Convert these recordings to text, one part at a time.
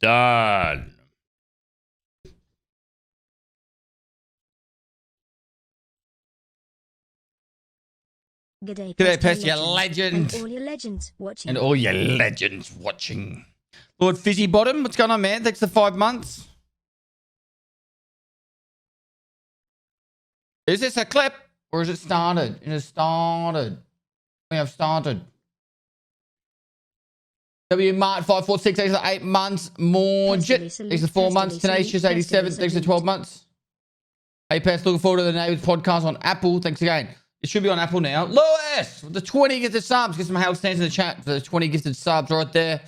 Done. G'day, Pest, you legend. And all your legends watching. And all your legends watching. Lord Fizzy Bottom, what's going on, man? Thanks for 5 months. Is this a clip? Or is it started? It has started. We have started. W Mart 546, thanks for 8 months. Morgit, thanks for 4 months. Tenacious 87, thanks for 12 months. Hey, Pest, looking forward to the Neighbours podcast on Apple. Thanks again. It should be on Apple now. Lewis, the 20 gifted subs. Get some hail stands in the chat for the 20 gifted subs right there.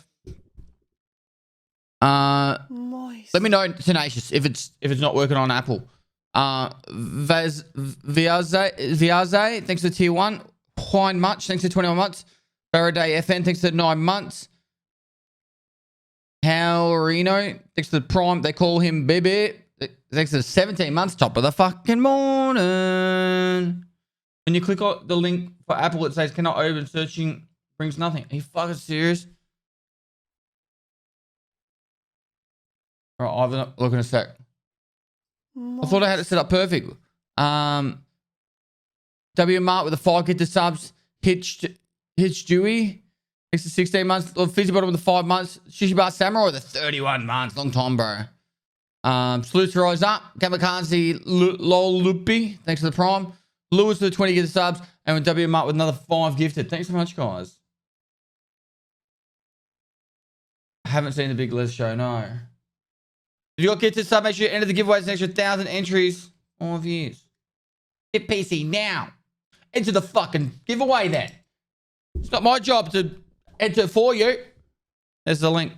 Moist. Let me know, Tenacious, if it's not working on Apple. Viaze, thanks for tier 1. Quine Much, thanks for 21 months. Faraday FN, thanks for 9 months. Haurino, thanks for the Prime. They call him Baby. Thanks for 17 months. Top of the fucking morning. When you click on the link for Apple, it says cannot open, searching brings nothing. Are you fucking serious? All right, Ivan, look in a sec. I thought I had it set up perfect. W Mart with the 5 gifted subs. Hitch Dewey. Thanks for 16 months. Lord Fizzy Bottom with the 5 months. Shishibar Samurai with the 31 months. Long time, bro. Salute to Rise Up. Kamikaze Lol Loopy. Thanks for the Prime. Lewis with the 20 gifted subs. And with W Mart with another 5 gifted. Thanks so much, guys. I haven't seen the Big Les show, no. If you got gifted sub, make sure you enter the giveaways an extra 1,000 entries. 5 years. Get PC now. Enter the fucking giveaway then. It's not my job to enter for you. There's the link.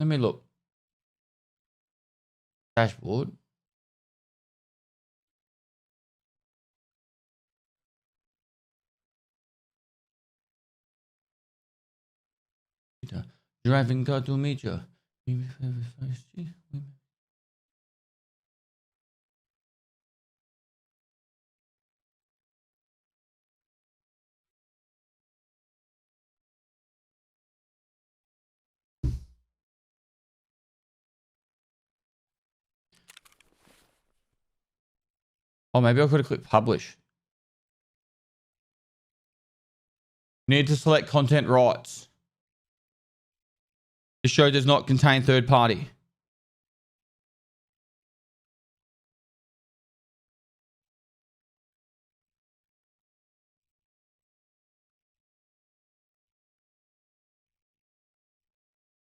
Let me look. Dashboard. Driving car to meet you. Oh, maybe I could have clicked publish. Need to select content rights. The show does not contain third party.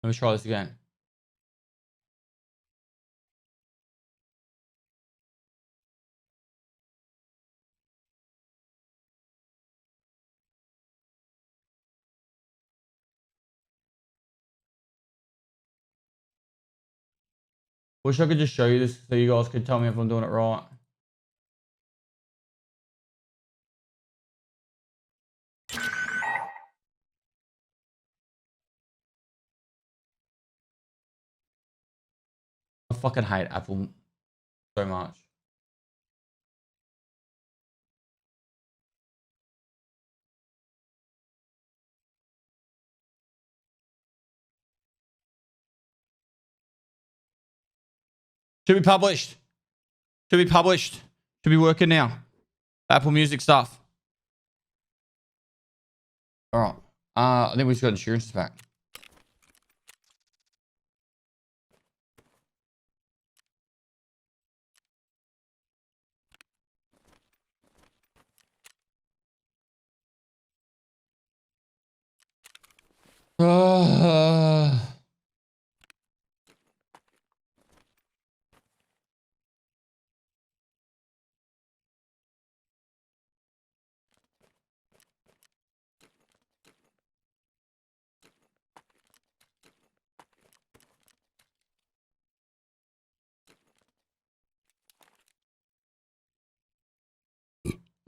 Let me try this again. Wish I could just show you this so you guys could tell me if I'm doing it right. I fucking hate Apple so much. Should be published. Should be published. Should be working now. Apple Music stuff. All right. I think we just got insurance back.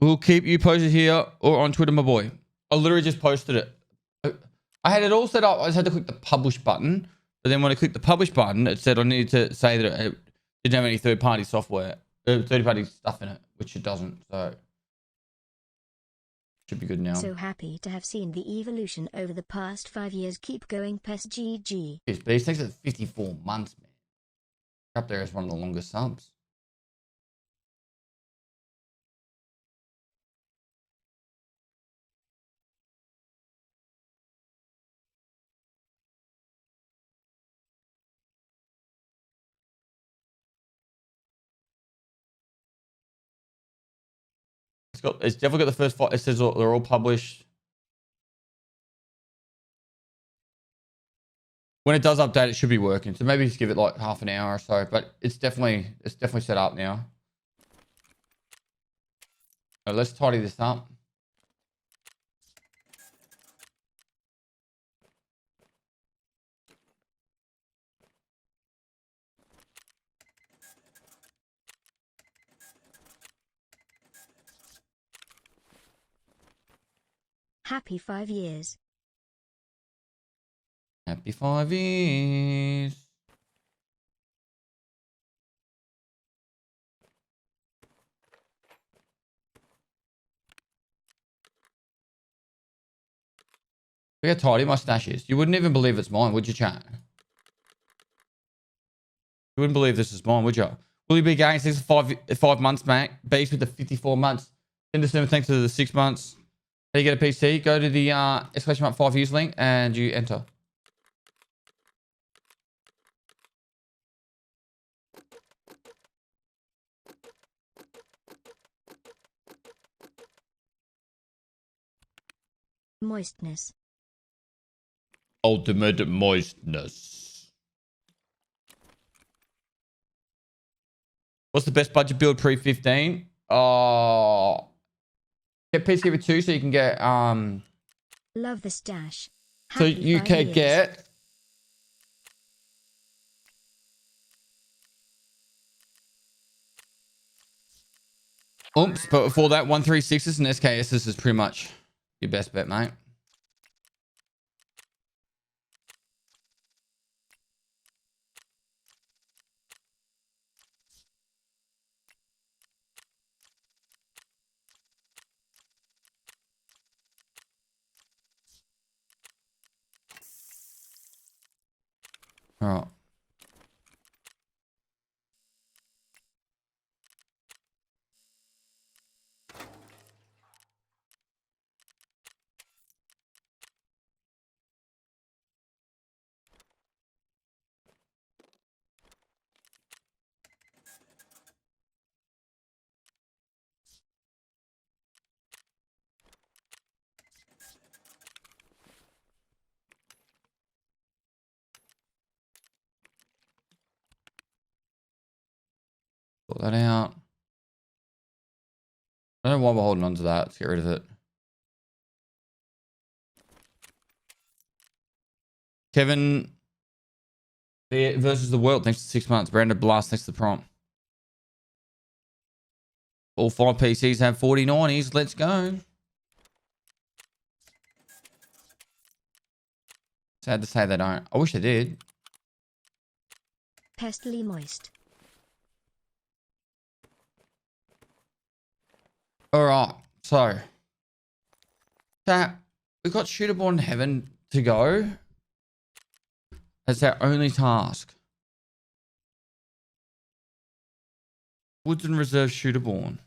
We'll keep you posted here or on Twitter, my boy. I literally just posted it. I had it all set up. I just had to click the publish button. But then when I clicked the publish button, it said I needed to say that it didn't have any third-party software, third-party stuff in it, which it doesn't. So Should be good now. So happy to have seen the evolution over the past 5 years. Keep going, PES GG. Yes, but these things are 54 months, man. Up there as one of the longest subs. It's definitely got the first 5. It says they're all published. When it does update, it should be working. So maybe just give it like half an hour or so. But it's definitely set up now. So let's tidy this up. Happy 5 years. Happy 5 years. Look how tidy my stash is. You wouldn't even believe it's mine, would you, chat? You wouldn't believe this is mine, would you? Will you be going 5 months, mate? Beast with the 54 months. Send us thanks to the 6 months. How do you get a PC? Go to the exclamation mark 5 years link and you enter. Moistness. Ultimate moistness. What's the best budget build pre-15? Oh, get PC with 2 so you can get Love the stash. so Happy you 5 can years. get oops, but before that 136s and SKSs is pretty much your best bet, mate. All right. Put that out. I don't know why we're holding on to that. Let's get rid of it. Kevin versus the world. Thanks to 6 months. Brandon Blast. Thanks to the prompt. All 5 PCs have 4090s. Let's go. Sad to say they don't. I wish they did. Pestily moist. All right. So, we've got Shooterborn Heaven to go. That's our only task. Woods and Reserve Shooterborn.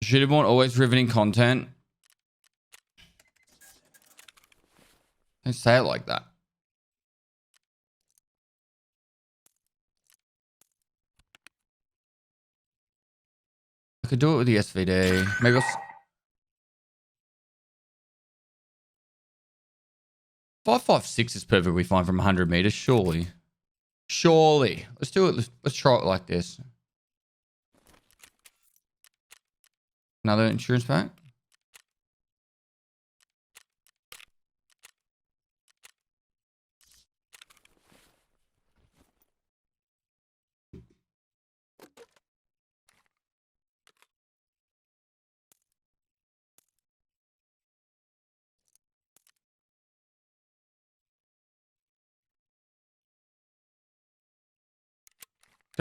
Shooterborn always riveting content. Don't say it like that. I could do it with the SVD. Maybe I'll... 556 is perfectly fine from 100 meters, surely. Surely. Let's do it. Let's try it like this. Another insurance pack.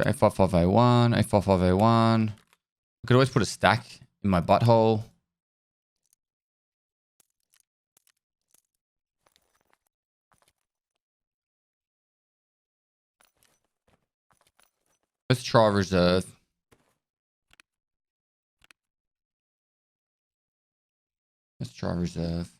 A55A1, A55A1. I could always put a stack in my butthole. Let's try reserve. Let's try reserve.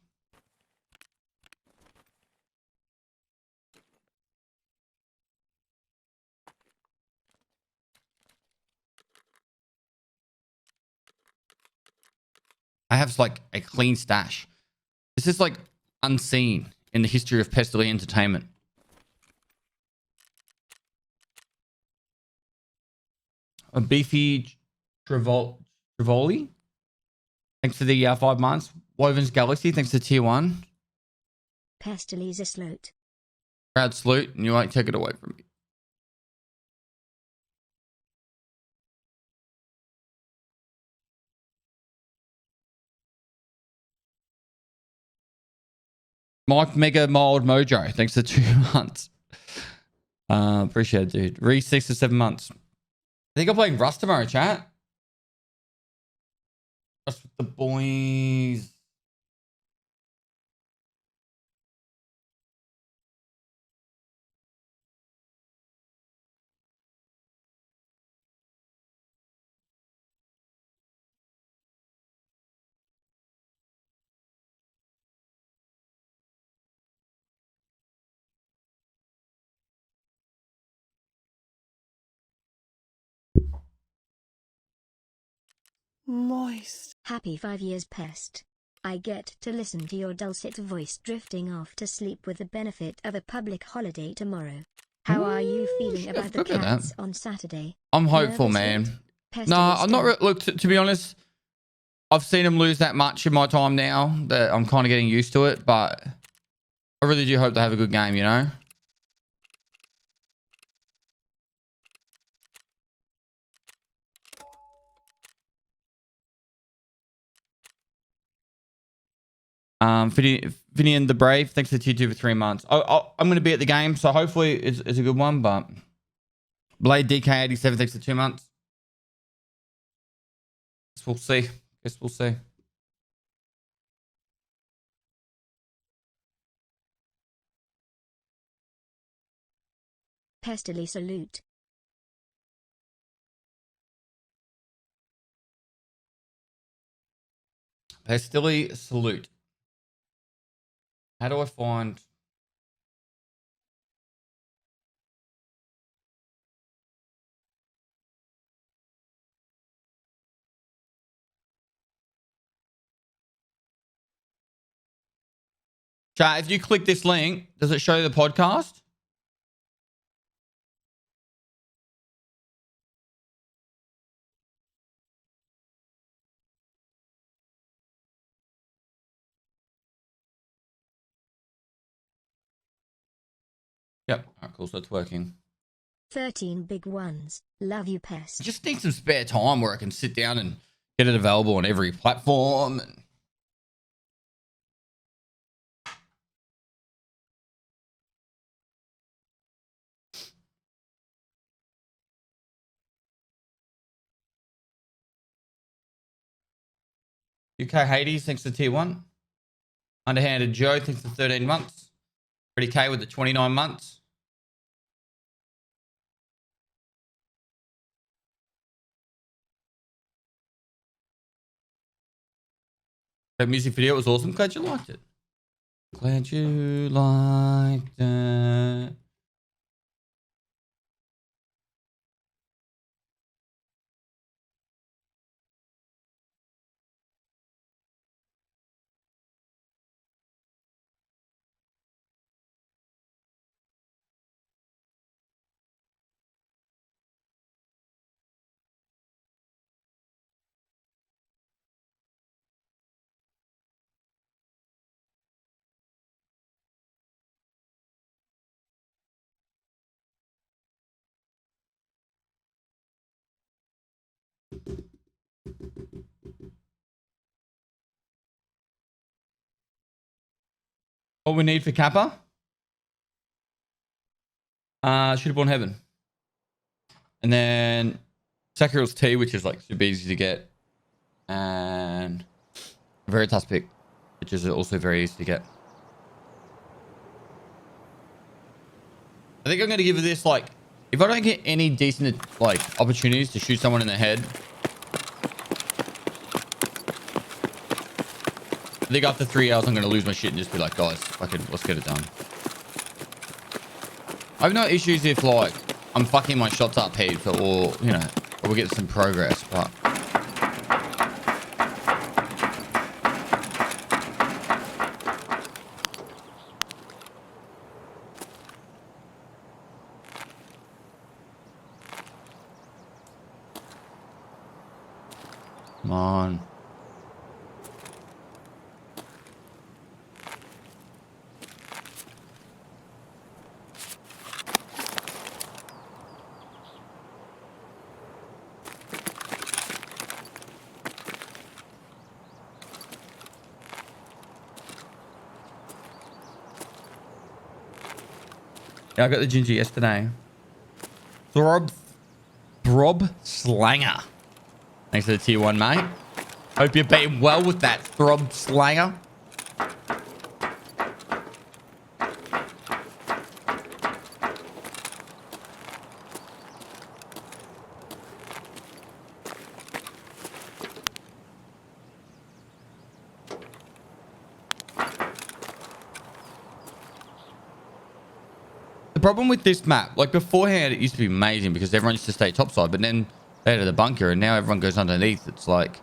I have like a clean stash. This is like unseen in the history of Pestilly Entertainment. A beefy Trivoli. Thanks for the 5 months. Woven's Galaxy. Thanks to tier 1. Pestilly's a sloat. Proud salute, and you won't take it away from me. Mike Mega Mild Mojo. Thanks for 2 months. Appreciate it, dude. Re 6 to 7 months. I think I'm playing Rust tomorrow, chat. Rust with the boys. Moist. Happy 5 years, Pest. I get to listen to your dulcet voice drifting off to sleep with the benefit of a public holiday tomorrow. How are you feeling about the Cats on Saturday? I'm hopeful, man. No, I'm not. Look, to be honest, I've seen them lose that much in my time now that I'm kind of getting used to it. But I really do hope they have a good game, you know? Finian the Brave, thanks for the tier 2 for 3 months. I'm going to be at the game, so hopefully it's a good one. But Blade DK87, thanks for 2 months. Guess we'll see. Guess we'll see. Pestilly salute. Pestilly salute. How do I find... Chat, if you click this link, does it show the podcast? Yep. All right, cool. So it's working. 13 big ones. Love you, I Pest. just need some spare time where I can sit down and get it available on every platform. And... UK Hades, thanks to tier 1. Underhanded Joe, thanks for 13 months. Pretty K with the 29 months. That music video was awesome. Glad you liked it. Glad you liked it. What we need for Kappa? Should have born heaven. And then Sakura's tea, which is like super easy to get. And Veritas pick, which is also very easy to get. I think I'm going to give this like, if I don't get any decent like opportunities to shoot someone in the head, I think after 3 hours I'm going to lose my shit and just be like, guys, fucking let's get it done. I have no issues if like I'm fucking my shots up heaps or, you know, or we get some progress, but come on. Yeah, I got the ginger yesterday. Throb Slanger. Thanks for the tier 1, mate. Hope you're beating well with that Throb Slanger. The problem with this map, like beforehand, it used to be amazing because everyone used to stay topside, but then they had the bunker and now everyone goes underneath. It's like,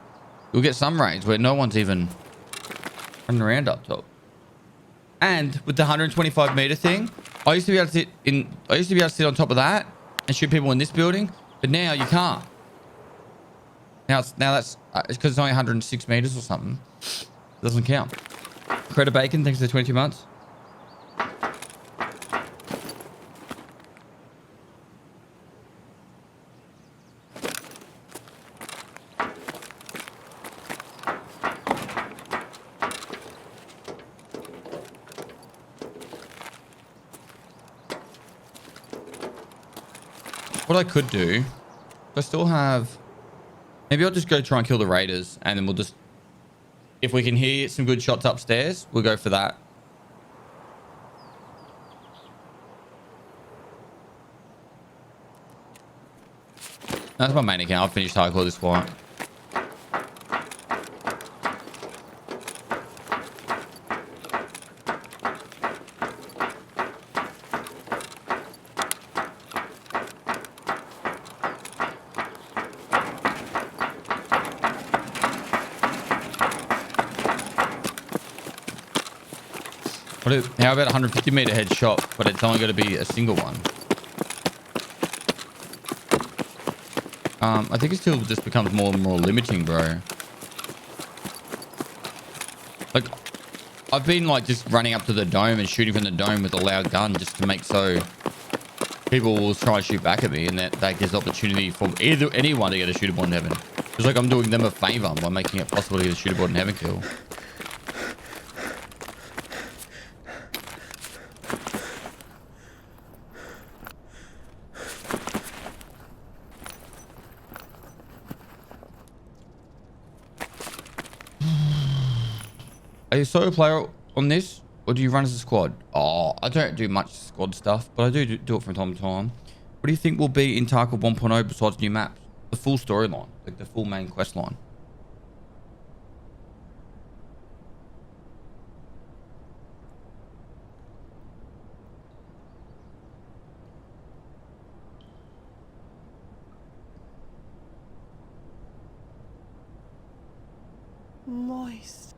you'll get some raids where no one's even running around up top. And with the 125 meter thing, I used to be able to sit on top of that and shoot people in this building, but now you can't. Now that's because it's only 106 meters or something. It doesn't count. Credit Bacon, thanks for the 22 months. What I could do, I still have, maybe I'll just go try and kill the raiders and then we'll just, if we can hear some good shots upstairs, we'll go for that. That's my main account. I've finished hardcore this fight. How about 150 meter headshot, but it's only going to be a single one? I think it still just becomes more and more limiting, bro. Like, I've been like just running up to the dome and shooting from the dome with a loud gun just to make so people will try and shoot back at me, and that gives opportunity for anyone to get a shootable in heaven. It's like I'm doing them a favor by making it possible to get a shootable in heaven kill. Are you a solo player on this, or do you run as a squad? Oh, I don't do much squad stuff, but I do it from time to time. What do you think will be in Tarkov 1.0 besides new maps? The full storyline, like the full main quest line. Moist.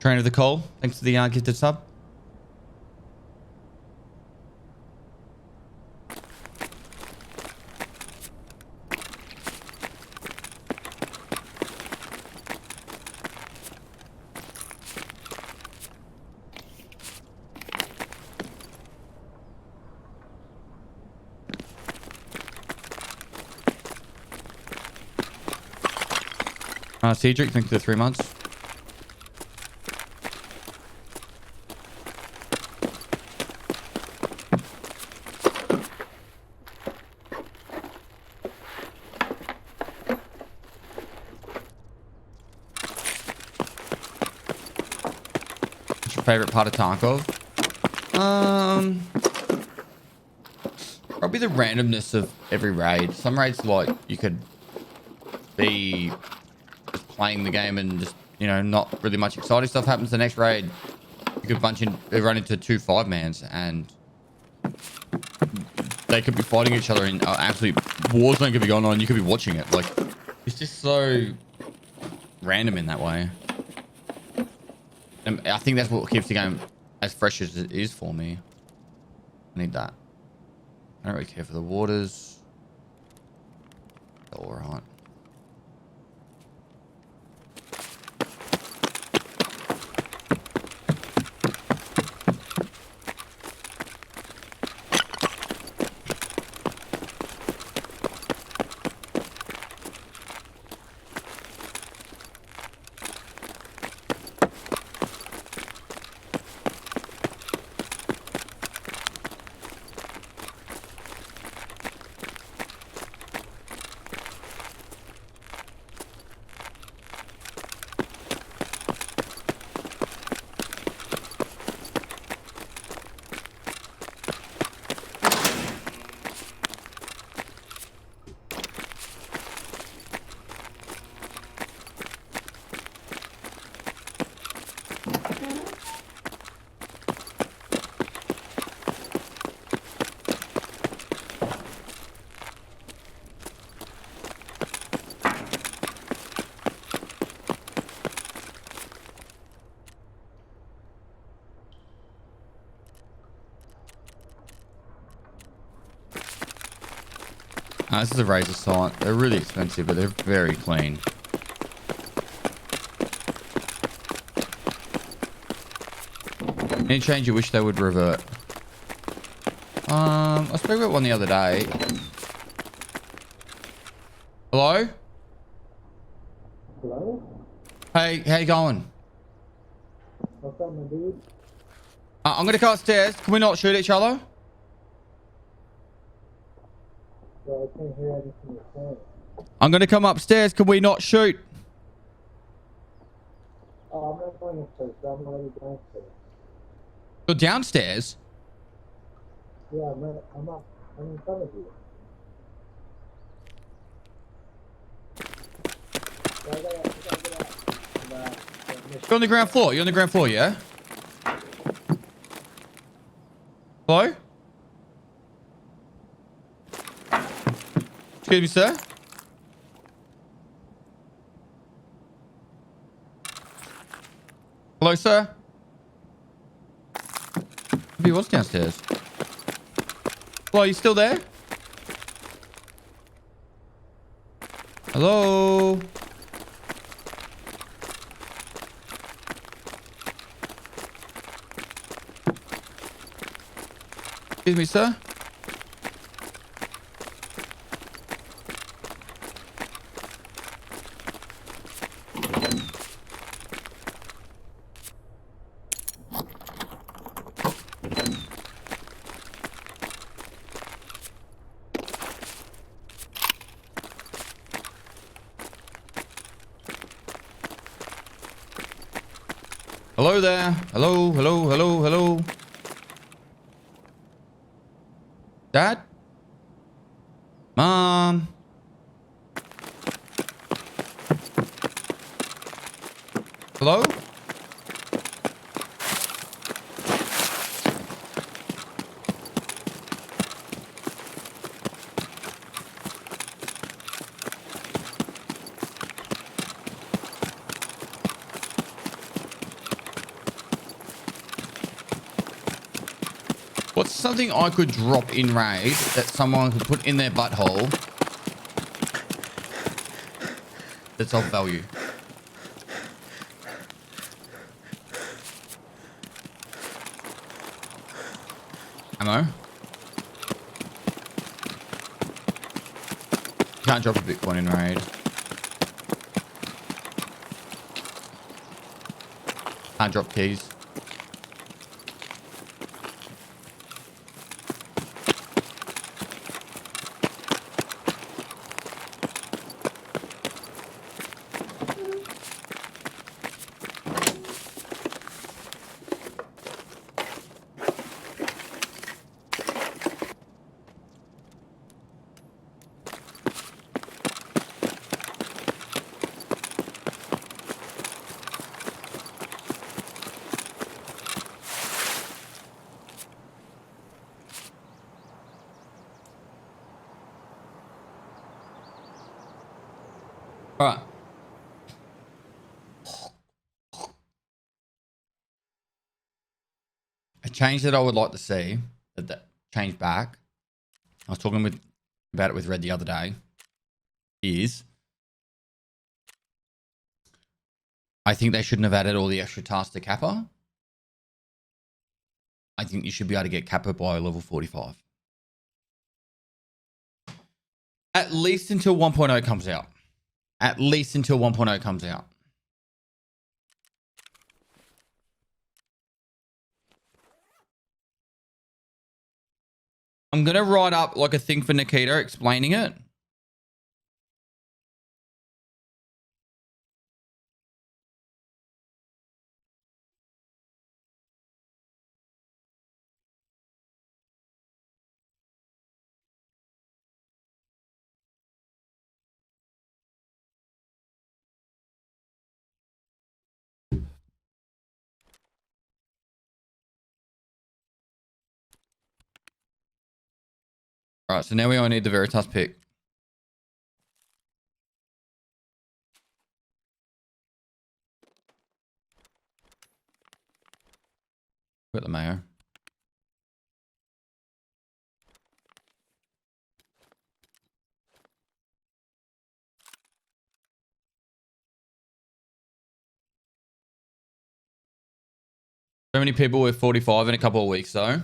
Train of the Coal, thanks for the gifted sub. Cedric, thanks for the 3 months. favorite part of Tarkov? Probably the randomness of every raid. Some raids, like, you could be just playing the game and just, you know, not really much exciting stuff happens. The next raid, you could run into 2 5-mans and they could be fighting each other in absolute war zone could be going on. You could be watching it. Like, it's just so random in that way. And I think that's what keeps the game as fresh as it is for me. I need that. I don't really care for the waters. All right. This is a razor sight. They're really expensive, but they're very clean. Any change you wish they would revert? I spoke about one the other day. Hello? Hello? Hey, how you going? What's up, my dude? I'm gonna go upstairs. Can we not shoot each other? So I can't hear anything you're saying. I'm gonna come upstairs. Can we not shoot? Oh, I'm not going upstairs. I'm already downstairs. You're downstairs? Yeah, I'm in front of you. I gotta get out. You're on the ground floor. You're on the ground floor, yeah? Hello? Excuse me, sir? Hello, sir? He was downstairs. Hello, you still there? Hello? Excuse me, sir? Hello there. Hello, hello, hello, hello. Dad? Mom? Hello? What's something I could drop in raid that someone could put in their butthole that's of value? Ammo? Can't drop a Bitcoin in raid. Can't drop keys. change that I would like to see, that change back, I was talking about it with Red the other day, is I think they shouldn't have added all the extra tasks to Kappa. I think you should be able to get Kappa by level 45. At least until 1.0 comes out. At least until 1.0 comes out. I'm going to write up like a thing for Nikita explaining it. All right, so now we only need the Veritas pick. Got the mayor. So many people with 45 in a couple of weeks, though.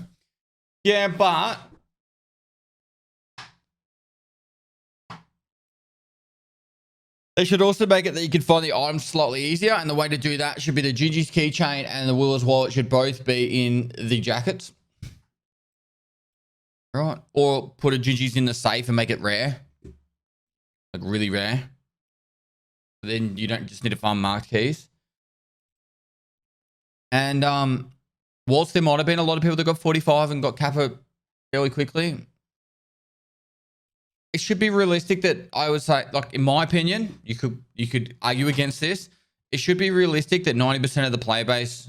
Yeah, but they should also make it that you can find the items slightly easier, and the way to do that should be the Gingy's keychain and the Willer's wallet should both be in the jackets. Right. Or put a Gingy's in the safe and make it rare. Like really rare. Then you don't just need to find marked keys. And whilst there might have been a lot of people that got 45 and got Kappa fairly quickly, it should be realistic that I would say, like in my opinion, you could argue against this. It should be realistic that 90% of the player base,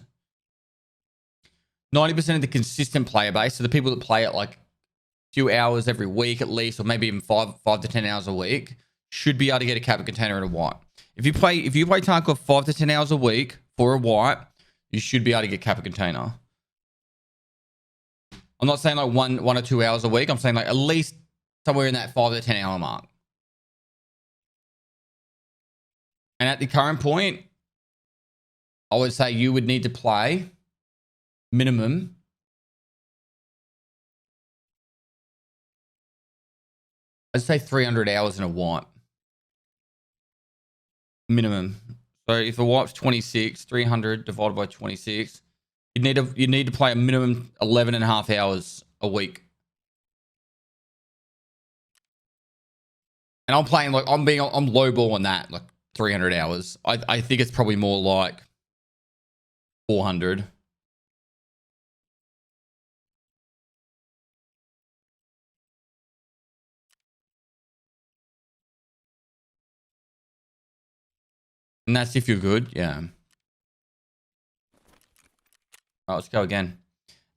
90% of the consistent player base, so the people that play it like a few hours every week at least, or maybe even 5 to 10 hours a week, should be able to get a Kappa container and a white. If you play Tarkov 5 to 10 hours a week for a white, you should be able to get Kappa container. I'm not saying like one or 2 hours a week. I'm saying like at least somewhere in that 5 to 10 hour mark. And at the current point, I would say you would need to play minimum I'd say 300 hours in a wipe. Minimum. So if a wipe's 26, 300 divided by 26, you need to play a minimum 11 and a half hours a week. And I'm playing like I'm lowballing that like 300 hours. I think it's probably more like 400. And that's if you're good, yeah. All right, let's go again.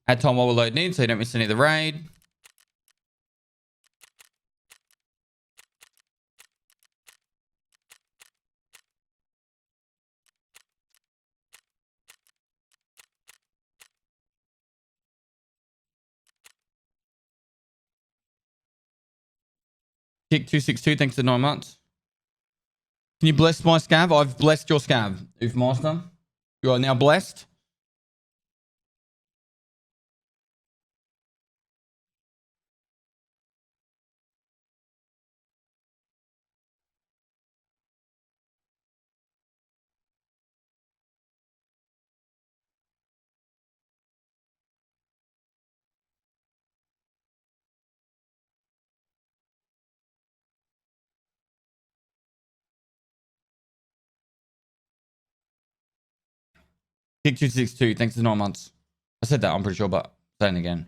Add time while we're loading in so you don't miss any of the raid. Kick 262, thanks to 9 months. Can you bless my scav? I've blessed your scav, Oof Master. You are now blessed. Kick 262, thanks to 9 months. I said that, I'm pretty sure, but saying again.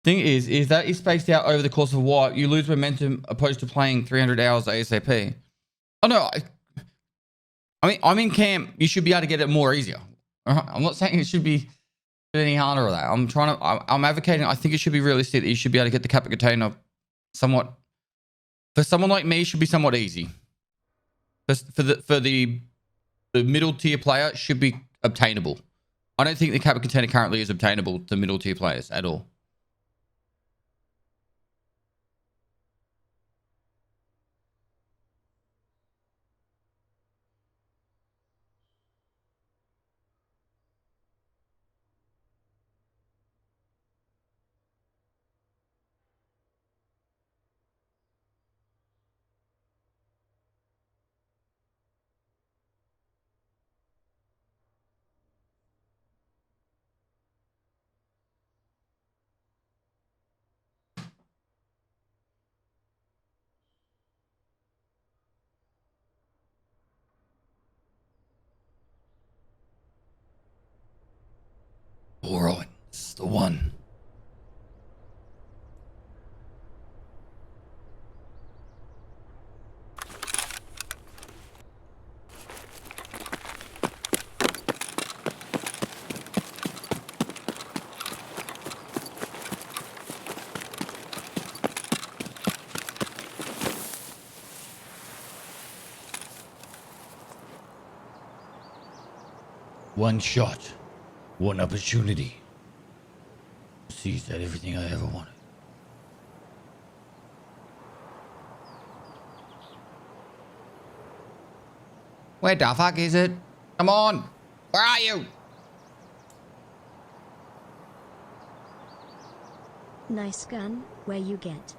Thing is, if that is spaced out over the course of a while, you lose momentum opposed to playing 300 hours ASAP. Oh no, I'm in camp. You should be able to get it more easier. I'm not saying it should be any harder or that. I'm advocating. I think it should be realistic that you should be able to get the Kappa container somewhat. For someone like me, it should be somewhat easy. For the middle tier player, it should be obtainable. I don't think the Kappa container currently is obtainable to middle tier players at all. All right, this is the one. One shot, one opportunity. Seize that everything I ever wanted. Where the fuck is it? Come on! Where are you? Nice gun. Where you get?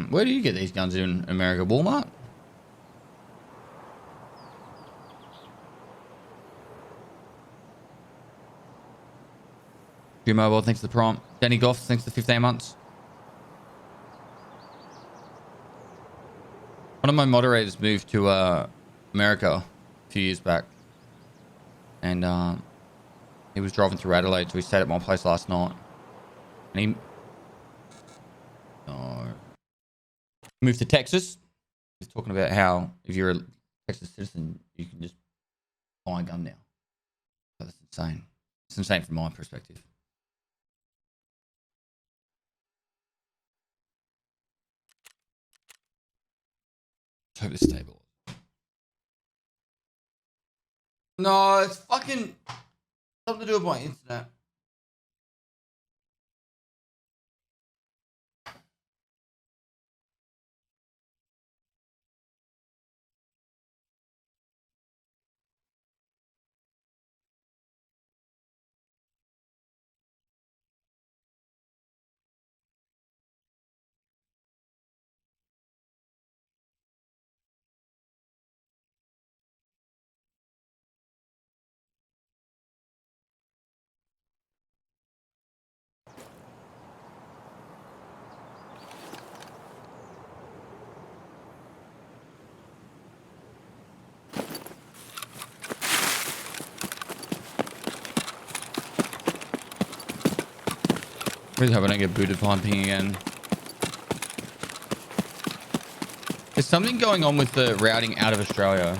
Where do you get these guns in America? Walmart? Mobile, thanks for the prompt. Danny Goff, thanks for 15 months. One of my moderators moved to America a few years back. And he was driving through Adelaide, so he stayed at my place last night. And he moved to Texas. He's talking about how if you're a Texas citizen, you can just buy a gun now. So that's insane. It's insane from my perspective. Let's hope it's stable. No, it's fucking something to do with my internet. Really hope I don't get booted for hunting again. There's something going on with the routing out of Australia.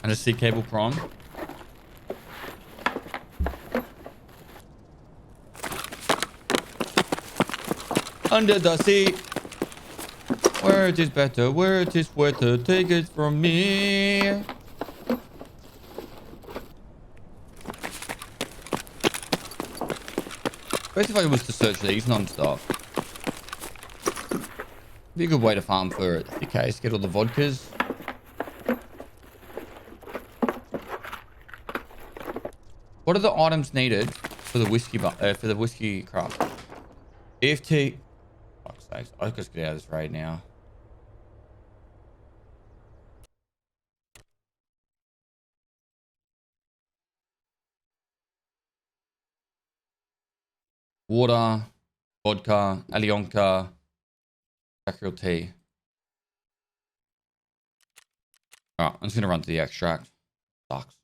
And a sea cable prong. Under the sea. Where it is better, where it is wetter, take it from me. Best if I was to search these non-stop. Be a good way to farm for it. Okay, get all the vodkas. What are the items needed for the whiskey craft? EFT. Fuck's sakes. I just get out of this raid now. Water, vodka, Alyonka, sacral tea. Alright, I'm just gonna run to the extract. Sucks.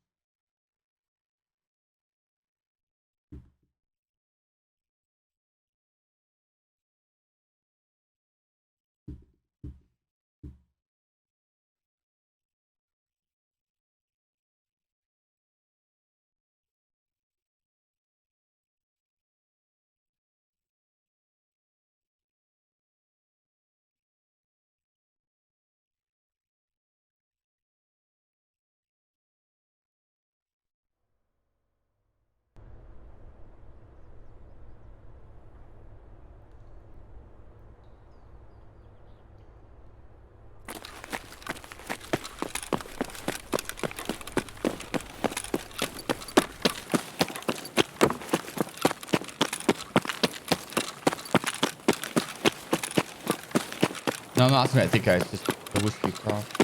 No, I'm not asking about thicker, it's just the whiskey craft.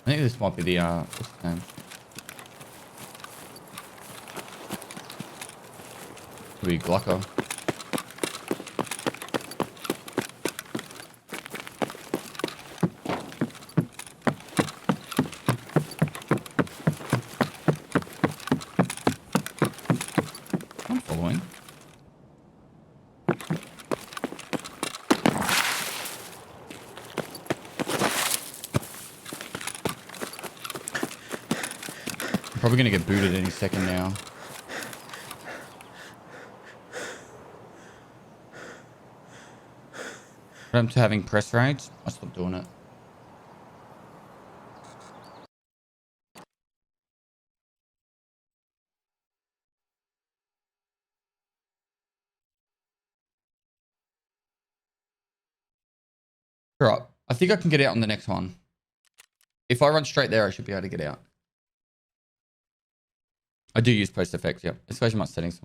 I think this might be the what's the name? Could be Glucker. I'm following. Probably gonna get booted any second now. I'm to having press raids. I stopped doing it. Alright, I think I can get out on the next one. If I run straight there, I should be able to get out. I do use post effects, yep. Especially my settings.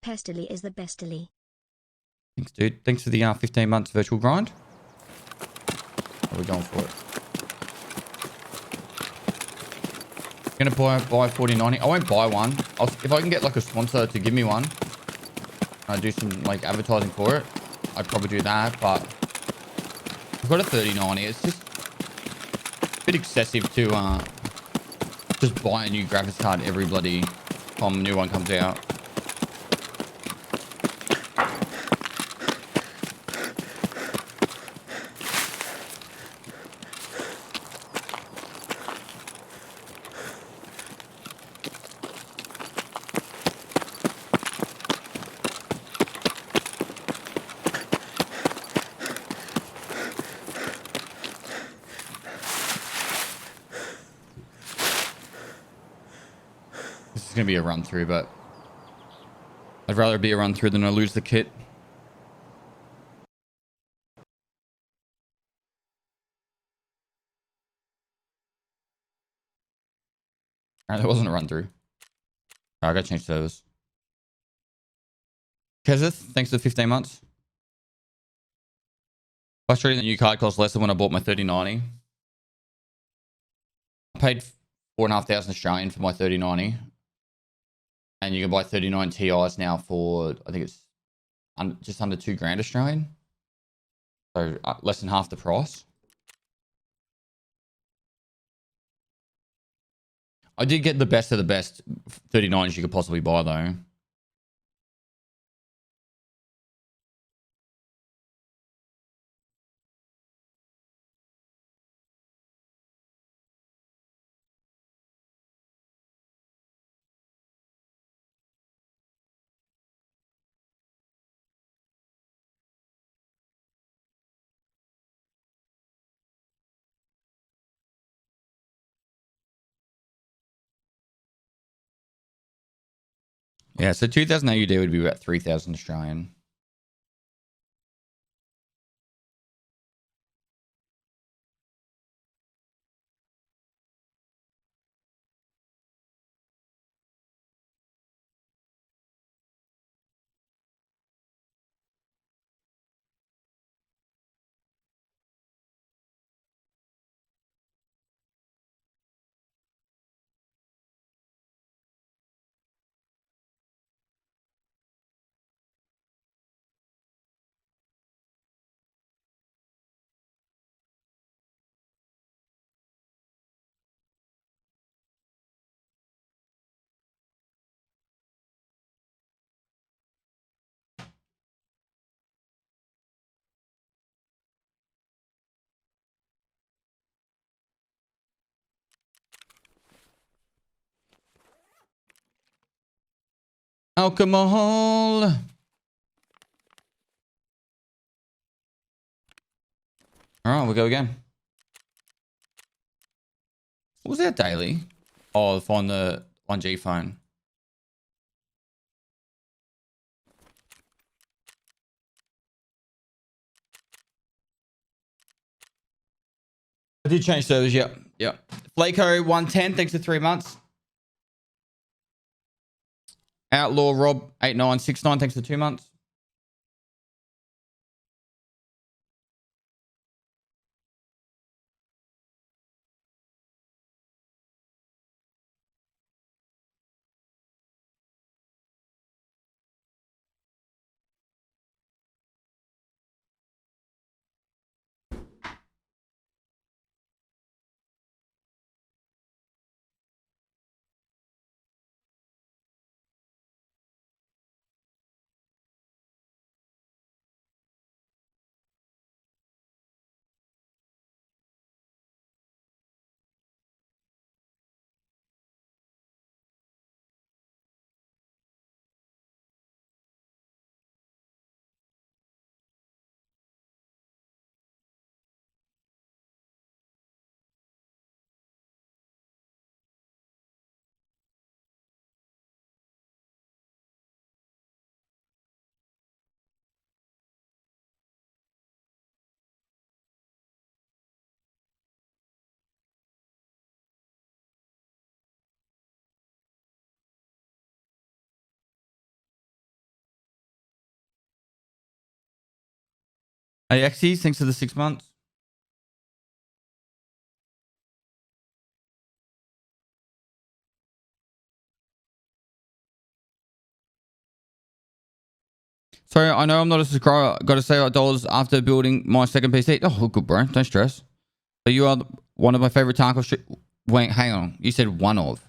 Pestily is the bestily. Thanks, dude. Thanks for the 15 months virtual grind. Are we going for it? Gonna buy 4090. I won't buy one. If I can get like a sponsor to give me one, I do some like advertising for it, I'd probably do that. But I've got a 3090. It's just a bit excessive to just buy a new graphics card every bloody time a new one comes out. It's gonna be a run through, but I'd rather be a run through than I lose the kit. Alright, that wasn't a run through. Alright, I gotta change servers. Kezeth, thanks for the 15 months. Frustrating that new card costs less than when I bought my 3090. I paid 4,500 Australian for my 3090. And you can buy 39 Ti's now for, I think it's just under 2 grand Australian. So less than half the price. I did get the best of the best 39s you could possibly buy though. Yeah, so 2,000 AUD would be about 3,000 Australian. Alcohol. All right, we'll go again. What was that daily? Oh, on the 1G phone. I did change servers, yep. Yep. Flaco 110, thanks for 3 months. Outlaw Rob 8969, thanks for 2 months. AXE, thanks for the 6 months. Sorry, I know I'm not a subscriber. Got to save $8 after building my second PC. Oh, good, bro. Don't stress. But you are one of my favorite Tarkov. Wait, hang on. You said one of.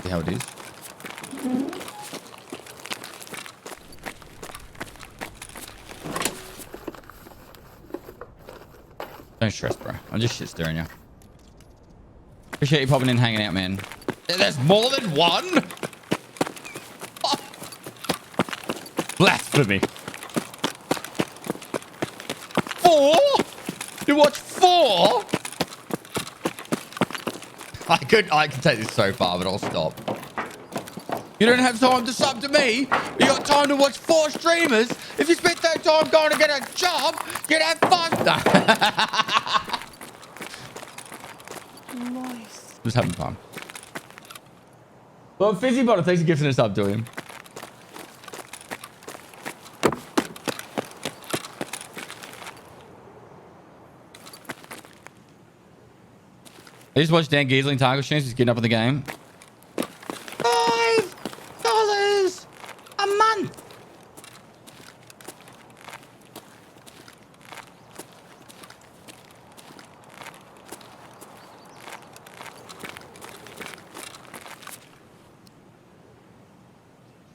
See how it is. Don't stress, bro. I'm just shit stirring you. Appreciate you popping in, hanging out, man. There's more than one? Oh. Blasphemy. 4? You watch 4? I can take this so far, but I'll stop. You don't have time to sub to me. You got time to watch 4 streamers. If you spend that time going to get a job, you'd have fun. Nice. Just having fun. Well, Fizzy Bottle, thanks for gifting a sub to him. I just watched Dan Giesling Tarkov streams. He's getting up in the game. $5 a month.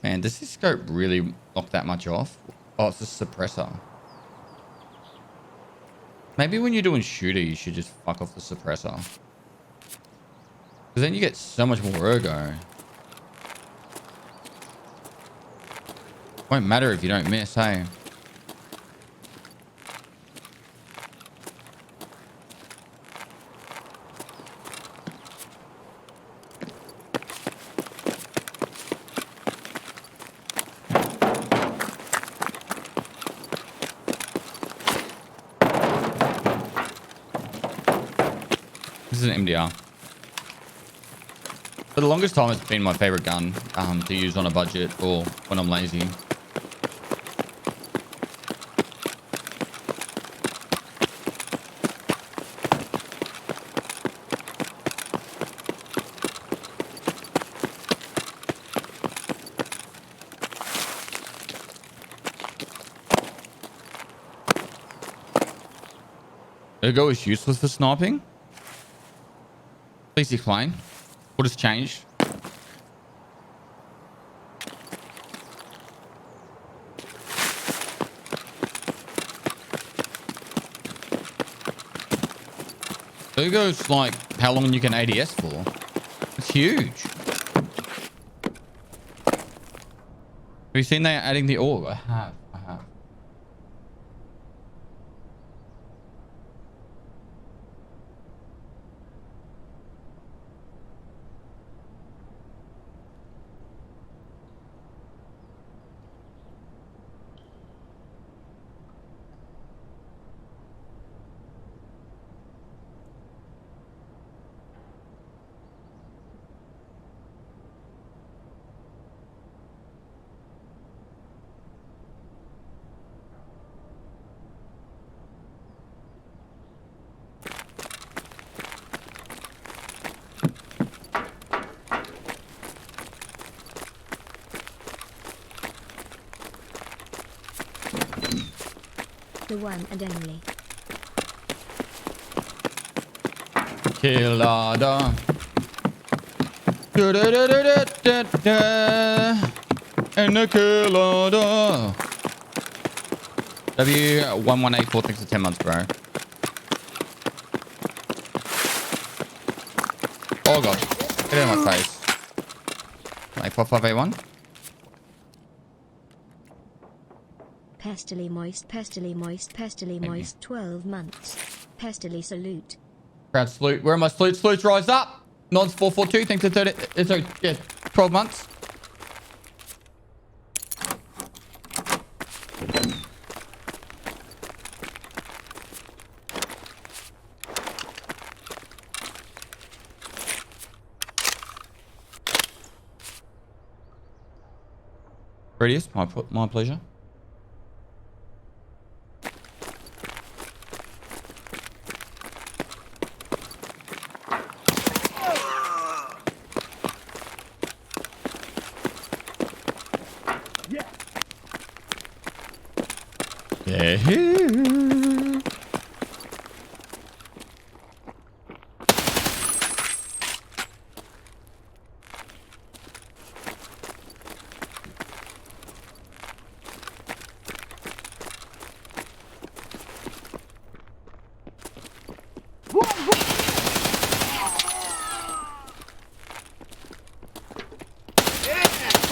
Man, does this scope really knock that much off? Oh, it's a suppressor. Maybe when you're doing shooter, you should just fuck off the suppressor. Because then you get so much more ergo. Won't matter if you don't miss, hey? This is an MDR. For the longest time, it's been my favorite gun to use on a budget or when I'm lazy. Ergo is useless for sniping? Please explain. What has changed? Ergo's like how long you can ADS for. It's huge. Have you seen they are adding the org? I have. The one and only. Killer da. And the killer da. W1184, thanks for 10 months, bro. Oh god. Get out of my face. 4581. Pestily moist, pestily moist, pestily moist, 12 months. Pestily salute. Proud salute. Where are my salutes? Salutes rise up. Nods 442. Thanks for 30. Sorry, yeah, 12 months. Radius, my pleasure. Yeah.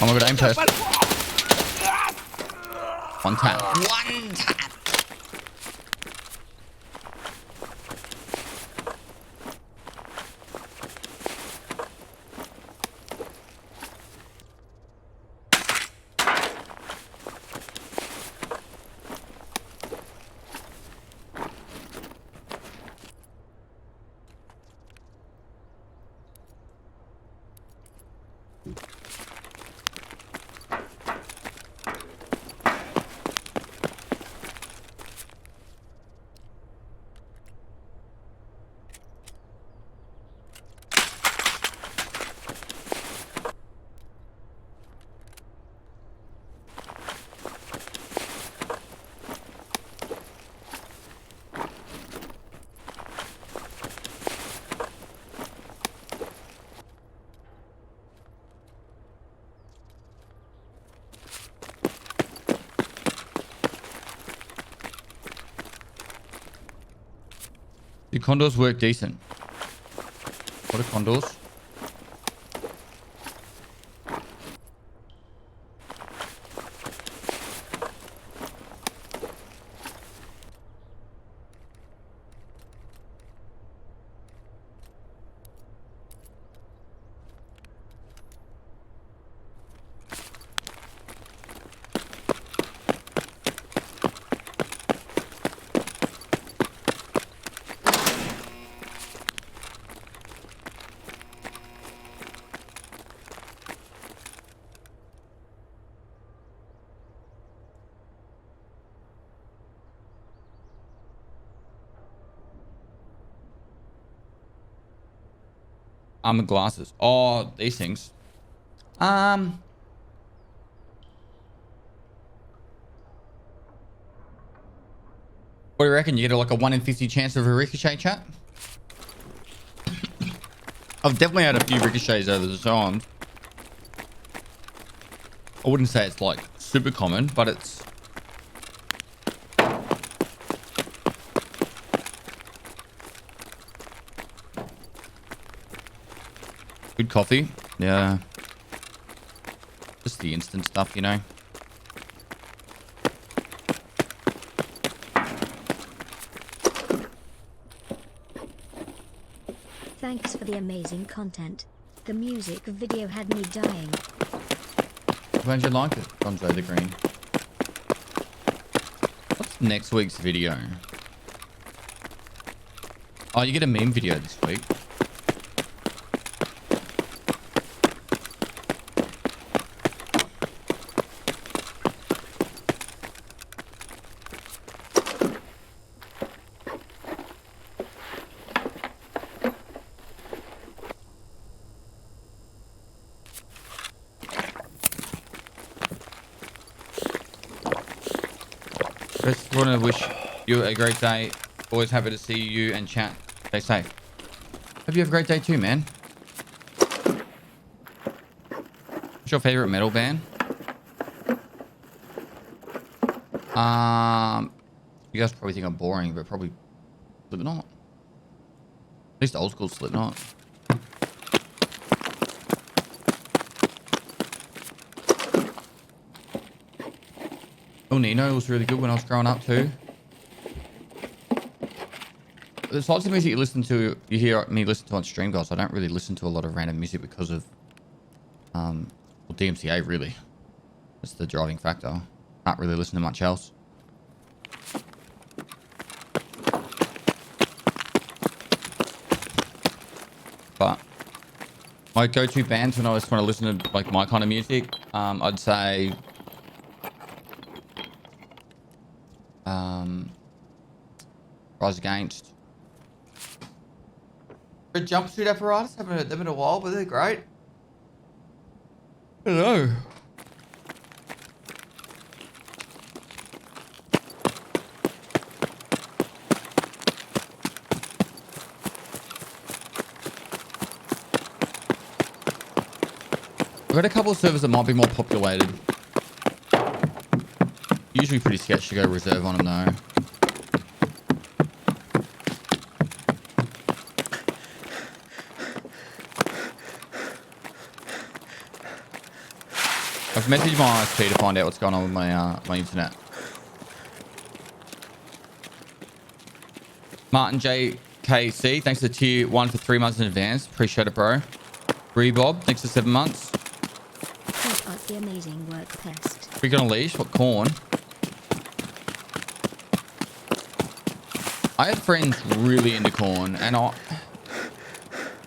Oh my god, aim test. One tap. One tap. Do condors work decent? What are condors? Armored glasses. Oh, these things. What do you reckon? You get like a 1 in 50 chance of a ricochet, chat? I've definitely had a few ricochets over the time. I wouldn't say it's like super common, but it's... Good coffee. Yeah. Just the instant stuff, you know. Thanks for the amazing content. The music video had me dying. Glad you liked it, Gonzo the Green. What's next week's video? Oh, you get a meme video this week. Just want to wish you a great day. Always happy to see you and chat. Stay safe. Hope you have a great day too, man. What's your favorite metal band? You guys probably think I'm boring, but probably Slipknot. At least old school Slipknot. Oh, Nino was really good when I was growing up too. There's lots of music you hear me listen to on stream, guys. I don't really listen to a lot of random music because of well, DMCA really. That's the driving factor. Can't really listen to much else. But my go-to bands when I just want to listen to like my kind of music, I'd say Rise Against. A jumpsuit apparatus, haven't heard them in a while, but they're great. Hello. I've got a couple of servers that might be more populated. Usually pretty sketchy to go reserve on them though. I've messaged my ISP to find out what's going on with my internet. Martin JKC, thanks to tier 1 for 3 months in advance. Appreciate it, bro. Rebob, thanks for 7 months. Keep up the amazing work, Pest. Freaking on leash, what corn? I have friends really into corn, and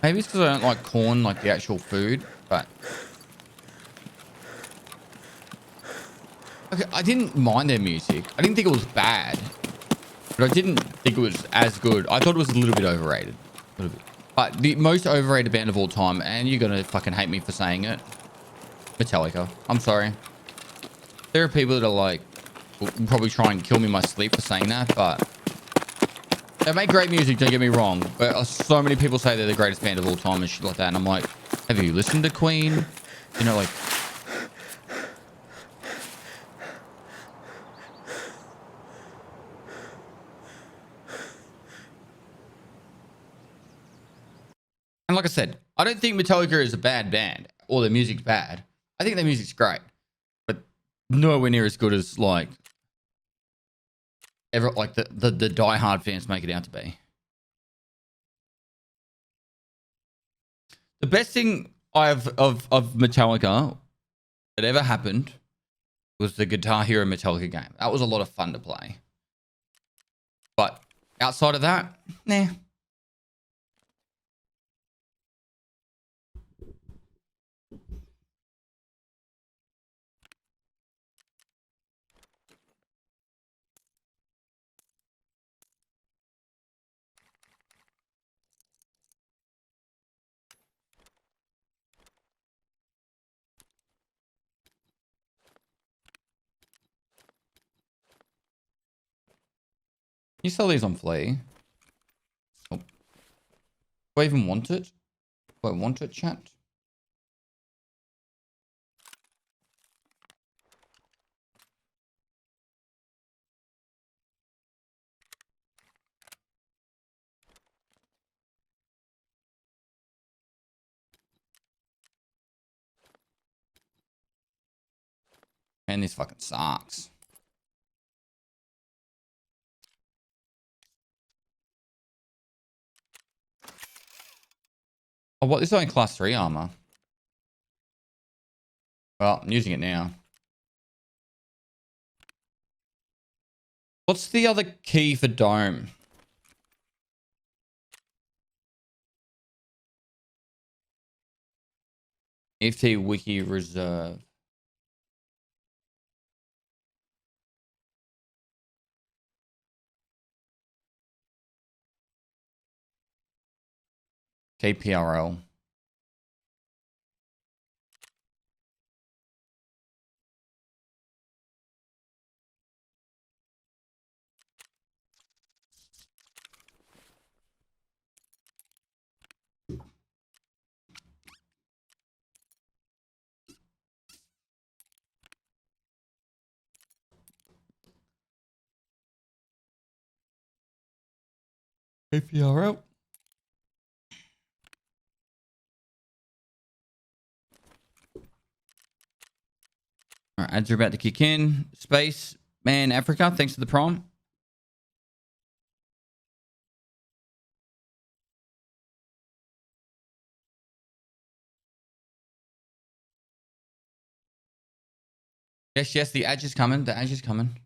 maybe it's because I don't like corn, like the actual food, but okay, I didn't mind their music. I didn't think it was bad, but I didn't think it was as good. I thought it was a little bit overrated. A little bit. But the most overrated band of all time, and you're going to fucking hate me for saying it, Metallica. I'm sorry. There are people that are like, will probably try and kill me in my sleep for saying that, but they make great music, don't get me wrong. But so many people say they're the greatest band of all time and shit like that, and I'm like, have you listened to Queen? You know, like... And like I said, I don't think Metallica is a bad band or their music's bad. I think their music's great, but nowhere near as good as like the diehard fans make it out to be. The best thing of Metallica that ever happened was the Guitar Hero Metallica game. That was a lot of fun to play. But outside of that, nah. You sell these on Flea. Oh. Do I even want it? Do I want it, chat? Man, this fucking sucks. Oh, what? This is only class 3 armor. Well, I'm using it now. What's the other key for Dome? FT Wiki Reserve. KPRL. KPRL. All right, ads are about to kick in. Space Man Africa, thanks for the prom. Yes, the edge is coming. The edge is coming.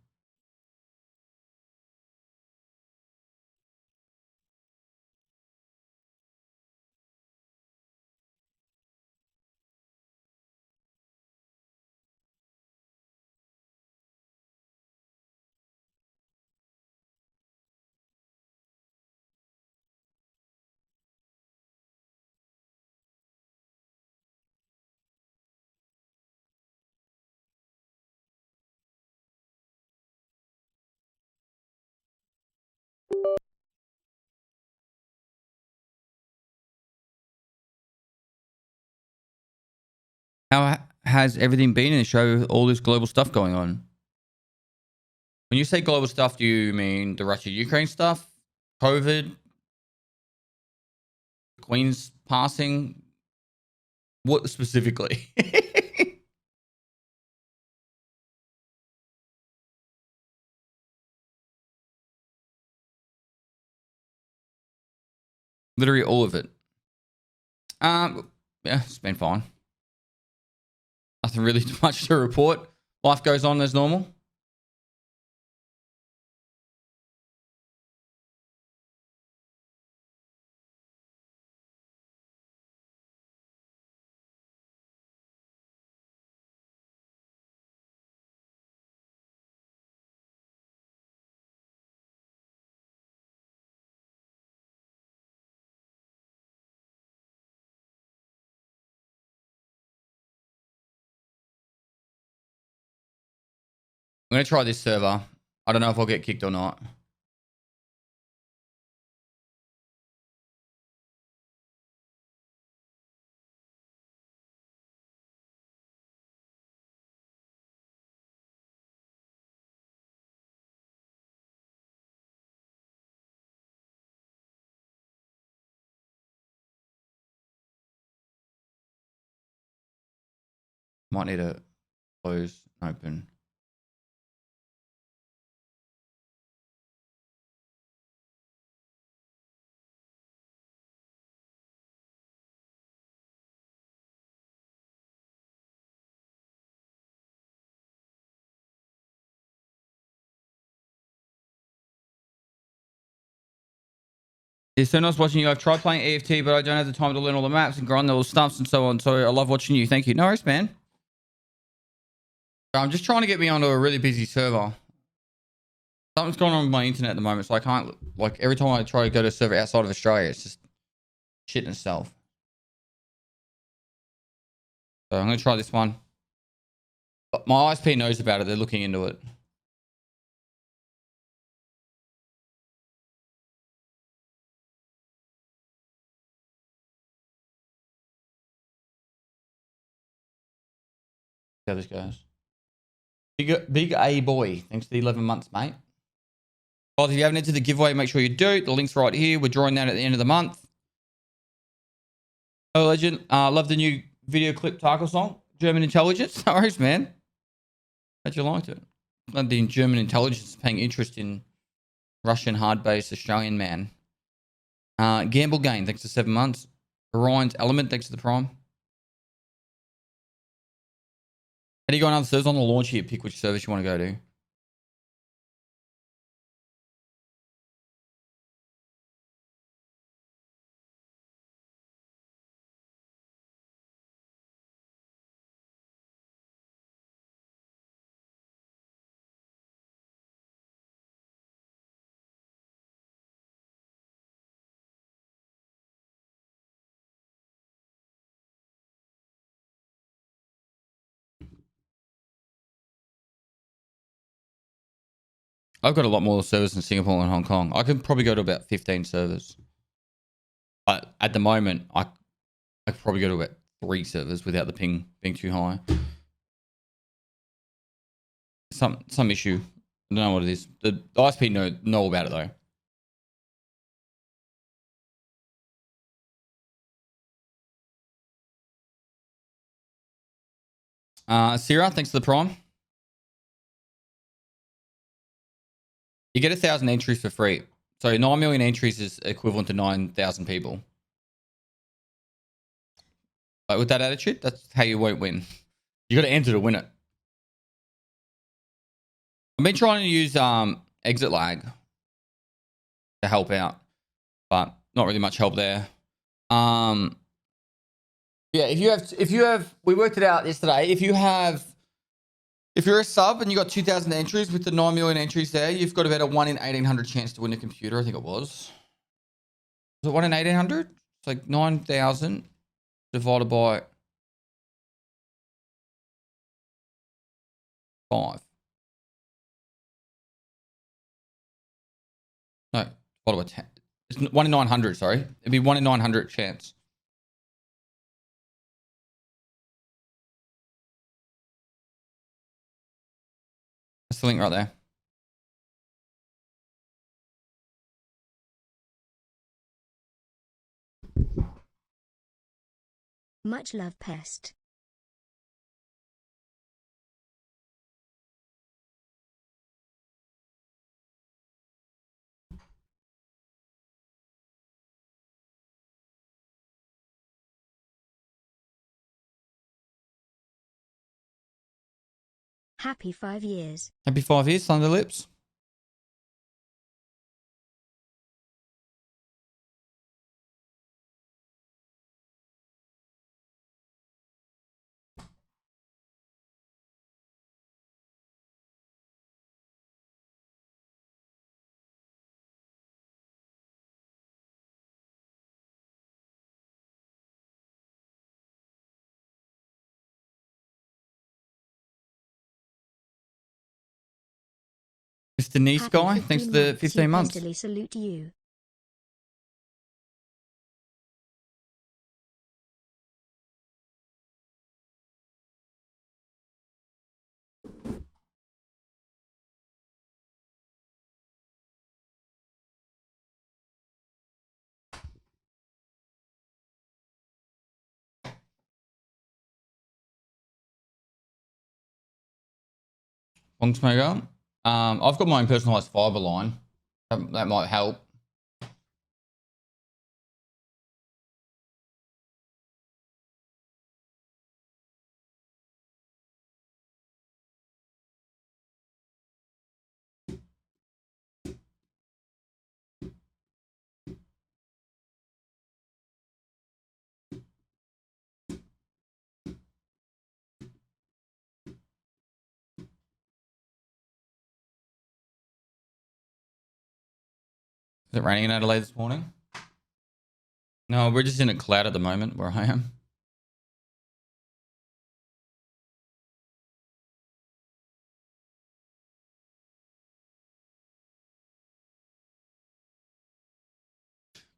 How has everything been in the show? All this global stuff going on. When you say global stuff, do you mean the Russia-Ukraine stuff? COVID? Queen's passing? What specifically? Literally all of it. Yeah, it's been fine. Nothing really much to report. Life goes on as normal. I'm going to try this server. I don't know if I'll get kicked or not. Might need to close and open. It's so nice watching you. I've tried playing EFT, but I don't have the time to learn all the maps and grind all the stuffs and so on. So I love watching you. Thank you. No worries, man. I'm just trying to get me onto a really busy server. Something's going on with my internet at the moment, so I can't, like, every time I try to go to a server outside of Australia, it's just shitting itself. So I'm going to try this one. But my ISP knows about it. They're looking into it. See how this goes. Big A boy. Thanks for the 11 months, mate. Guys, if you haven't entered the giveaway, make sure you do. The link's right here. We're drawing that at the end of the month. Oh, legend. Love the new video clip tackle song. German intelligence. No worries, man. Glad you liked it. Glad the German intelligence is paying interest in Russian hard-based Australian man. Gamble Gain, thanks for 7 months. Orion's Element, thanks for the prime. How do you go on other servers on the launch here? Pick which service you want to go to. I've got a lot more servers in Singapore and Hong Kong. I could probably go to about 15 servers. But at the moment, I could probably go to about 3 servers without the ping being too high. Some issue. I don't know what it is. The ISP know about it though. Sierra, thanks for the prime. You get 1,000 entries for free. So 9 million entries is equivalent to 9,000 people. But with that attitude, that's how you won't win. You got to enter to win it. I've been trying to use exit lag to help out, but not really much help there. Yeah, if you have, we worked it out yesterday. If you're a sub and you got 2,000 entries with the 9 million entries there, you've got about a 1 in 1,800 chance to win a computer. I think it was. Was it 1 in 1,800? It's like 9,000 divided by 5. No, divided by 10. It's 1 in 900, sorry. It'd be 1 in 900 chance. That's the link right there. Much love, Pest. Happy 5 years. Happy 5 years, Thunder Lips. Mr. Nice guy, thanks for the 15 months. Pestily salute you. Long smoker. I've got my own personalized fiber line. That might help. Is it raining in Adelaide this morning? No, we're just in a cloud at the moment where I am.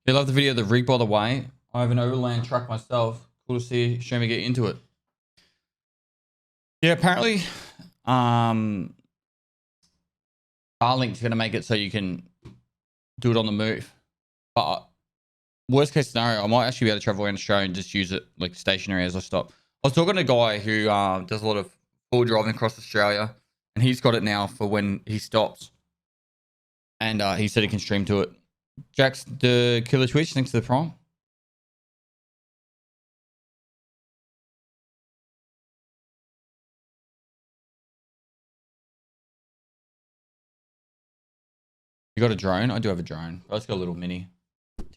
You love the video of the rig, by the way. I have an overland truck myself. Cool to see. Show me get into it. Yeah, apparently, Starlink's going to make it so you can do it on the move. But worst case scenario, I might actually be able to travel around Australia and just use it like stationary as I stop. I was talking to a guy who does a lot of full driving across Australia, and he's got it now for when he stops. And he said he can stream to it. Jax, the Killer Twitch, thanks to the prime. You got a drone? I do have a drone. I just got a little mini.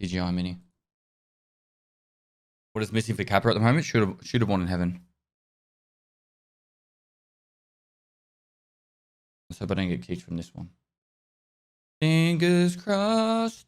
DJI mini. What is missing for Kappa at the moment? Should have won in heaven. Let's hope I don't get kicked from this one. Fingers crossed.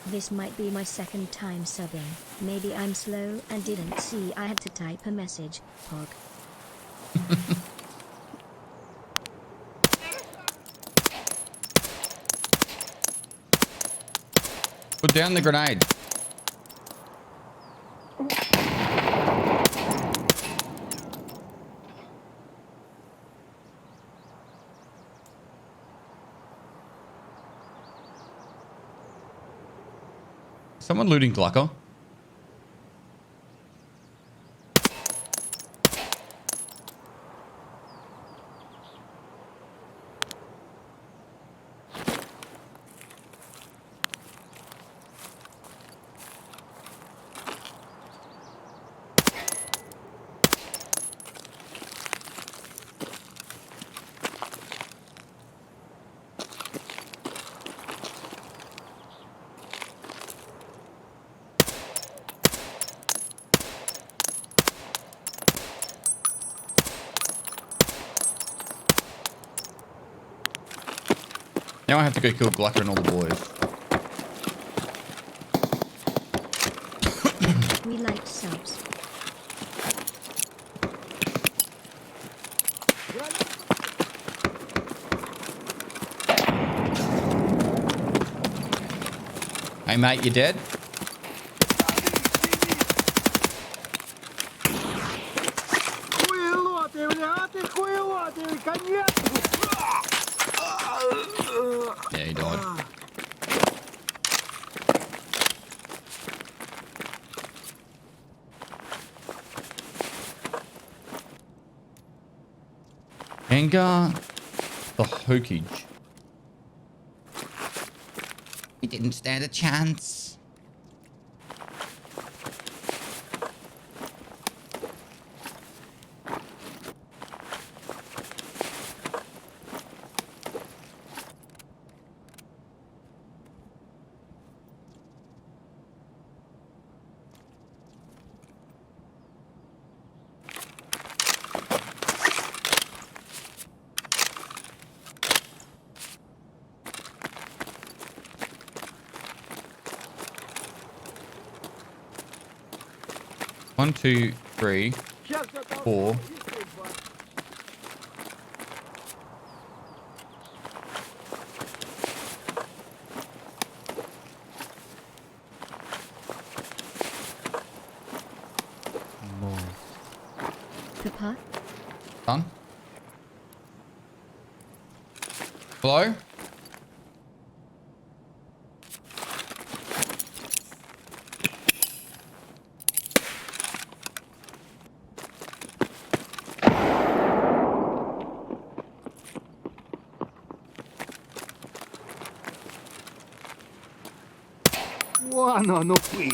This might be my second time subbing. Maybe I'm slow and didn't see I had to type a message. Pog. Put down the grenade. Someone looting Glucker? Now I have to go kill Glucker and all the boys. We liked subs. Hey mate, you dead? Yeah, he died. Anger the Hokage. He didn't stand a chance. One, two, three, four. Kappa? Done. Hello? No, no, please.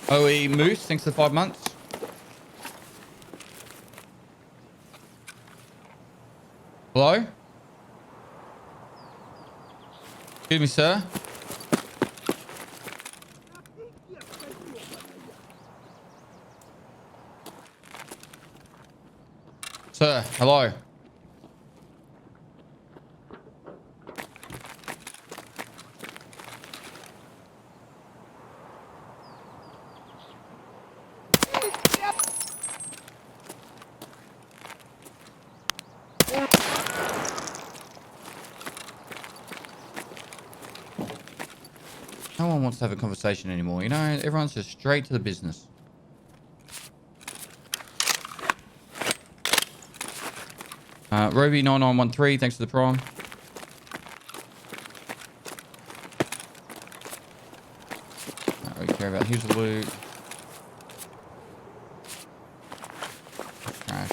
OE Moose, thanks for the 5 months. Hello? Excuse me, sir. Sir, hello. No one wants to have a conversation anymore, you know? Everyone's just straight to the business. Roby9913, thanks for the prime. Don't really care about here's the loot. Trash.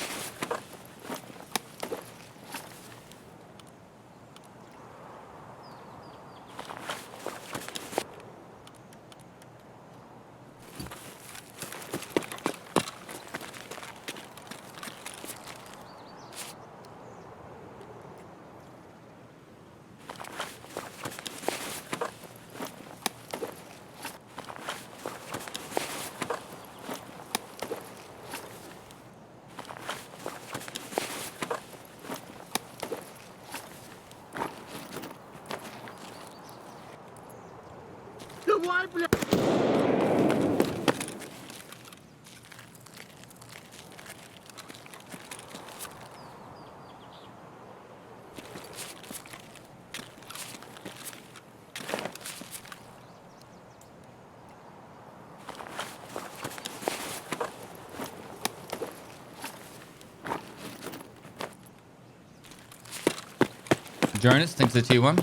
Jonas, thanks for the tier 1.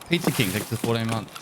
Pizza King, thanks for the 14 months.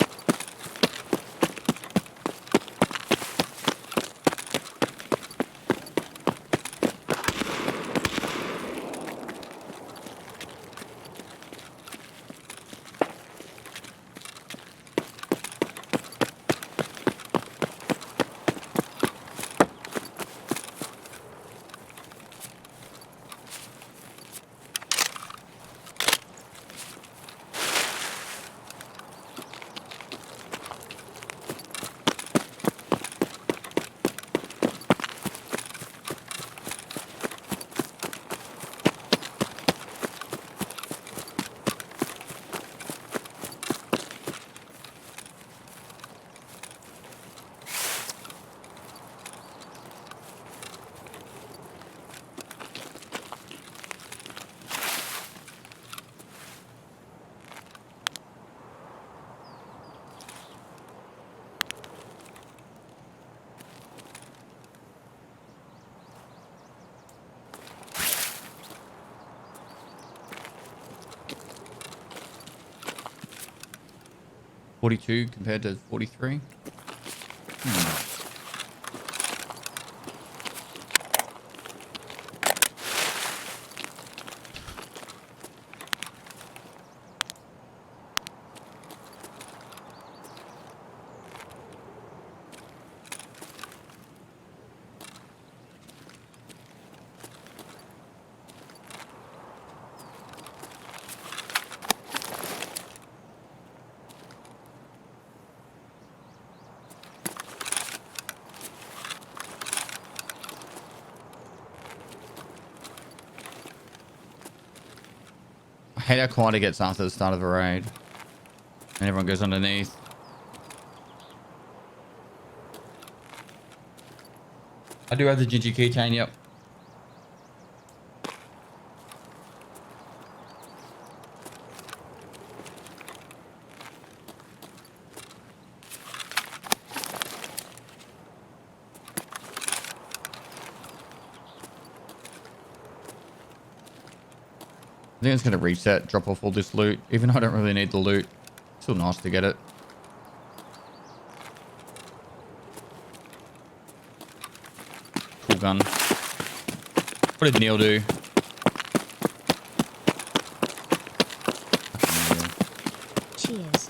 42 compared to 43. I hate how quiet it gets after the start of a raid. And everyone goes underneath. I do have the Gingy keychain, yep. I think it's going to reset, drop off all this loot. Even though I don't really need the loot. Still nice to get it. Cool gun. What did Neil do? Cheers.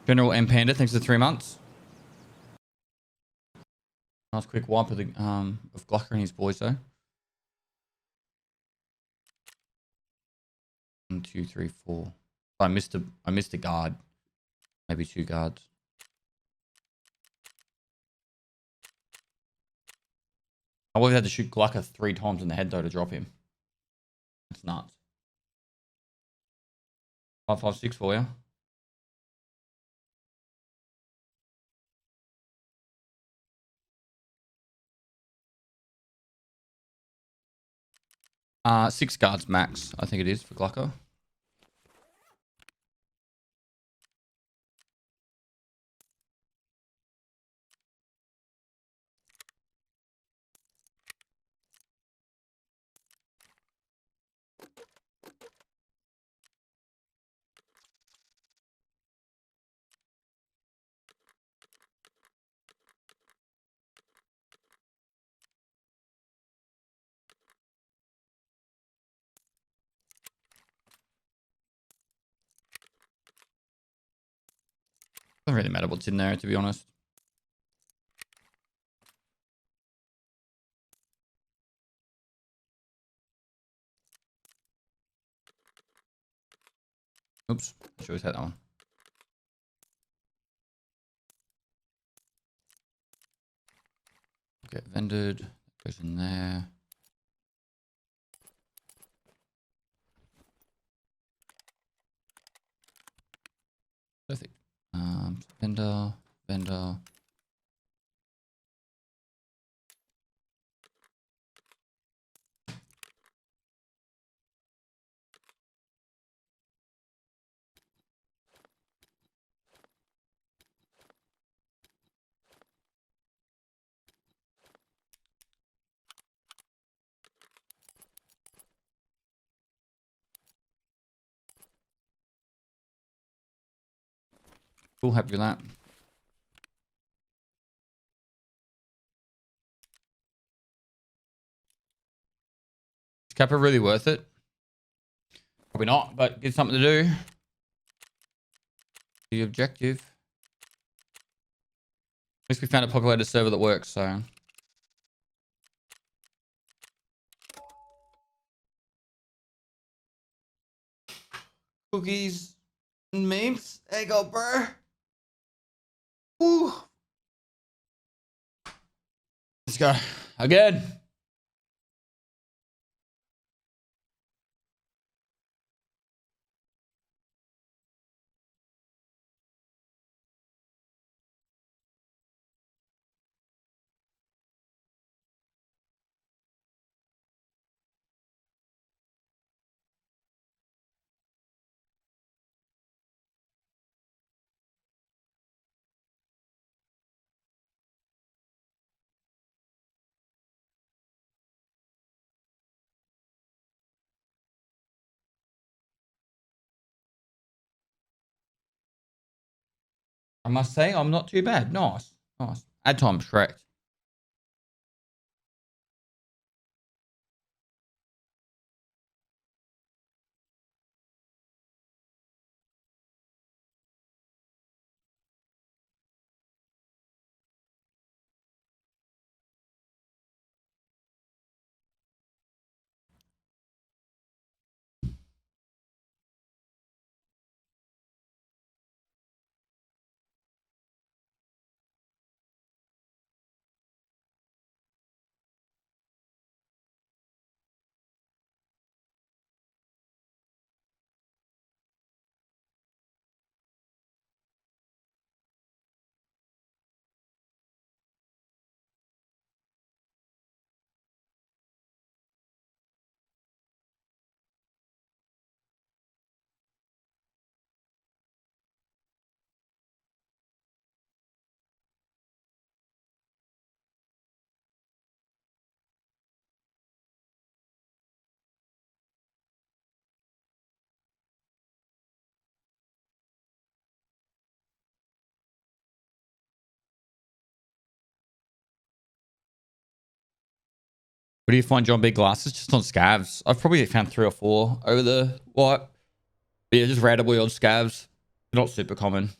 General M Panda, thanks for 3 months. Nice quick wipe of the of Glocker and his boys though. 1, 2, 3, 4. I missed a guard. Maybe 2 guards. I would have had to shoot Glocker 3 times in the head though to drop him. It's nuts. 556 for you. Six guards max, I think it is for Glocker. Doesn't really matter what's in there, to be honest. Oops, I should have had that one. Get vended. Goes in there. Perfect. Vendor. Cool, happy with that. Is Kappa really worth it? Probably not, but give something to do. The objective. At least we found a populated server that works, so. Cookies and memes. There you go, bro. Woo. Let's go. Again. must say, I'm not too bad. Nice. Nice. Ad time's correct. Where do you find John Big glasses? Just on scavs. I've probably found 3 or 4 over the what? But yeah, just randomly on scavs. They're not super common.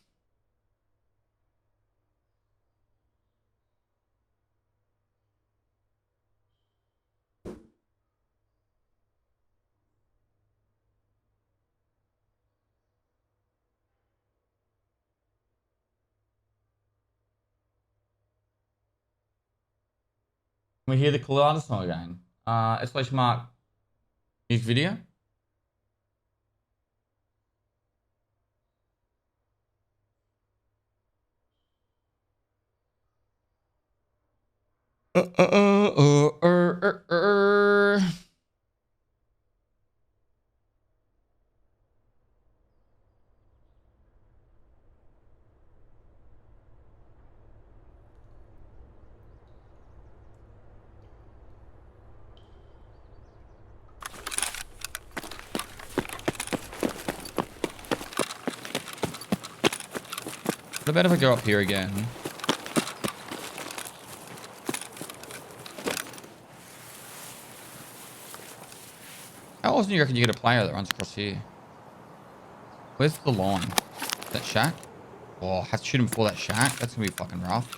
Can we hear the Colada song again? Exclamation mark. Music video. Uh, uh, uh, uh, uh, uh, uh. I bet if I go up here again. How often do you reckon you get a player that runs across here? Where's the line? That shack? Oh, I have to shoot him before that shack? That's gonna be fucking rough.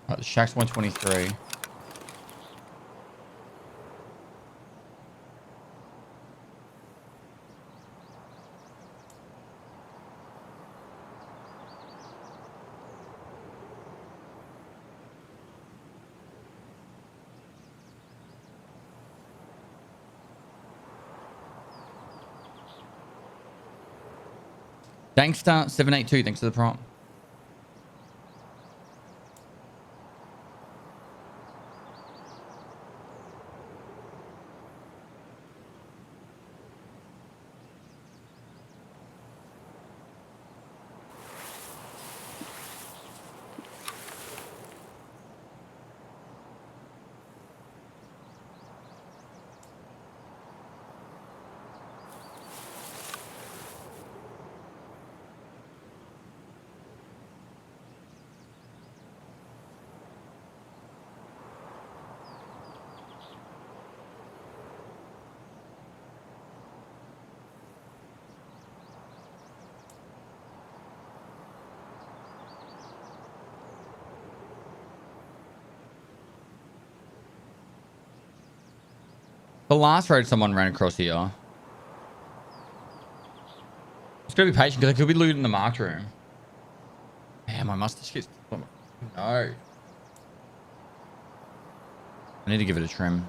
Alright, the shack's 123. Dankster782, thanks for the prompt. The last raid someone ran across here. Just gotta be patient because I could be looting the marked room. Damn, my mustache gets... No. I need to give it a trim.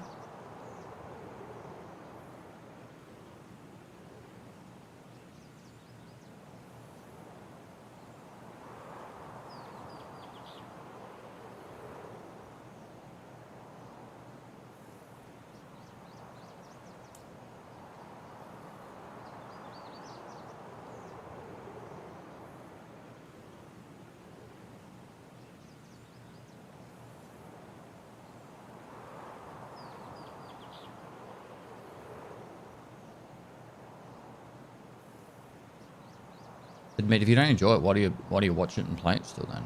Admit, if you don't enjoy it, why do you watch it and play it still then?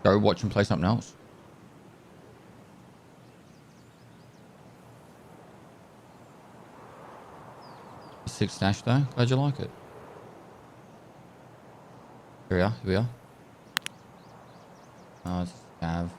Go watch and play something else. Six stash though. Glad you like it. Here we are. Here we are. Oh, it's Gav.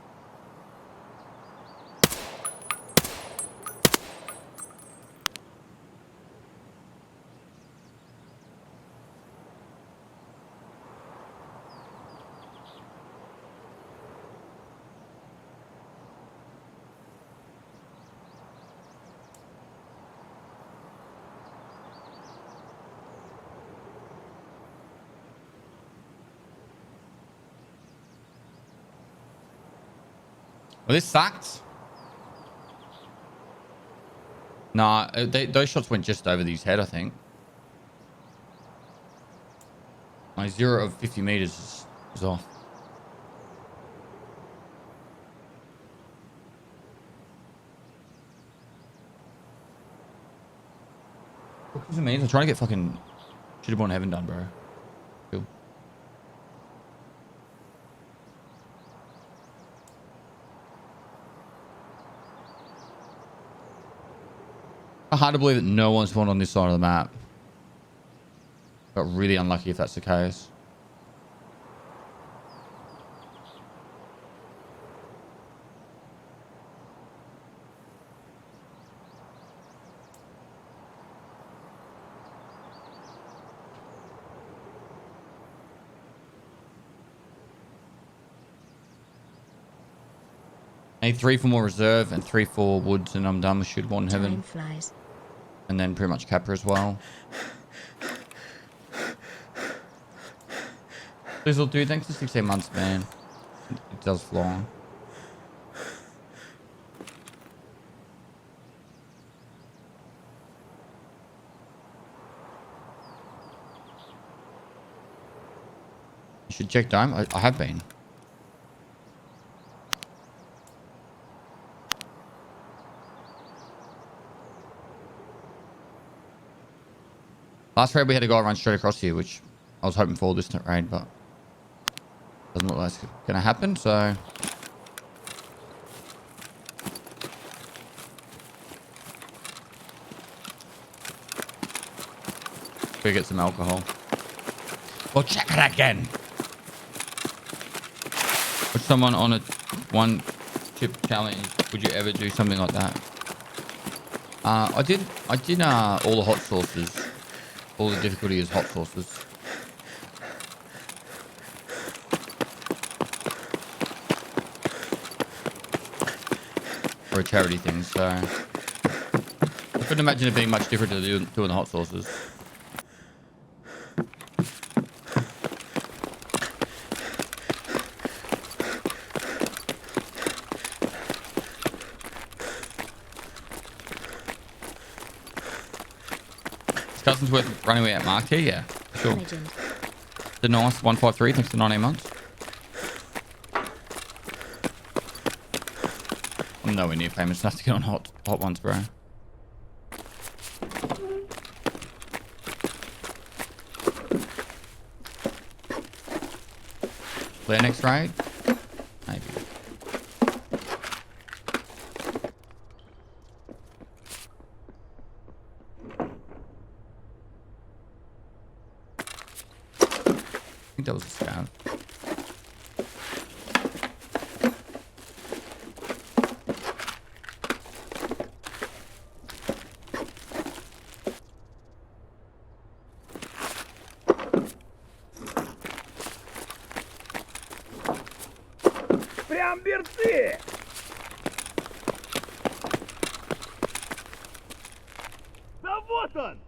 Well, this sucked. Nah, those shots went just over his head, I think. My 0 of 50 meters is off. What does it mean? I'm trying to get fucking Shitterborn Heaven done, bro. Cool. Hard to believe that no one spawned on this side of the map. Got really unlucky if that's the case. I need 3 for more reserve and 3 for woods, and I'm done with Shitterborn Heaven. Time flies. And then pretty much Kappa as well. Lizzle, dude, thanks for 16 months, man. It does fly. You should check Dome. I have been. Last raid we had a guy run straight across here, which I was hoping for this raid, but doesn't look like it's gonna happen, so go get some alcohol. Well, check it again. With someone on a 1 chip challenge, would you ever do something like that? I did all the hot sauces. All the difficulty is hot sauces. For a charity thing, so I couldn't imagine it being much different to doing the hot sauces. Cousins worth running away at Mark here, yeah. Sure. Legend. The nice 153, thanks to 19 months. I'm nowhere near famous enough to get on hot ones, bro. Clear next raid? Maybe. I think that was a scout. Прям берцы! Да вот он!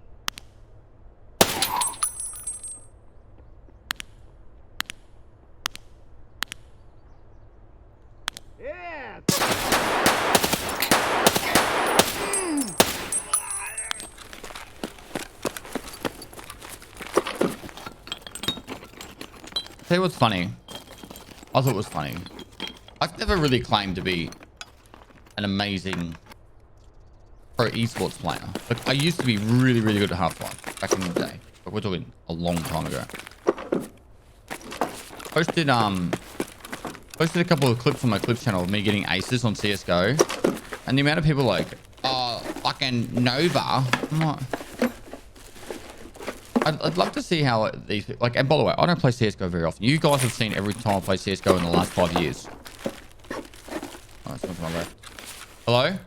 Tell you what's funny. I thought it was funny. I've never really claimed to be an amazing pro esports player. Like, I used to be really, really good at Half-Life back in the day. But we're talking a long time ago. Posted a couple of clips on my clips channel of me getting aces on CSGO. And the amount of people like, oh, fucking Nova. I'm not... I'd love to see how these... Like, and by the way, I don't play CSGO very often. You guys have seen every time I play CSGO in the last 5 years. Oh, it's not to my left. Hello?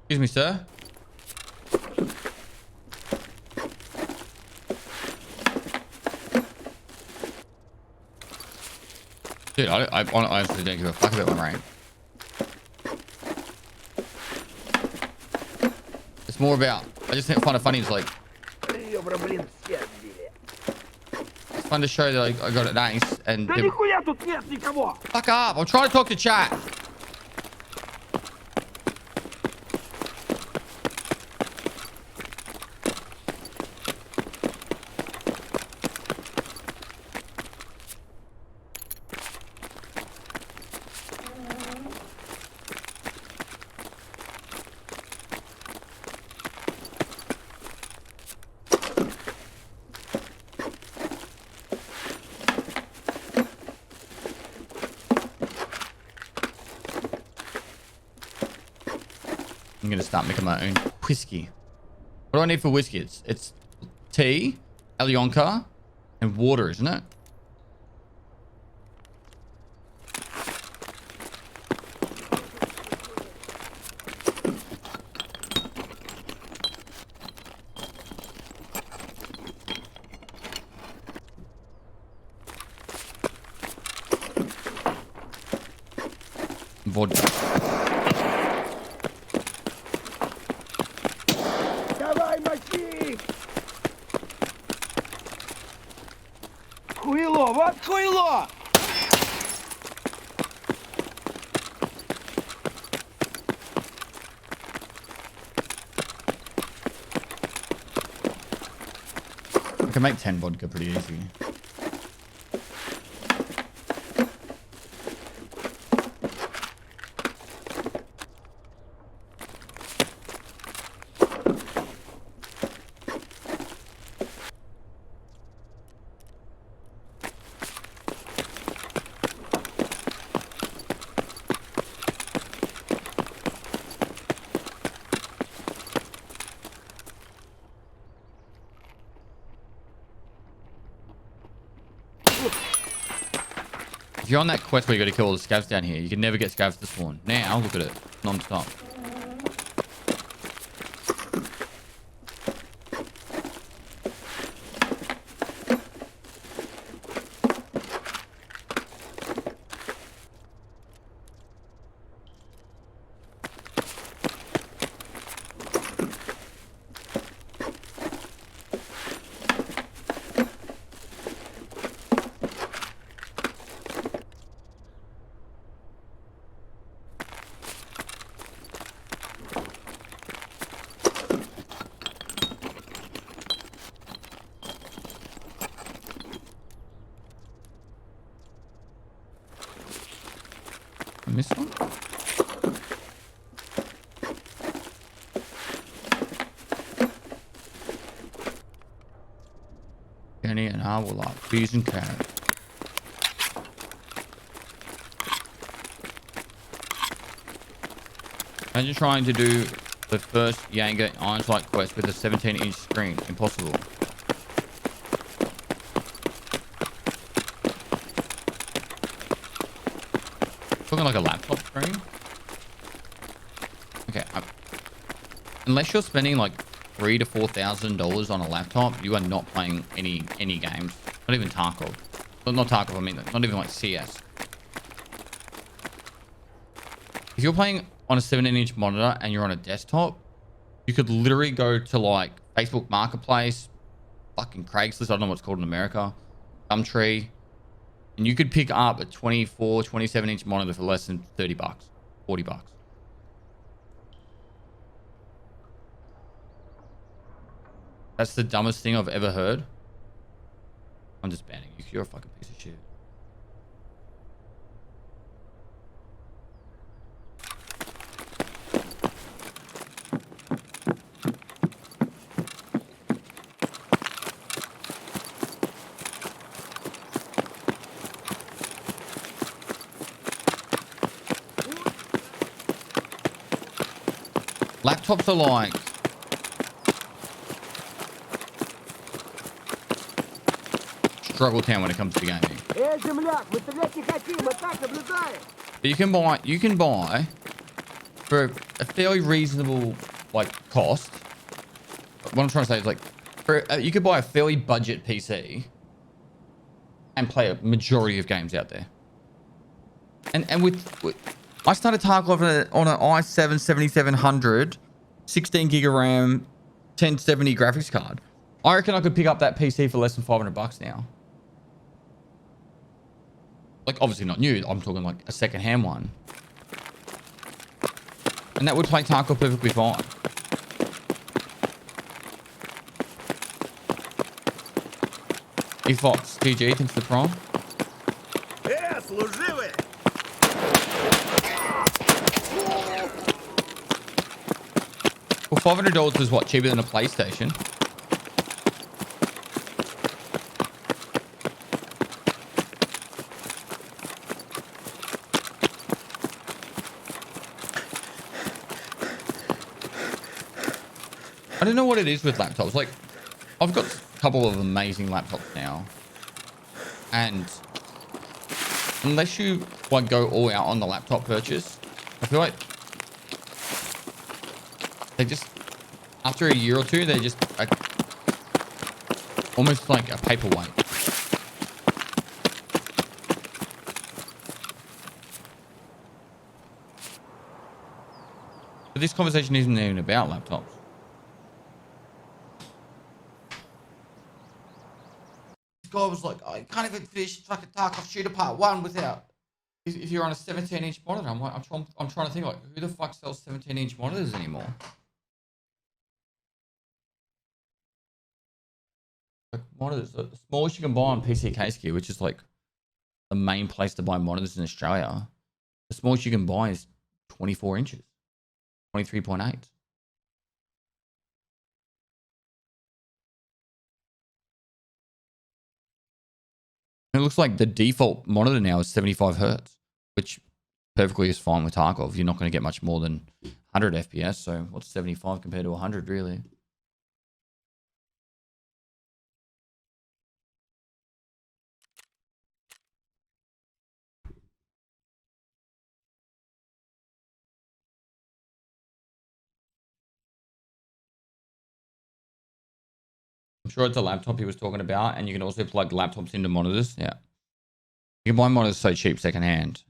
Excuse me, sir. Dude, I honestly don't give a fuck about my rank. It's more about... I just find it funny. It's like... It's fun to show that I got an ace and... Fuck up! I'm trying to talk to chat. I'm gonna start making my own whiskey. What do I need for whiskey? It's tea, Alyonka, and water, isn't it? Vodka. Хуйло, вот хуйло! I can make 10 vodka pretty easy. If you're on that quest where you got to kill all the scavs down here, you can never get scavs to spawn. Now, look at it. Non-stop. I missed one? Kenny and I will like peas and carrots. Imagine trying to do the first Yanga Iron Sight quest with a 17-inch screen. Impossible. Talking like a laptop screen. Okay, unless you're spending like $3,000 to $4,000 on a laptop, you are not playing any games. Not even Tarkov. Well, not Tarkov. I mean, not even like CS. If you're playing on a 17-inch monitor and you're on a desktop, you could literally go to like Facebook Marketplace, fucking Craigslist. I don't know what's called in America. Gumtree. And you could pick up a 24, 27-inch monitor for less than $30, $40. That's the dumbest thing I've ever heard. I'm just banning you. You're a fucking piece of shit. Laptops are like struggle town when it comes to gaming. But you can buy for a fairly reasonable like cost. What I'm trying to say is like you could buy a fairly budget PC and play a majority of games out there. And with I started Tarkov on an i7 7700, 16 gig of RAM, 1070 graphics card. I reckon I could pick up that PC for less than $500 now. Like obviously not new. I'm talking like a second-hand one, and that would play Tarkov perfectly fine. Vods, GG, thanks for the prime. Служивый! Well, $500 is what, cheaper than a PlayStation? I don't know what it is with laptops. Like, I've got a couple of amazing laptops now, and unless you like go all out on the laptop purchase, I feel like they just, after a year or two, they're just like, almost like a paperweight. But this conversation isn't even about laptops. This guy was like, I can't even finish fucking Tarkov Shooter Part 1 without, if you're on a 17-inch monitor. I'm like, I'm trying to think, like, who the fuck sells 17-inch monitors anymore? Like, monitors, the smallest you can buy on PC Case Gear, which is like the main place to buy monitors in Australia, the smallest you can buy is 24 inches, 23.8. It looks like the default monitor now is 75 hertz, which perfectly is fine with Tarkov. You're not going to get much more than 100 FPS. So what's 75 compared to 100, really? I'm sure it's a laptop he was talking about, and you can also plug laptops into monitors. Yeah. You can buy monitors so cheap secondhand.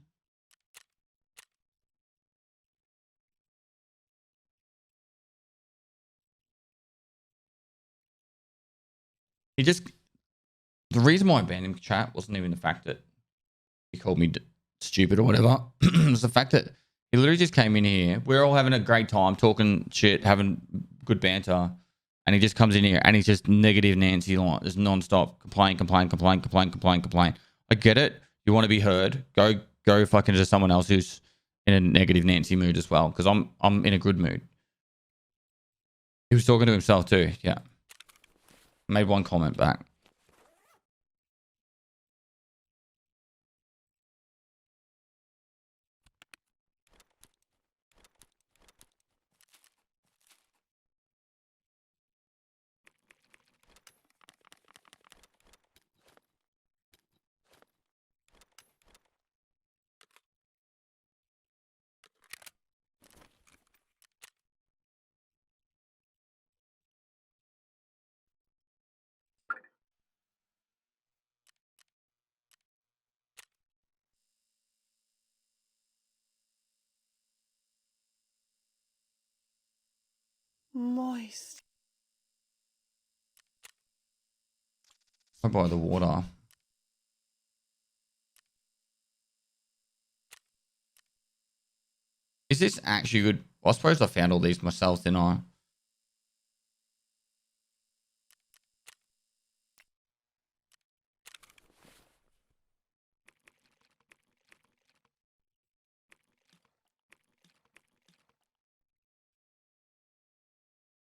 He just, the reason why I banned him chat wasn't even the fact that he called me stupid or whatever. It was the fact that he literally just came in here. We're all having a great time, talking shit, having good banter. And he just comes in here and he's just negative Nancy, like, just non-stop complain. I get it. You want to be heard. Go fucking to someone else who's in a negative Nancy mood as well. Because I'm in a good mood. He was talking to himself too. Yeah. Made one comment back. Moist. I buy the water. Is this actually good? I suppose I found all these myself, didn't I?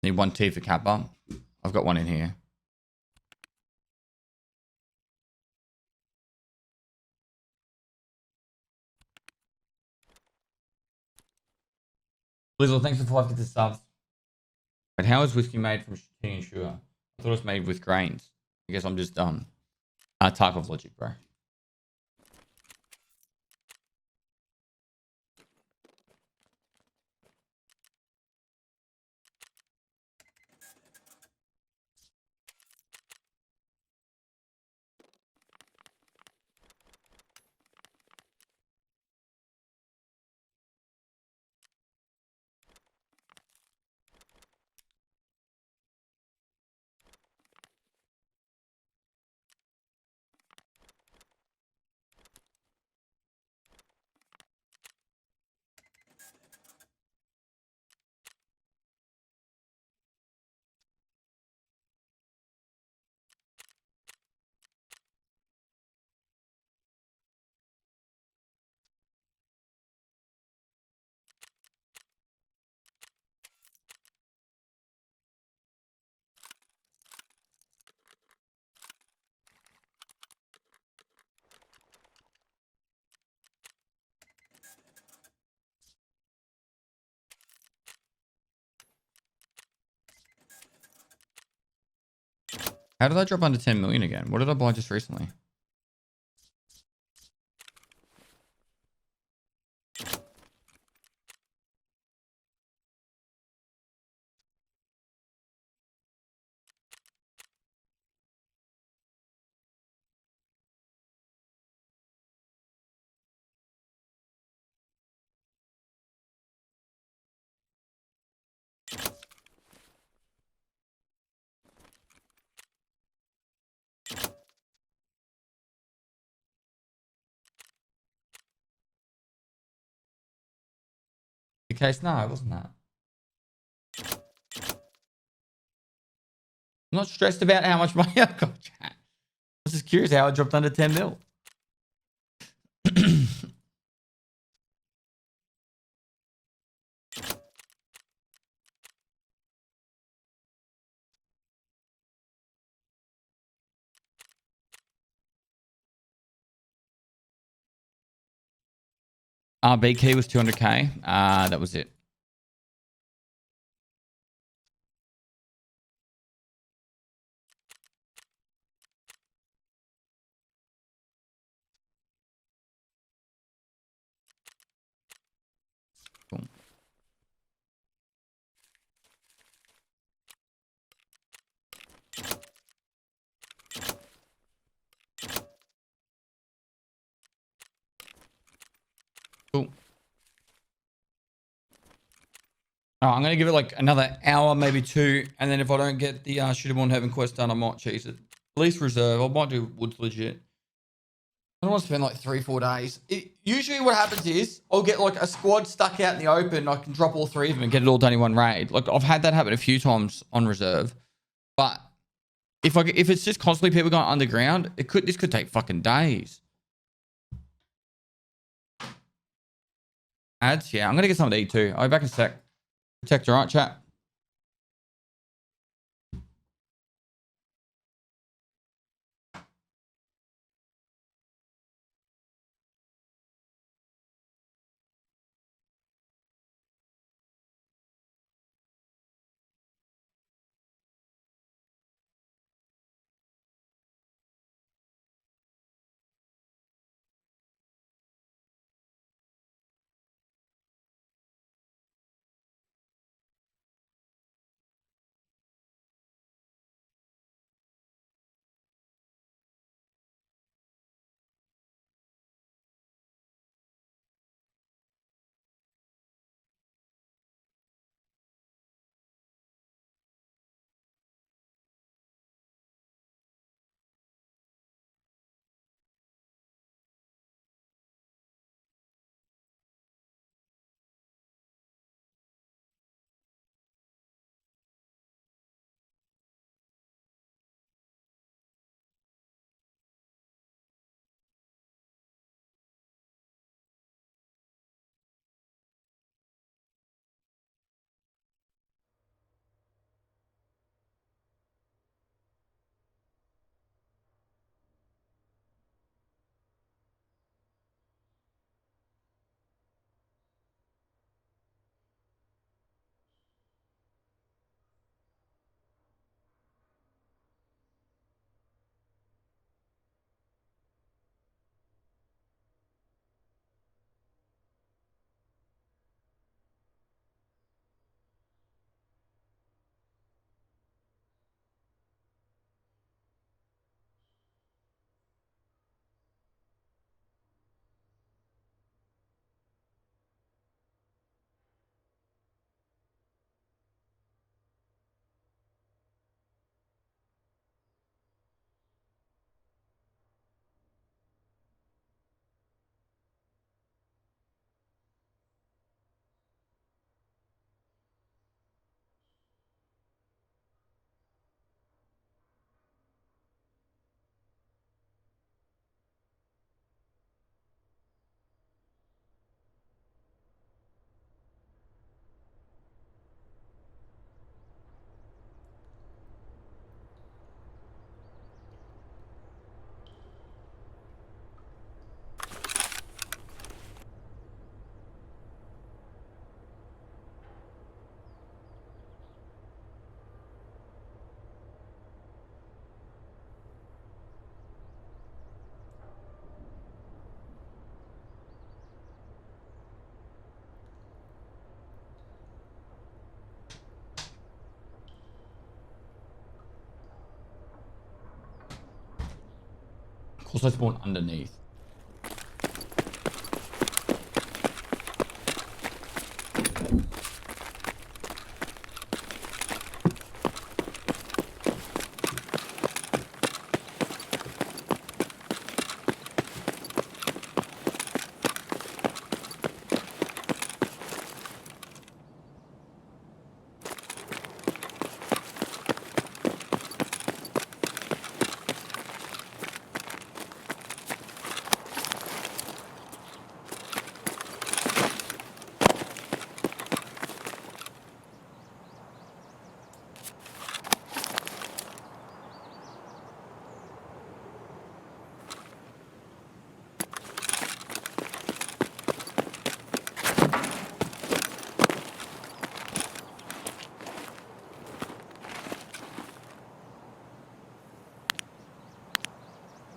Need one tea for Kappa. I've got one in here. Lizzle, thanks for 5 subs. But how is whiskey made from tea and sugar? I thought it was made with grains. I guess I'm just type of logic, bro. How did I drop under 10 million again? What did I buy just recently? The case? No, it wasn't that. I'm not stressed about how much money I got, chat. I was just curious how I dropped under 10 mil. RB key was 200k. That was it. Cool. Cool. Oh, I'm going to give it like another hour, maybe 2. And then if I don't get the Shooterborn Heaven quest done, I might cheese it. At least reserve. I might do Woods legit. I don't want to spend like 3-4 days. Usually what happens is I'll get like a squad stuck out in the open. I can drop all 3 of them and get it all done in one raid. Like I've had that happen a few times on reserve. But if it's just constantly people going underground, this could take fucking days. Ads? Yeah, I'm going to get some to eat too. I'll be back in a sec. Protect, all right, chat? course I spawn underneath.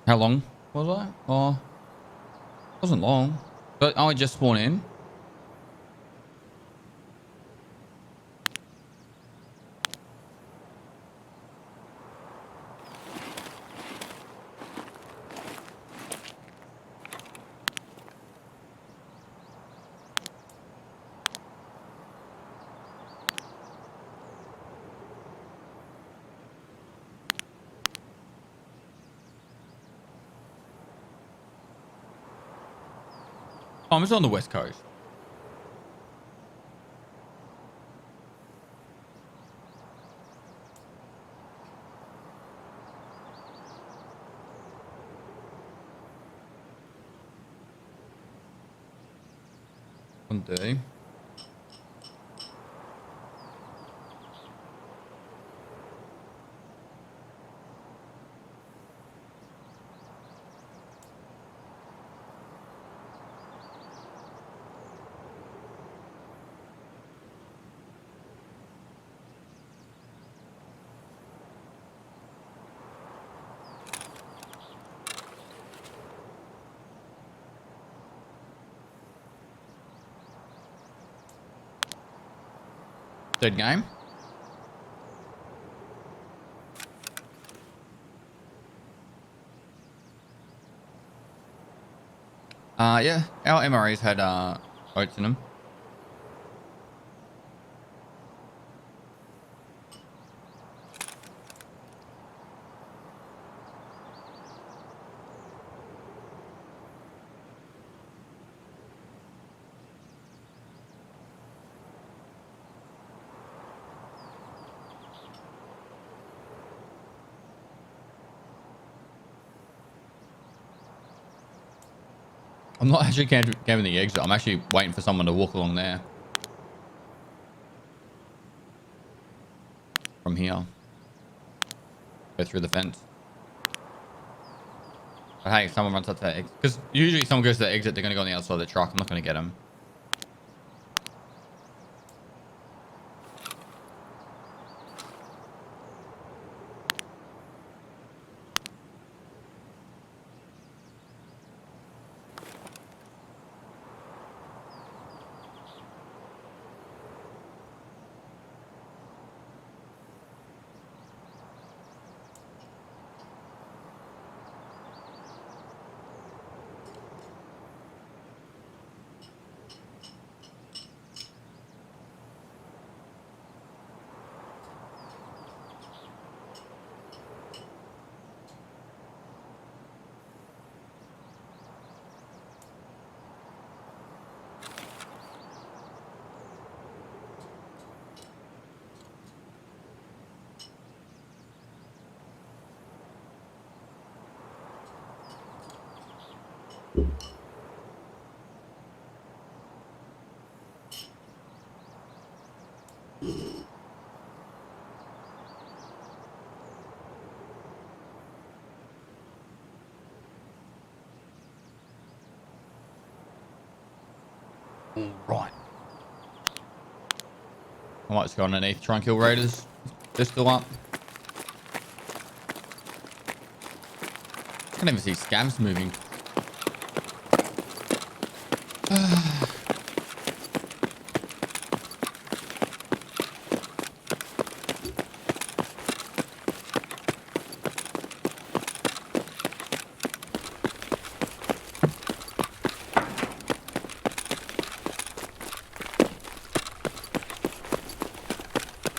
How long was I? Oh, wasn't long. But I just spawned in. Oh, I'm just on the west coast. One day. Third game. Yeah, our MREs had oats in them. I'm not actually giving the exit. I'm actually waiting for someone to walk along there. From here. Go through the fence. But hey, if someone runs up to that exit. Because usually someone goes to the exit, they're going to go on the outside of the truck. I'm not going to get them. Right. I might just go underneath, try and kill raiders. They're still up. I can't even see scavs moving.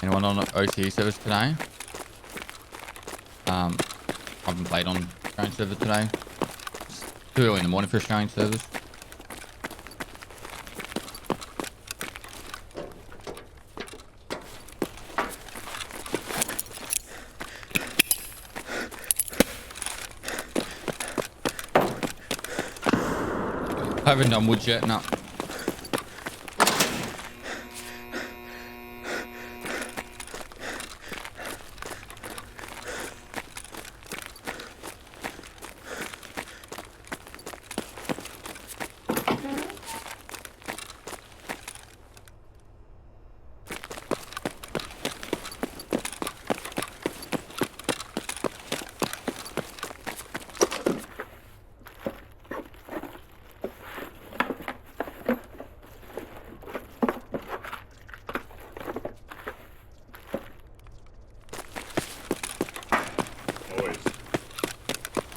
Anyone on OT service today? I haven't played on Australian server today. It's too early in the morning for Australian servers. I haven't done woods yet, no. Always.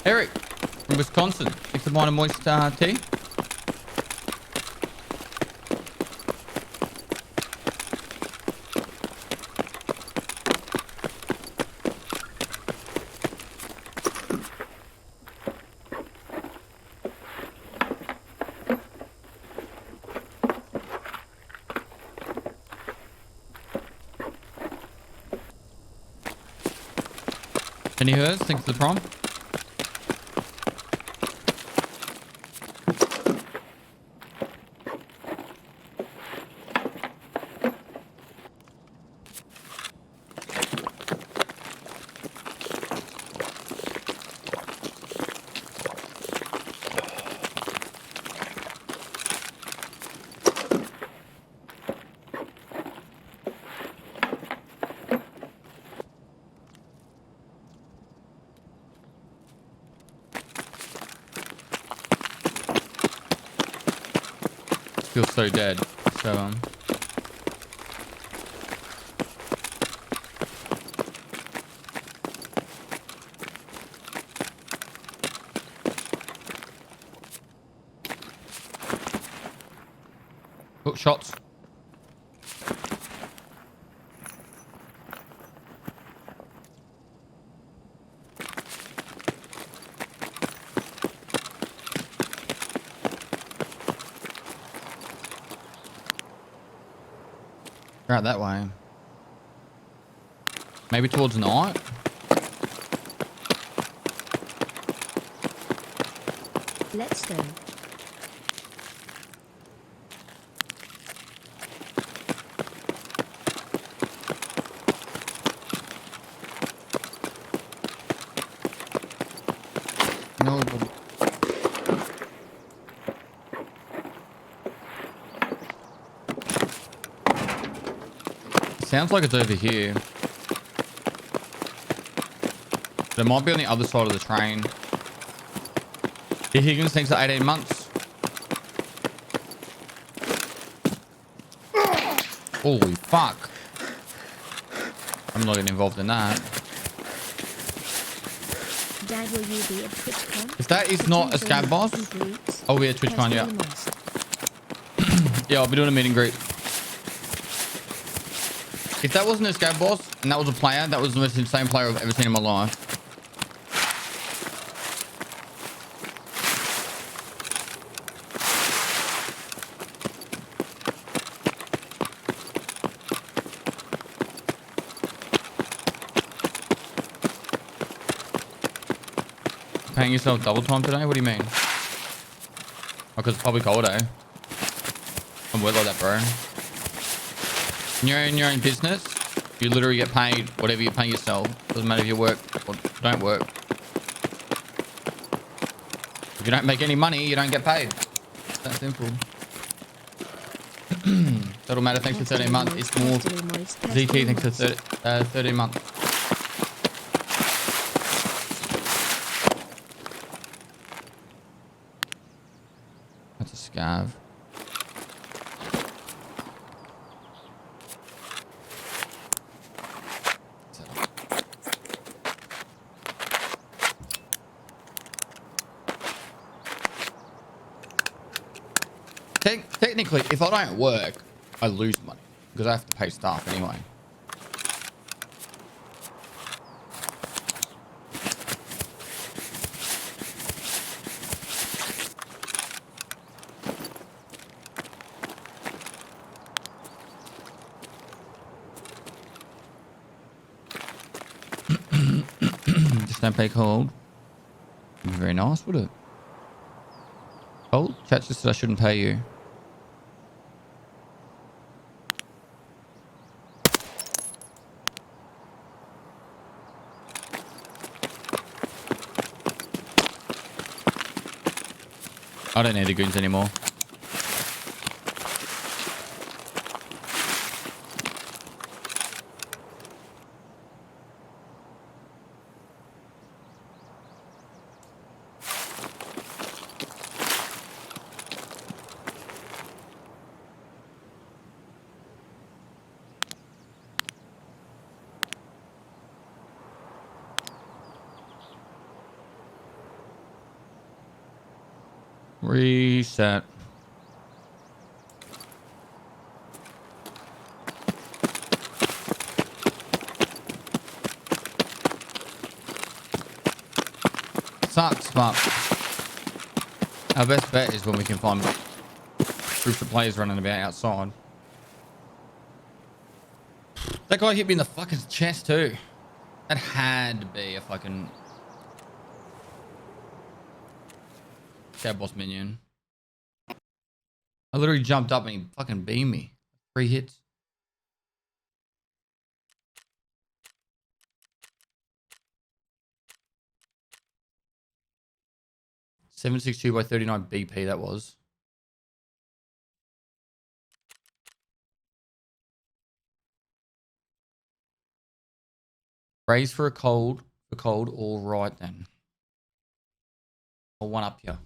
Eric from Wisconsin. Thanks for buying a moist tea. Any hers? Thanks for the prom. Feel so dead. So oh, shots. They're out that way. Maybe towards night. Let's go. No. Sounds like it's over here. But it might be on the other side of the train. The Higgins thinks for 18 months. Holy fuck. I'm not getting involved in that. Dad, will you be at TwitchCon? If that is not a scab boss. Oh, yeah, TwitchCon, yeah. Yeah, I'll be doing a meet and greet. If that wasn't a scab boss and that was a player, that was the most insane player I've ever seen in my life. Paying yourself double time today? What do you mean? Oh, because it's public holiday. I'm weird like that, bro. When you're in your own business, you literally get paid whatever you pay yourself. Doesn't matter if you work or don't work. If you don't make any money, you don't get paid. It's that simple. That'll matter. Thanks for 13 months. It's more ZT. Thanks for 13 months. That's a scav. Technically, if I don't work, I lose money because I have to pay staff anyway. don't pay cold. Wouldn't be very nice, would it? Cold? Chat just said I shouldn't pay you. I don't need the goons anymore. Reset. Sucks, but our best bet is when we can find groups of players running about outside. That guy hit me in the fucking chest too. That had to be a fucking chat boss minion. I literally jumped up and he fucking beamed me. 3 hits. $762 by 39 BP that was. Raise for a cold. For cold, all right then. I'll one up you. If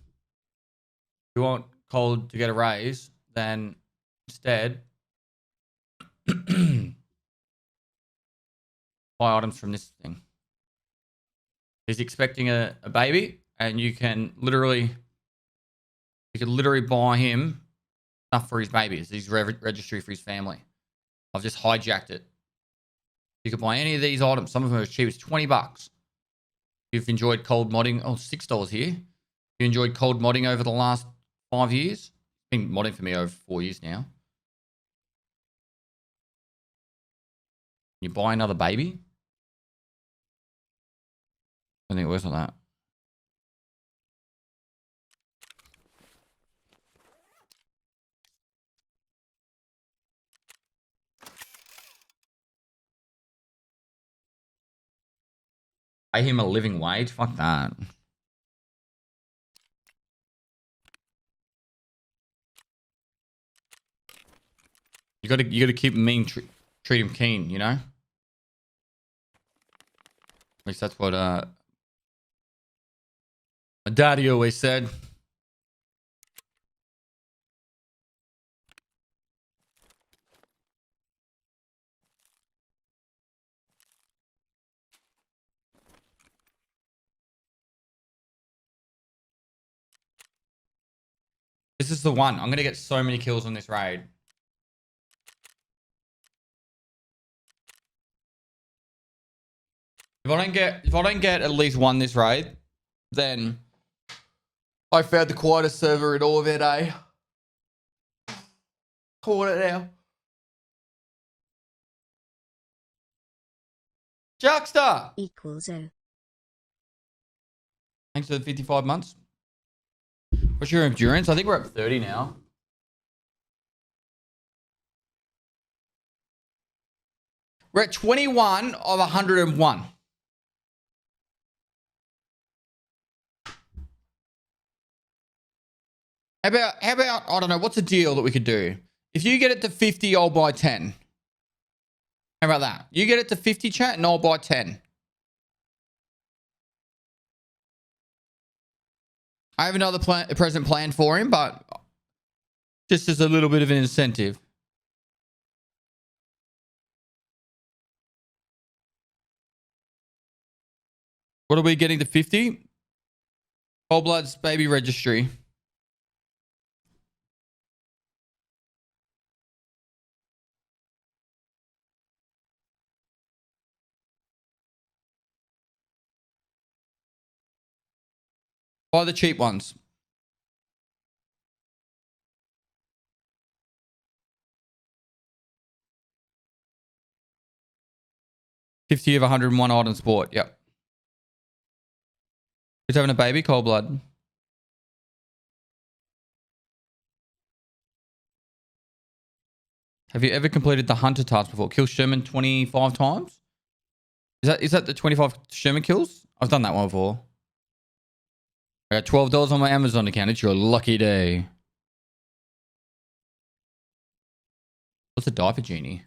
you want cold to get a raise, then instead buy items from this thing. He's expecting a baby, and you can literally buy him stuff for his baby. It's his registry for his family. I've just hijacked it. You can buy any of these items. Some of them are as cheap as $20. You've enjoyed cold modding. Oh, $6 here. You enjoyed cold modding over the last 5 years. It's been modding for me over 4 years now. You buy another baby. I think it works like that. Pay him a living wage? Fuck that. You gotta keep him mean, treat him keen, you know? At least that's what my daddy always said. This is the one. I'm gonna get so many kills on this raid. If I don't get at least one this raid, then I found the quietest server in all of it, eh? Call it now. Jackster! Equals O. Thanks for the 55 months. What's your endurance? I think we're up 30 now. We're at 21 of 101. How about, I don't know, what's a deal that we could do? If you get it to 50, I'll buy 10. How about that? You get it to 50, chat, and I'll buy 10. I have another present planned for him, but just as a little bit of an incentive. What are we getting to 50? Cold Blood's baby registry. Buy the cheap ones. $50 of 101 item sport. Yep. Who's having a baby? Cold blood. Have you ever completed the hunter task before? Kill Sherman 25 times? Is that the 25 Sherman kills? I've done that one before. I got $12 on my Amazon account. It's your lucky day. What's a diaper genie?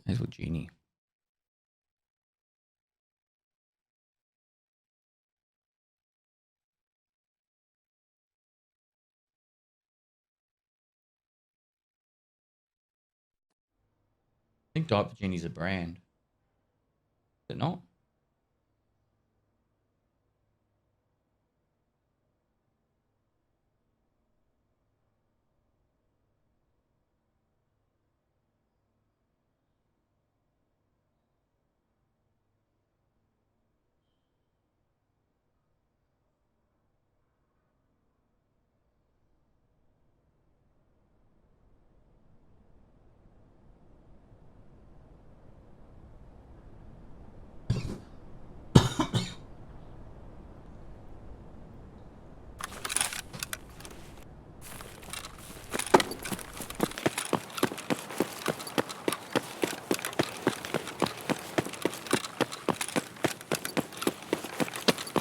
Here's what genie. I think diaper genie's a brand. Is it not?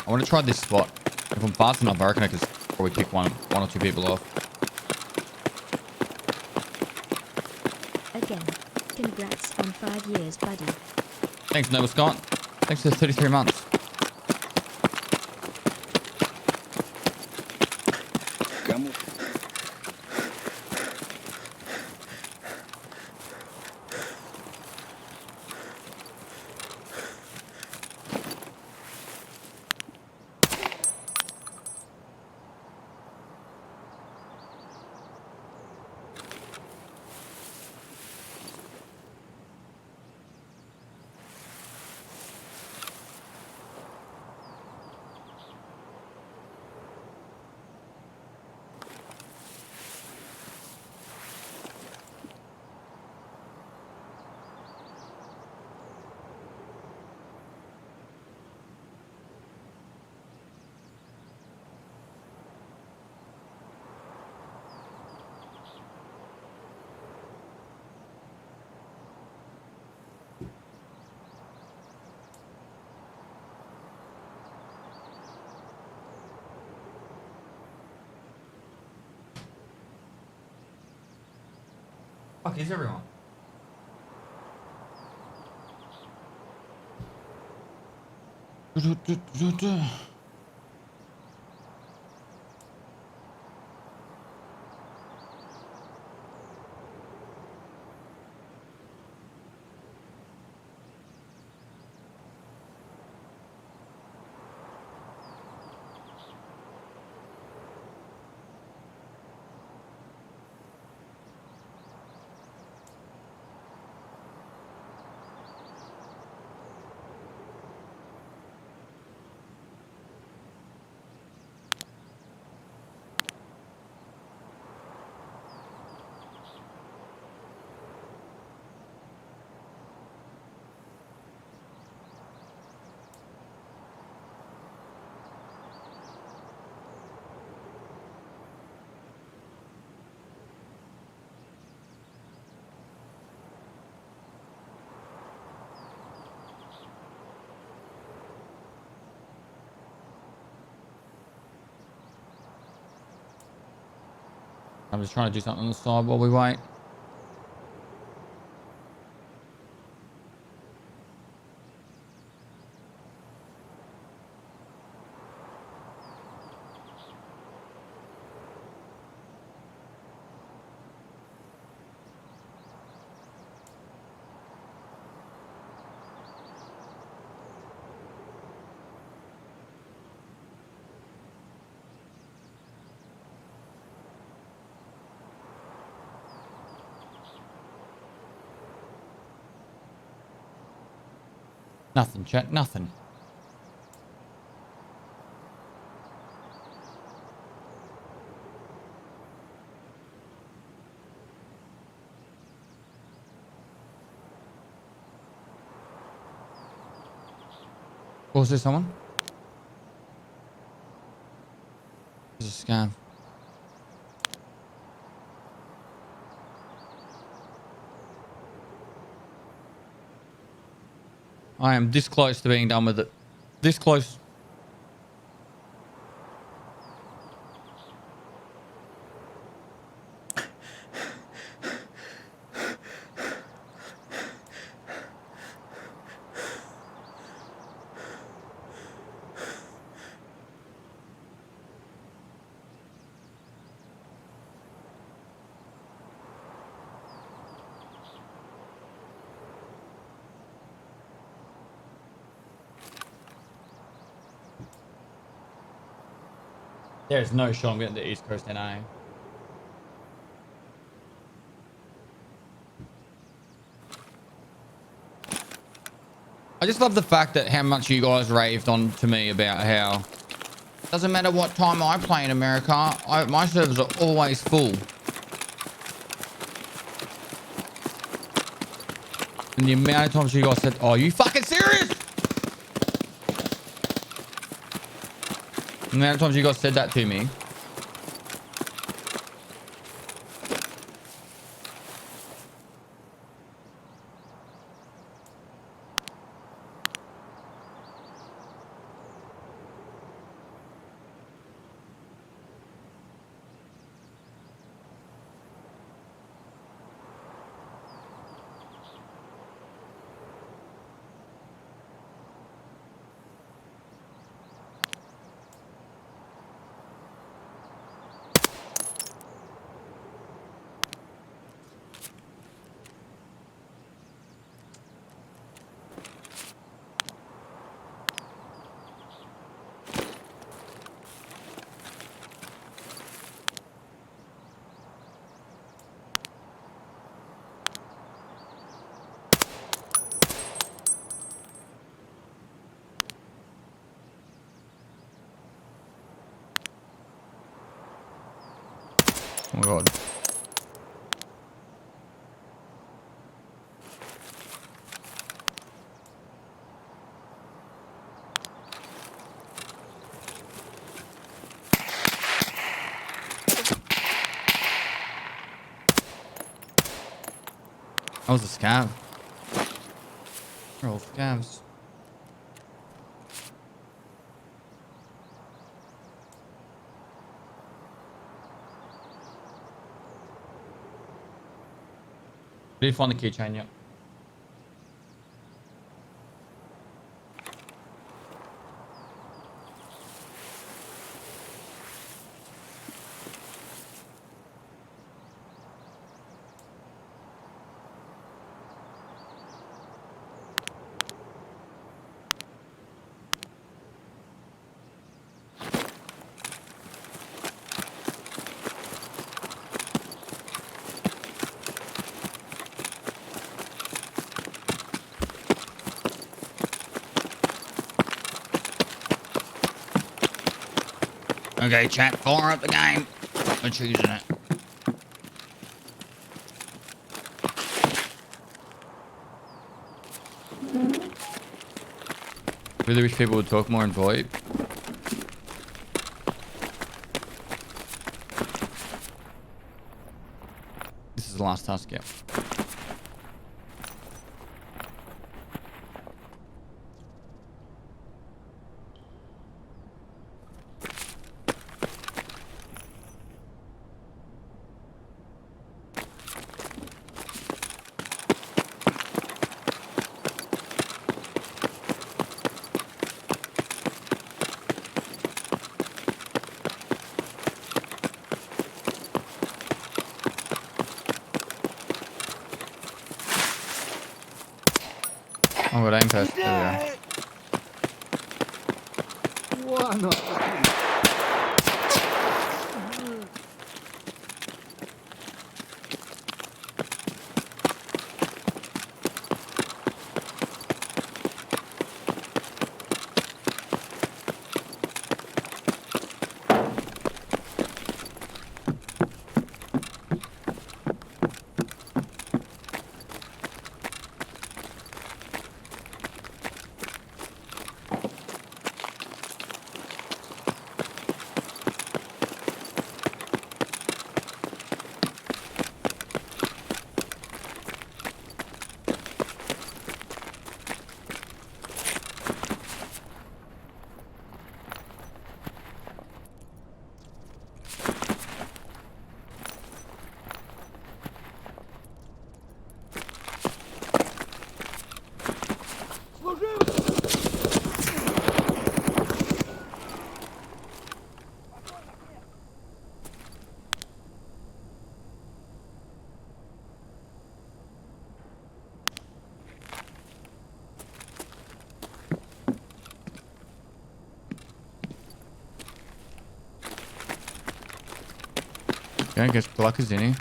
I want to try this spot. If I'm fast enough, I reckon I could probably pick one or two people off. Again, congrats on 5 years, buddy. Thanks, Nova Scott. Thanks for the 33 months. Fuck is everyone? I'm just trying to do something on the side while we wait. Nothing, chat, nothing. Oh, is there someone? This is a scam. I am this close to being done with it. This close. There's no shot I'm getting to the East Coast NA. I just love the fact that how much you guys raved on to me about how it doesn't matter what time I play in America, my servers are always full. And the amount of times you guys said, "Oh, you fucking serious?" The amount of times you guys said that to me. Oh my god. That was a scav. They're all scavs. Did you find the keychain yet? Okay, chat, fire up the game. We're choosing it. Really wish people would talk more and VoIP. This is the last task, yeah. Oh, got aim test. There we go. What? No. Okay, I guess Glucker's in here.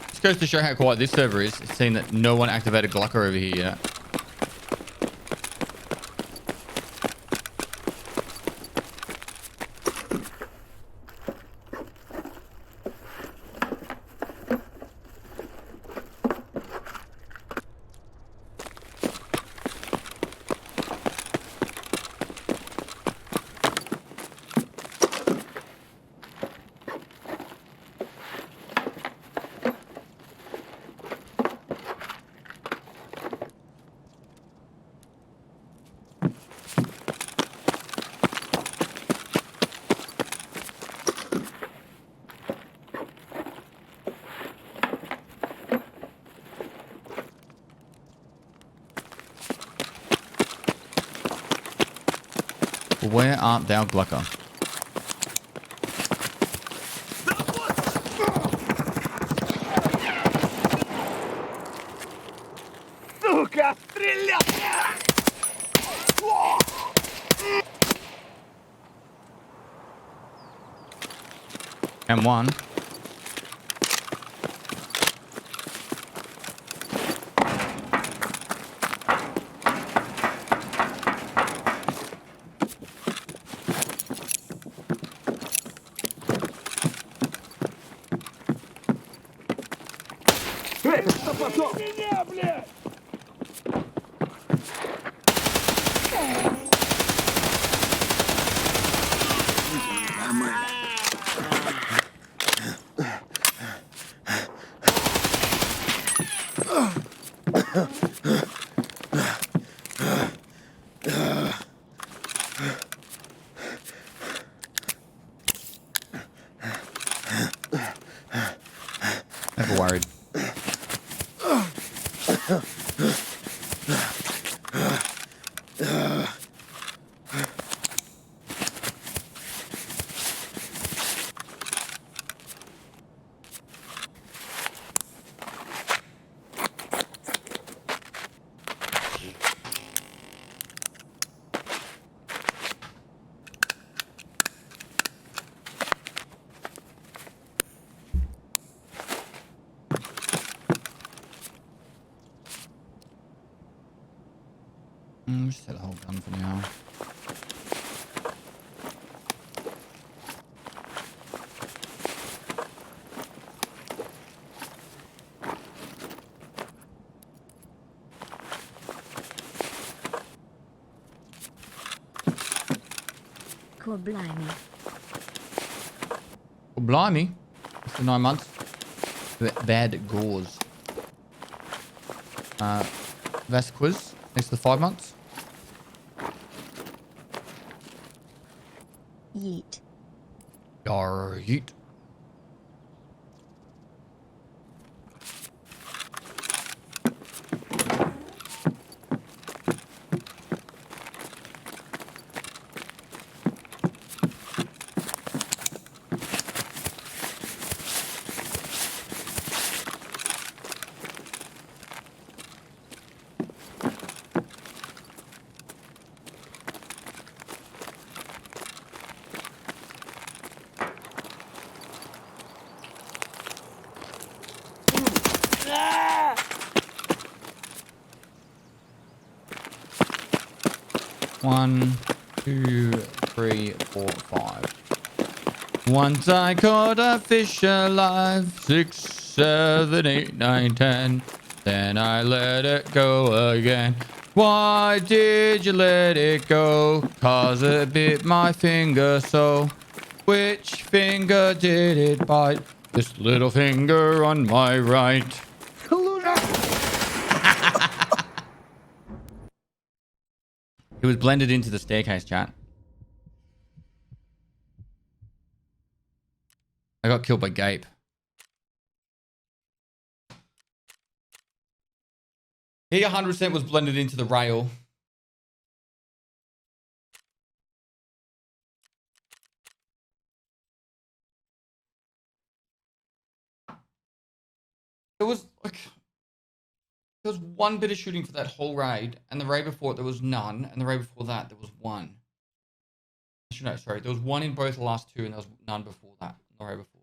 This goes to show how quiet this server is. It's seen that no one activated Glucker over here yet. Where art thou, Glucker? Сука, стреляй! M1. Что потом? Меня, блядь! Never worried. Just set a whole gun for now. Cool, blimey. Oh, blimey. It's the 9 months. Bad gauze. Vasquez. Next to the 5 months. Yeet. Yar, yeet. One, two, three, four, five. Once I caught a fish alive. 6, 7, 8, 9, 10. Then I let it go again. Why did you let it go? 'Cause it bit my finger so. Which finger did it bite? This little finger on my right. It was blended into the staircase, chat. I got killed by Gape. He 100% was blended into the rail. There was like... There was one bit of shooting for that whole raid, and the raid before it there was none, and the raid before that there was one. No, sorry. There was one in both the last two, and there was none before that. No, right before.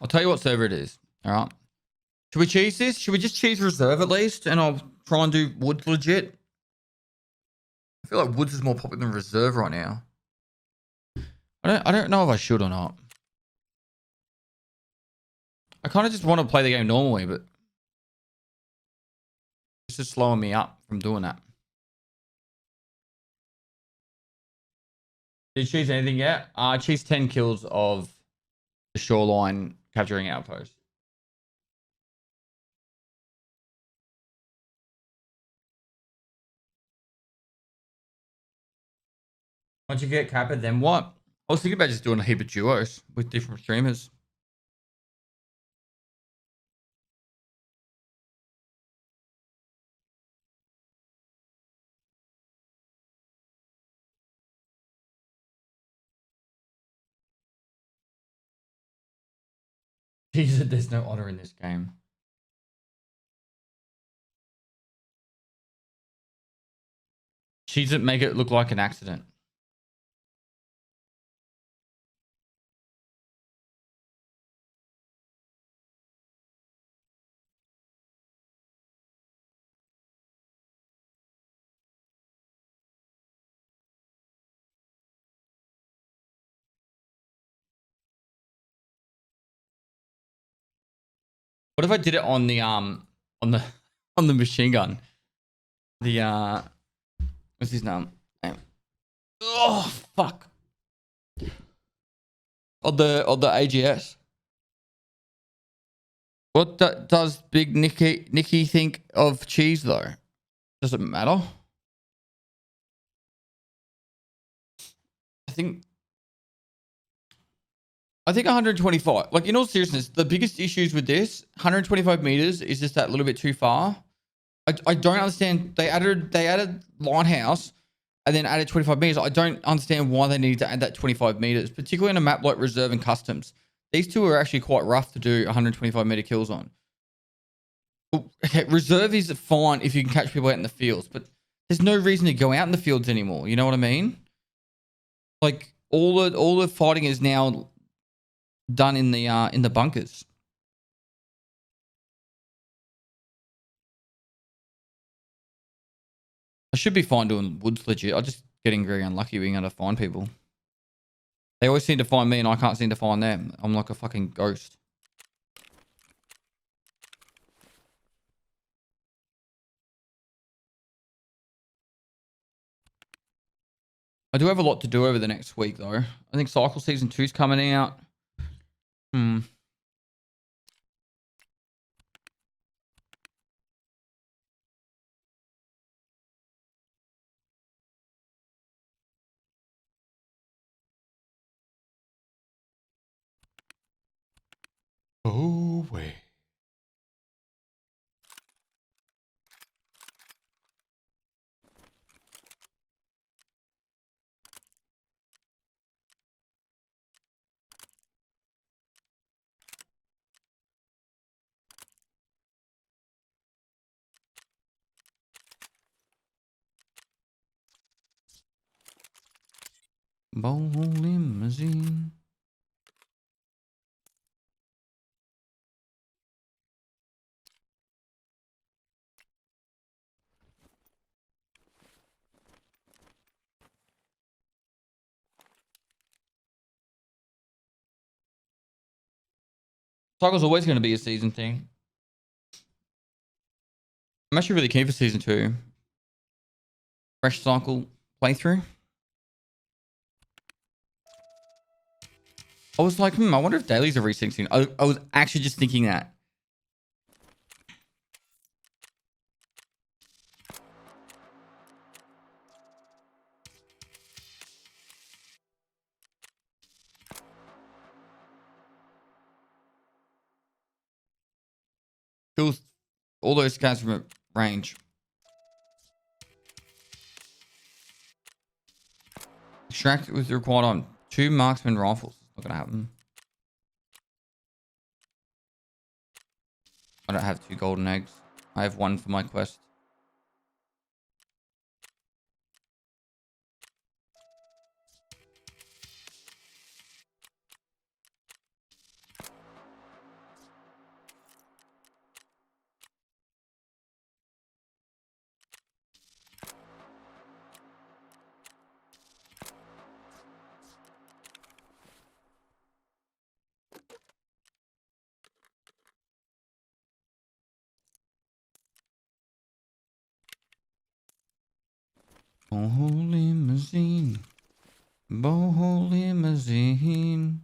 I'll tell you what server it is. All right. Should we cheese this? Should we just cheese reserve at least? And I'll try and do Woods legit. I feel like Woods is more popular than reserve right now. I don't know if I should or not. I kind of just want to play the game normally, but it's just slowing me up from doing that. Did you cheese anything yet? I cheesed 10 kills of the shoreline capturing outpost. Once you get Kappa, then what? I was thinking about just doing a heap of duos with different streamers. Jesus, there's no honor in this game. She doesn't make it look like an accident. What if I did it on the on the on the machine gun? The what's his name? Oh fuck. On the AGS. What does Big Nicky think of cheese though? Does it matter? I think 125. Like in all seriousness, the biggest issues with this 125 meters is just that little bit too far. I don't understand. They added Lighthouse and then added 25 meters. I don't understand why they needed to add that 25 meters, particularly in a map like Reserve and Customs. These two are actually quite rough to do 125 meter kills on. Okay, Reserve is fine if you can catch people out in the fields, but there's no reason to go out in the fields anymore. You know what I mean? Like all the fighting is now done in the bunkers. I should be fine doing Woods legit. I'm just getting very unlucky being able to find people. They always seem to find me and I can't seem to find them. I'm like a fucking ghost. I do have a lot to do over the next week though. I think Cycle Season 2 is coming out. Oh, wait. Bowl limousine. Cycle's always going to be a season thing. I'm actually really keen for Season 2. Fresh Cycle playthrough. I was like, I wonder if dailies are resyncing. I was actually just thinking that. Kills all those guys from a range. Extract with required on 2 marksman rifles. Not gonna happen. I don't have 2 golden eggs. I have one for my quest. Boho limousine. Boho limousine.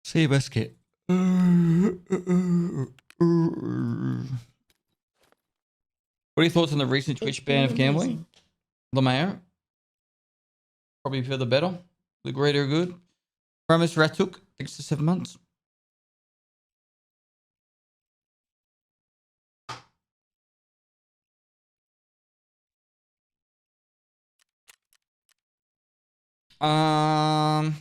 See you, best kit. What are your thoughts on the recent Twitch It's ban been of gambling? amazing. LeMayo? Probably for the better. The greater good. Promise Ratuk, 6 to 7 months. Let's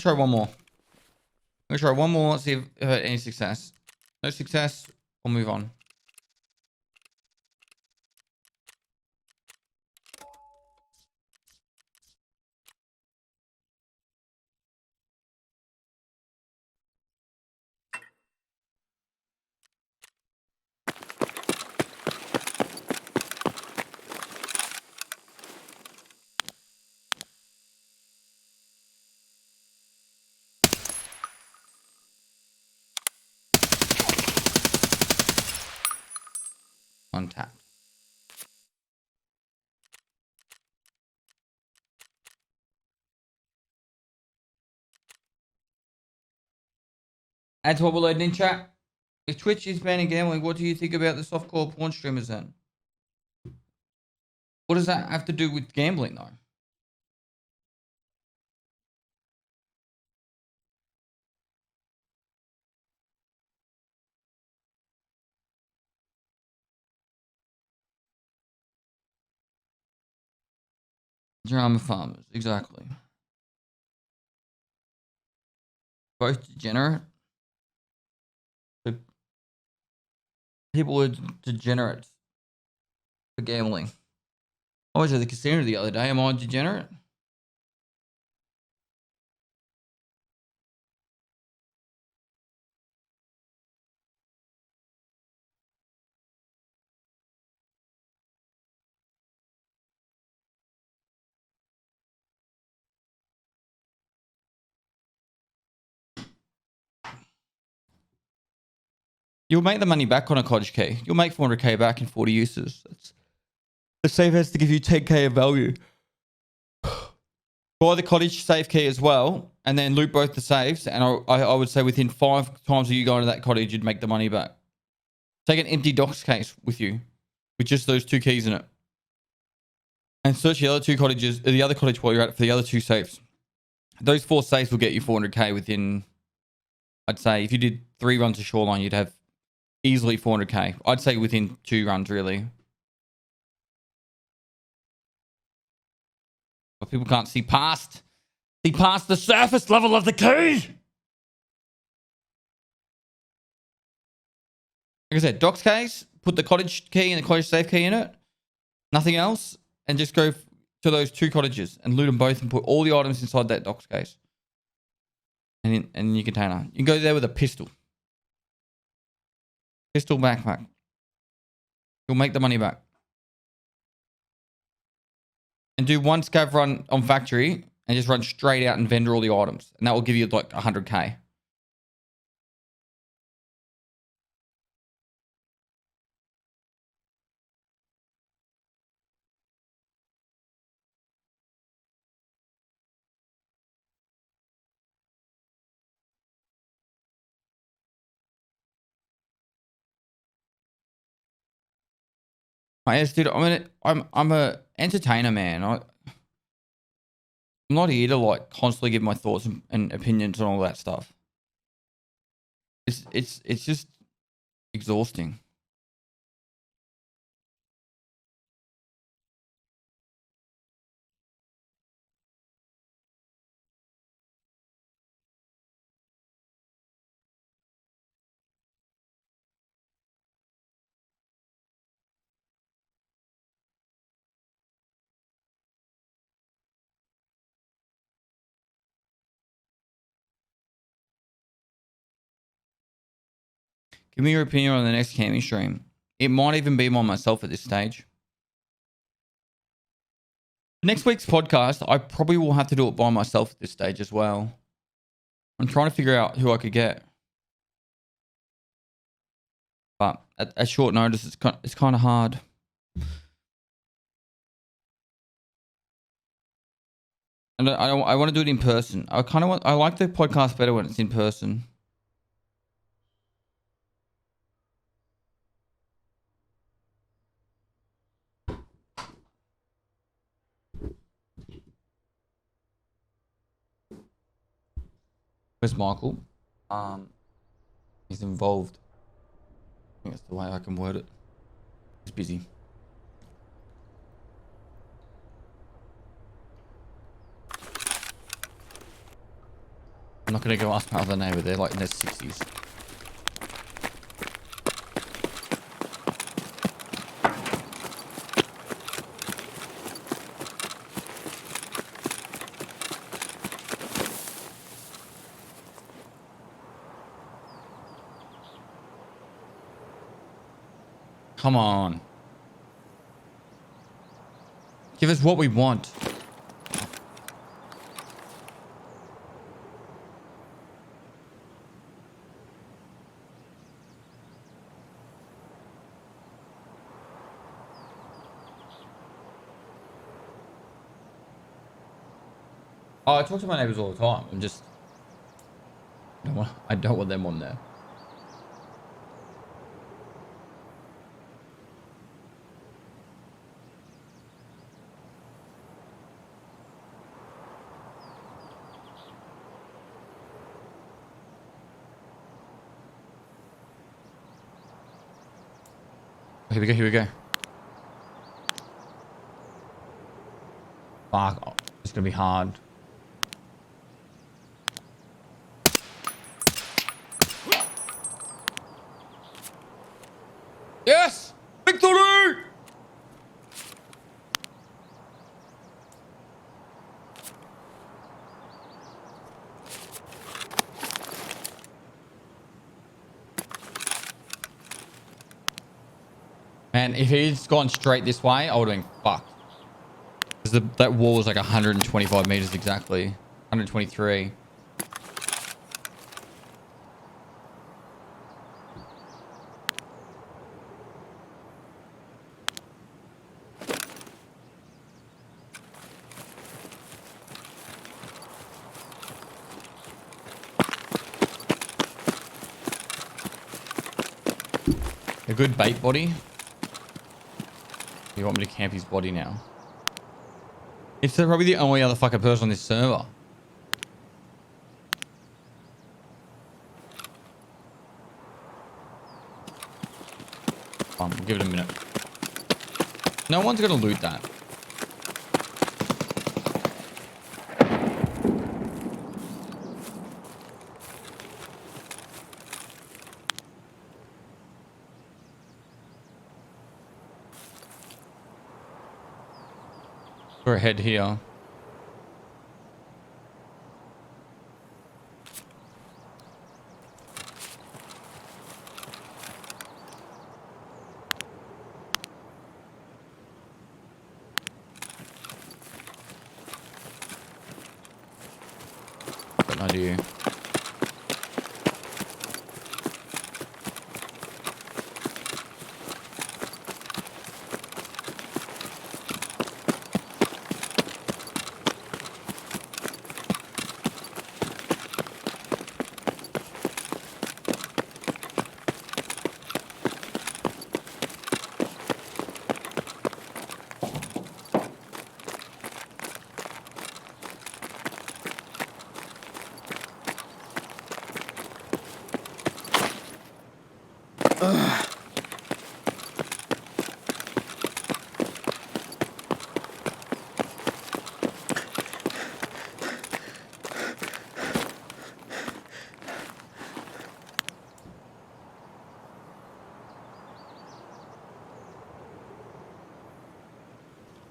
try one more. Let's try one more. See if I had any success. No success. We'll move on. Untap. Add to what we're loading in chat. If Twitch is banning gambling, what do you think about the softcore porn streamers then? What does that have to do with gambling though? Drama farmers, exactly. Both degenerate. The people are degenerates for gambling. I was at the casino the other day. Am I a degenerate? You'll make the money back on a cottage key. You'll make 400k back in 40 uses. The safe has to give you 10k of value. Buy the cottage safe key as well, and then loot both the safes. And I would say within 5 times of you going to that cottage, you'd make the money back. Take an empty docs case with you, with just those 2 keys in it, and search the other 2 cottages, the other cottage while you're at it for the other 2 safes. Those 4 safes will get you 400k within. I'd say if you did 3 runs of Shoreline, you'd have easily 400k. I'd say within 2 runs, really. But people can't see past the surface level of the key. Like I said, docs case, put the cottage key and the cottage safe key in it. Nothing else. And just go to those 2 cottages and loot them both and put all the items inside that docs case. And in your container. You can go there with a pistol. Pistol backpack. You'll make the money back. And do 1 scav run on factory and just run straight out and vendor all the items. And that will give you like 100k. Yes, dude. I'm a entertainer, man. I'm not here to like constantly give my thoughts and opinions on all that stuff. It's just exhausting. Give me your opinion on the next camping stream. It might even be by myself at this stage. Next week's podcast, I probably will have to do it by myself at this stage as well. I'm trying to figure out who I could get. But at short notice, it's kind of hard. And I want to do it in person. I like the podcast better when it's in person. Where's Michael? He's involved. I think that's the way I can word it. He's busy. I'm not gonna go ask my other neighbor. They're like in their 60s. Come on. Give us what we want. Oh, I talk to my neighbors all the time. I'm just... I don't want them on there. Here we go, here we go. Fuck, oh, it's gonna be hard. Yes! Victory! Man, if he'd gone straight this way, I would have been fucked. Because that wall was like 125 meters exactly. 123. A good bait body. You want me to camp his body now? It's probably the only other fucking person on this server. We'll give it a minute. No one's gonna loot that. We're ahead here. Got an idea.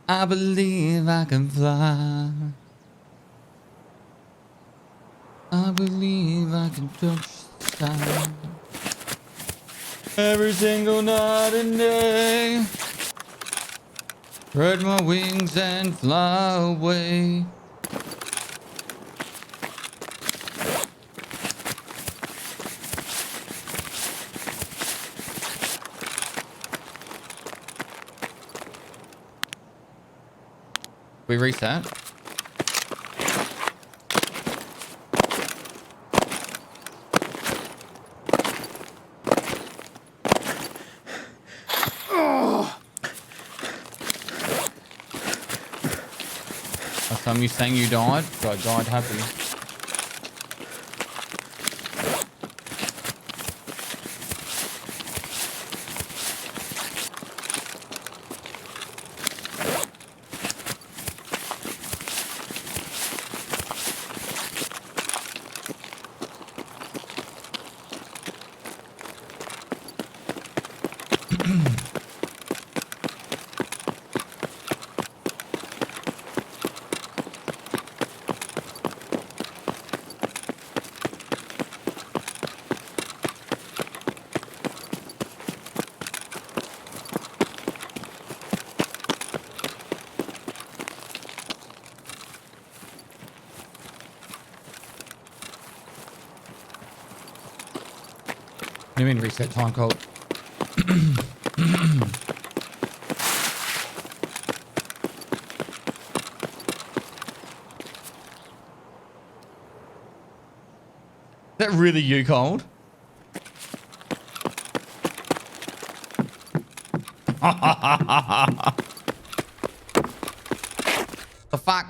I believe I can fly. I believe I can touch the sky. Every single night and day. Spread my wings and fly away. We reset. Last time you sang you died, so I died happy. What do you mean reset time code? Is that really you, Cold? The fuck?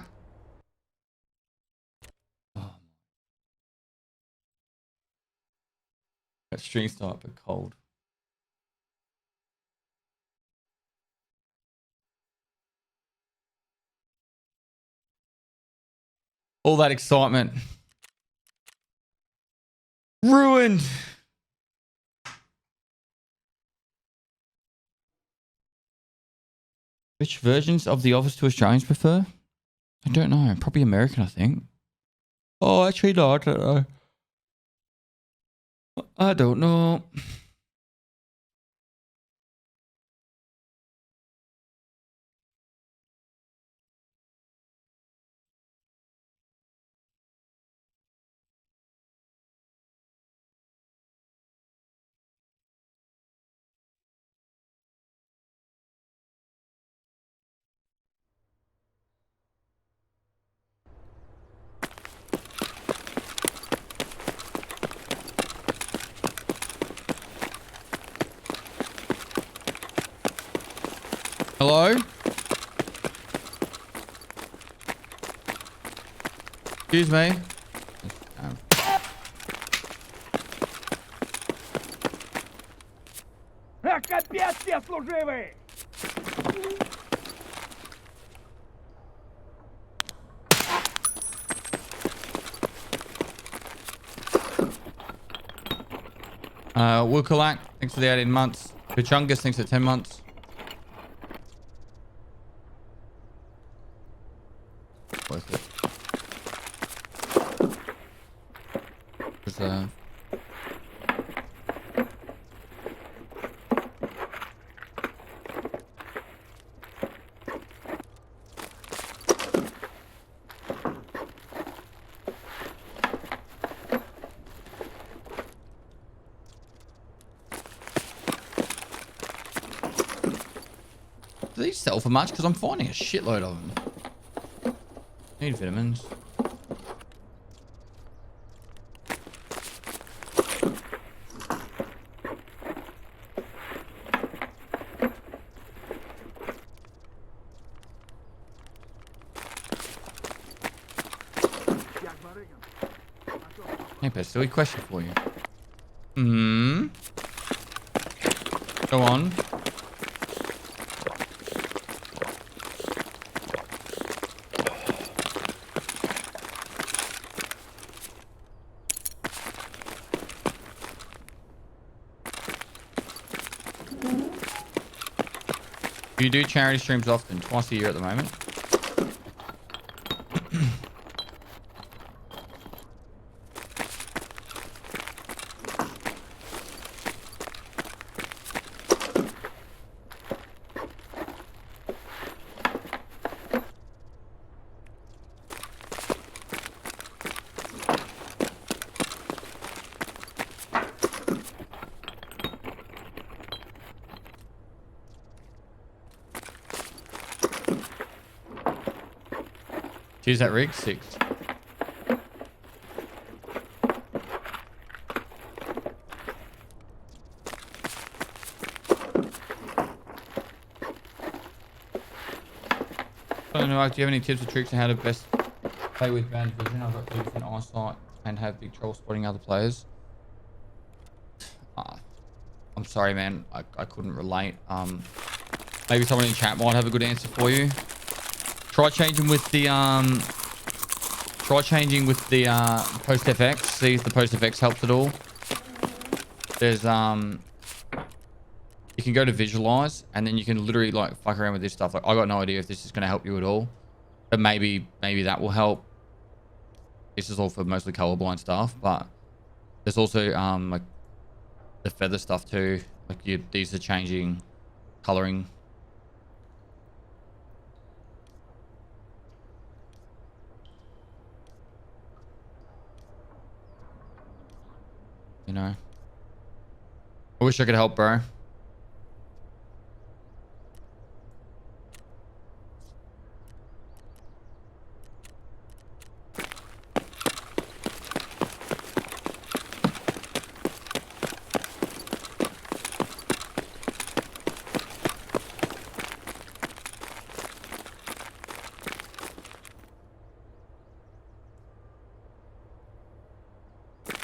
That stream start, but cold. All that excitement. Ruined. Which versions of The Office do Australians prefer? I don't know. Probably American, I think. Oh, actually, no, I don't know. I don't know. Hello? Excuse me. Капец, все служивый! Wukalak, thanks for the 18 months. Kuchungus, thanks for 10 months. Worth it. Reserve. Do these sell for much? Because I'm finding a shitload of them. Need vitamins. Hey, Pet, silly question for you. Go on. You do charity streams often, twice a year at the moment. Cheers, that rig. 6. I don't know, do you have any tips or tricks on how to best play with band vision? I've got decent eyesight and have big trouble spotting other players. I'm sorry, man. I couldn't relate. Maybe someone in chat might have a good answer for you. Try changing with the post FX. See if the post FX helps at all. There's you can go to visualize and then you can literally like fuck around with this stuff. Like I got no idea if this is going to help you at all, but maybe that will help. This is all for mostly colorblind stuff, but there's also like the feather stuff too. Like these are changing coloring. You know, I wish I could help, bro.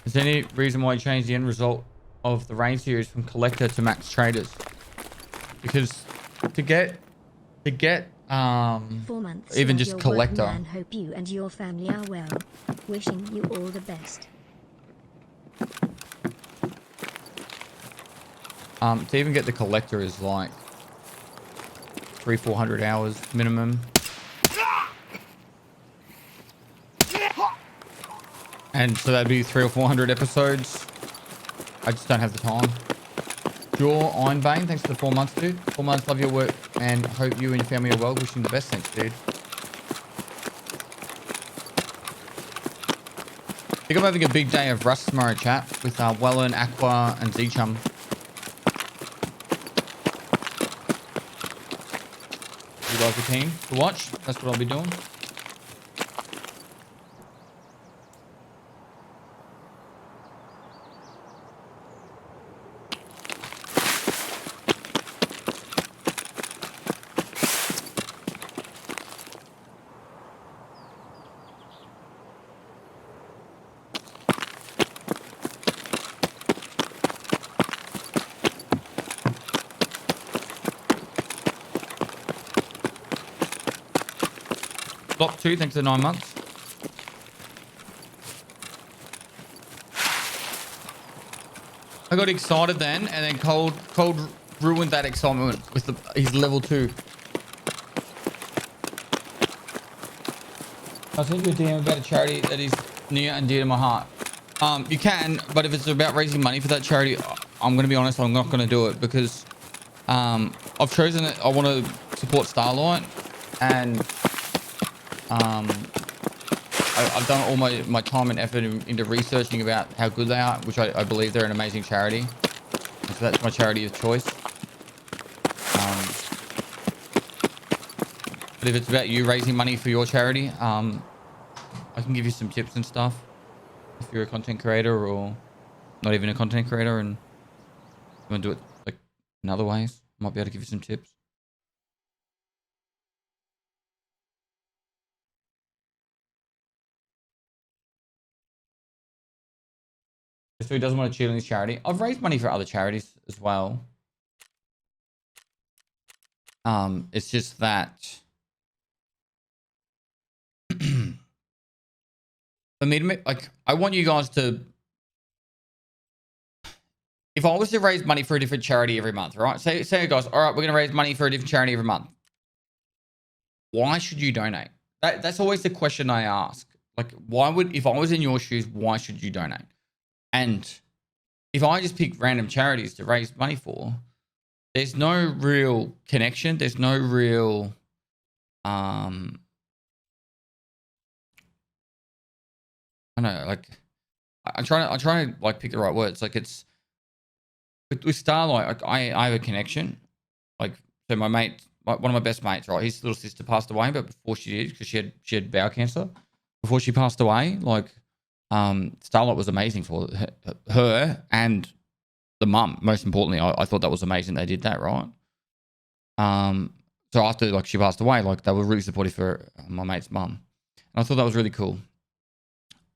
Is there any reason why you changed the end result of the rain series from collector to max traders? Because to get 4 months even of just your collector. work, man. Hope you and your family are well. Wishing you all the best. To even get the collector is like 300-400 hours minimum. And so that'd be 300 or 400 episodes. I just don't have the time. Jaw Ironbane, thanks for the 4 months, dude. 4 months, love your work, and hope you and your family are well. Wishing the best, thanks, dude. I think I'm having a big day of Rust tomorrow, chat, with Wellen, Aqua, and Z-Chum. You guys are keen to watch? That's what I'll be doing. Block 2, thanks for 9 months. I got excited then, and then Cold ruined that excitement with his level 2. I'll send you a DM about a charity that is near and dear to my heart. You can, but if it's about raising money for that charity, I'm going to be honest, I'm not going to do it because I've chosen it. I want to support Starlight, and I've done all my time and effort into researching about how good they are, which I believe they're an amazing charity. And so that's my charity of choice. But if it's about you raising money for your charity, I can give you some tips and stuff. If you're a content creator or not even a content creator and you want to do it like in other ways, I might be able to give you some tips. So he doesn't want to cheat on his charity. I've raised money for other charities as well. It's just that for me to make, like, I want you guys to, if I was to raise money for a different charity every month, right? Say guys, all right, we're going to raise money for a different charity every month. Why should you donate? That's always the question I ask. Like, if I was in your shoes, why should you donate? And if I just pick random charities to raise money for, there's no real connection. There's no real, I don't know, like, I'm trying to like pick the right words. Like with Starlight, like I have a connection. Like, so my mate one of my best mates, right? His little sister passed away, but before she did, because she had bowel cancer, before she passed away, like Starlight was amazing for her and the mum. Most importantly, I thought that was amazing they did that, right? So after like she passed away, like they were really supportive for my mate's mum, and I thought that was really cool.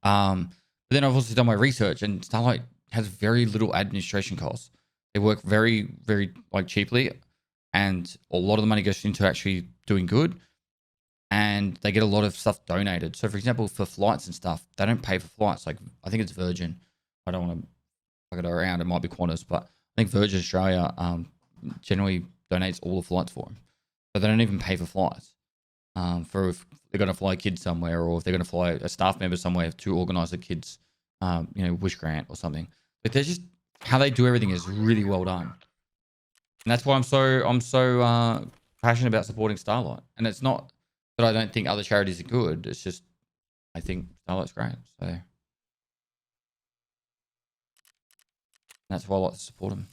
But then I've also done my research, and Starlight has very little administration costs. They work very, very like cheaply, and a lot of the money goes into actually doing good, and they get a lot of stuff donated. So, for example, for flights and stuff, they don't pay for flights. Like I think it's Virgin. I don't want to fuck it around. It might be Qantas, but I think Virgin Australia generally donates all the flights for them. So they don't even pay for flights. For if they're going to fly a kid somewhere, or if they're going to fly a staff member somewhere to organise a kid's, wish grant or something. But they're just how they do everything is really well done, and that's why I'm so passionate about supporting Starlight. And it's not that I don't think other charities are good. It's just I think Starlight's great. So that's why I like to support them.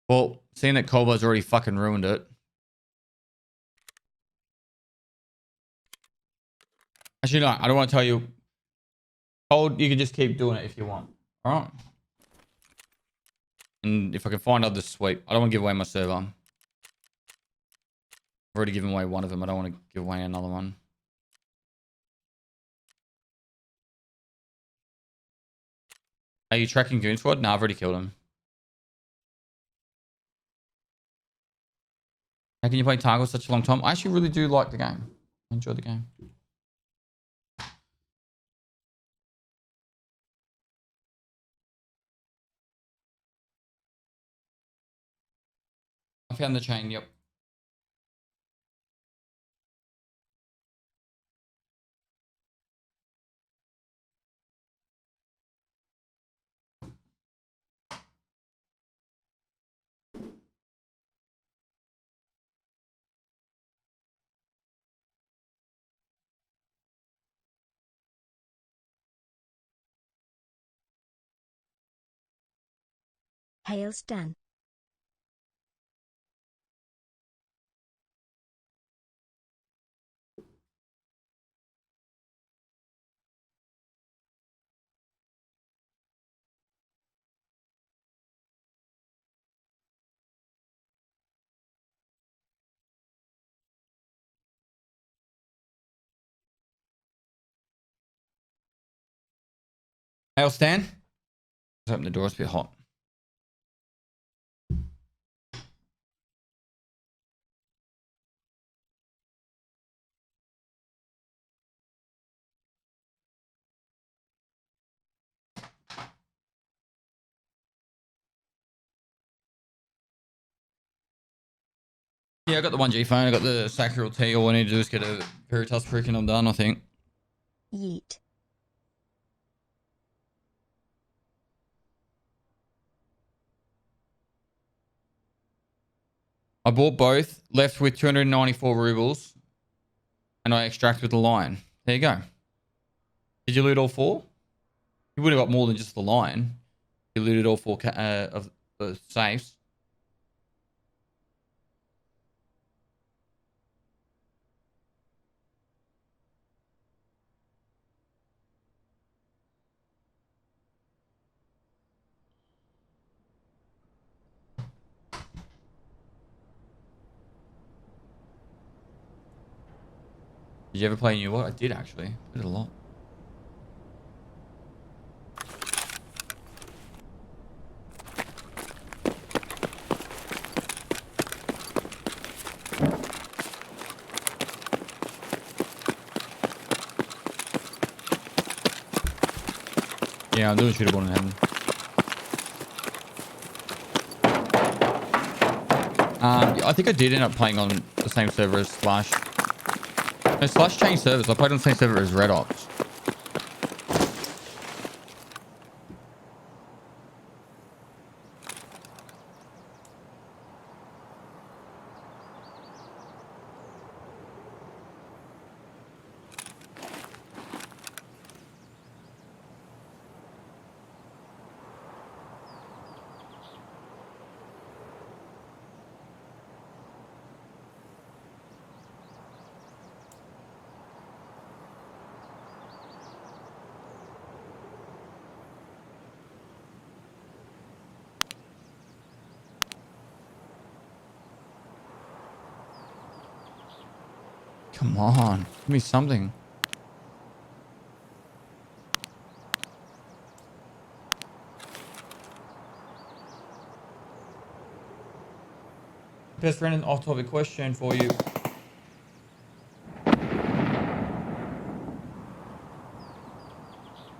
Well, seeing that Colbo's already fucking ruined it. Actually, no, I don't want to tell you. Cold, you can just keep doing it if you want. All right. And if I can find others, sweet. I don't want to give away my server. I've already given away one of them. I don't want to give away another one. Are you tracking Goon Squad? No, I've already killed him. How can you play Target such a long time? I actually really do like the game. I enjoy the game. I found the chain, yep. Hail Stan. Hail Stan. Let's open the door, it's a bit hot. Yeah, I got the 1G phone, I got the Sacral T. All I need to do is get a Veritas prick and I'm done, I think. Yeet. I bought both, left with 294 rubles, and I extract with the lion. There you go. Did you loot all four? You would have got more than just the lion. You looted all four of the safes. Did you ever play New World? I did actually. I did a lot. Yeah, I'm doing shootable in heaven. I think I did end up playing on the same server as Slash. No, Slash changed servers. I played on the same server as Red Ops. Come on, give me something. Best friend, an off-topic question for you.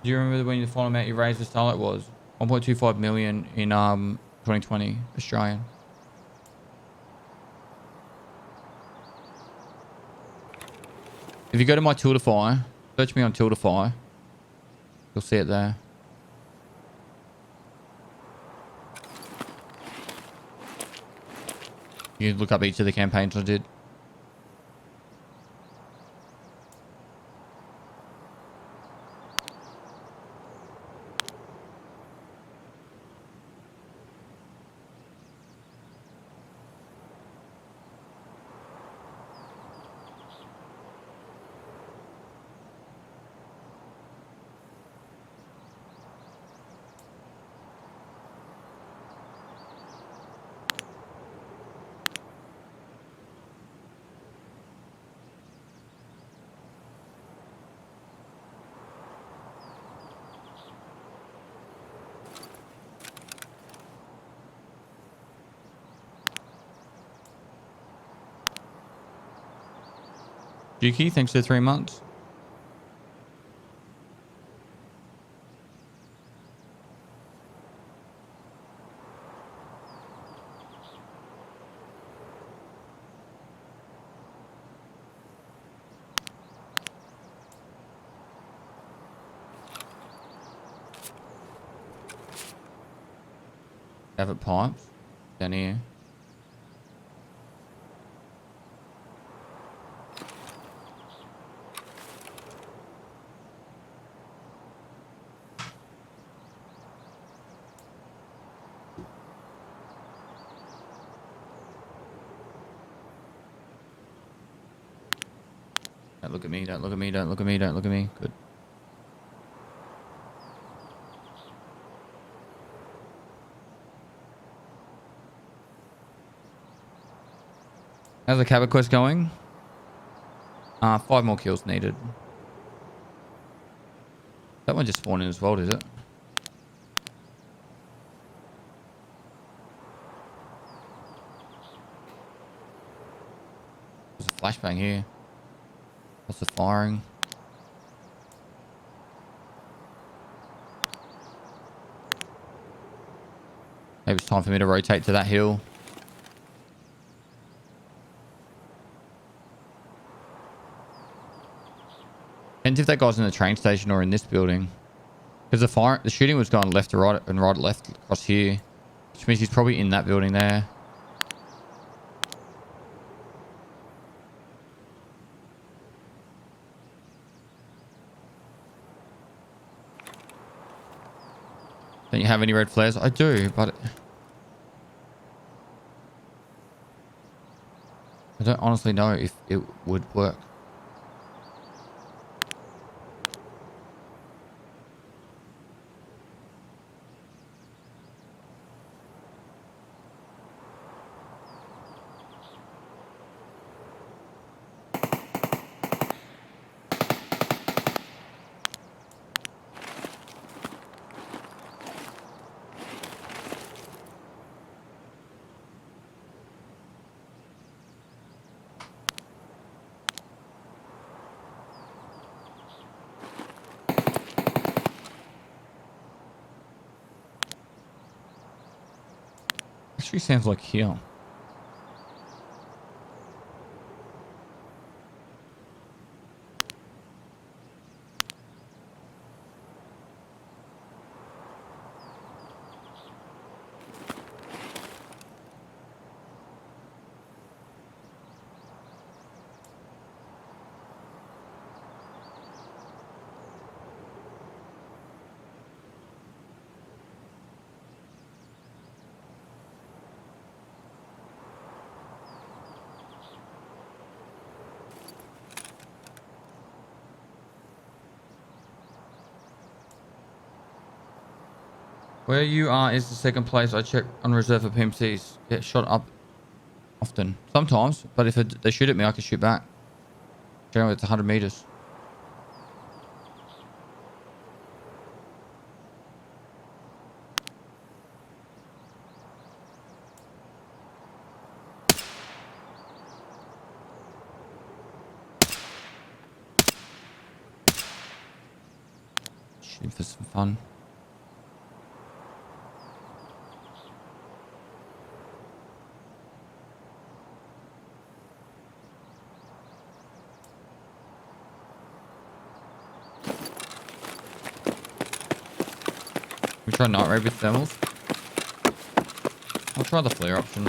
Do you remember when the final amount you raised with Starlight was 1.25 million in 2020 Australian? If you go to my Tiltify, search me on Tiltify, you'll see it there. You can look up each of the campaigns I did. Juki, thanks for 3 months. Have it pipes down here. Don't look at me, don't look at me, don't look at me, don't look at me. Good. How's the Kappa quest going? 5 more kills needed. That one just spawned in as well, is it? There's a flashbang here. Lots of firing. Maybe it's time for me to rotate to that hill. Depends if that guy's in the train station or in this building. Because the shooting was going left to right and right to left across here. Which means he's probably in that building there. Don't you have any red flares? I do, but I don't honestly know if it would work. Actually sounds like here. Where you are is the second place. I check on reserve for PMCs. Get shot up often. Sometimes, but if they shoot at me, I can shoot back. Generally, it's 100 meters. Shooting for some fun. We try night raid with thermals. I'll try the flare option.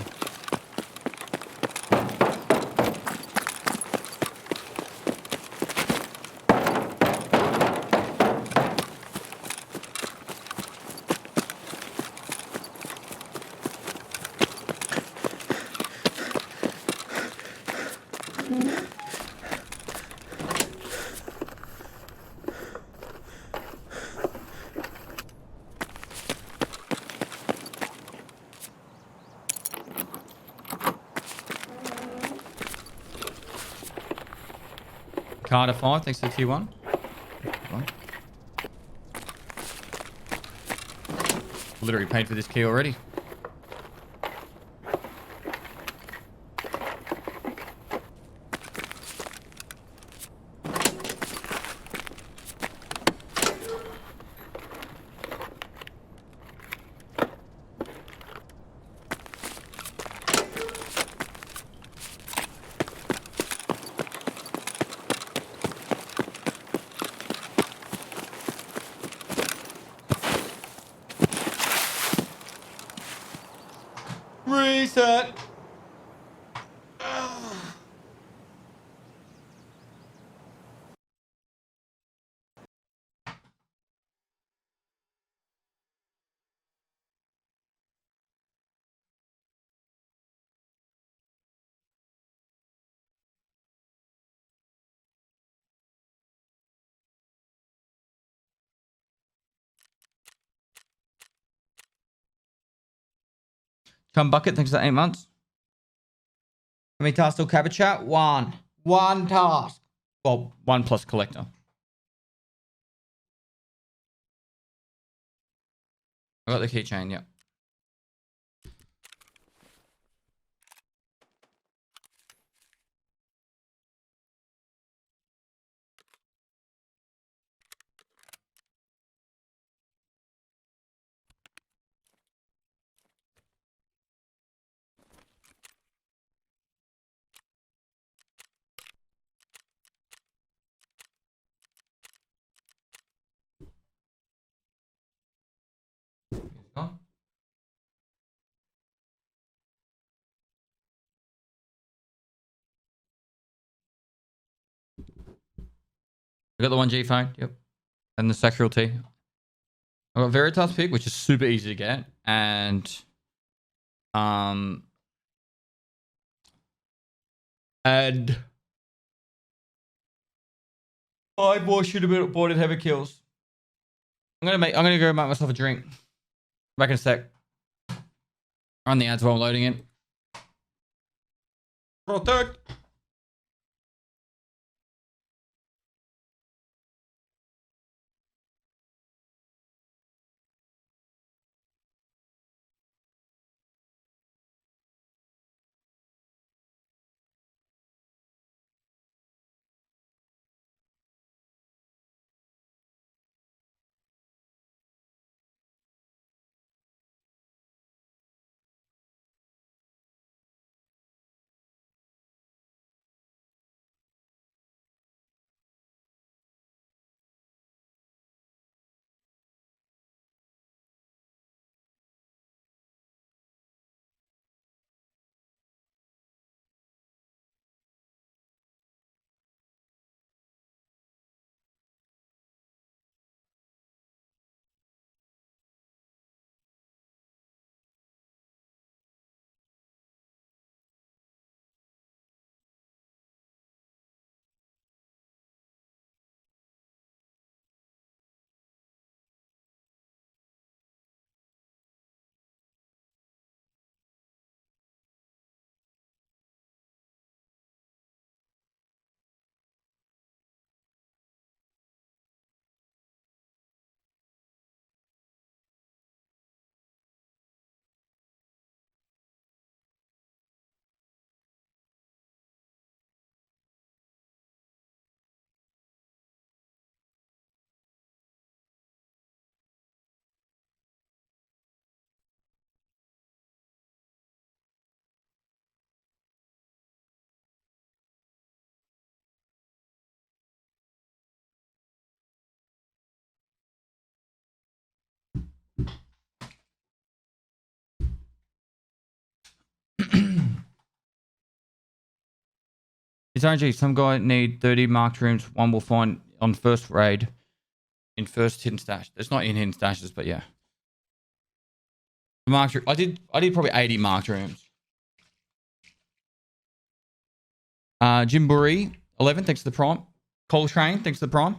Carter 5, thanks to T1. Literally paid for this key already. Reset. Come bucket, thanks for 8 months. How many tasks till Kappa chat? One. One task. Well, one plus collector. I got the keychain, yeah. Oh. I got the 1G phone, yep. And the Sacral T. I got Veritas pick, which is super easy to get. And add 5 more should have been aborted heavy kills. I'm gonna go make myself a drink. Back in a sec. Run the ads while I'm loading it. Protect. It's RNG. Some guy need 30 marked rooms. One will find on first raid in first hidden stash. It's not in hidden stashes, but yeah. Marked. I did probably 80 marked rooms. Jimburi 11. Thanks to the prime. Coltrane. Thanks to the prime.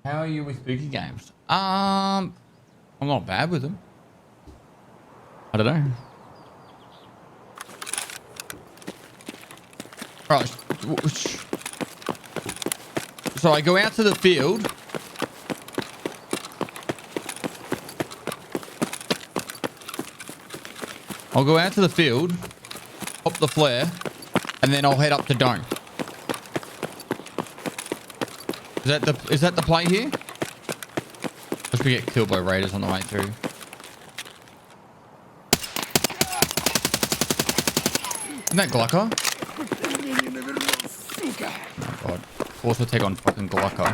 How are you with spooky games? I'm not bad with them. I don't know. Right. So I go out to the field. I'll go out to the field, pop the flare, and then I'll head up to Dome. Is that the play here? Let's we get killed by raiders on the way through. Isn't that Glocker? Oh god. Force will take on fucking Glocker.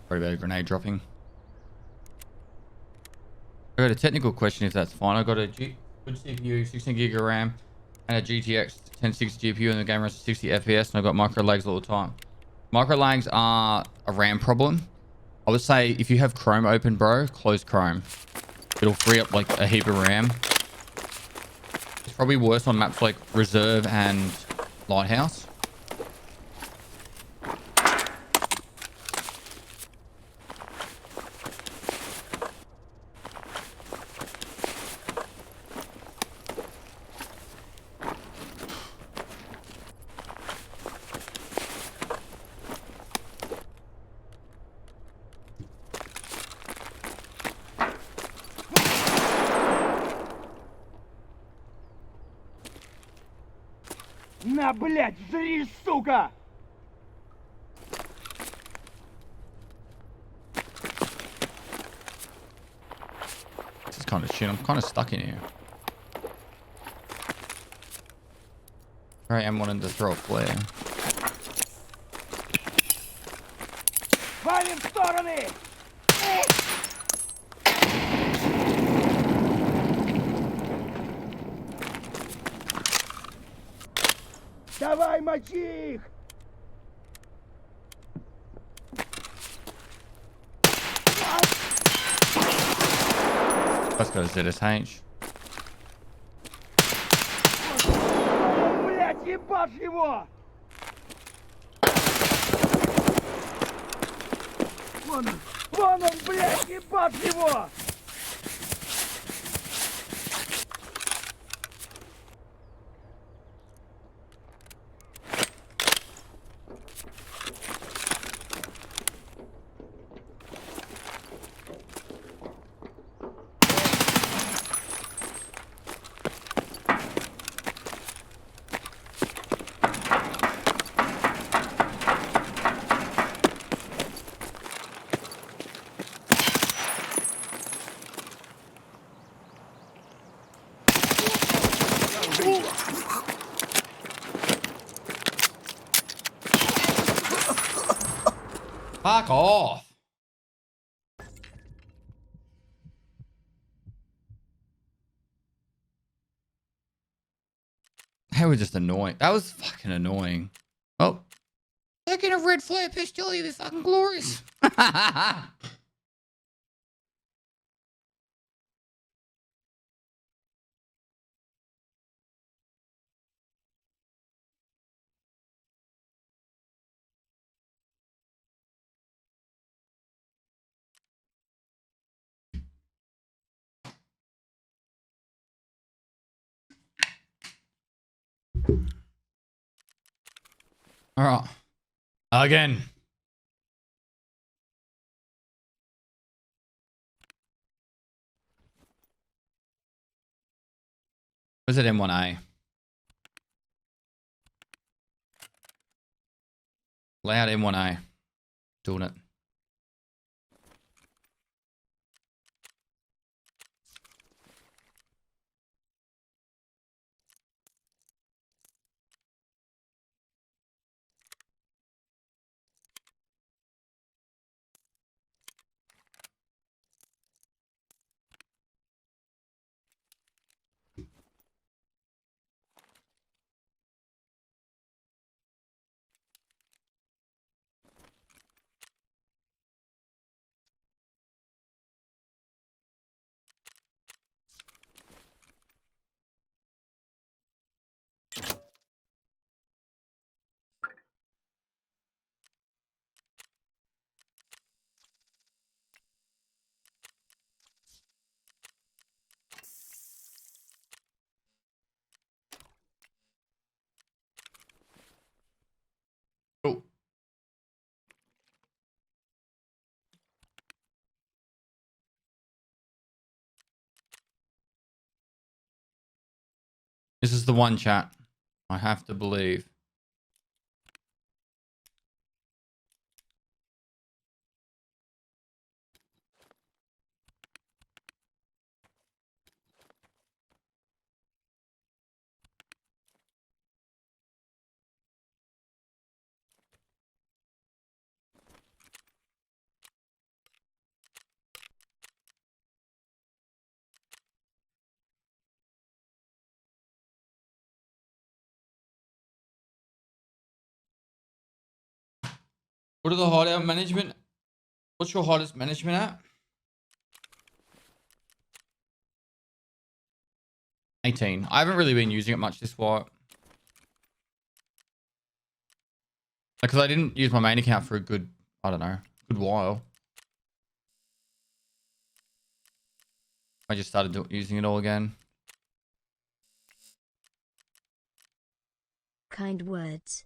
About a grenade dropping. I got a technical question if that's fine. I got a good CPU, 16 gig of RAM, and a GTX 1060 GPU, and the game runs at 60 FPS, and I got micro lags all the time. Micro lags are a RAM problem. I would say if you have Chrome open, bro, close Chrome. It'll free up like a heap of RAM. It's probably worse on maps like Reserve and Lighthouse. На, блядь, жри, сука! This is kind of shit. I'm kind of stuck in here. I am wanting to throw a flare. Валим в стороны! Давай, мочи их! Let's go to ZSH. Блядь, ебашь его! Вон он, блядь, ебашь его! Fuck off. That was just annoying. That was fucking annoying. Oh. Taking a red flare pistol, this fucking glorious. All right. Again. Was it M1A? Loud M1A. Doing it. Oh. This is the one chat. I have to believe. What are the hideout management? What's your hottest management at? 18. I haven't really been using it much this while. Because I didn't use my main account for a good, I don't know, good while. I just started using it all again. Kind words.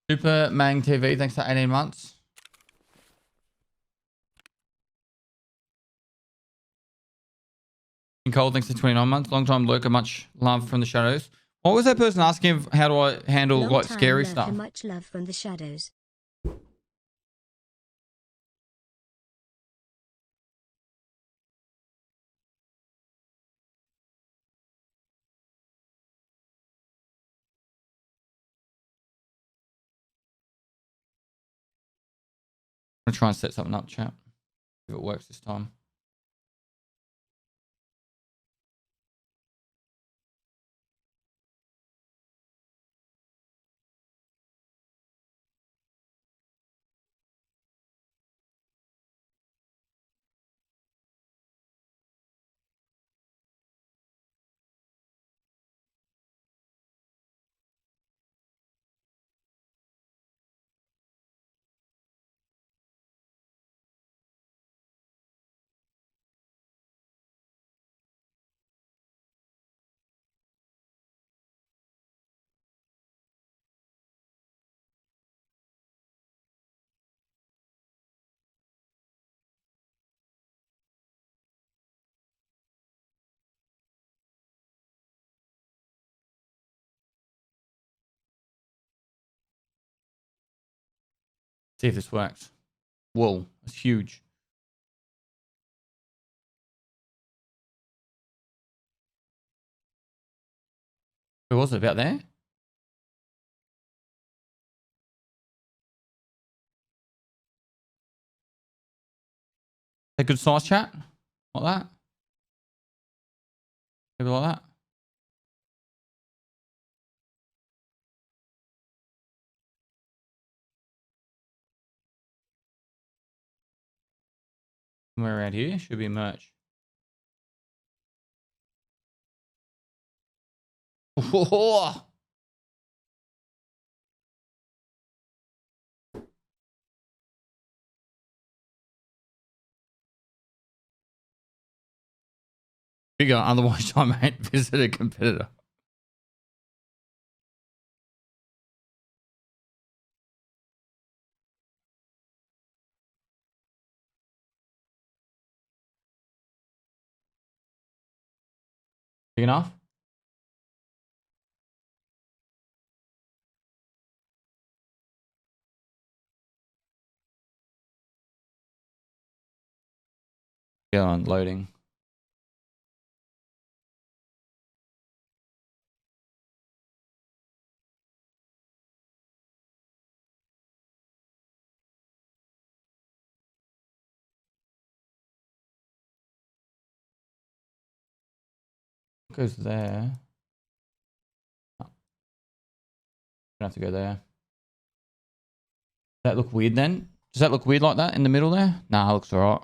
Super Mang TV, thanks for 18 months. Cold, thanks for 29 months. Long time lurker, much love from the shadows. What was that person asking? How do I handle Long like time scary lurker, stuff? much love from the shadows. I'm gonna try and set something up, chat. If it works this time. See if this works. Whoa, it's huge. Where was it? About there? that good size, chat? Like that? Maybe like that? Somewhere around here should be merch. Whoa. Bigger, otherwise I might visit a competitor. Big enough? Yeah, on loading. Goes there. Oh, don't have to go there. Does that look weird then? Does that look weird like that in the middle there? Nah, it looks alright.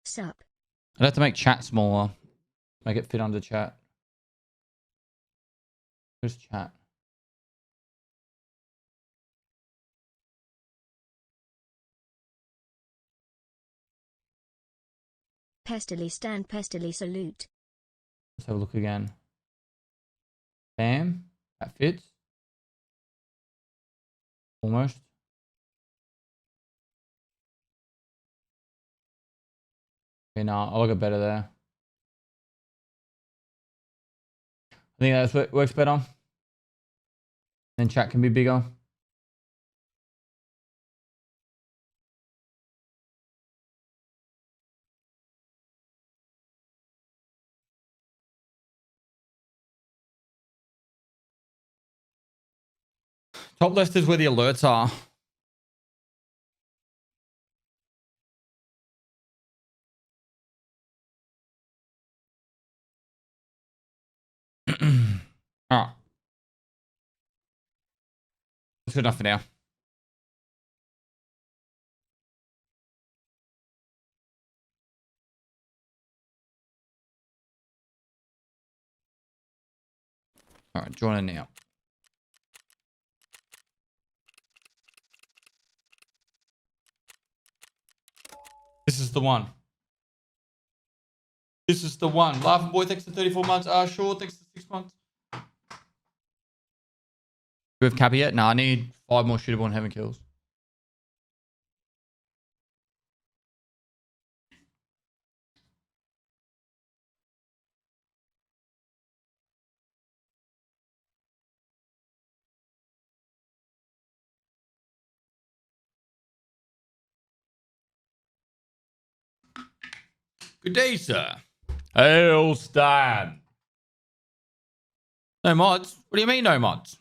Sup. I'd have to make chat smaller. Make it fit under chat. Where's chat? Pestily stand, pestily salute. Let's have a look again. Bam. That fits. Almost. Okay, nah, I like it better there. I think that works better. Then chat can be bigger. Top left is where the alerts are. Alright. That's good enough for now. Alright, join in now. This is the one. This is the one. Laughing Boy, thanks for 34 months. Sure, thanks for 6 months. Do we have Kappa yet? Nah, I need 5 more shootable and heaven kills. Good day, sir. Hail Stan. No mods? What do you mean no mods?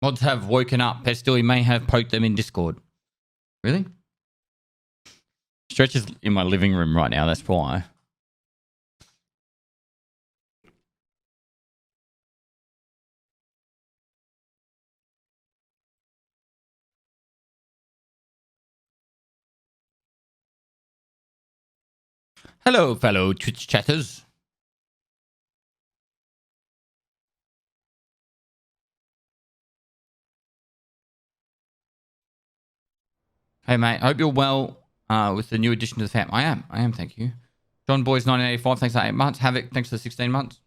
Mods have woken up. Pestilly may have poked them in Discord. Really? Stretch is in my living room right now. That's why. Hello, fellow Twitch chatters. Hey, mate. I hope you're well with the new addition to the fam. I am. Thank you. John Boys 1985. Thanks for 8 months. Havoc. Thanks for 16 months.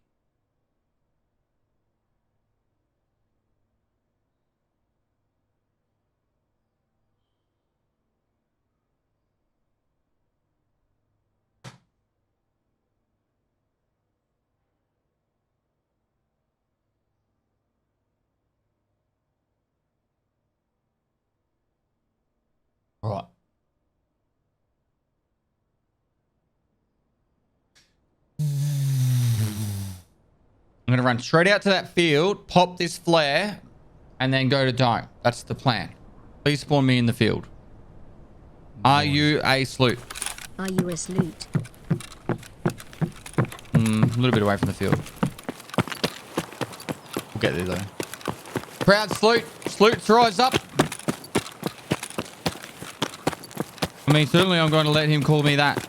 All right. I'm going to run straight out to that field, pop this flare, and then go to dome. That's the plan. Please spawn me in the field. Are you a sloot? Are you a sloot? A little bit away from the field. We'll get there, though. Proud sloot. Sloots rise up. I mean, certainly I'm going to let him call me that.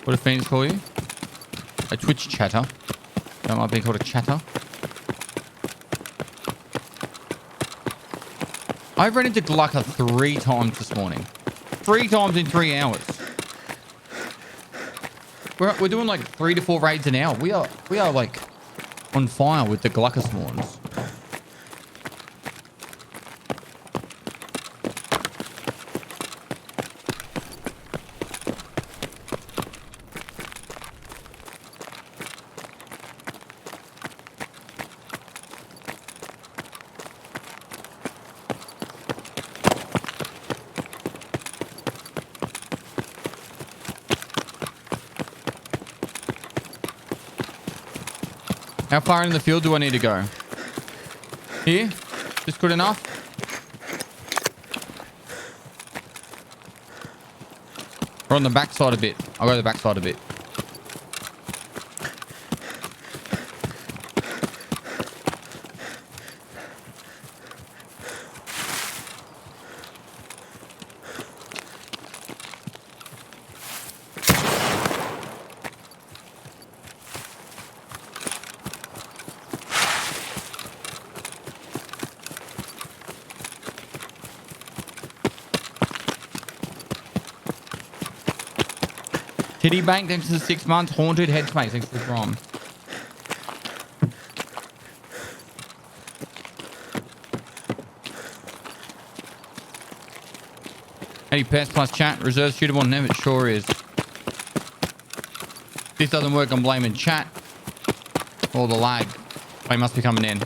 What did Phoenix call you? A Twitch chatter. Don't like being called a chatter. I've run into Glucker 3 times this morning. 3 times in 3 hours. We're doing like 3 to 4 raids an hour. We are like on fire with the Glucker spawns. How far in the field do I need to go? Here? Just good enough? Or on the backside a bit? I'll go to the backside a bit. Titty Bank, thanks for the 6 months. Haunted Headspace, thanks for the ROM. Any pass plus chat, reserve shootable, never, it sure is. If this doesn't work, I'm blaming chat. Or the lag. They must be coming in.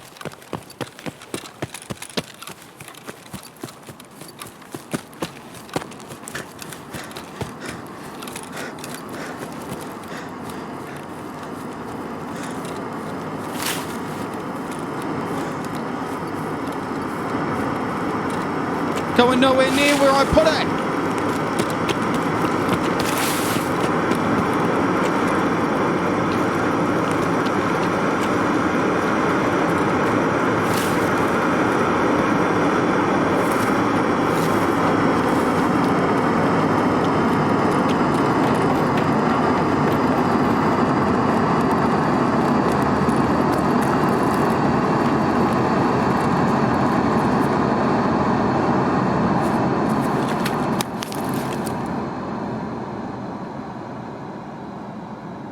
Going nowhere near where I put it.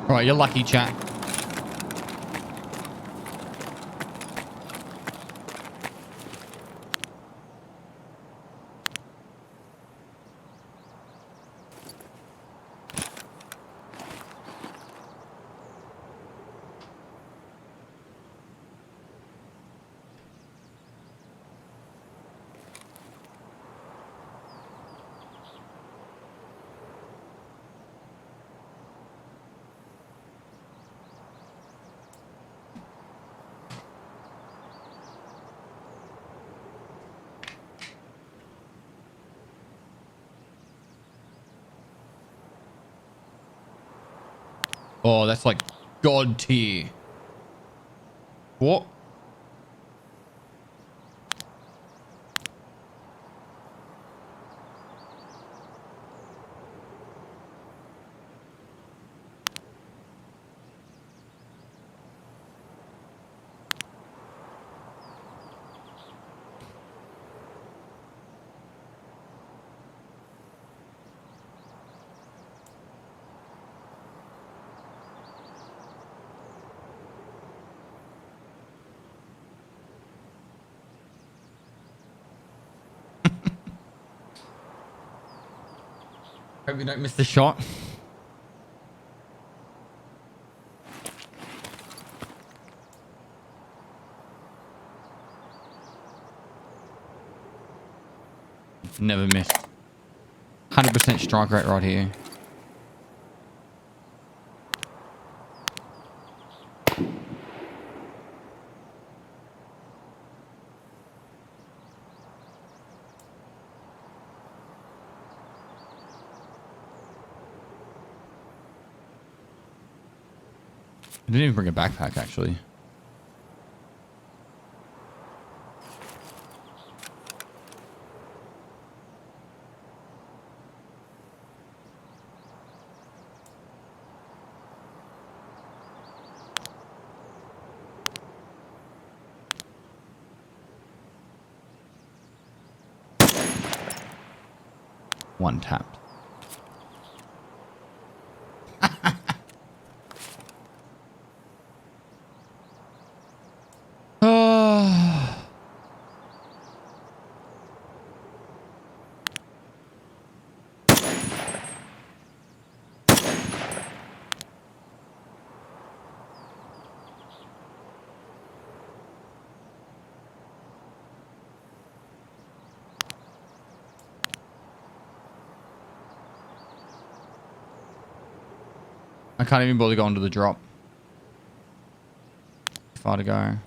All right, you're lucky, chat. Oh, that's like God tier. What? Hope you don't miss the shot. Never missed. 100% strike rate right here. I didn't even bring a backpack, actually. One tapped. I can't even bother going to the drop. Far to go.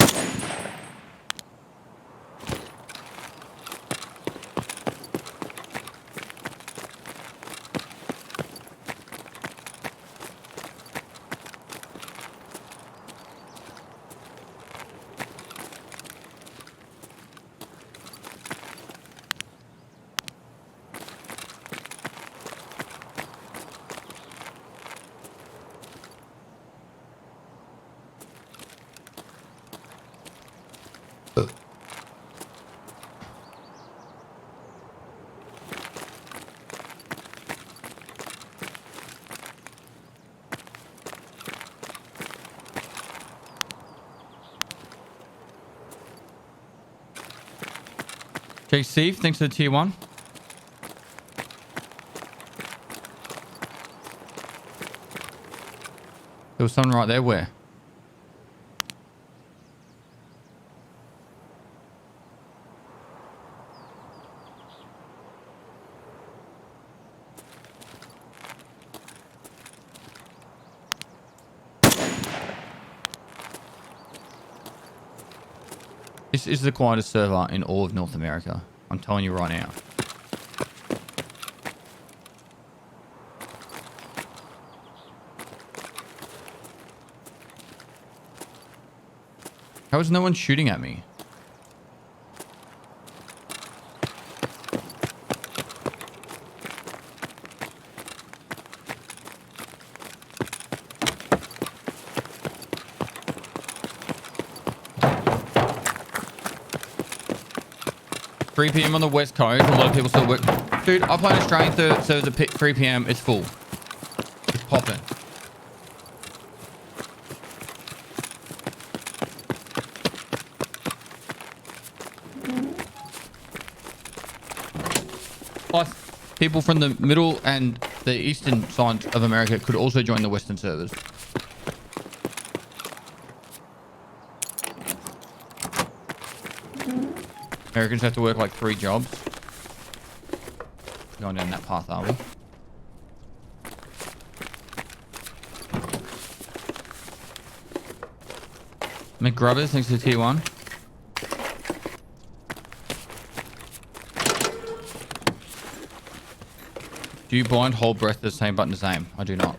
Okay, Steve, thanks for the tier 1. There was someone right there. Where? This is the quietest server in all of North America. I'm telling you right now. How is no one shooting at me? $3 p.m. on the West Coast. A lot of people still work. Dude, I play an Australian servers at 3 p.m. It's full. It's popping. Plus, people from the middle and the eastern side of America could also join the Western servers. Americans have to work like 3 jobs. Going down that path, are we? McGrubbers, thanks to tier 1. Do you blind hold breath the same button as aim? I do not.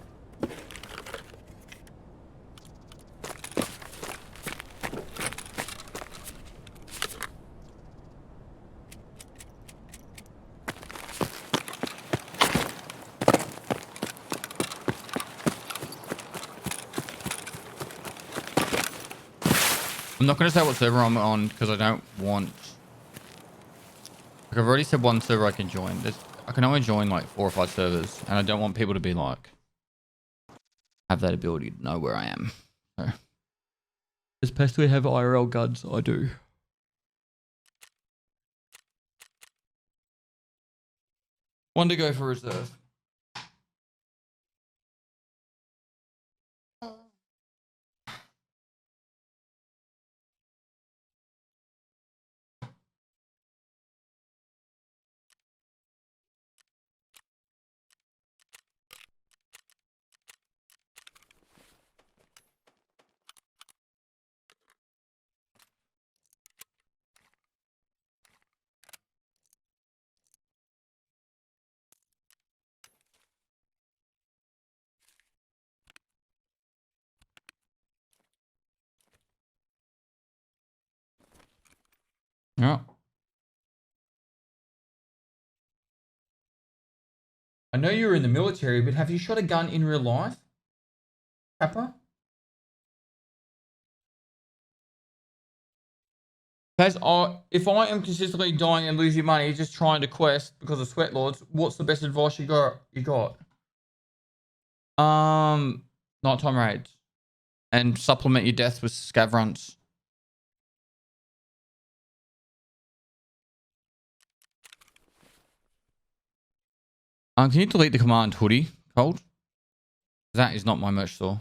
I'm not going to say what server I'm on because I don't want... Like, I've already said one server I can join. I can only join like 4 or 5 servers, and I don't want people to be like... have that ability to know where I am. So, especially have IRL guns, I do. Want to go for reserve. I know you were in the military, but have you shot a gun in real life? Kappa? Guys, if I am consistently dying and losing money just trying to quest because of sweat lords, what's the best advice you got? Nighttime raids. And supplement your deaths with scav runs. Can you delete the command hoodie, Cold? That is not my merch store.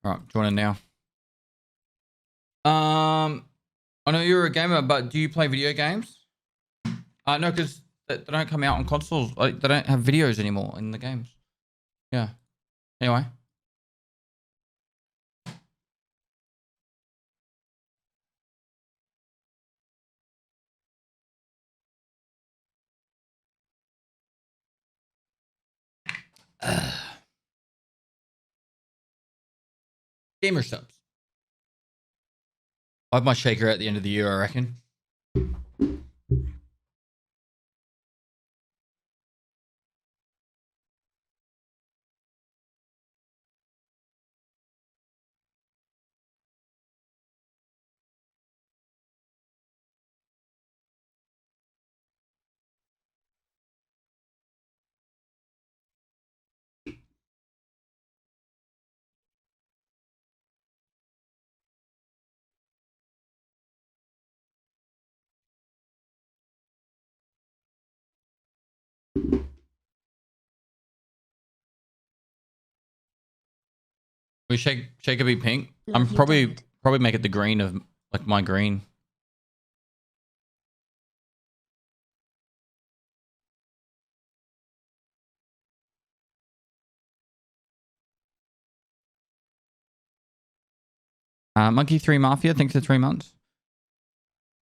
All right, join in now. I know you're a gamer, but do you play video games? No, because they don't come out on consoles. Like, they don't have videos anymore in the games. Yeah. Anyway. Gamer subs. I have my shaker at the end of the year, I reckon. We shaker be pink. I'm Love you, probably Dad. make it the green of like my green. Monkey 3 Mafia, thanks for 3 months.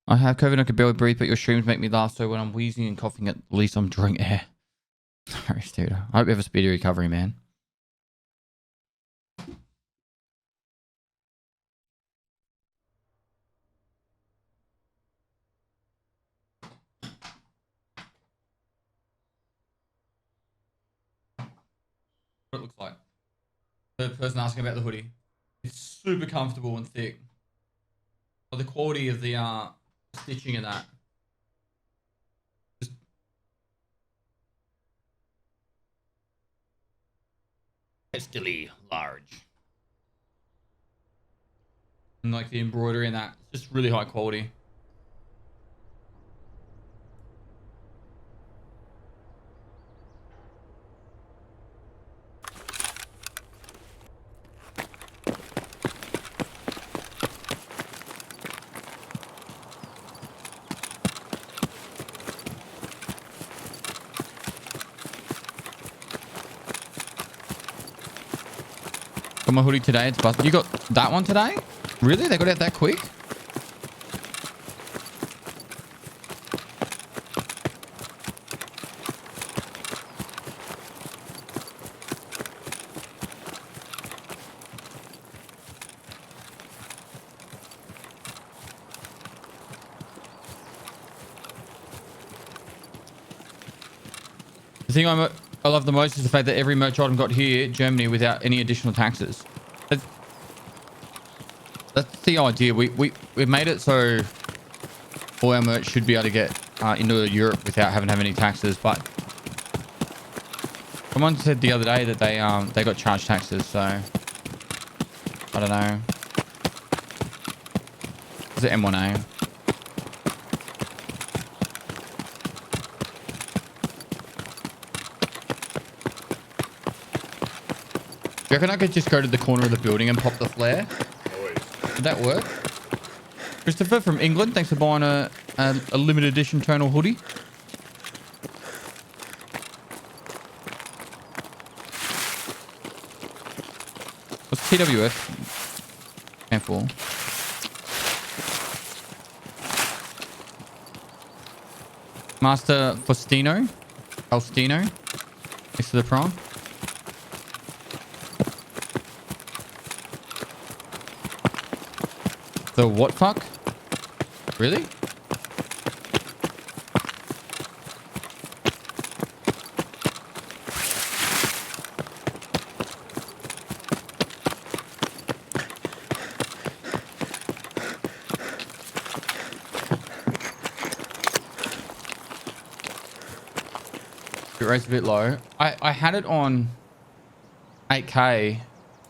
I have COVID, I can barely breathe, but your streams make me laugh, so when I'm wheezing and coughing, at least I'm drawing air. Sorry, dude. I hope you have a speedy recovery, man. What it looks like. The person asking about the hoodie. It's super comfortable and thick. But the quality of the stitching and that. Just pestily large. And like the embroidery and that. It's just really high quality. Got my hoodie today. It's busted. You got that one today? Really? They got it that quick? The thing I love the most is the fact that every merch item got here, Germany, without any additional taxes. That's the idea. We've made it so all our merch should be able to get into Europe without having to have any taxes. But someone said the other day that they got charged taxes, so I don't know. Is it M1A? Do you reckon I could just go to the corner of the building and pop the flare? Would that work? Christopher from England, thanks for buying a limited edition tonal hoodie. TWF. Careful. Master Faustino. Next to the prawn. The what fuck? Really? Rate's a bit low. I had it on 8K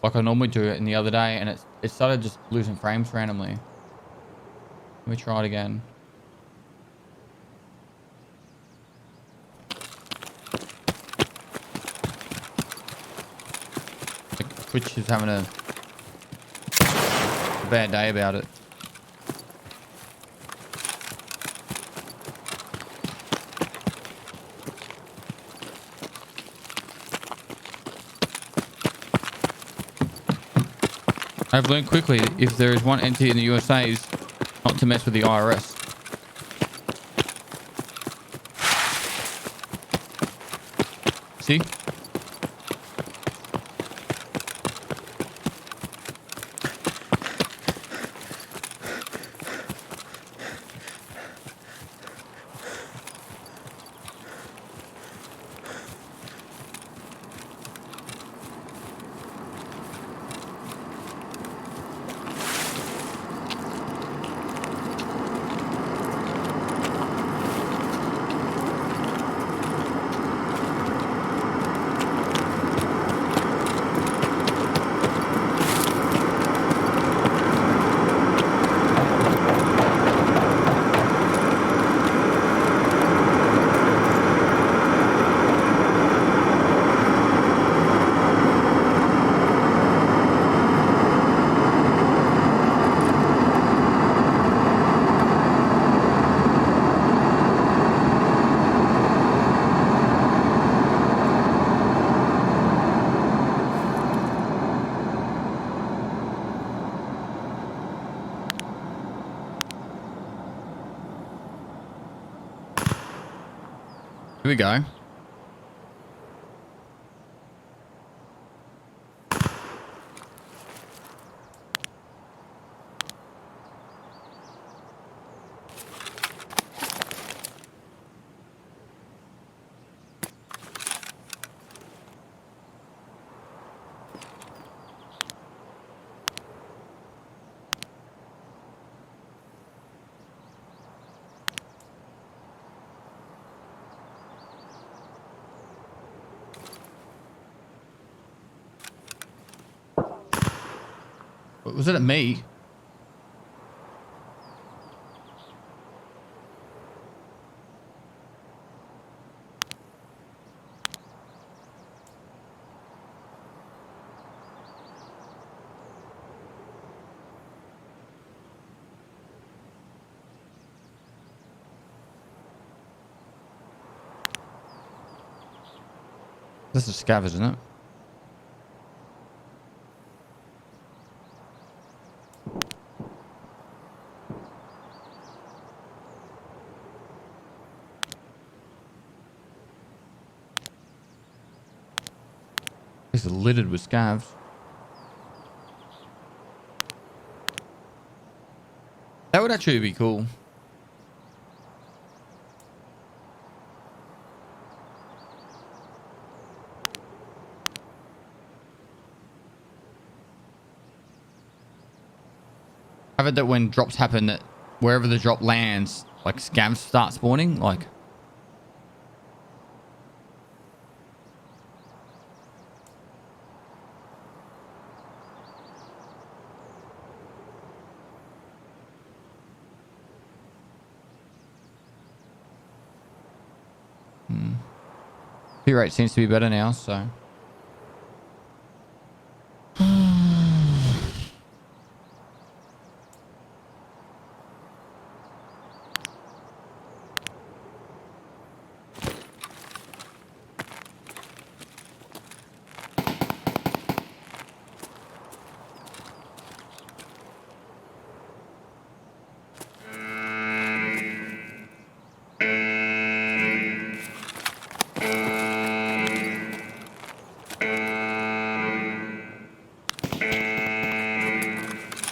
like I normally do it in the other day, and it started just losing frames randomly. Let me try it again. Like Twitch is having a bad day about it. I've learned quickly if there is one entity in the USA is not to mess with the IRS. See? Here we go. Was it at me? This is scav, isn't it? This is littered with scavs. That would actually be cool. Have it that when drops happen, that wherever the drop lands, like scavs start spawning, like. P rate seems to be better now, so.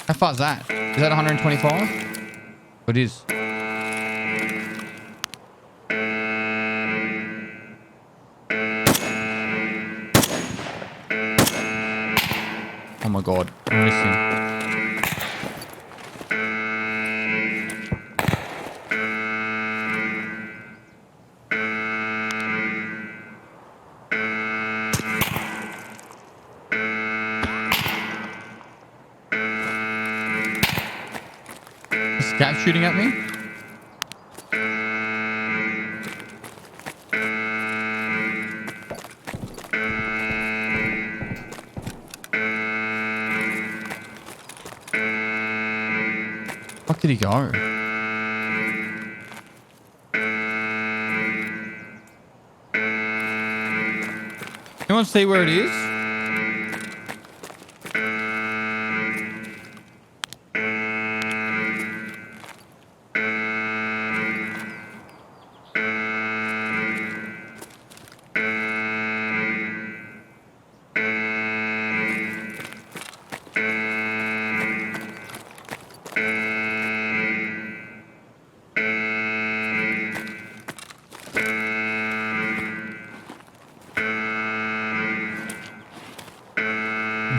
How far is that? Is that 125? It is. Oh my god, I'm missing. Scout shooting at me? Fuck did he go? Anyone see where it is?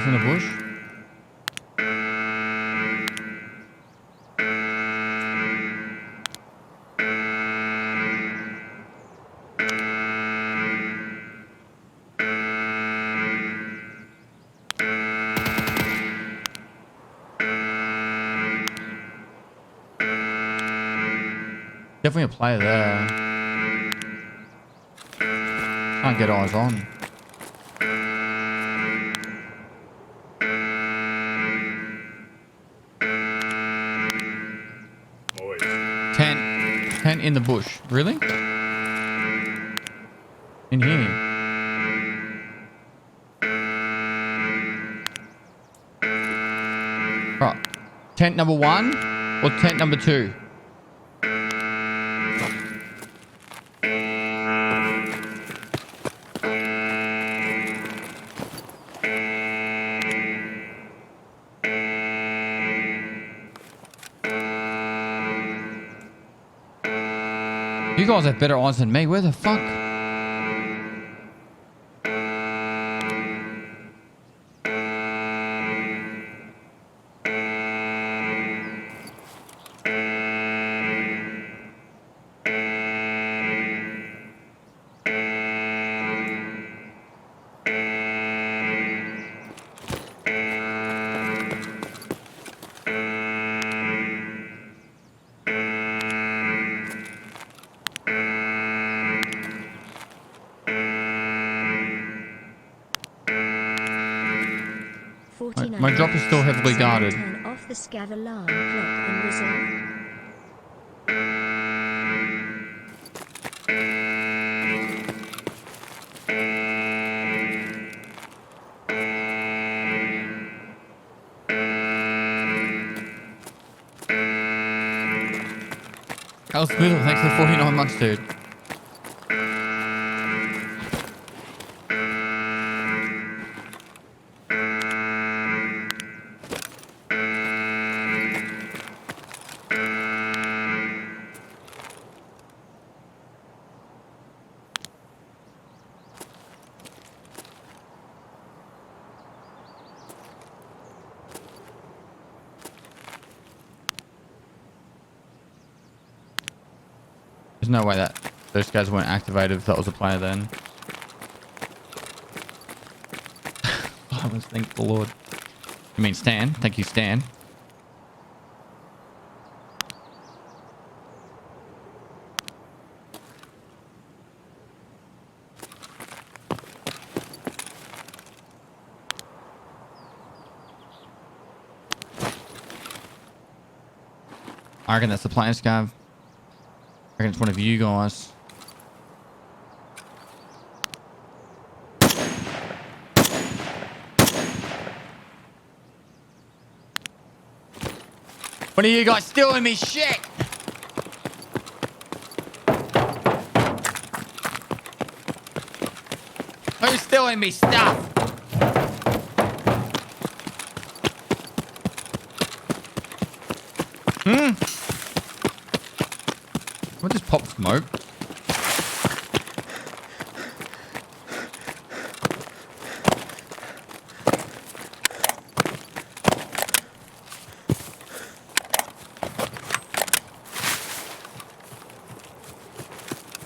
In the bush. Definitely a player there. Can't get eyes on. Tent in the bush. Really? In here. Right. Tent number 1 or tent number 2? You guys have better eyes than me. Where the fuck? My drop is still heavily guarded. Turn off the scav alarm clock and reserve. How's Smooth? Thanks for 49 months, dude. There's no way that those guys weren't activated if that was a player then. Thank the Lord. I mean Stan. Thank you, Stan. I reckon that's the player, Scav. I reckon it's one of you guys. One of you guys stealing me shit! Who's stealing me stuff? What just pop smoke?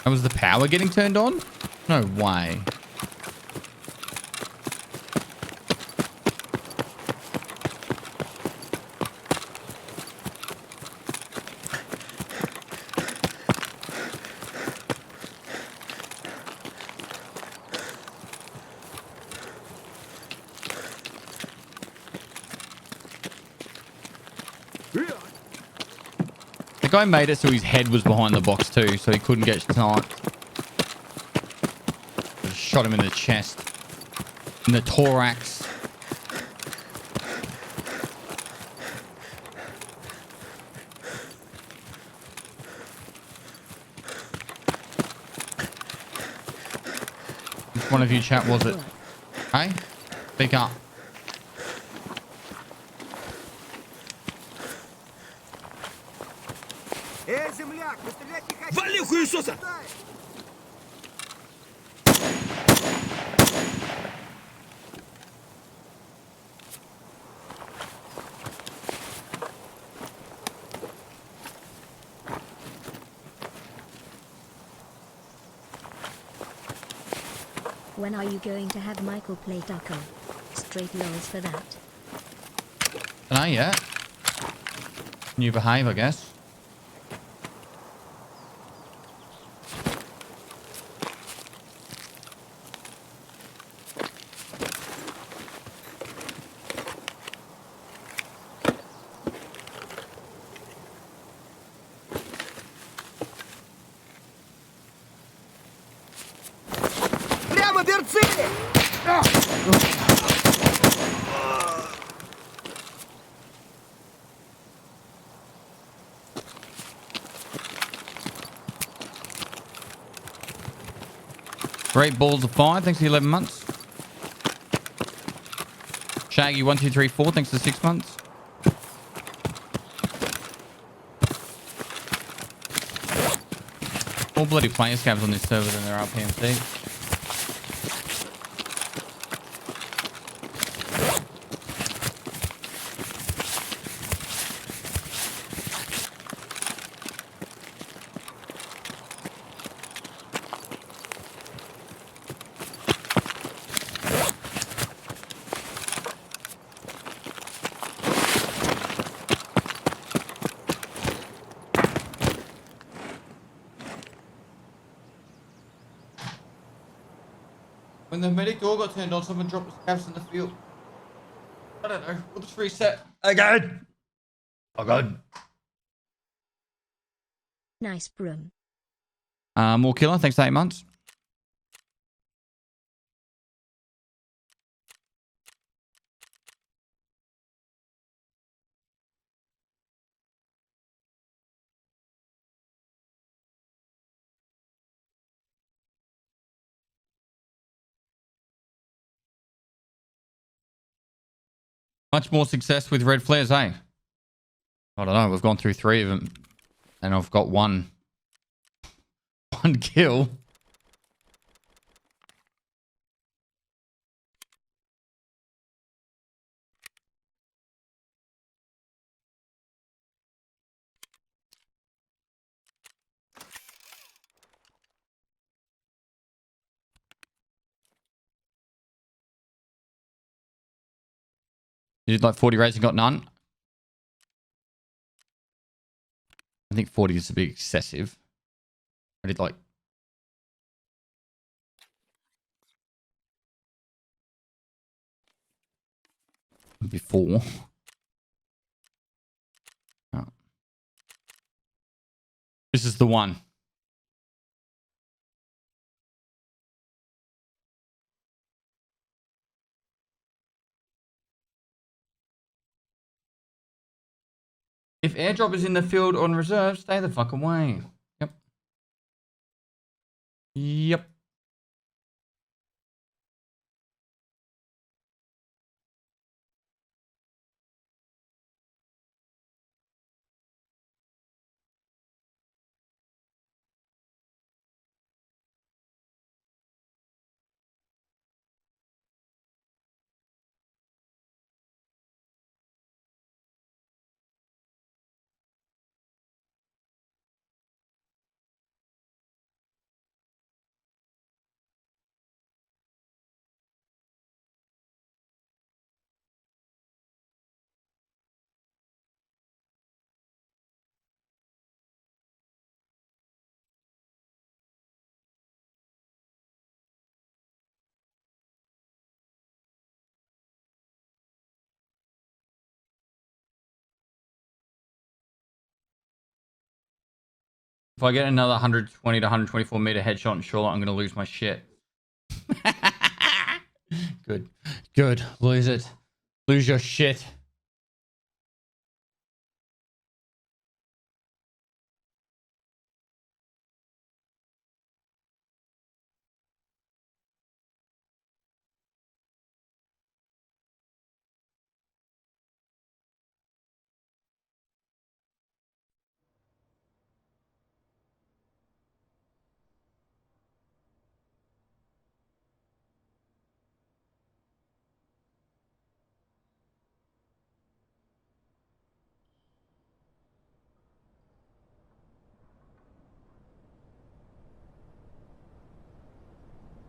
That was the power getting turned on? No way. The guy made it so his head was behind the box too, so he couldn't get sniped. Just shot him in the chest. In the thorax. Which one of you chat was it? Hey? Speak up. земляк, вы стрелять не хотите? Вали хуесоса! When are you going to have Michael play Ducko? Straight lols for that. Dunno yet. New behave, I guess. Прямо берцы! Great balls of fire. Thanks for 11 months. Shaggy 1234. Thanks for 6 months. More bloody player scabs on this server than there are PMC. When the medic door got turned on, someone dropped the scabs in the field. I don't know. We'll just reset. Again. Again. Nice broom. More killer. Thanks for 8 months. Much more success with red flares, eh? I don't know. We've gone through 3 of them, and I've got one kill. You did like 40 raids and got none. I think 40 is a bit excessive. I did like before. Oh. This is the one. If airdrop is in the field on reserve, stay the fuck away. Yep. Yep. If I get another 120 to 124 meter headshot in Charlotte, I'm going to lose my shit. Good. Good. Lose it. Lose your shit.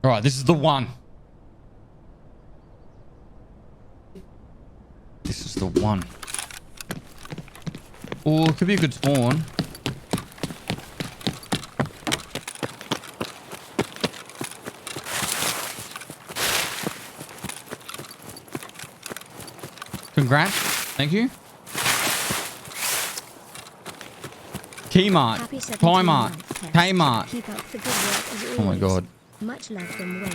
All right, this is the one. This is the one. Oh, it could be a good spawn. Congrats. Thank you. Kmart. Kmart. Kmart. Keep up the good work as Oh my always. god. Much love from Wales.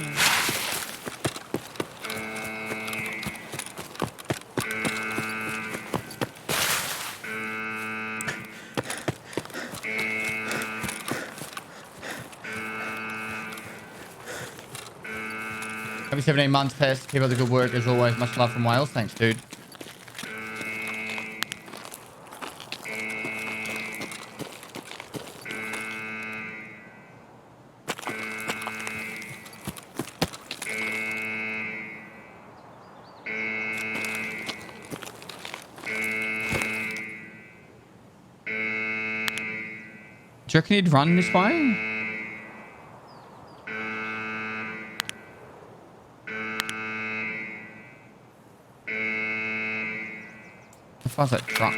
Happy 17 months, Test. Keep up the good work as always. Much love from Wales. Thanks, dude. Do you reckon he'd run this way? How far's that truck?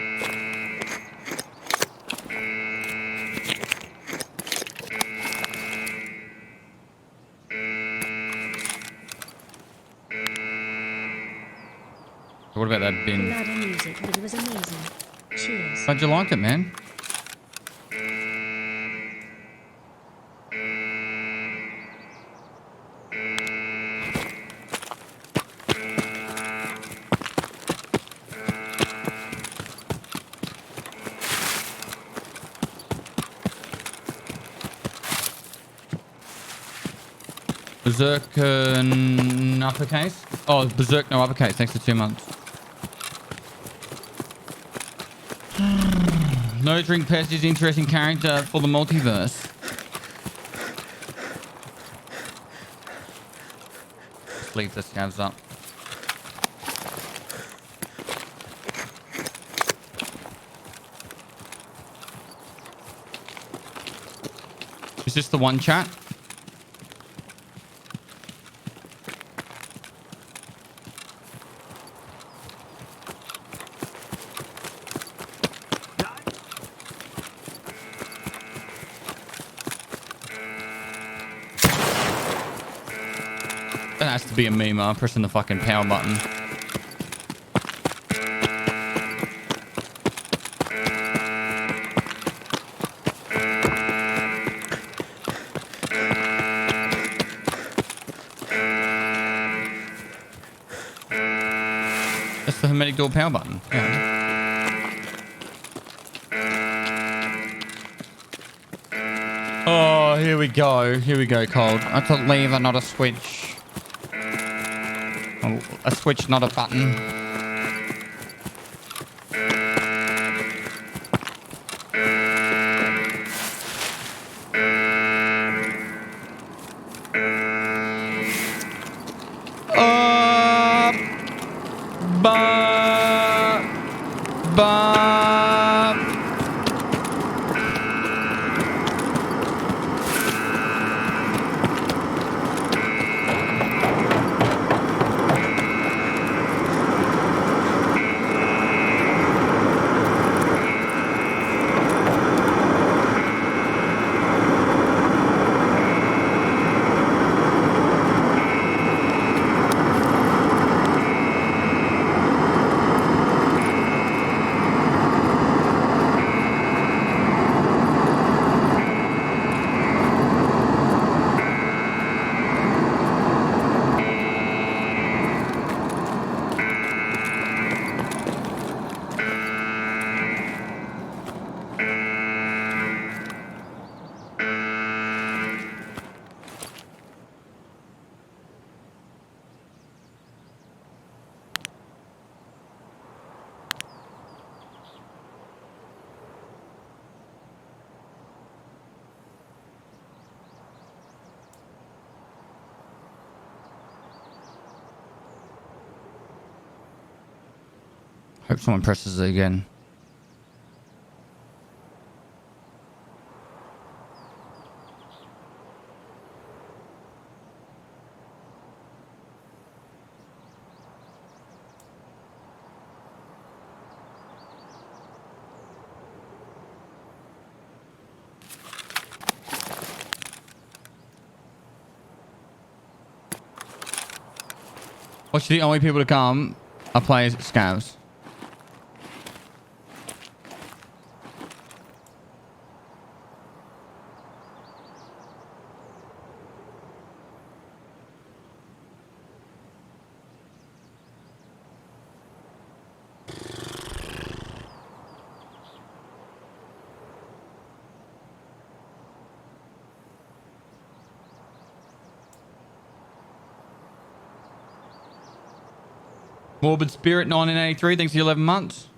What about that bin? Bloody music, but it was amazing. Cheers. Glad you liked it, man. Berserk uppercase? Oh, Berserk no uppercase. Thanks for 2 months. No Drink Pest is interesting character for the multiverse. Let's leave the scavs up. Is this the one, chat? That has to be a meme. I'm pressing the fucking power button. That's the hermetic door power button. Yeah. Oh, here we go. Here we go, Cold. That's a lever, not a switch. Oh, a switch, not a button. Hope someone presses it again. Watch the only people to come are players scavs. Morbid Spirit 1983, thanks for 11 months.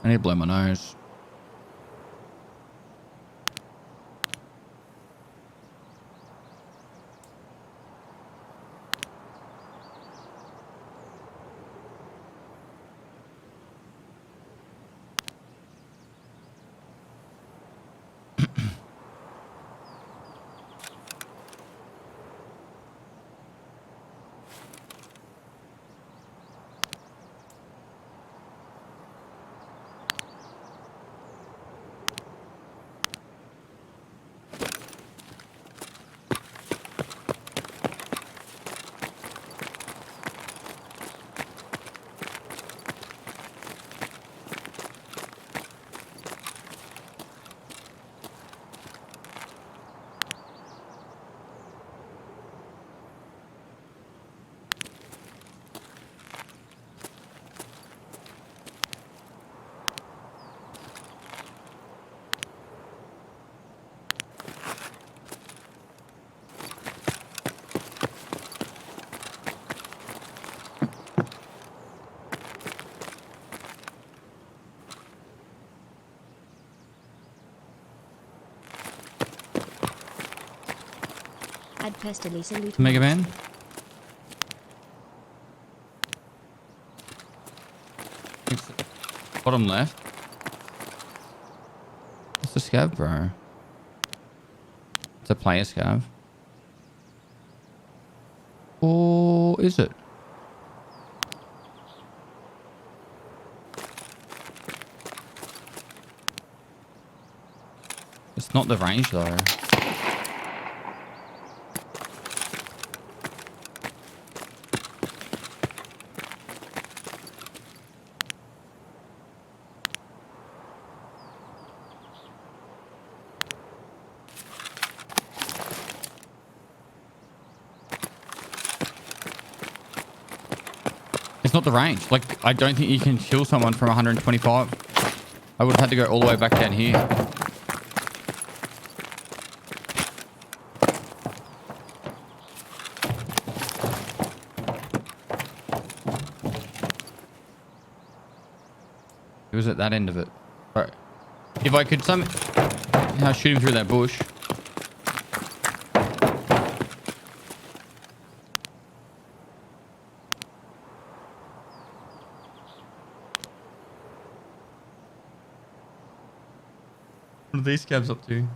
I need to blow my nose. Ad pestily salute. Mega Man. Bottom left. What's the scav, bro? It's a player scav. Or is it? It's not the range though. It's not the range. Like, I don't think you can kill someone from 125. I would have had to go all the way back down here. It was at that end of it. Right. If I could somehow shoot him through that bush. What are these scabs up to?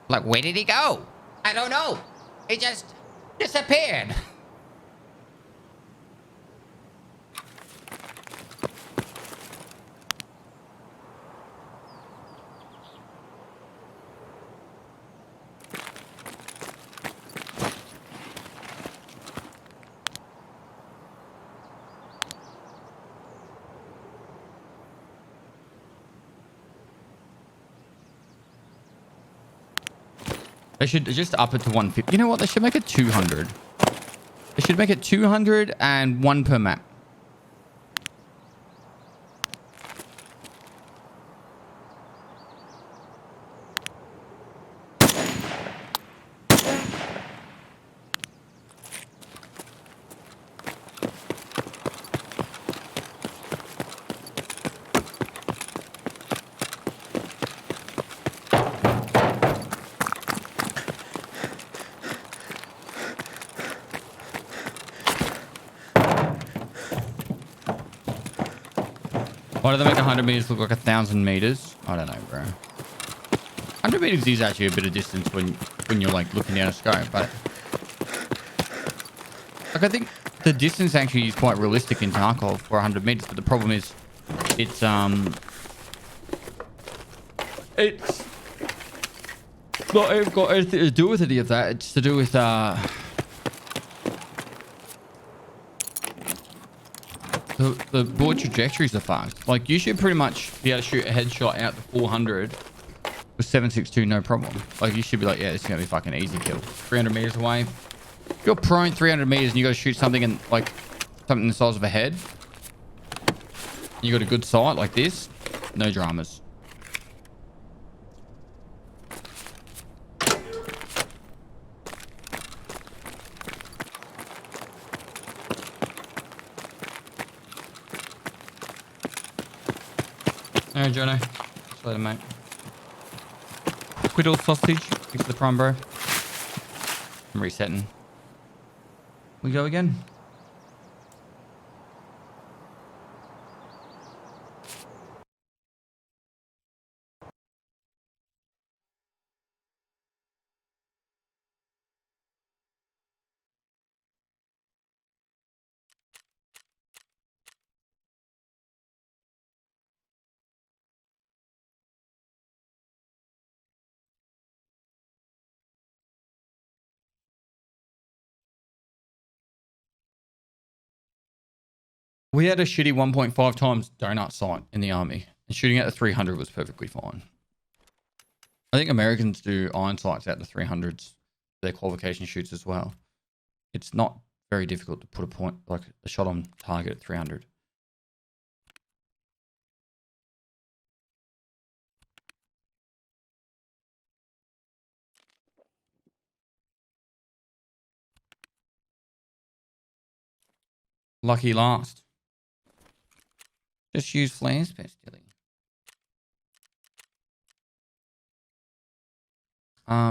Like, where did he go? I don't know. He just disappeared. They should just up it to 150. You know what? They should make it 200. They should make it 200 and one per map. Why do they make 100 meters look like 1,000 meters? I don't know, bro. 100 meters is actually a bit of distance when you're like looking down a scope, but like I think the distance actually is quite realistic in Tarkov for 100 meters, but the problem is it's not even got anything to do with any of that. It's to do with the bullet trajectories are fast. Like you should pretty much be able to shoot a headshot out to 400 with 7.62 no problem. Like you should be like, yeah, this is gonna be fucking easy kill. 300 meters away. If you're prone 300 meters and you got to shoot something in like something the size of a head, you got a good sight like this, no dramas. All right, Jono. See you later, mate. Quiddle sausage. Thanks for the prime, bro. I'm resetting. We go again. We had a shitty 1.5 times donut sight in the army, and shooting at the 300 was perfectly fine. I think Americans do iron sights at the 300s, their qualification shoots as well. It's not very difficult to put a point, like a shot on target at 300. Lucky last. Just use flares, Pestilly.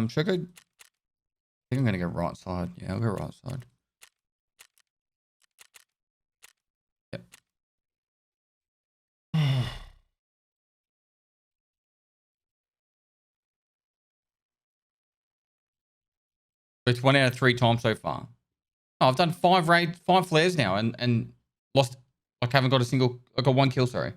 Should I go? I think I'm gonna go right side. Yeah, I'll go right side. Yep. It's 1 out of 3 times so far. Oh, I've done 5 flares now and lost. Like, haven't got a single. I got 1 kill. Sorry.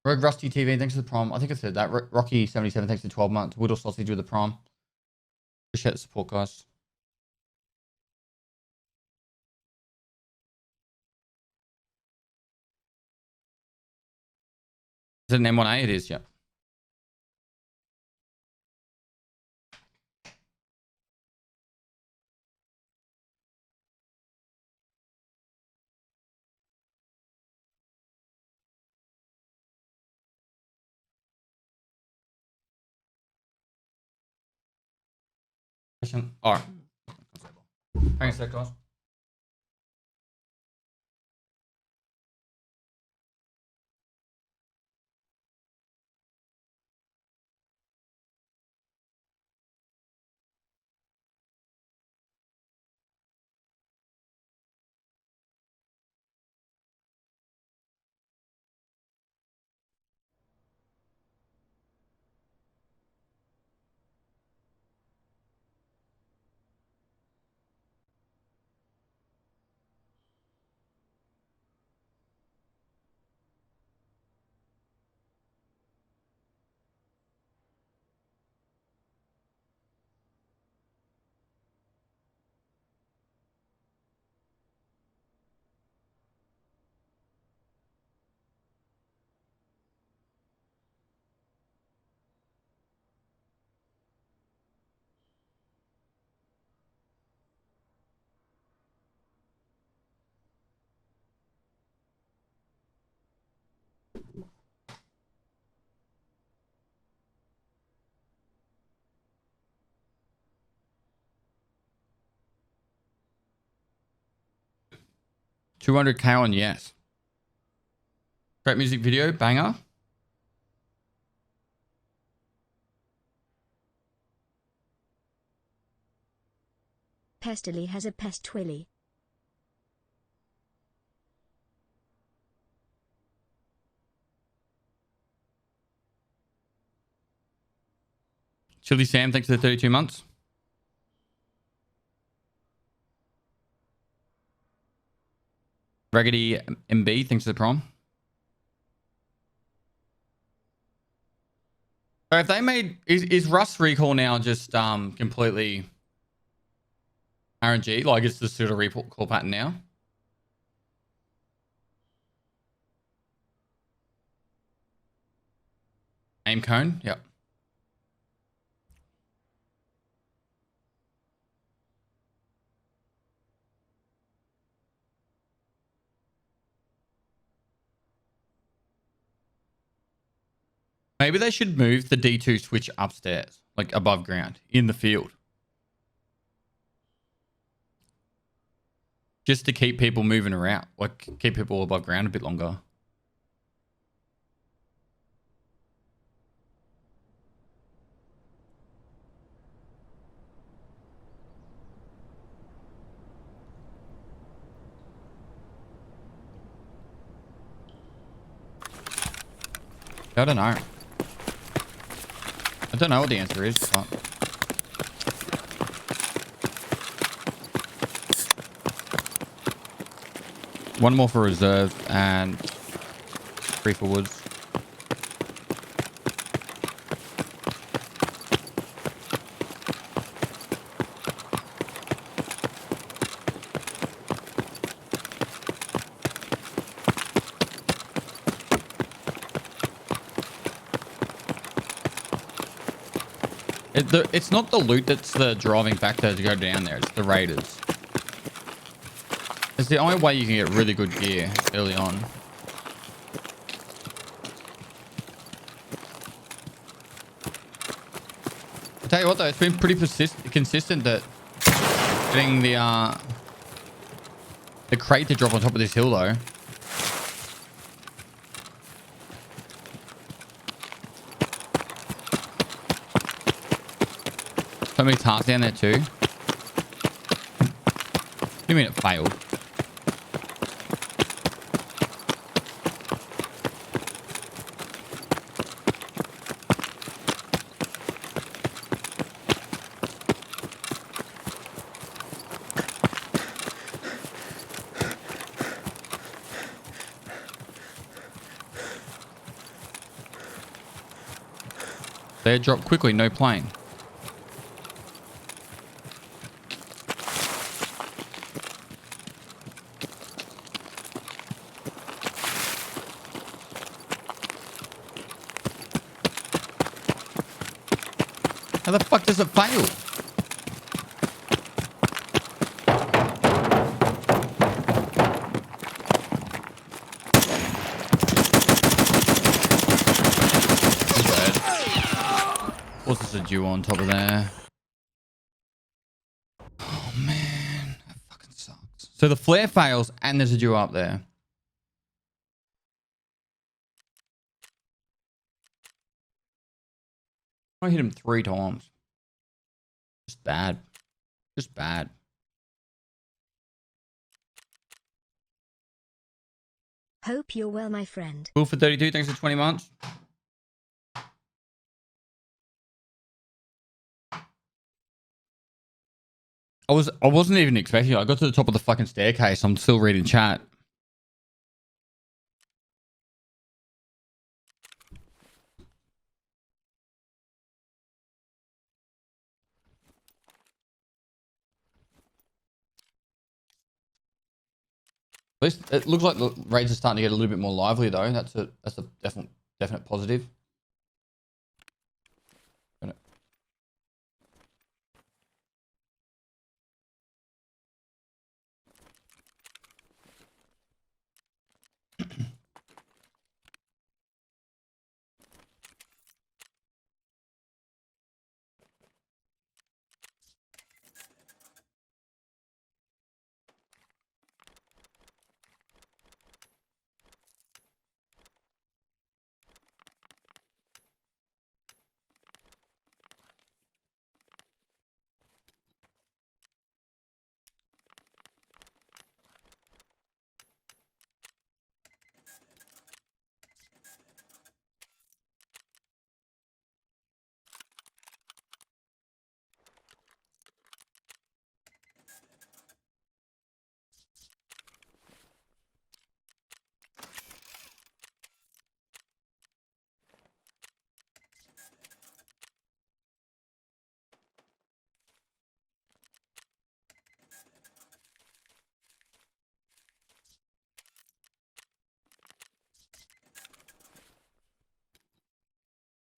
Rogue Rusty TV, thanks for the prom. I think I said that. Rocky 77, thanks for 12 months. Whittle Sausage with the prom. Appreciate the support, guys. Is it an M1A? It is, yeah. All right. Hang on a sec, guys. 200k on yes. Great music video, banger. Pestily has a pest willy. Chili Sam, thanks for the 32 months. Raggedy MB, thanks for the prom. So if they made is Rust Recall now just completely RNG? Like it's the sort of recall pattern now? Aim cone, yep. Maybe they should move the D2 switch upstairs, like above ground, in the field. Just to keep people moving around, like keep people above ground a bit longer. I don't know. I don't know what the answer is, but... One more for reserve and 3 for woods. It's not the loot that's the driving factor to go down there. It's the raiders. It's the only way you can get really good gear early on. I'll tell you what though, it's been pretty consistent that getting the crate to drop on top of this hill though. So many tasks down there too. What do you mean it failed? They drop quickly, no plane. How the fuck does it fail? What's this a dew on top of there? Oh man, that fucking sucks. So the flare fails and there's a dew up there. I hit him 3 times. Just bad. Just bad. Hope you're well, my friend. Cool for 32. Thanks for 20 months. I wasn't even expecting it. I got to the top of the fucking staircase. I'm still reading chat. At least it looks like the raids are starting to get a little bit more lively though. That's a definite positive.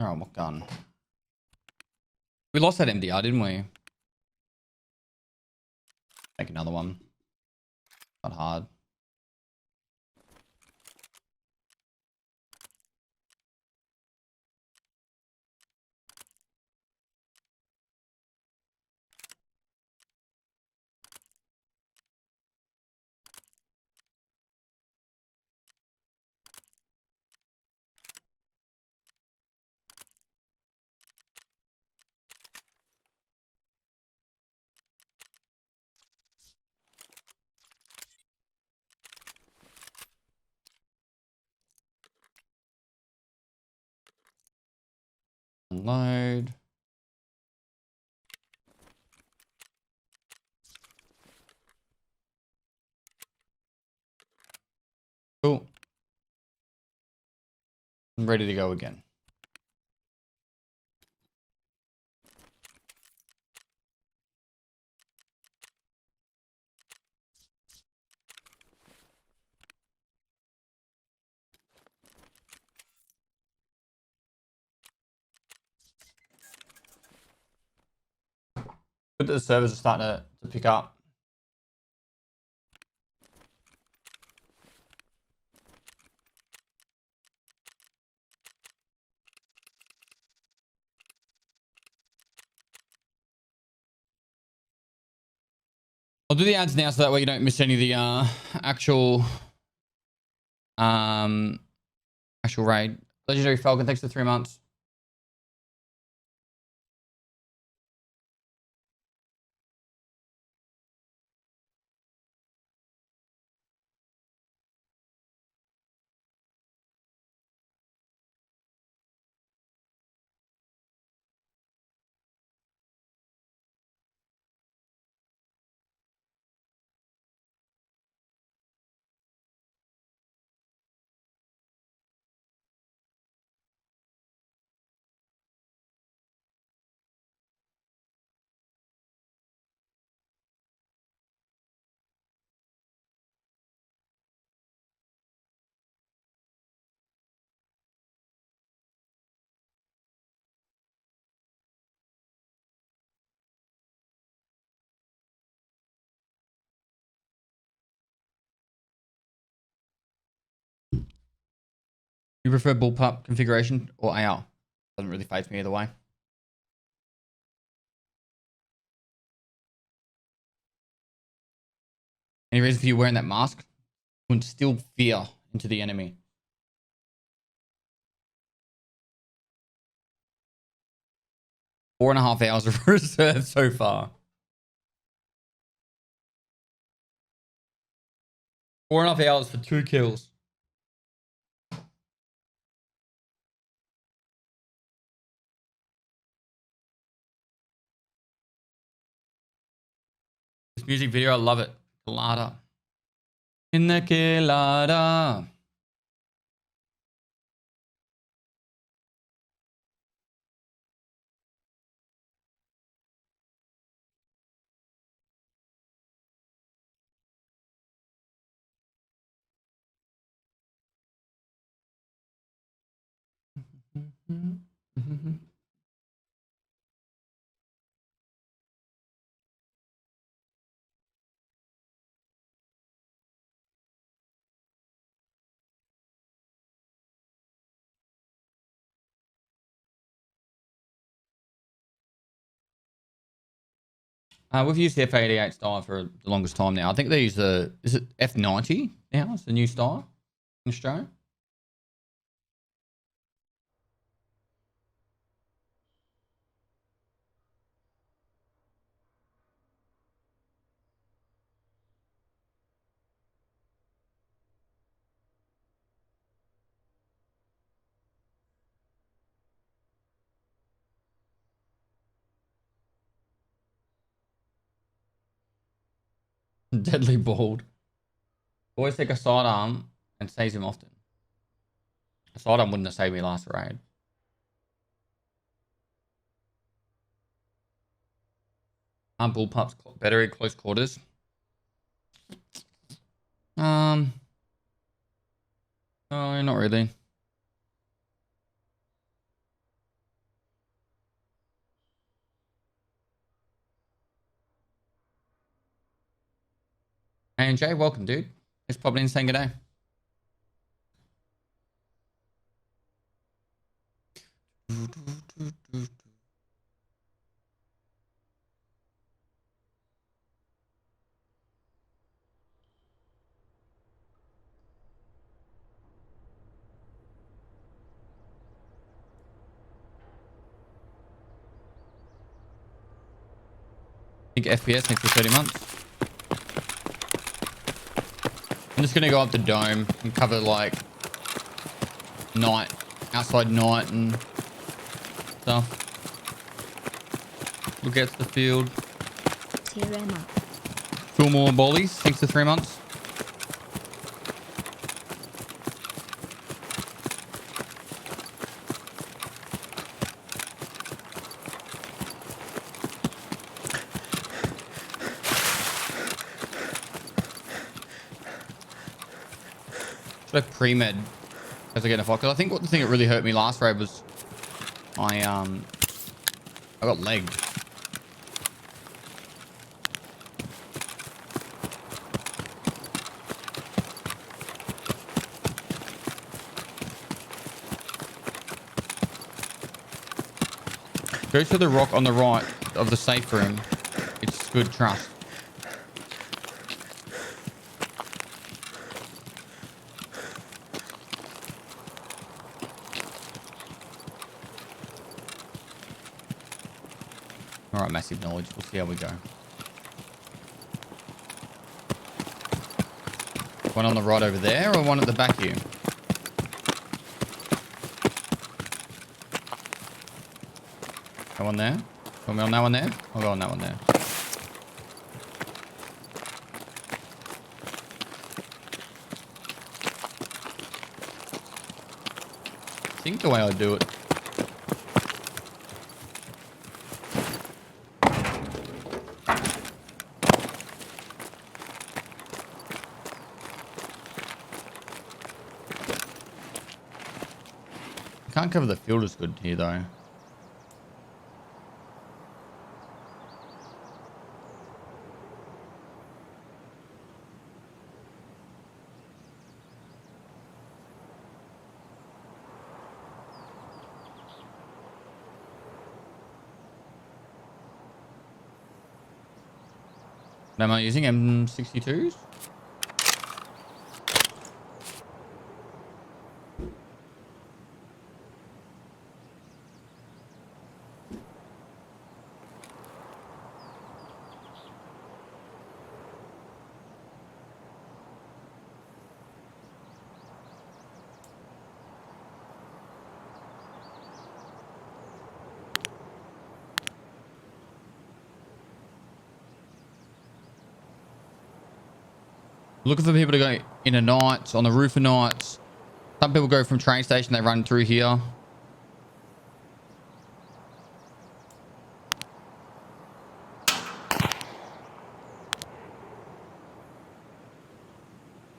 Alright, what gun? We lost that MDR, didn't we? Make another one. Not hard. Unload. Cool. I'm ready to go again. Good that the servers are starting to pick up. I'll do the ads now so that way you don't miss any of the actual raid. Legendary Falcon, thanks for 3 months. You prefer bullpup configuration or AR? Doesn't really faze me either way. Any reason for you wearing that mask? To instill fear into the enemy. Four and a half hours of reserve so far. 4.5 hours for 2 kills. This music video, I love it. Colada. In the Colada. We've used the F88 style for the longest time now. I think they use is it F90 now? It's the new style in Australia. Deadly bald. Always take a sidearm and saves him often. A sidearm wouldn't have saved me last raid. Aren't bullpups better at close quarters? No, not really. ANJ, welcome, dude. It's probably insane good day. I think FPS next to 30 months. I'm just going to go up the dome and cover like night, outside night and stuff. Look out to the field. Tear him up. Fill more bollies, 6 to 3 months. Should I pre-med as I get a fuck? I think what the thing that really hurt me last raid was I got legged. Go to the rock on the right of the safe room. It's good trust. All right, massive knowledge. We'll see how we go. One on the right over there or one at the back here? That one there? Want me on that one there? I'll go on that one there. I think the way I do it. Can't cover the field as good here though. Am I using M62s? Looking for people to go in at night, on the roof at nights. Some people go from train station, they run through here.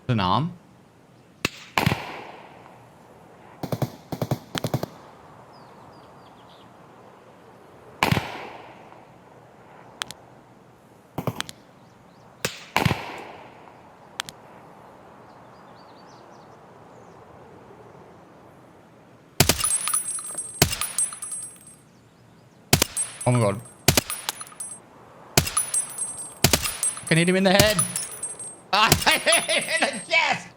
An arm. Oh my god. I can hit him in the head. I hit him in the chest.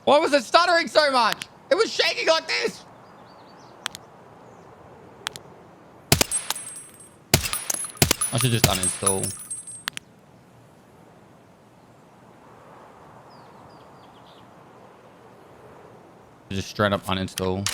Why was it stuttering so much? It was shaking like this. I should just uninstall. Just straight up uninstall.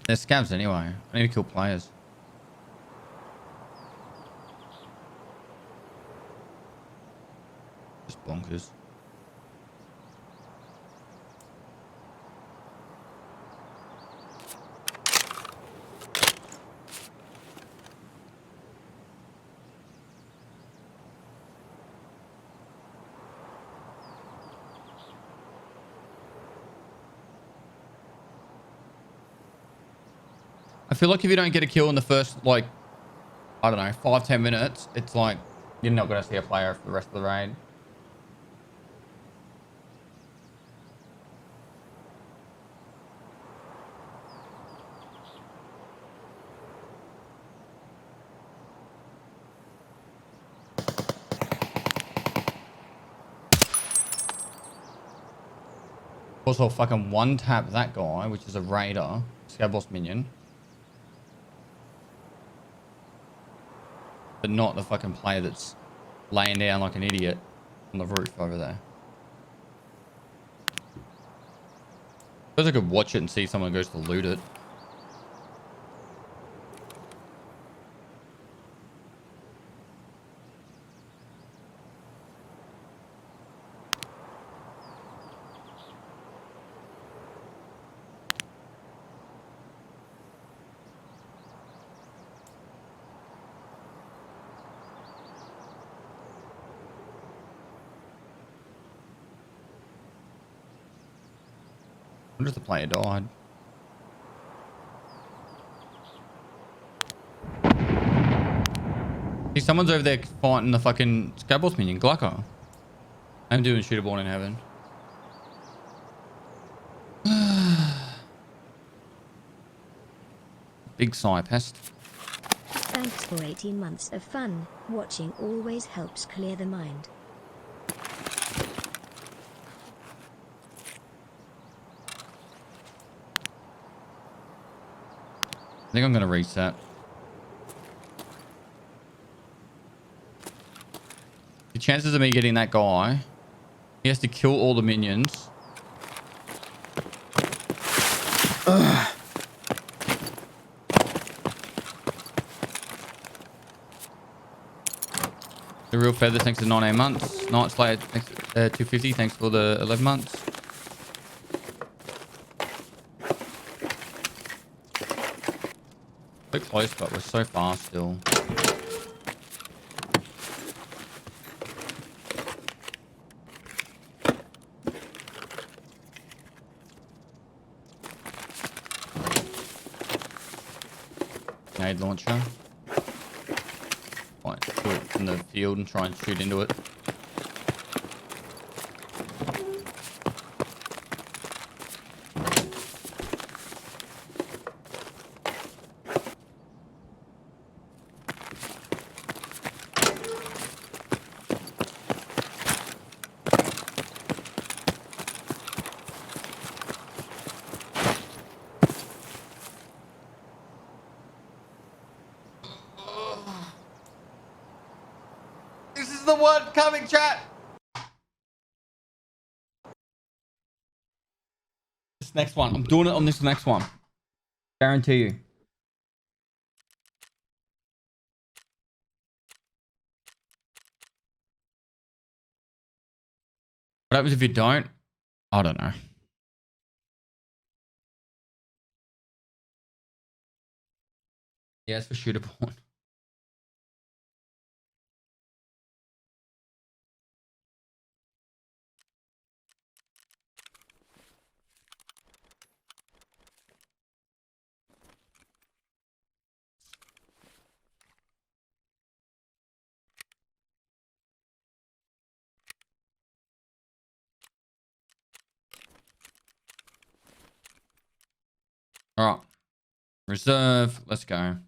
They're scabs anyway. I need to kill players. Just bonkers. I feel like if you don't get a kill in the first, like, I don't know, 5-10 minutes, it's like you're not going to see a player for the rest of the raid. Also, fucking one tap that guy, which is a raider, scab boss minion. But not the fucking player that's laying down like an idiot on the roof over there. I suppose I could watch it and see someone goes to loot it. I wonder if the player died. See, someone's over there fighting the fucking scab boss minion, Glucker. I'm doing shooter born in heaven. Big sigh, pest. Thanks for 18 months of fun. Watching always helps clear the mind. I think I'm going to reset. The chances of me getting that guy, he has to kill all the minions. The real feather, thanks to 9 months. Night Slayer, thanks, 250, thanks for the 11 months. So close, but we're so far still. Grenade launcher. Right, do it in the field and try and shoot into it. This is the one coming, chat. This next one. I'm doing it on this next one. Guarantee you. What happens if you don't? I don't know. Yeah, it's for shooter porn. All right. Reserve. Let's go. I'm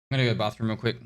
going to go to the bathroom real quick.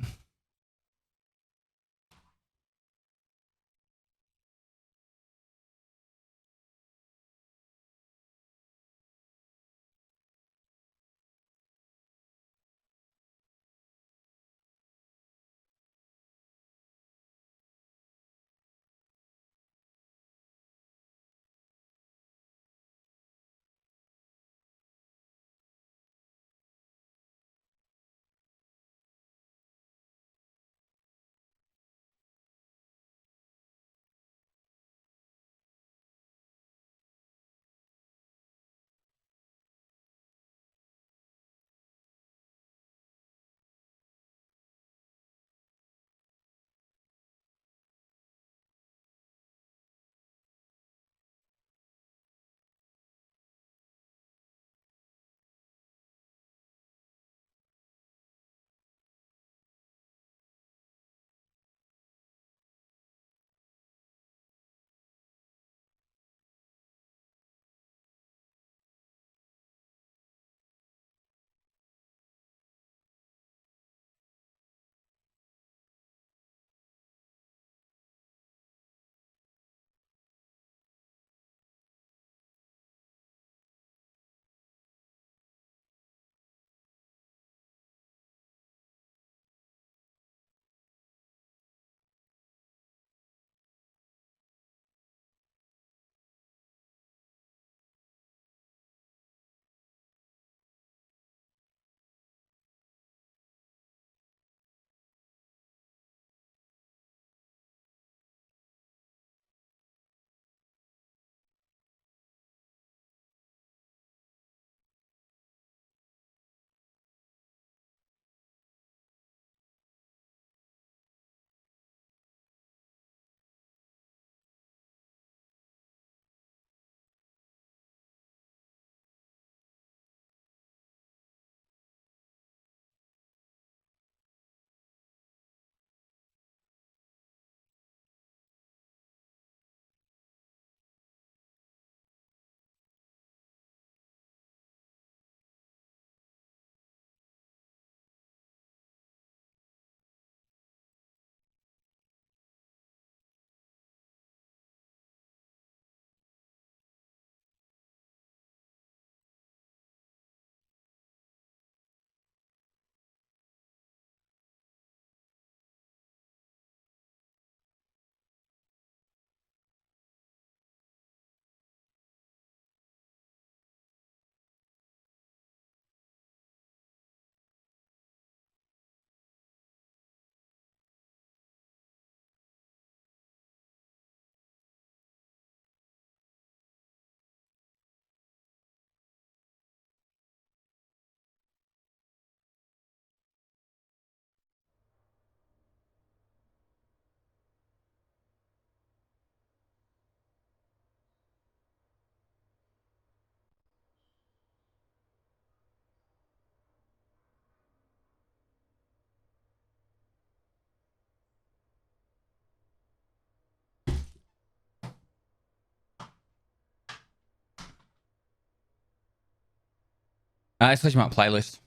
Exclamation mark playlist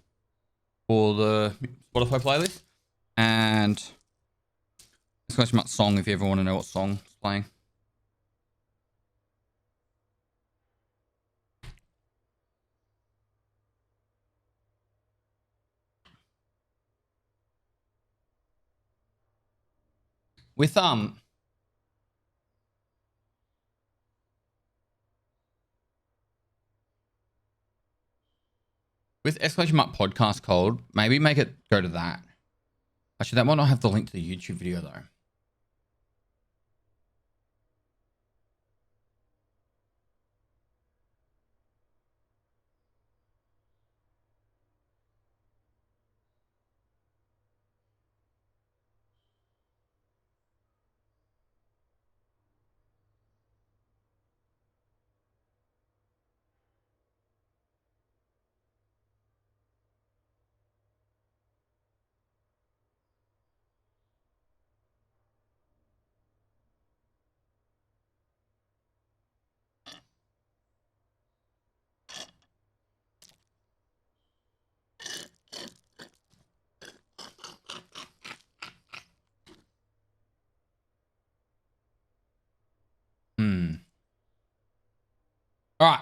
for the Spotify playlist, and exclamation mark song if you ever want to know what song is playing. With exclamation mark podcast code, maybe make it go to that. Actually, that might not have the link to the YouTube video though. All right,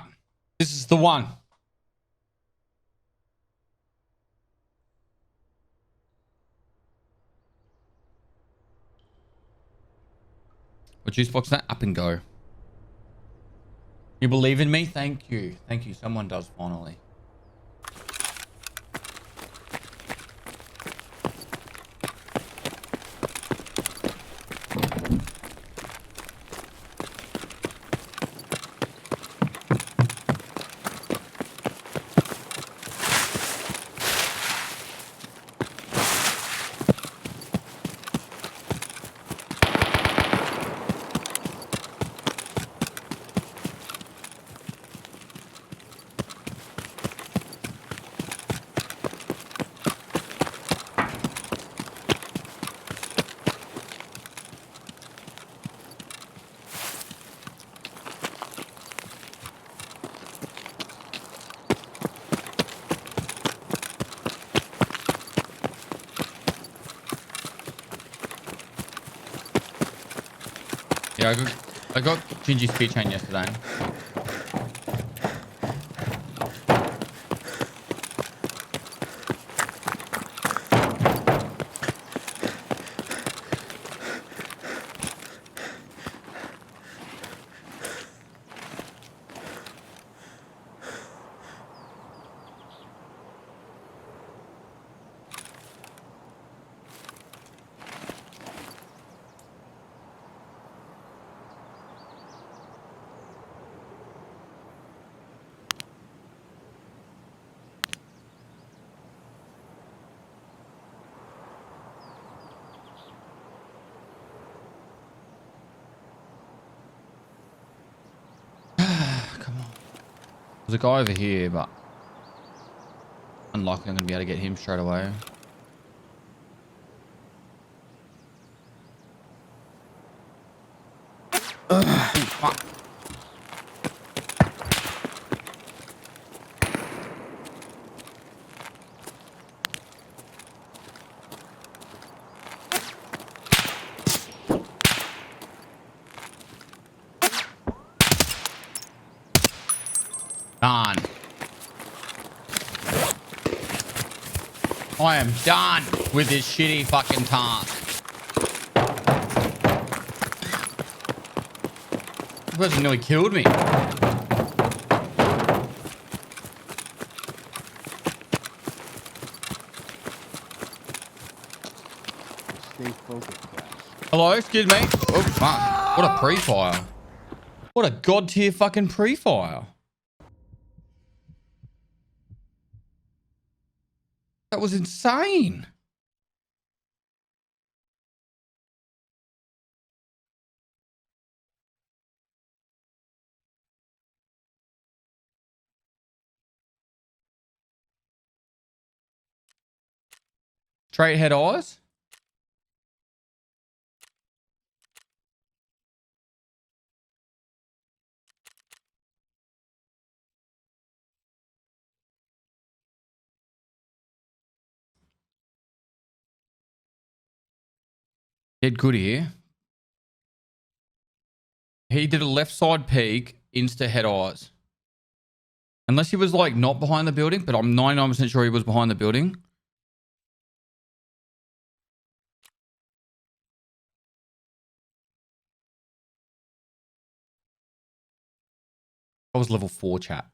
this is the one. What juice box that? Up and go. You believe in me? Thank you. Thank you. Someone does finally. Yeah, I got Gingy's keychain yesterday. Come on. There's a guy over here, but unlikely I'm going to be able to get him straight away. Fuck. Done. I am done with this shitty fucking task. This person nearly killed me. Stay focused, guys. Hello, excuse me. Oh, fuck. What a pre-fire. What a god tier fucking pre-fire. That was insane. Straight head eyes. dead good here. He did a left side peek, insta head eyes. Unless he was like not behind the building, but I'm 99% sure he was behind the building. I was level 4, chat.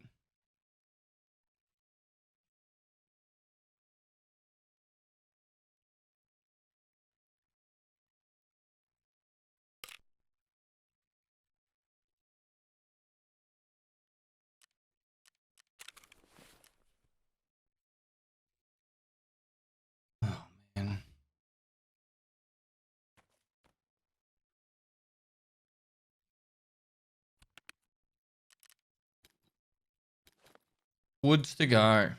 Oh, man. Woods to go.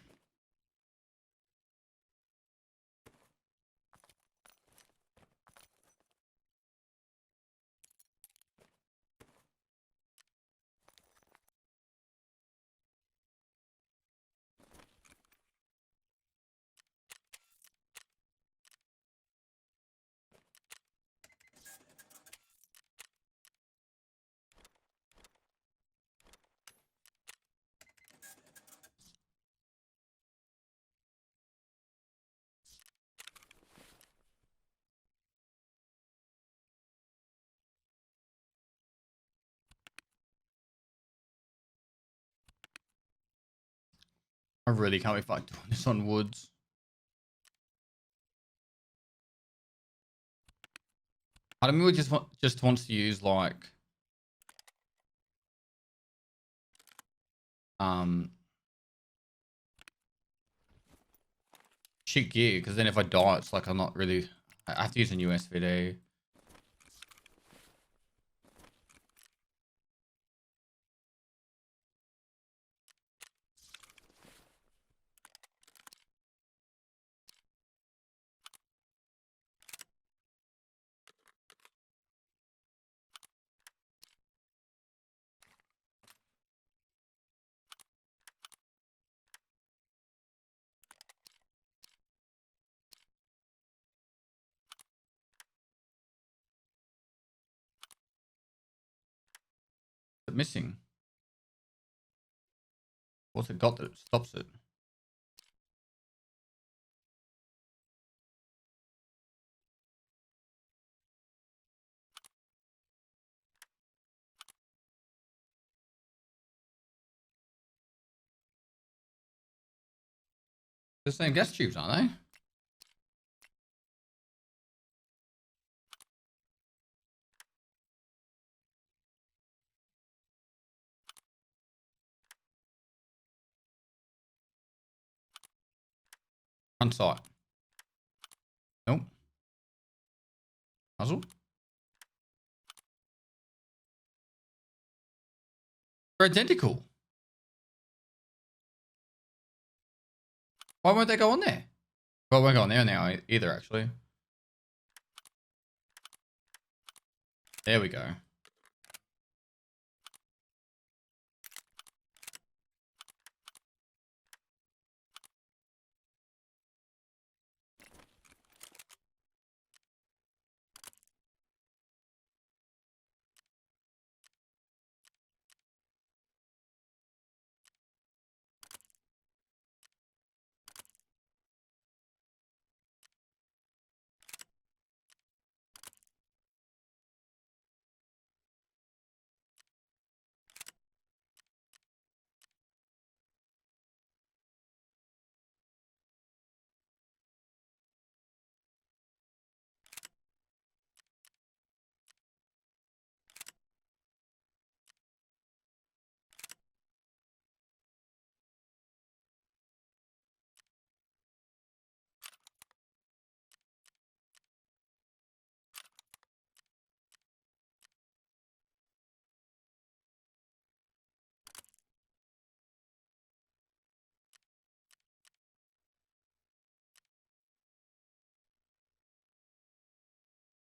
I really can't be fucked doing this on Woods. I don't know, just wants to use like shit gear, because then if I die, it's like I'm not really. I have to use a new SVD. What's it missing? What's it got that stops it? The same gas tubes, aren't they? On site. Nope. Puzzle. They're identical. Why won't they go on there? Well, it won't go on there now either, actually. There we go.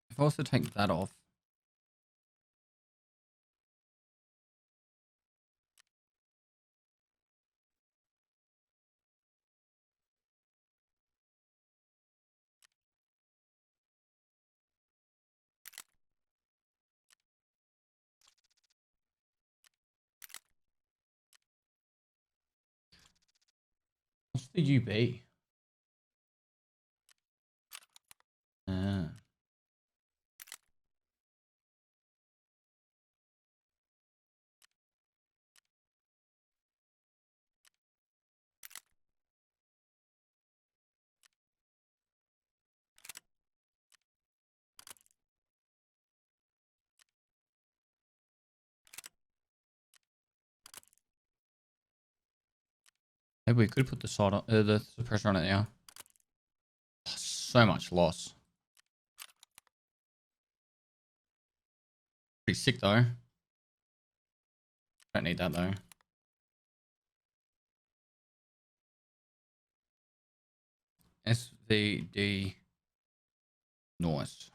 If I also take that off. the UB? Maybe we could put the side on, the suppressor on it now. So much loss. Pretty sick though. Don't need that though. SVD. Nice.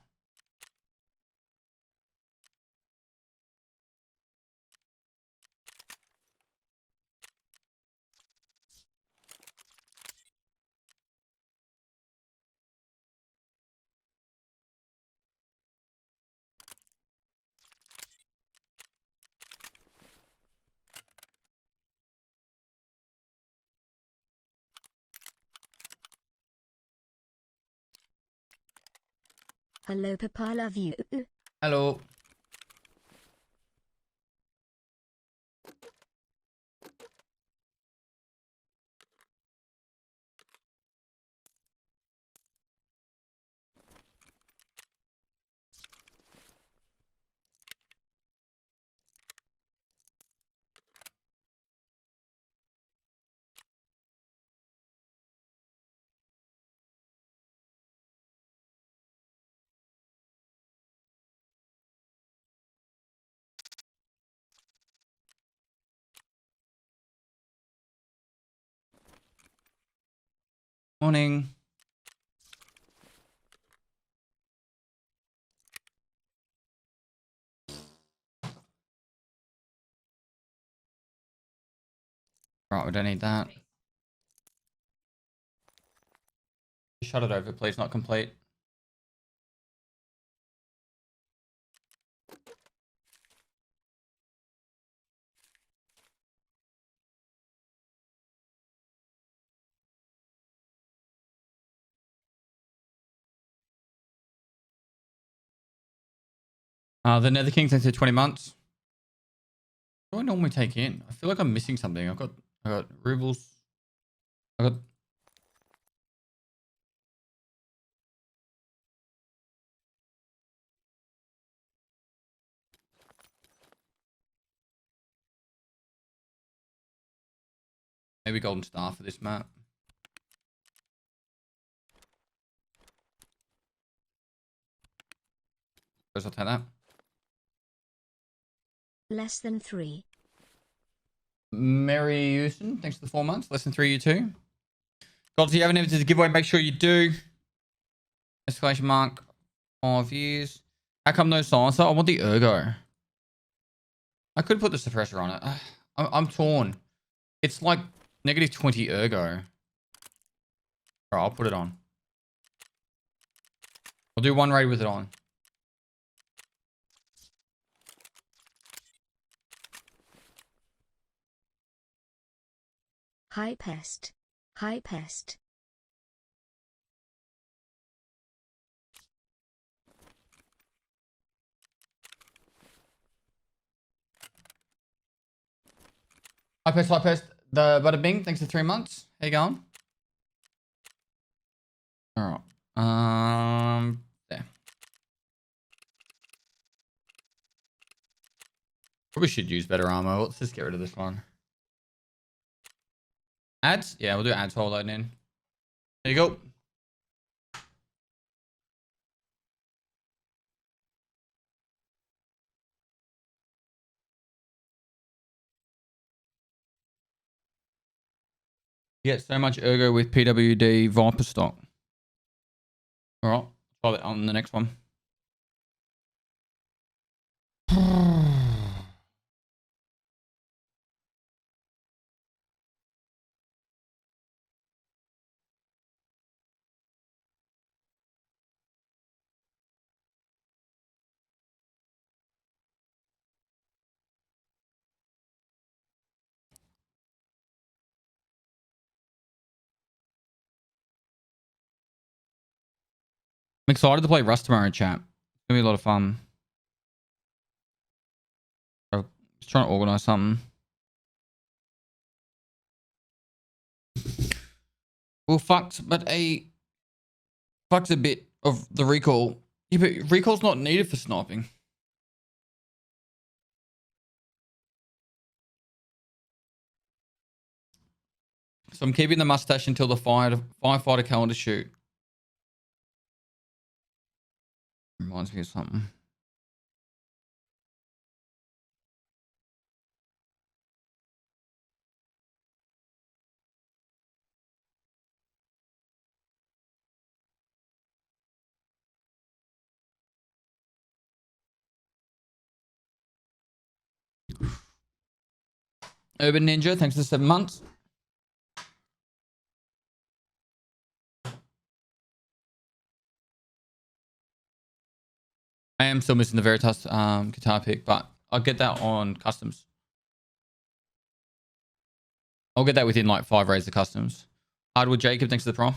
Hello, Papa, love you. Hello. Morning. Right, we don't need that. Shut it over, please. Not complete. The Nether King takes 20 months. What do I normally take in? I feel like I'm missing something. I got rubles. I got maybe golden star for this map. Suppose I'll take that. Less than 3. Mary Houston, thanks for the 4 months. Less than 3, you too. Gods, if you haven't entered the giveaway, make sure you do. Exclamation mark. 5 years. How come no silencer? I want the ergo. I could put the suppressor on it. I'm torn. It's like negative 20 ergo. Alright, I'll put it on. I'll do one raid with it on. High pest. High pest. Hi pest. The Bada Bing, thanks for 3 months. How you going? Alright. There. Probably should use better armor. Let's just get rid of this one. Ads? Yeah, we'll do ads while loading in. There you go. You get so much ergo with PWD Viper stock. Alright, try that on the next one. I'm excited to play Rust tomorrow, chat. It's gonna be a lot of fun. I'm just trying to organize something. Well, fucked a bit of the recall. Yeah, but recall's not needed for sniping. So I'm keeping the mustache until the firefighter calendar shoot. Reminds me of something. Urban Ninja, thanks for 7 months. I am still missing the Veritas guitar pick, but I'll get that on customs. I'll get that within like 5 raids of customs. Hardwood Jacob, thanks for the prom.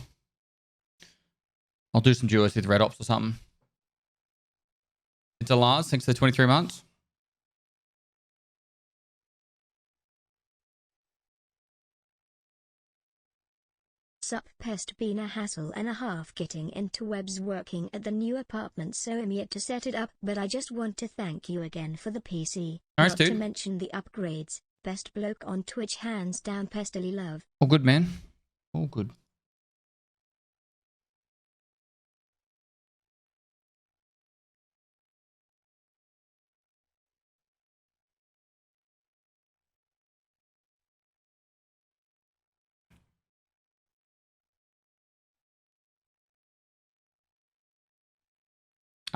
I'll do some duos with Red Ops or something. It's a Lars, thanks for the 23 months. Sup pest been a hassle and a half getting into webs working at the new apartment, so I'm yet to set it up, but I just want to thank you again for the PC. Nice, Not dude. to mention the upgrades. Best bloke on Twitch, hands down, pestily love. All good, man. All good.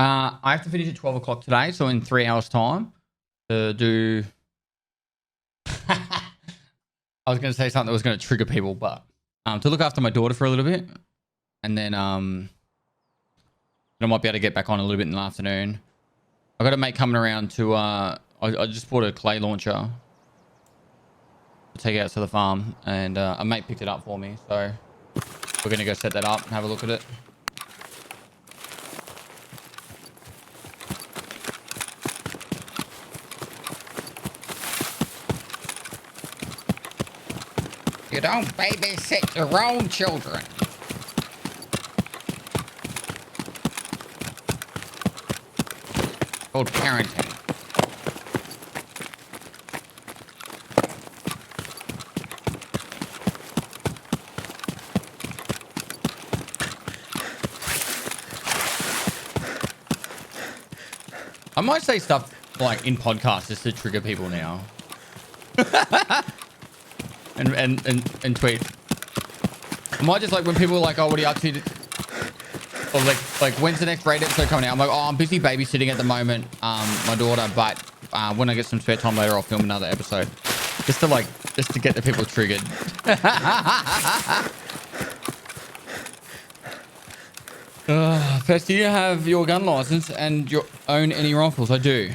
I have to finish at 12 o'clock today, so in 3 hours' time to do... I was going to say something that was going to trigger people, but to look after my daughter for a little bit, and then I might be able to get back on a little bit in the afternoon. I got a mate coming around to... I just bought a clay launcher to take out to the farm, and a mate picked it up for me, so we're going to go set that up and have a look at it. You don't babysit your own children. Called parenting. I might say stuff like in podcasts just to trigger people now. and tweet. I might just like when people are like, oh, what are you up to? Or like when's the next raid episode coming out? I'm like, oh, I'm busy babysitting at the moment, my daughter, but when I get some spare time later, I'll film another episode. Just to get the people triggered. First, do you have your gun license and own any rifles? I do.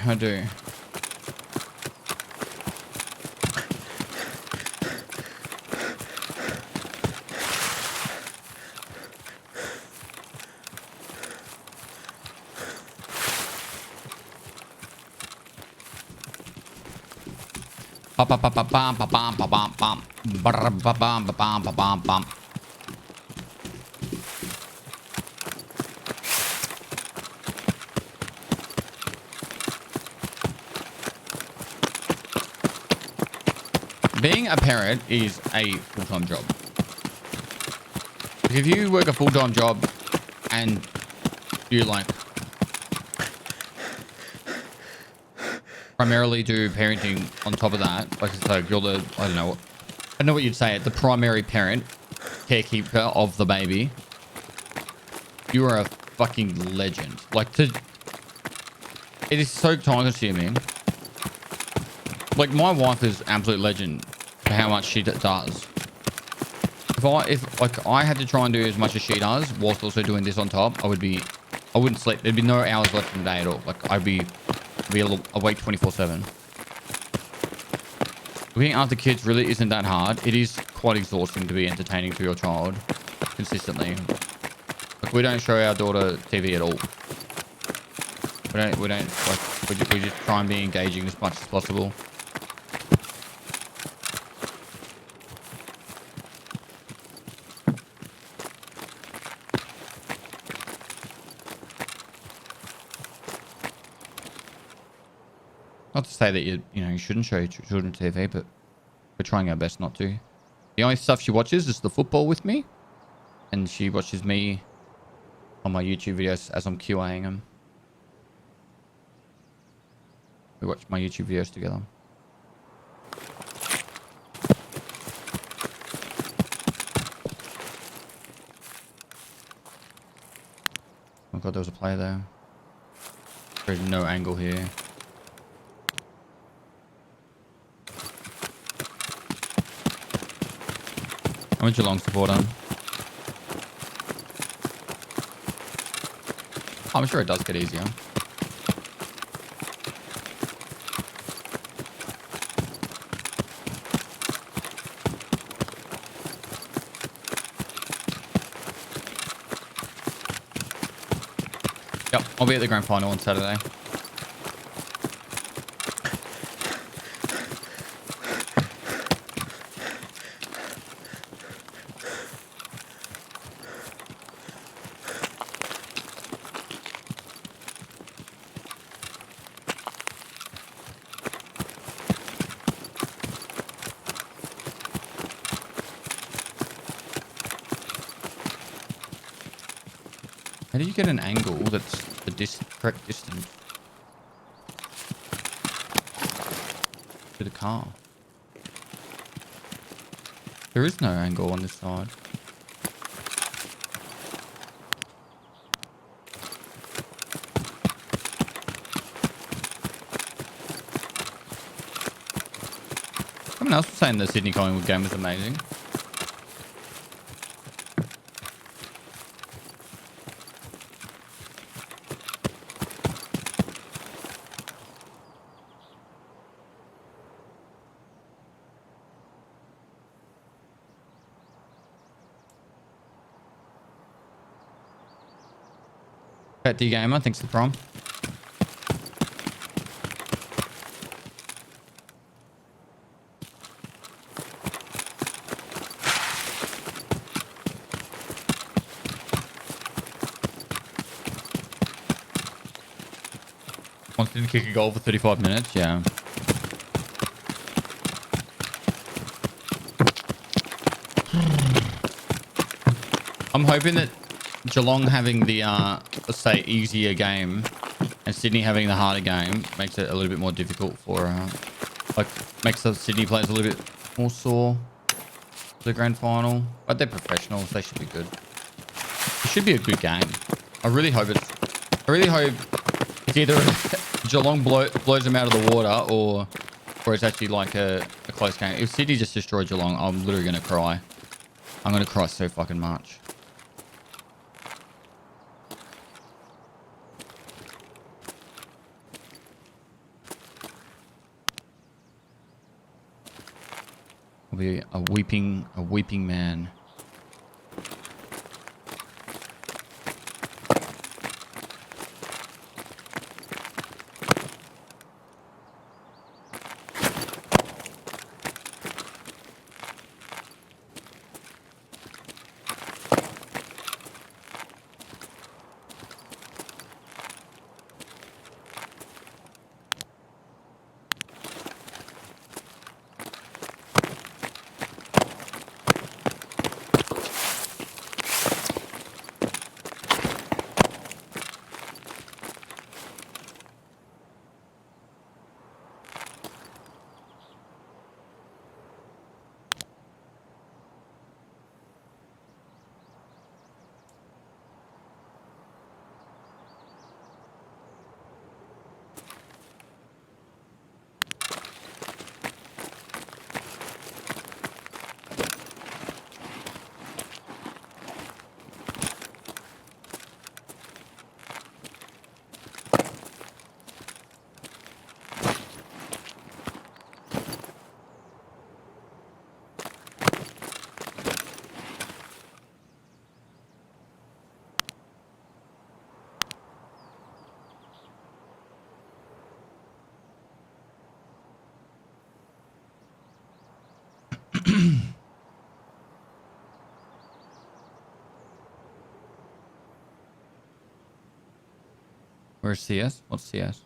Being a parent is a full-time job. If you work a full-time job and you like primarily do parenting on top of that, like it's like you're the, I don't know what you'd say, the primary parent, carekeeper of the baby, you are a fucking legend. It is so time consuming. Like my wife is absolute legend for how much she does. If like I had to try and do as much as she does whilst also doing this on top, I wouldn't sleep. There'd be no hours left in the day at all. Like I'd be awake 24/7. Looking after kids really isn't that hard. It is quite exhausting to be entertaining to your child consistently. Like, we don't show our daughter TV at all. We don't like, we just try and be engaging as much as possible. Not to say that you shouldn't show your children TV, but we're trying our best not to. The only stuff she watches is the football with me, and she watches me on my YouTube videos as I'm QAing them. We watch my YouTube videos together. Oh god, there was a player there. There's no angle here. I'm a Geelong supporter. I'm sure it does get easier. Yep, I'll be at the grand final on Saturday. How do you get an angle that's the correct distance to the car? There is no angle on this side. Someone else was saying the Sydney Collingwood game was amazing. Pet D Gamer, thanks for the prom. Wanted to kick a goal for 35 minutes, yeah. I'm hoping that Geelong having the, let's say, easier game and Sydney having the harder game makes it a little bit more difficult for, like, makes the Sydney players a little bit more sore for the grand final. But they're professionals. They should be good. It should be a good game. I really hope it's either Geelong blows them out of the water or it's actually like a close game. If Sydney just destroyed Geelong, I'm literally going to cry. I'm going to cry so fucking much. I'll be a weeping man. Where's CS? What's CS?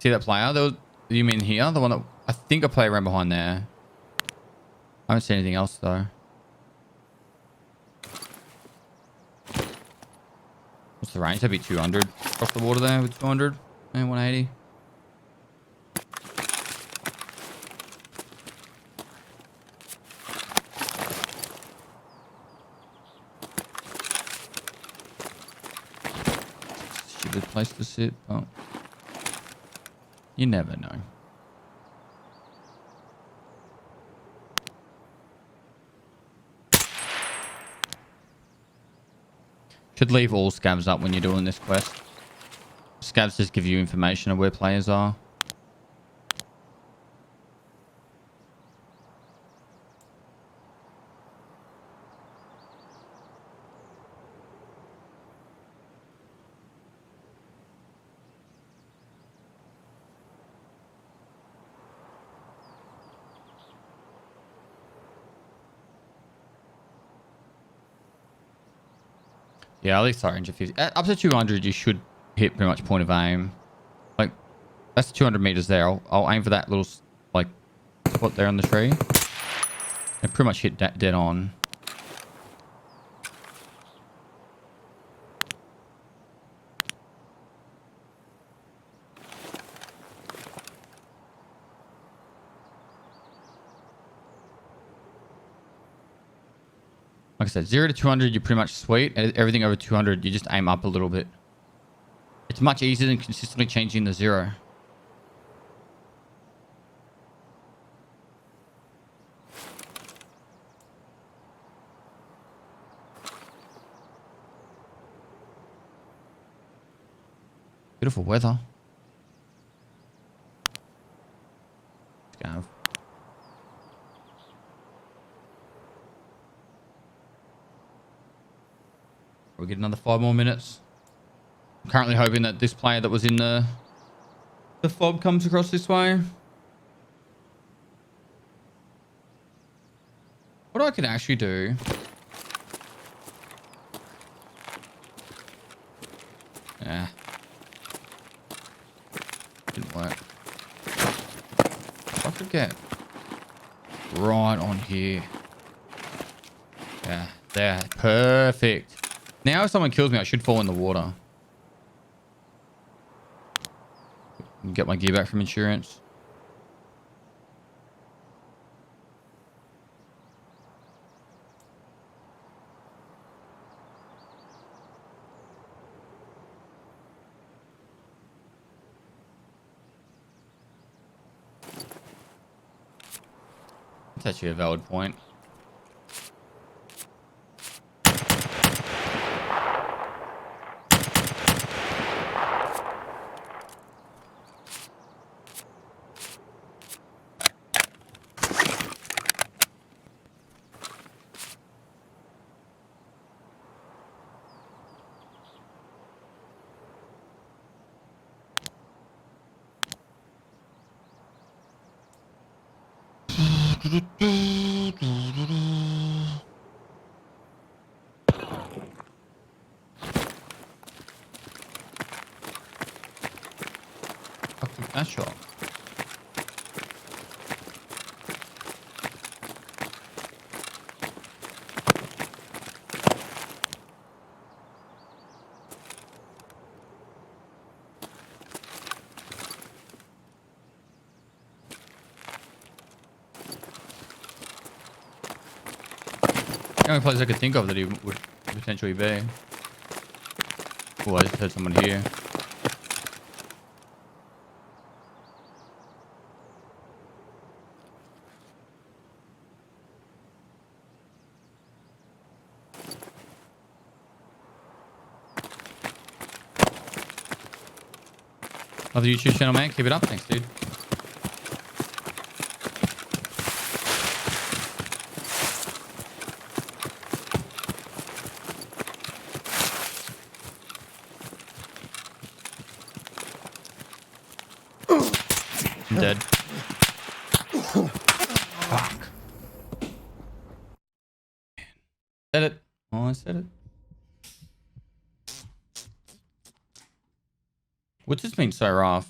See that player? You mean here? The one that I think a player ran behind there. I haven't seen anything else though. What's the range? That'd be 200 across the water there with 200 and 180. Stupid place to sit, but you never know. Should leave all scavs up when you're doing this quest. Scavs just give you information of where players are. Yeah, at least 150. Up to 200, you should hit pretty much point of aim. Like, that's 200 meters there. I'll aim for that little, like, spot there on the tree. And pretty much hit dead on. Like I said, 0 to 200, you're pretty much sweet. And everything over 200, you just aim up a little bit. It's much easier than consistently changing the 0. Beautiful weather. Scav. We'll get another 5 more minutes. I'm currently hoping that this player that was in the fob comes across this way. What I can actually do. Yeah. Didn't work. If I could get right on here. Yeah, there. Perfect. Now if someone kills me, I should fall in the water. Get my gear back from insurance. That's actually a valid point. Fuck took that shot. The only place I could think of that he would potentially be. Oh, I just heard someone here. Love the YouTube channel, man. Keep it up. Thanks, dude. I'm dead. Fuck. Said it. Oh, I said it. What's this been so rough?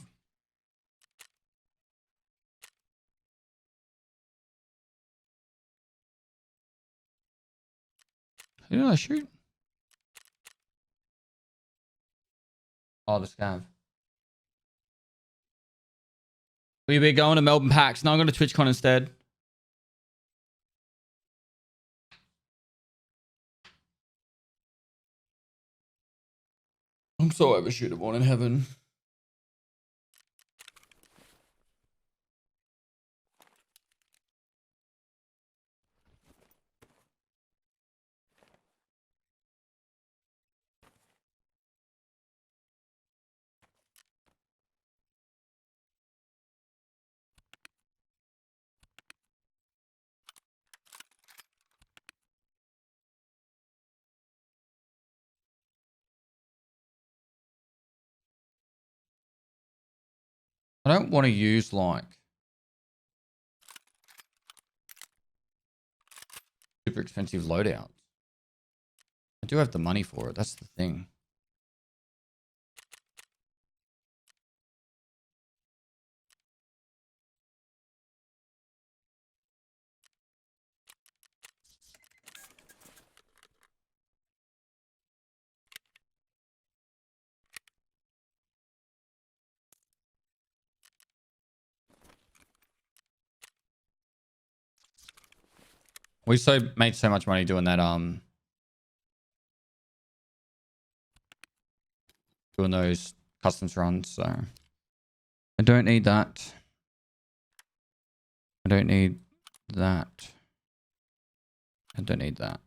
Who did I shoot? Oh, the scav. Will you be going to Melbourne PAX? No, I'm going to TwitchCon instead. I'm so overshootable in heaven. I don't want to use like super expensive loadouts. I do have the money for it. That's the thing. We made so much money doing that doing those customs runs, so I don't need that. I don't need that. I don't need that.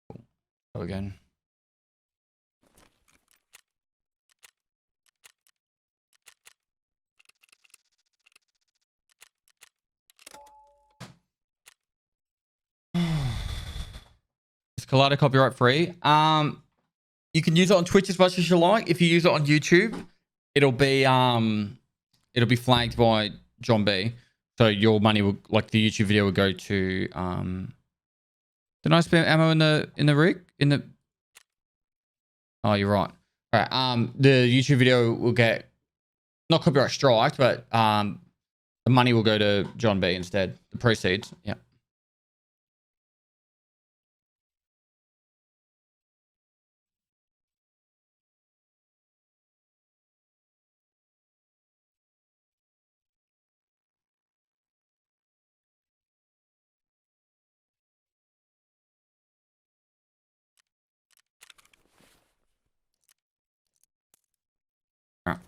Cool. Go again. Is Collider copyright free? You can use it on Twitch as much as you like. If you use it on YouTube, it'll be flagged by John B. So your money will, like the YouTube video, will go to did I spam ammo in the rig? Oh, you're right. All right. The YouTube video will get not copyright striked, but the money will go to John B instead. The proceeds. Yeah. All right.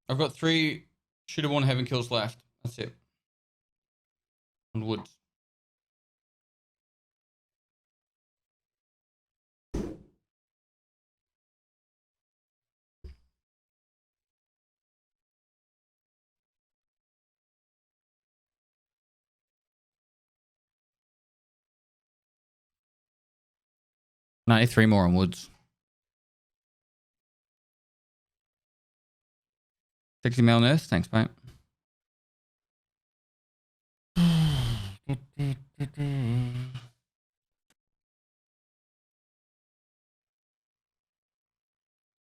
I've got 3 should have won heaven kills left. That's it. On Woods. 93 more on woods. 60 mil nurse. Thanks, mate.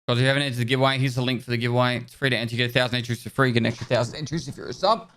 Guys, if you haven't entered the giveaway, here's the link for the giveaway. It's free to enter. You get 1,000 entries for free. You get an extra 1,000 entries if you're a sub.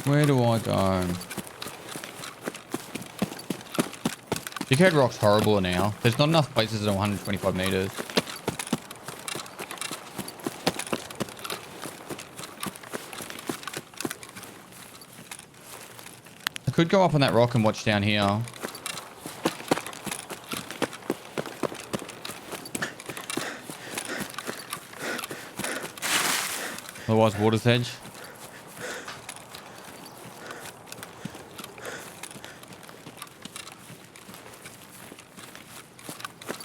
Where do I go? Dickhead Rock's horrible now. There's not enough places at 125 meters. I could go up on that rock and watch down here. Otherwise, water's edge.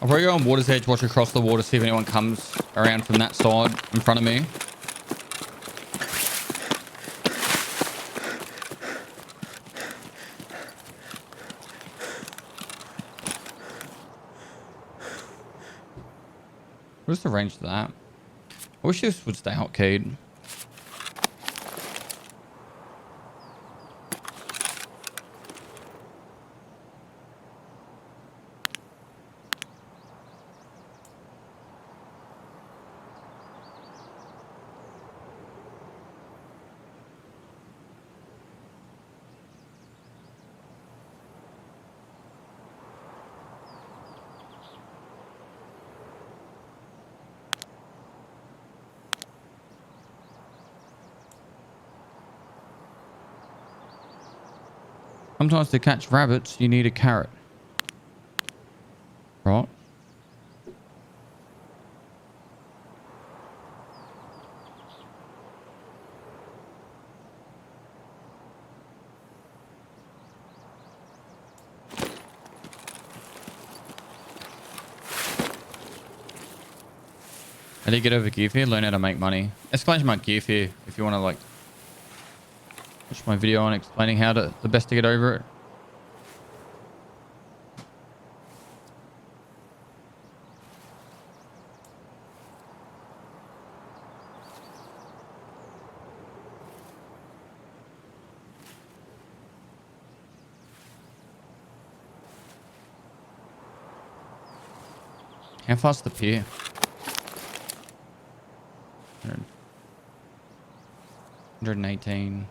I'll probably go on water's edge, watch across the water, see if anyone comes around from that side in front of me. What's the range to that? I wish this would stay hotkeyed. Sometimes to catch rabbits, you need a carrot. Right? How do you get over gear fear? Learn how to make money. Exclamation mark gear fear if you want to like watch my video on explaining how to the best to get over it. How far's the pier? 118.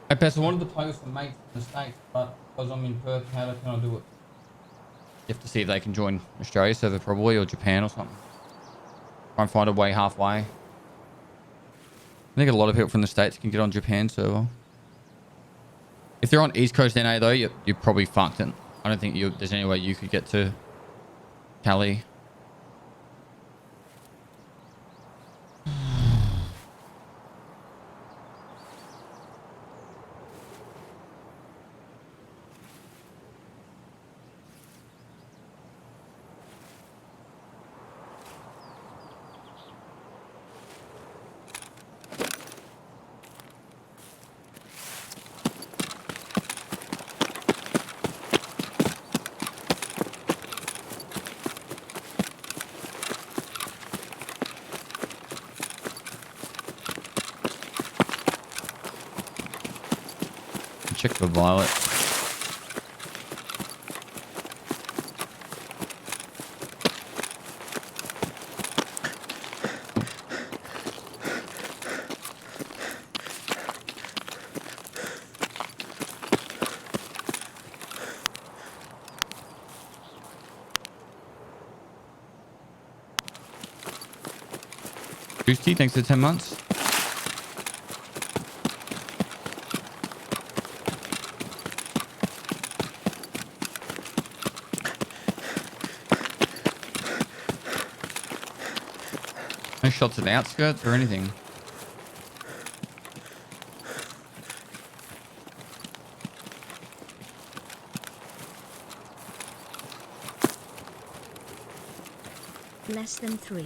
Hey, Pess, I wanted to play with some mates in the States, but because I'm in Perth, how can I do it? You have to see if they can join Australia server probably, or Japan or something. Try and find a way halfway. I think a lot of people from the States can get on Japan server. If they're on East Coast NA though, you're probably fucked. And I don't think there's any way you could get to Cali. Check for violet. Boosty, thanks for 10 months. No shots at the outskirts or anything. Less than 3.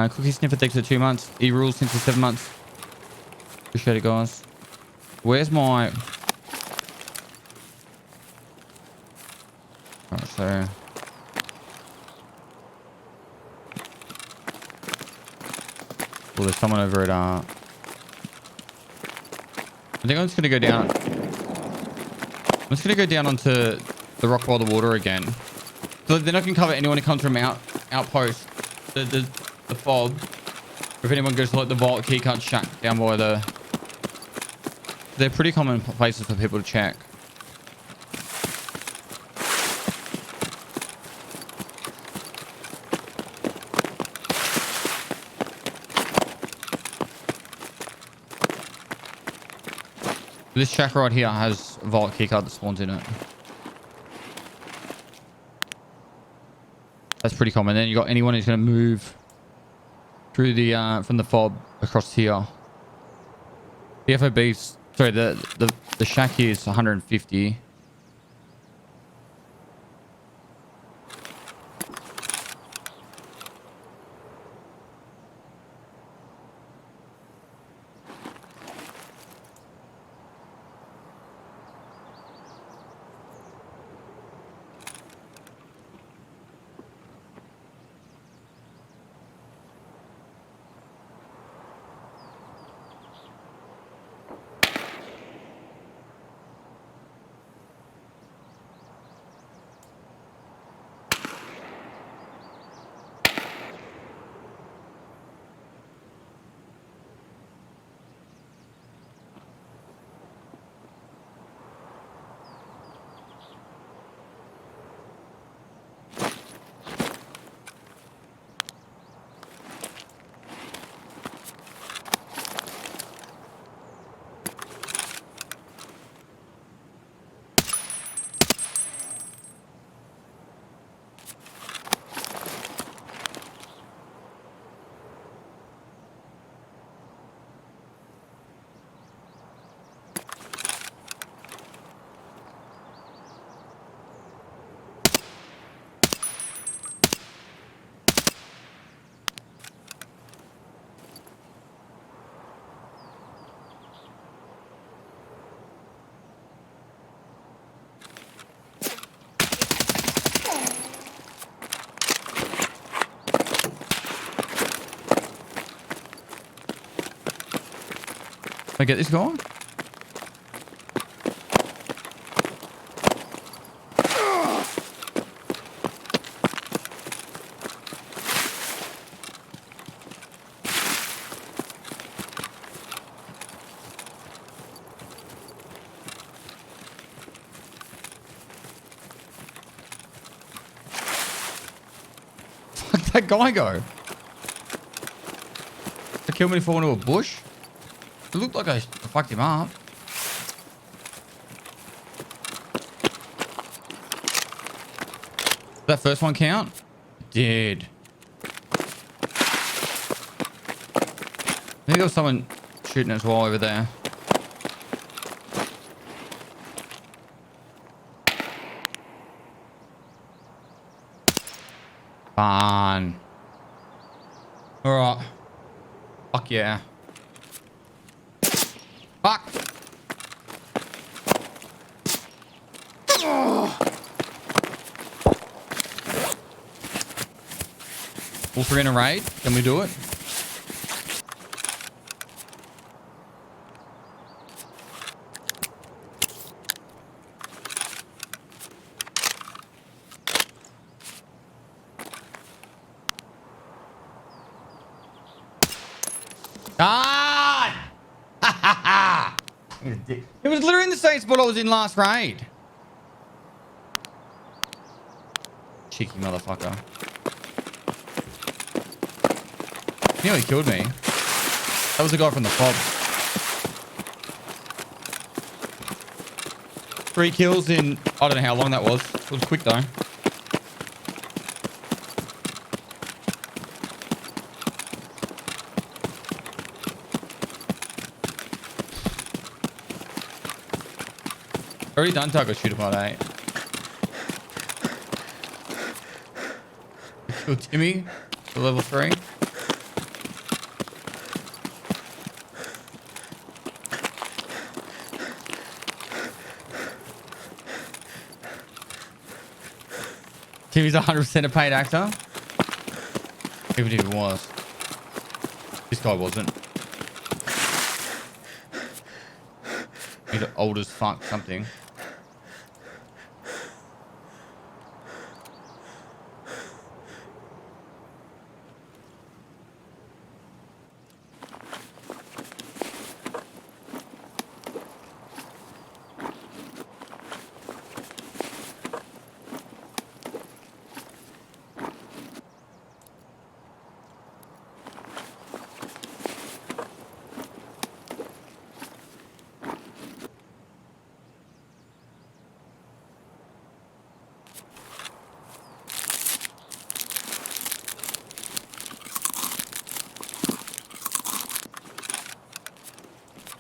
Cookie Sniffer takes it 2 months. E-rules since 7 months. Appreciate it, guys. Where's my... Alright, so... Well, there's someone over at... I think I'm just going to go down... I'm just going to go down onto the rock by the water again. So then I can cover anyone who comes from outpost. The fob. If anyone goes to like the vault keycard shack down by the... They're pretty common places for people to check. This shack right here has a vault keycard that spawns in it. That's pretty common. Then you got anyone who's going to move through the from the fob across here. The FOB's sorry, the shack here is 150. I get this going? Fuck that guy go? To kill me to fall into a bush? It looked like I fucked him up. Did that first one count? It did. I think there was someone shooting as well over there. Fun. Alright. Fuck yeah. Fuck. All three in a raid. Can we do it? Ah! Ha ha ha! It was literally in the same spot I was in last raid. Cheeky motherfucker. He nearly killed me. That was the guy from the fob. 3 kills in... I don't know how long that was. It was quick though. Already done taco shooter part 8. Killed Timmy for level 3. Timmy's 100% a paid actor. Even if he was. This guy wasn't. He's old as fuck something.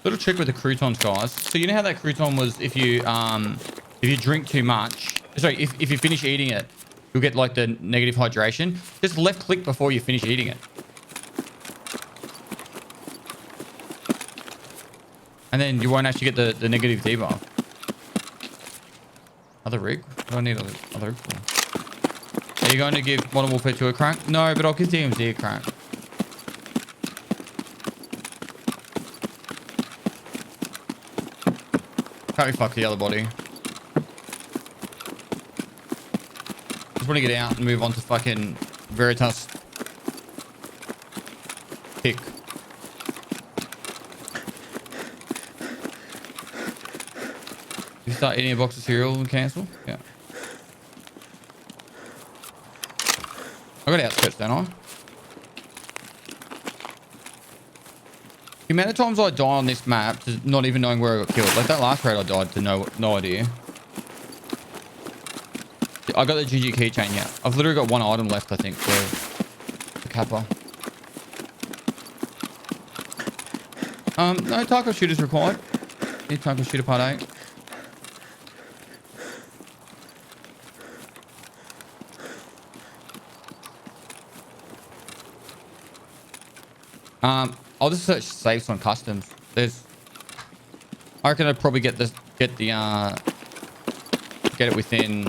Little trick with the croutons, guys. So you know how that crouton was if you drink too much. Sorry, if you finish eating it, you'll get like the negative hydration. Just left click before you finish eating it. And then you won't actually get the negative debuff. Other rig? What do I need other rig for? Are you going to give Modern Warfare 2 a crack? No, but I'll give DMZ a crack. Can't be fucked the other body. Just want to get out and move on to fucking Veritas pick. You start eating a box of cereal and cancel? Yeah. I got outstretched, don't I? The amount of times I die on this map, just not even knowing where I got killed. Like that last raid I died to no idea. I got the GG keychain, yeah. I've literally got 1 item left, I think, for the Kappa. No taco shooters required. Need taco shooter part 8. I'll just search safes on customs. I reckon I'd probably get it within,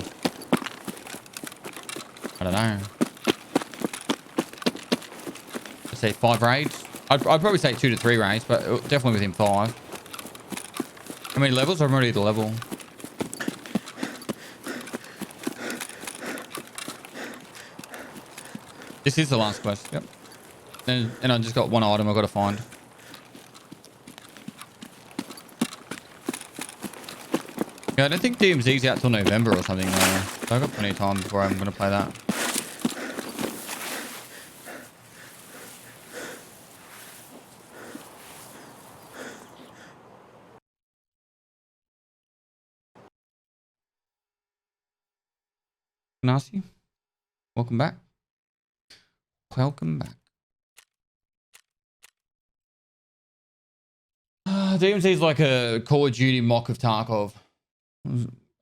I don't know. Let's say 5 raids. I'd probably say 2 to 3 raids, but definitely within 5. How many levels? I'm already at the level. This is the last quest. Yep. And I just got 1 item I've got to find. Yeah, I don't think DMZ's out till November or something though. So I've got plenty of time before I'm going to play that. Nasty, welcome back. Welcome back. DMZ is like a Call of Duty mock of Tarkov.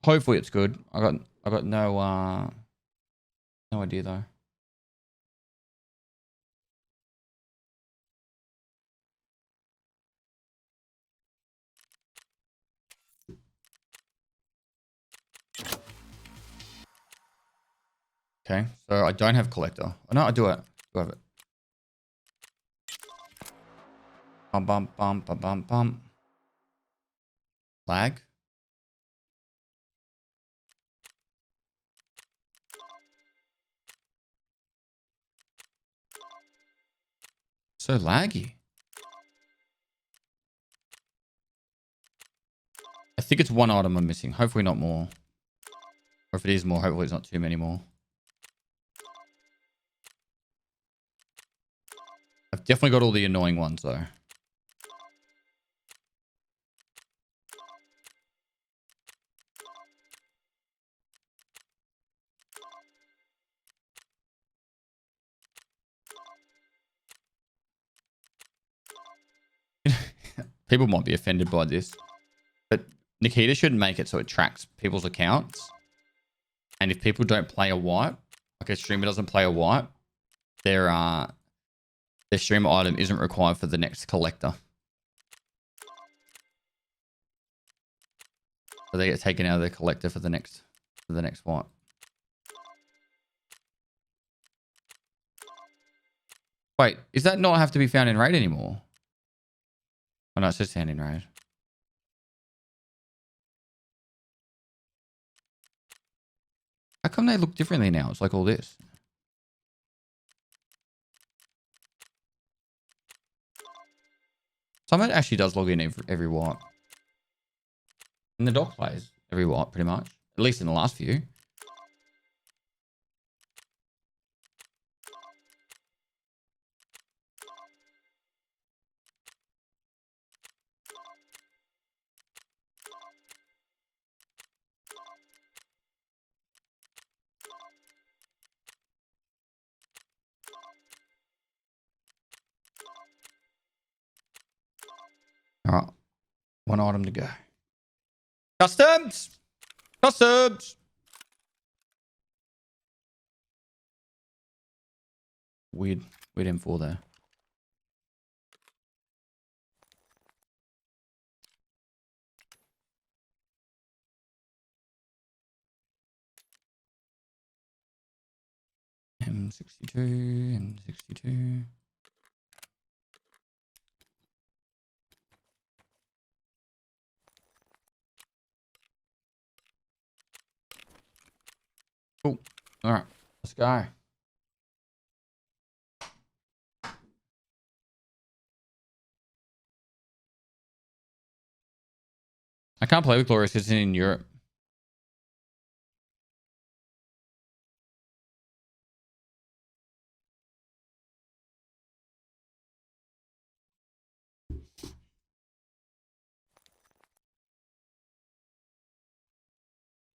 Hopefully it's good. I got no idea though. Okay, so I don't have collector. Oh, no, I do it. Do have it. Bum bum bum bum bum bum. Lag. So laggy. think it's one item I'm missing. Hopefully not more. Or if it is more, hopefully it's not too many more. I've definitely got all the annoying ones though. People might be offended by this, but Nikita should make it so it tracks people's accounts. And if people don't play a wipe, like a streamer doesn't play a wipe, their streamer item isn't required for the next collector. So they get taken out of the collector for the next wipe. Wait, does that not have to be found in raid anymore? Oh no, it's just found in raid. How come they look differently now? It's like all this. Someone actually does log in every wipe. And the doc plays every wipe pretty much. At least in the last few. All right. One item to go. Customs! Customs! Weird M4 there. M62. Cool. All right, let's go. I can't play with Glorious because it's in Europe.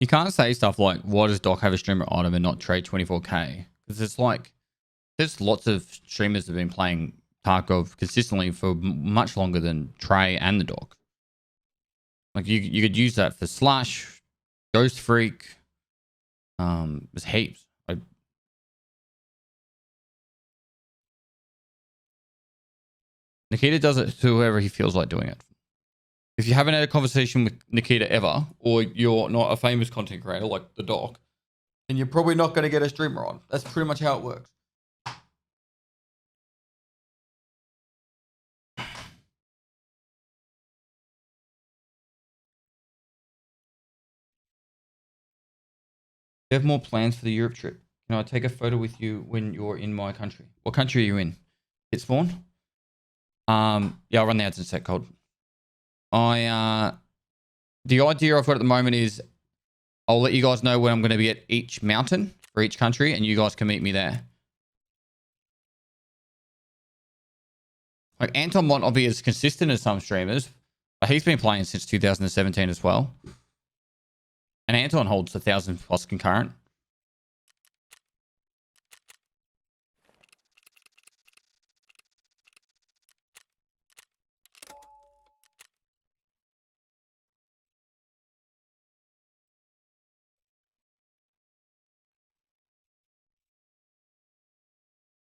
You can't say stuff like, why does Doc have a streamer item and not trade 24k? Because it's like, there's lots of streamers that have been playing Tarkov consistently for much longer than Trey and the Doc. Like, you could use that for Slash, Ghost Freak. There's heaps. Nikita does it to whoever he feels like doing it. If you haven't had a conversation with Nikita ever, or you're not a famous content creator like the Doc, then you're probably not going to get a streamer on. That's pretty much how it works. You have more plans for the Europe trip. Can I take a photo with you when you're in my country? What country are you in? Hit spawn? Yeah, I'll run the ads in a sec, Cold. The idea I've got at the moment is I'll let you guys know when I'm going to be at each mountain for each country, and you guys can meet me there. Like, Anton might not be as consistent as some streamers, but he's been playing since 2017 as well. And Anton holds 1,000 plus concurrent.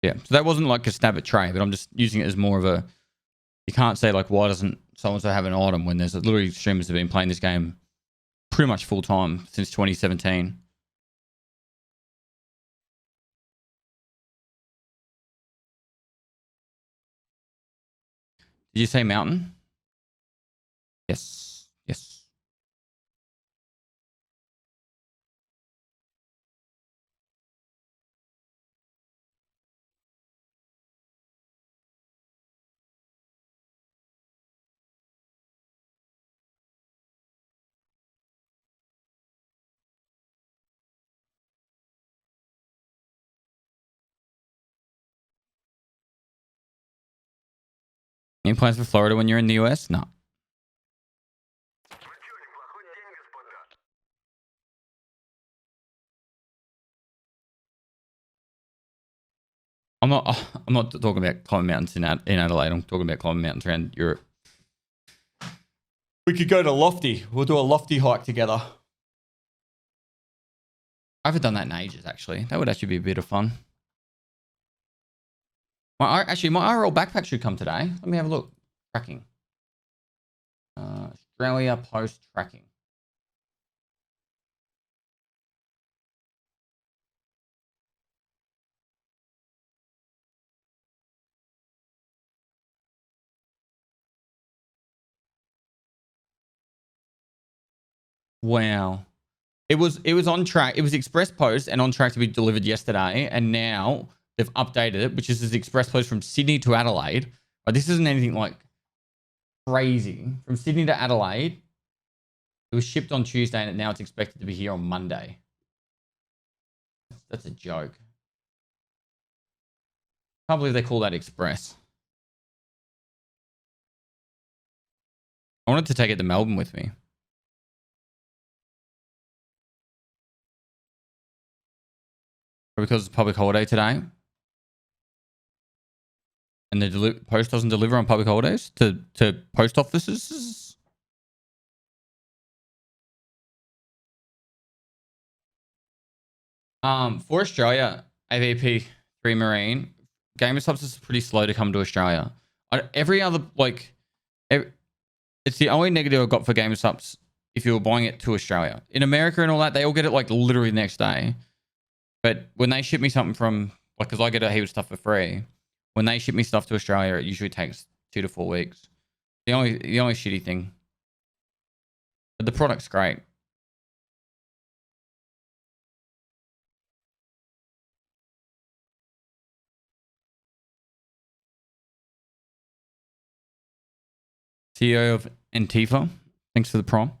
Yeah, so that wasn't like a stab at Trey, but I'm just using it as more of a... You can't say, like, why doesn't so-and-so have an item when there's literally streamers that have been playing this game pretty much full-time since 2017. Did you say mountain? Yes. Yes. Any plans for Florida when you're in the US? No. I'm not talking about climbing mountains in Adelaide. I'm talking about climbing mountains around Europe. We could go to Lofty. We'll do a Lofty hike together. I haven't done that in ages, actually. That would actually be a bit of fun. My IRL backpack should come today. Let me have a look. Tracking. Australia post tracking. Wow. It was on track. It was express post and on track to be delivered yesterday. And now they've updated it, which is this express post from Sydney to Adelaide. But this isn't anything like crazy. From Sydney to Adelaide, it was shipped on Tuesday and now it's expected to be here on Monday. That's a joke. Can't believe they call that express. I wanted to take it to Melbourne with me. Because it's public holiday today. And the post doesn't deliver on public holidays to post offices. For Australia, AVP 3 Marine, Gamer Subs is pretty slow to come to Australia. Every other, it's the only negative I've got for Gamer Subs if you're buying it to Australia. In America and all that, they all get it like literally the next day. But when they ship me something from, like, because I get a heap of stuff for free, when they ship me stuff to Australia, it usually takes 2 to 4 weeks. The only shitty thing. But the product's great. CEO of Antifa. Thanks for the prom.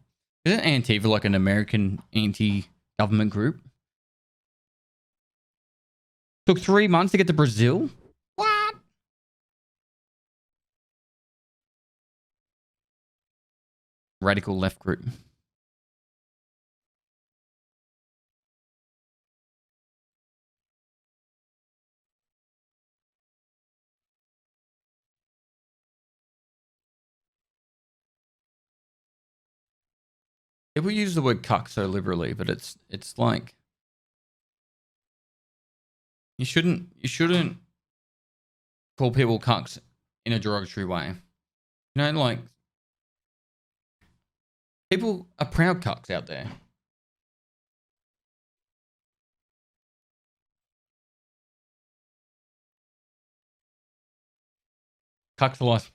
Isn't Antifa like an American anti-government group? Took 3 months to get to Brazil? What? Radical left group. People use the word cuck so liberally, but it's like you shouldn't call people cucks in a derogatory way. You know, like people are proud cucks out there. Cucks for life.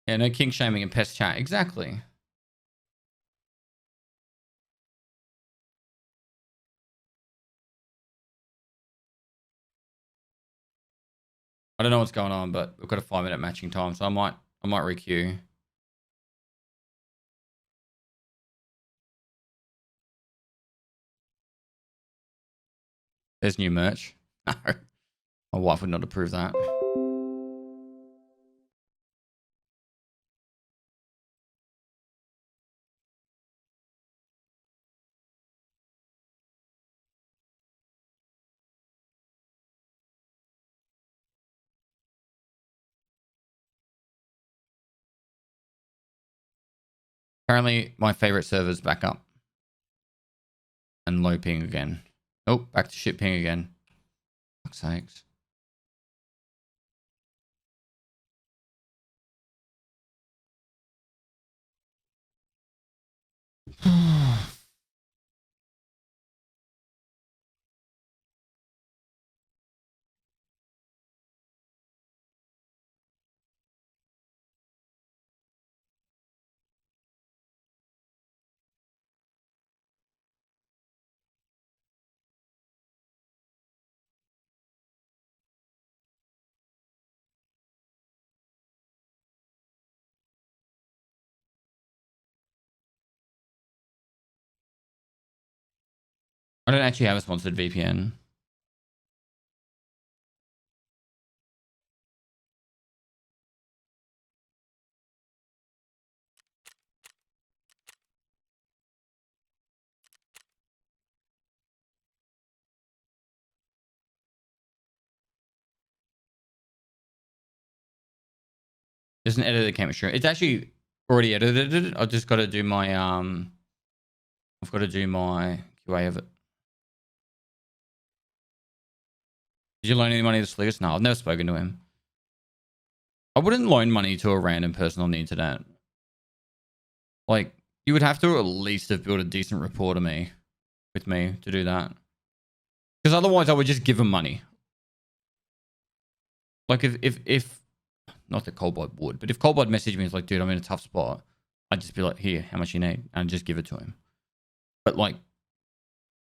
Yeah, no kink shaming and pest chat. Exactly. I don't know what's going on, but we've got a 5-minute matching time, so I might requeue. There's new merch. No, my wife would not approve that. Apparently, my favorite server's back up. And low ping again. Oh, back to shit ping again. Fuck's sakes. I don't actually have a sponsored VPN. There's an edit that came through. It's actually already edited. I've just got to do my I've got to do my QA of it. Did you loan any money to Sliggers? No, I've never spoken to him. I wouldn't loan money to a random person on the internet. Like, you would have to at least have built a decent rapport with me to do that. Because otherwise I would just give him money. Like if not that Coldblood would, but if Coldblood messaged me, it's like, dude, I'm in a tough spot, I'd just be like, here, how much you need? And just give it to him. But like,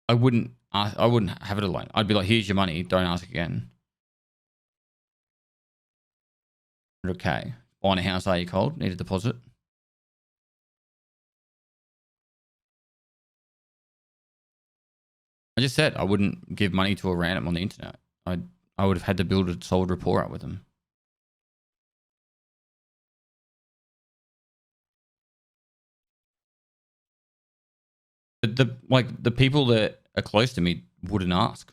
I wouldn't have it alone. I'd be like, here's your money, don't ask again. 100k. Buying a house, are you cold? Need a deposit. I just said I wouldn't give money to a random on the internet. I would have had to build a solid rapport up with them. The people that are close to me wouldn't ask.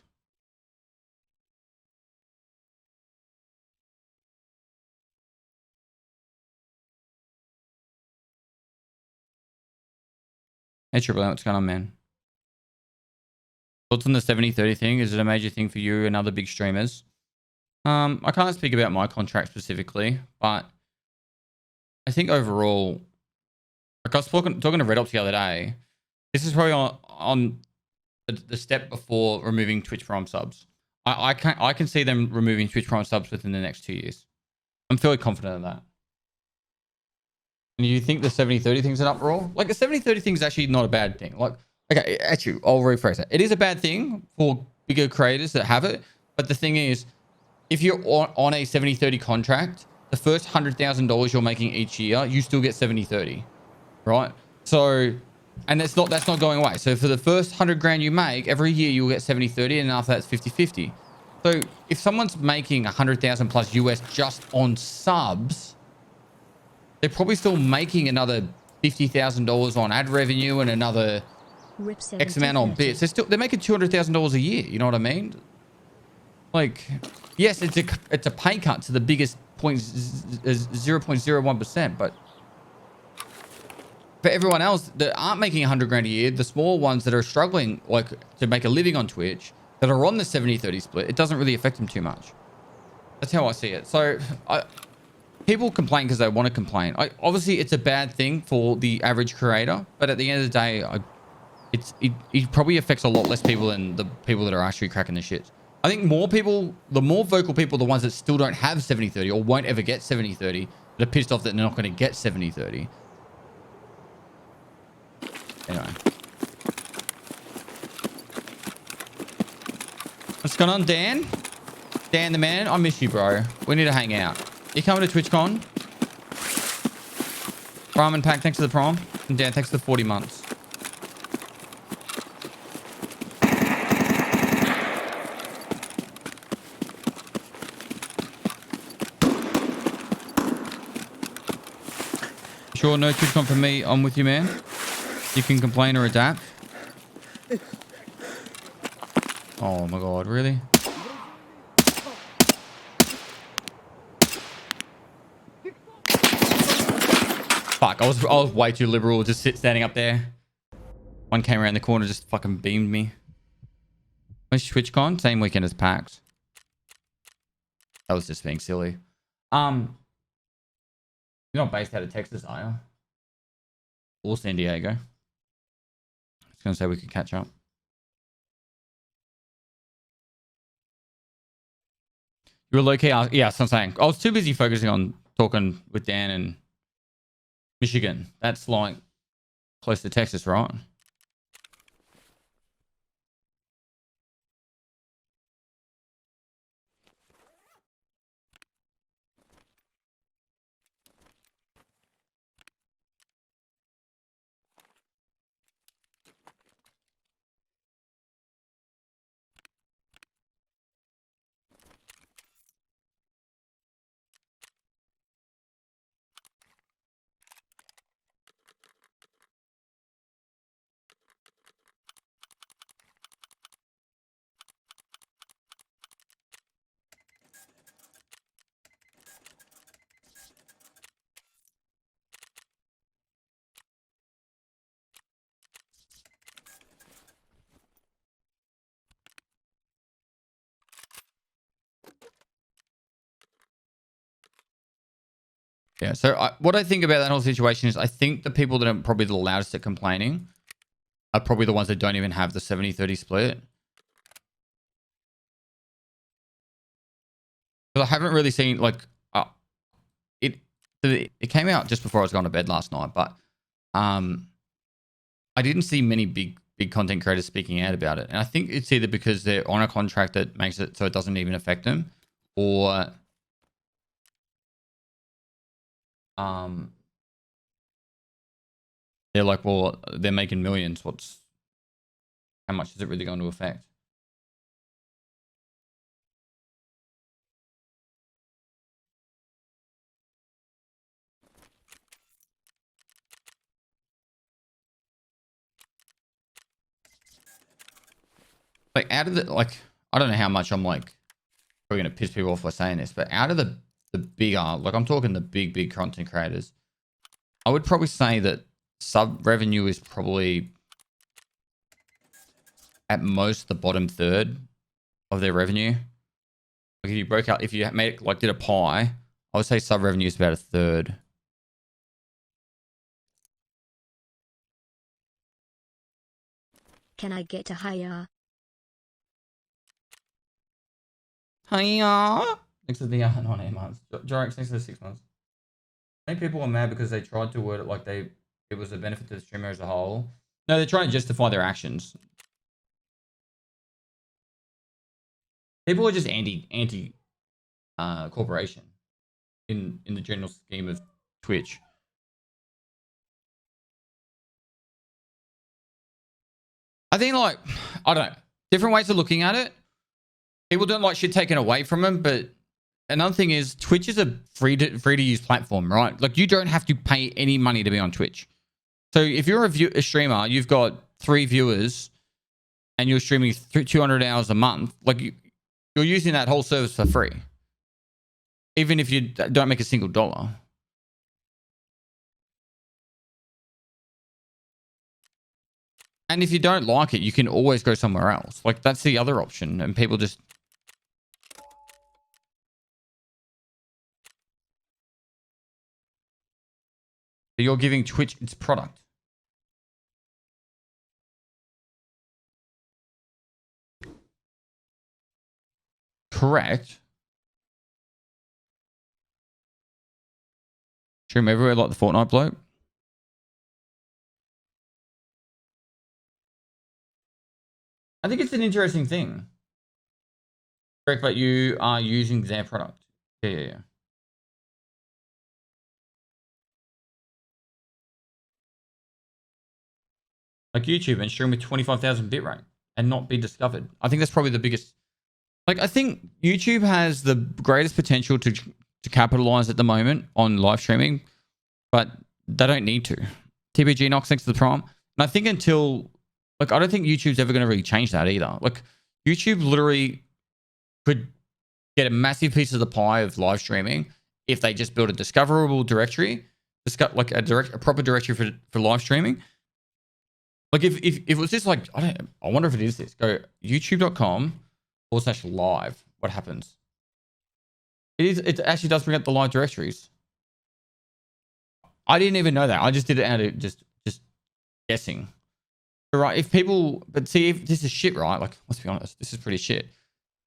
Hey Triple M, what's going on, man? Thoughts on the 70-30 thing? Is it a major thing for you and other big streamers? I can't speak about my contract specifically, but I think overall, like I was talking to Red Ops the other day, this is probably on the step before removing Twitch Prime subs. I can see them removing Twitch Prime subs within the next 2 years. I'm fairly confident of that. And you think the 70-30 thing's an uproar? Like the 70-30 thing is actually not a bad thing. Like, okay, actually, I'll rephrase that. It is a bad thing for bigger creators that have it. But the thing is, if you're on a 70-30 contract, the first $100,000 you're making each year, you still get 70-30, right? So, and that's not going away. So for the first 100 grand you make, every year you'll get 70-30, and after that's 50-50. So if someone's making 100,000 plus US just on subs, they're probably still making another $50,000 on ad revenue and another X amount on bits. They're making $200,000 a year. You know what I mean? Like, yes, it's a pay cut to the biggest 0.01%, but for everyone else that aren't making 100 grand a year, the small ones that are struggling like to make a living on Twitch that are on the 70-30 split, it doesn't really affect them too much. That's how I see it. So people complain because they want to complain. Obviously, it's a bad thing for the average creator, but at the end of the day, it probably affects a lot less people than the people that are actually cracking the shit. I think more people, the more vocal people, the ones that still don't have 70-30 or won't ever get 70-30, that are pissed off that they're not going to get 70-30. Anyway. What's going on, Dan? Dan the man, I miss you, bro. We need to hang out. You coming to TwitchCon? Ramen Pack, thanks for the prom. And Dan, thanks for the 40 months. Sure, no TwitchCon for me. I'm with you, man. You can complain or adapt. Oh my god, really? Fuck, I was way too liberal, just standing up there. One came around the corner, just fucking beamed me. When's TwitchCon? Same weekend as PAX. That was just being silly. You're not based out of Texas, are you? Or San Diego? I was gonna say we could catch up. You were low-key, yeah, that's what I'm saying. I was too busy focusing on talking with Dan and Michigan. That's like close to Texas, right? Yeah. So what I think about that whole situation is I think the people that are probably the loudest at complaining are probably the ones that don't even have the 70-30 split. Because I haven't really seen like it came out just before I was going to bed last night, but I didn't see many big content creators speaking out about it. And I think it's either because they're on a contract that makes it so it doesn't even affect them, or they're like, well, they're making millions. How much is it really going to affect? Like out of the, like, I don't know how much I'm like probably going to piss people off by saying this, but out of the bigger, like I'm talking the big content creators, I would probably say that sub revenue is probably at most the bottom third of their revenue. Like if you broke out, if you made like did a pie, I would say sub revenue is about a third. Can I get a higher? Hiya! Next to the 9 8 months. Jorex next to the 6 months. Many people are mad because they tried to word it like it was a benefit to the streamer as a whole. No, they're trying to justify their actions. People are just anti corporation in the general scheme of Twitch. I think like, I don't know, different ways of looking at it. People don't like shit taken away from them, but another thing is Twitch is a free to use platform, right? Like you don't have to pay any money to be on Twitch. So if you're a streamer, you've got 3 viewers and you're streaming 200 hours a month, like you're using that whole service for free. Even if you don't make a single dollar. And if you don't like it, you can always go somewhere else. Like that's the other option. And people just... You're giving Twitch its product. Correct. Stream everywhere like the Fortnite bloke. I think it's an interesting thing. Correct, but you are using their product. Yeah. Like YouTube and stream with 25,000 bitrate and not be discovered. I think that's probably the biggest. Like I think YouTube has the greatest potential to capitalize at the moment on live streaming, but they don't need to. TBG knocks next to the Prime. And I think until, like, I don't think YouTube's ever going to really change that either. Like YouTube literally could get a massive piece of the pie of live streaming if they just build a discoverable directory, like a proper directory for live streaming. Like if it was just like, I wonder if it is this. Go youtube.com/live. What happens? It actually does bring up the live directories. I didn't even know that. I just did it out of just guessing. Right. If this is shit, right? Like, let's be honest, this is pretty shit.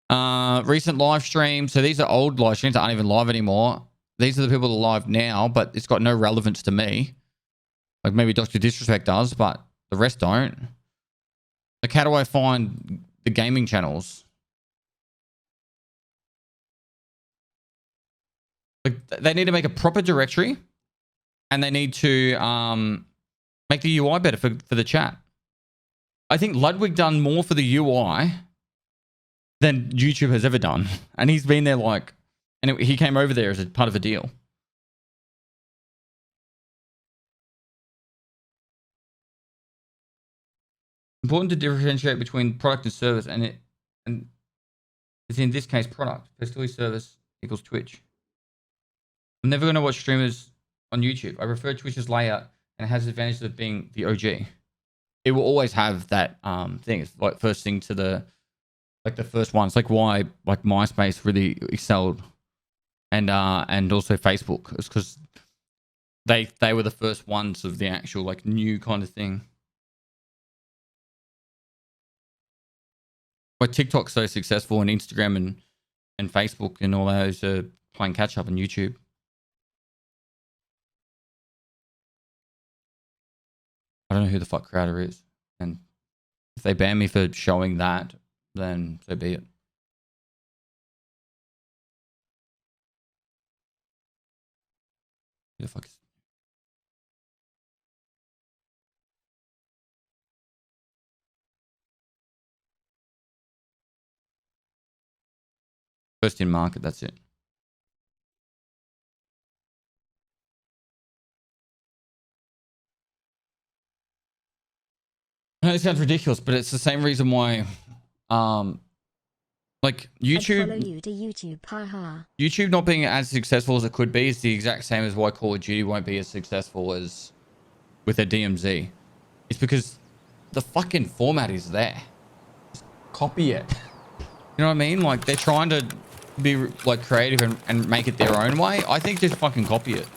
Recent live streams. So these are old live streams that aren't even live anymore. These are the people that are live now, but it's got no relevance to me. Like maybe Dr. Disrespect does, but the rest don't. Like, how do I find the gaming channels? Like, they need to make a proper directory, and they need to make the UI better for the chat. I think Ludwig done more for the UI than YouTube has ever done, and he's been there like, and he came over there as a part of a deal. Important to differentiate between product and service, and it's in this case product. Basically, service equals Twitch. I'm never going to watch streamers on YouTube. I prefer Twitch's layout, and it has the advantage of being the OG. It will always have that thing. It's like first thing to the first one. It's like why like MySpace really excelled, and also Facebook. It's because They were the first ones of the actual like new kind of thing. Why TikTok's so successful and Instagram and Facebook and all those are playing catch up on YouTube. I don't know who the fuck Crowder is, and if they ban me for showing that, then so be it. Who the fuck is... First in market, that's it. I know it sounds ridiculous, but it's the same reason why, like YouTube, Follow you to YouTube, haha. YouTube not being as successful as it could be is the exact same as why Call of Duty won't be as successful as with their DMZ. It's because the fucking format is there. Just copy it. You know what I mean? Like they're trying to be like creative and make it their own way. I think just fucking copy it.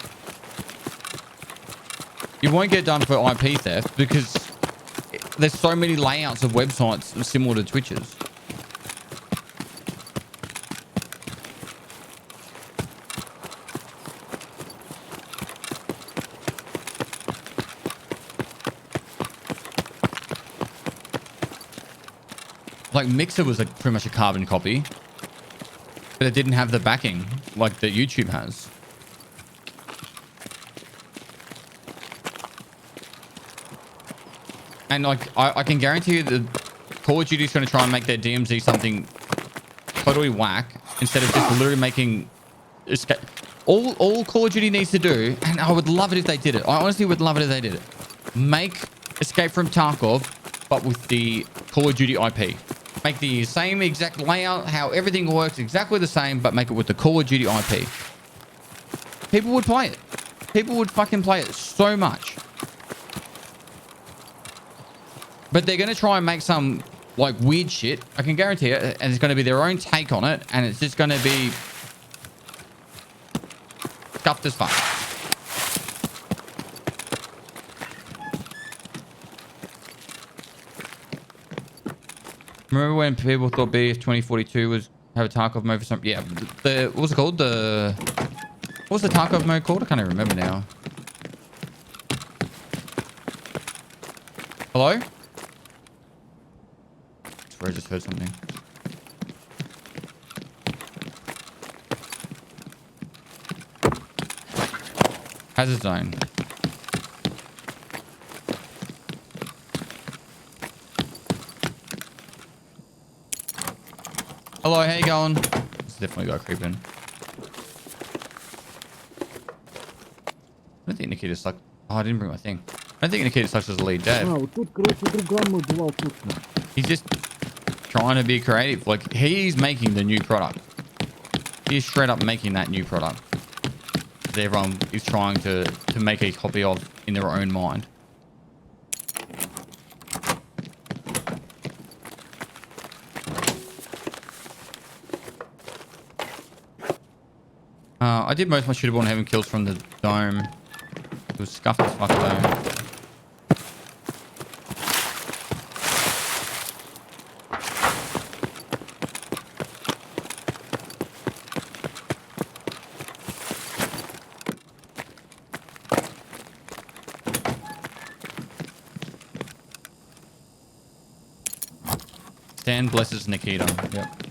You won't get done for IP theft because there's so many layouts of websites similar to Twitch's. Like Mixer was like pretty much a carbon copy, but it didn't have the backing like that YouTube has. And like I can guarantee you that Call of Duty is going to try and make their DMZ something totally whack instead of just literally making escape. All Call of Duty needs to do, and I would love it if they did it. I honestly would love it if they did it. Make Escape from Tarkov, but with the Call of Duty IP. Make the same exact layout, how everything works exactly the same, but make it with the Call of Duty IP. People would play it. People would fucking play it so much. But they're going to try and make some like weird shit. I can guarantee it. And it's going to be their own take on it. And it's just going to be scuffed as fuck. Remember when people thought BF 2042 was have a Tarkov mode for something? Yeah. What was it called? What was the Tarkov mode called? I can't even remember now. Hello? I swear I just heard something. Hazard zone. Hello, how you going? It's definitely got creeping. I don't think Nikita sucks. Oh, I didn't bring my thing. I don't think Nikita sucks as a lead dev. He's just trying to be creative. Like, he's making the new product. He's straight up making that new product that everyone is trying to make a copy of in their own mind. I did most of my shootable and heaven kills from the dome. It was scuffed as fuck though. Stan blesses Nikita. Yep.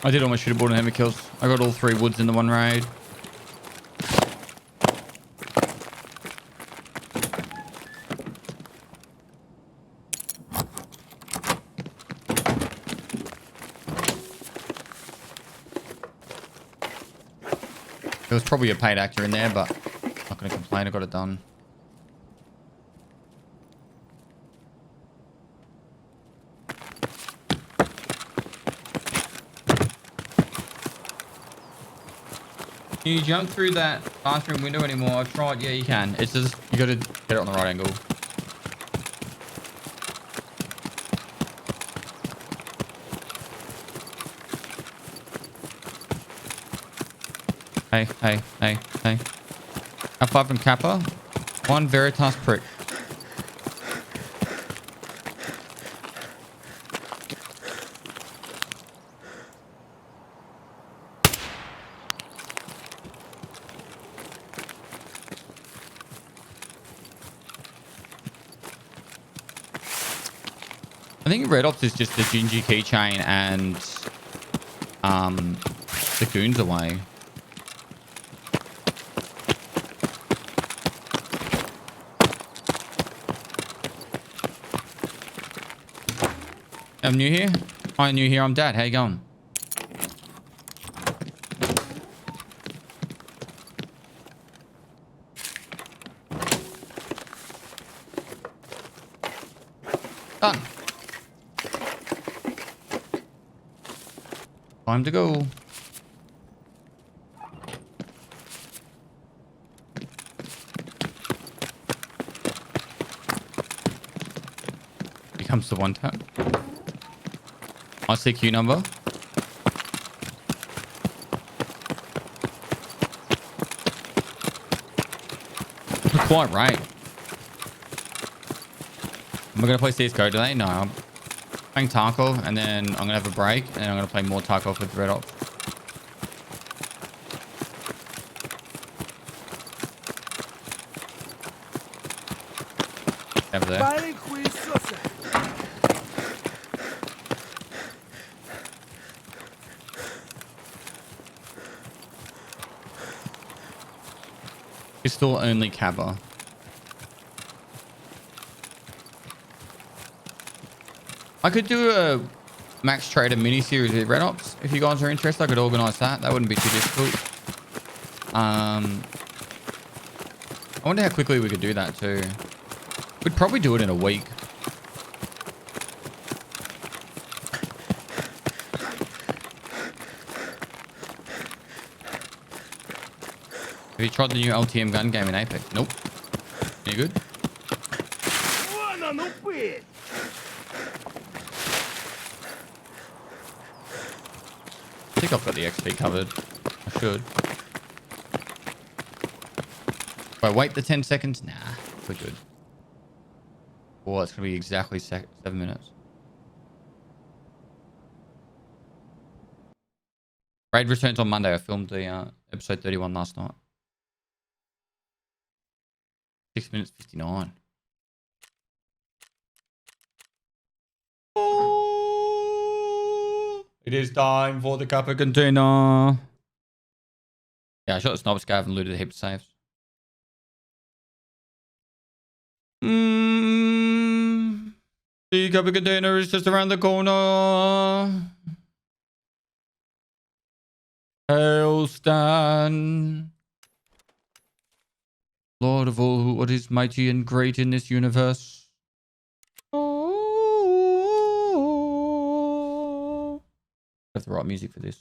I did all my shootable and heavy kills. I got all 3 woods in the one raid. There was probably a paid actor in there, but Not gonna complain. I got it done. Can you jump through that bathroom window anymore? I've tried. Yeah, you can. It's just you gotta get it on the right angle. Hey, hey, hey, hey. How far from Kappa? One Veritas prick. I think Red Ops is just the Gingy keychain and the goons away. I'm new here. Hi, new here. I'm Dad. How you going? Done. Time to go. Here comes the one tap. My CQ number. You're quite right. Am I going to play CSGO today? No. I'm playing Tarkov and then I'm going to have a break and then I'm going to play more Tarkov with Red Ops. Over there. Парень хуесоса. Pistol only Kappa. I could do a Max Trader mini-series with Red Ops. If you guys are interested, I could organise that. That wouldn't be too difficult. I wonder how quickly we could do that too. We'd probably do it in a week. Have you tried the new LTM gun game in Apex? Nope. Any good? Вон он, упырь! I think I've got the XP covered. I should. If I wait the 10 seconds, nah, we're good. Oh, it's going to be exactly 7 minutes. Raid returns on Monday. I filmed the episode 31 last night. 6 minutes 59. Oh, it is time for the Kappa container. Yeah, I shot the sniper scav and looted a heap of saves. The Kappa container is just around the corner. Hail Stan, Lord of all what is mighty and great in this universe. Oh. I have the right music for this.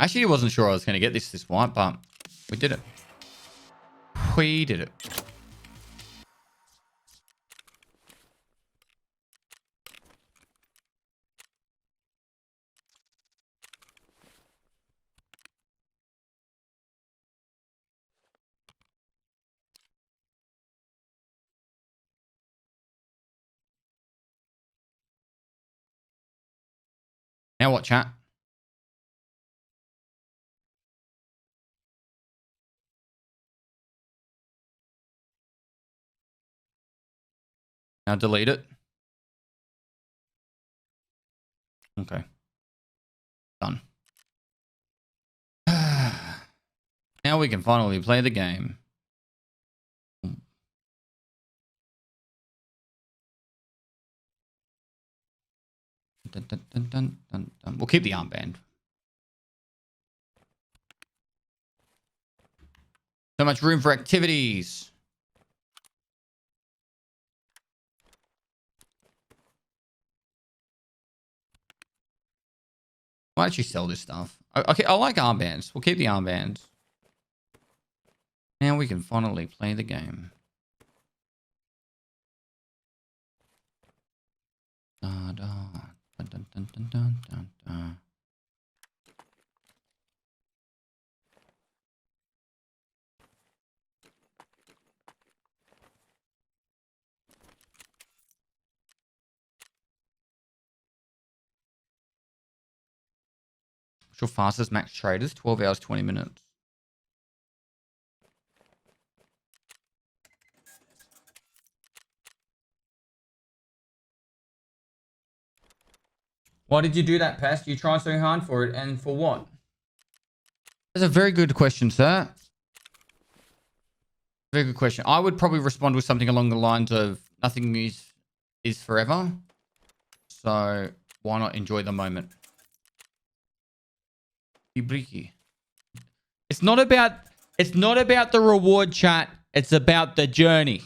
Actually, I wasn't sure I was going to get this white, but we did it. We did it. Now what, chat? Now delete it. Okay. Done. Now we can finally play the game. Dun, dun, dun, dun, dun, dun. We'll keep the armband. So much room for activities. Why don't you sell this stuff? Okay, I like armbands. We'll keep the armbands. Now we can finally play the game. Da, da, dun, dun, dun, dun, dun, dun, dun. What's your fastest max traders? 12 hours, 20 minutes. Why did you do that, Pest? You tried so hard for it, and for what? That's a very good question, sir. Very good question. I would probably respond with something along the lines of nothing is forever. So why not enjoy the moment? It's not about the reward, chat. It's about the journey.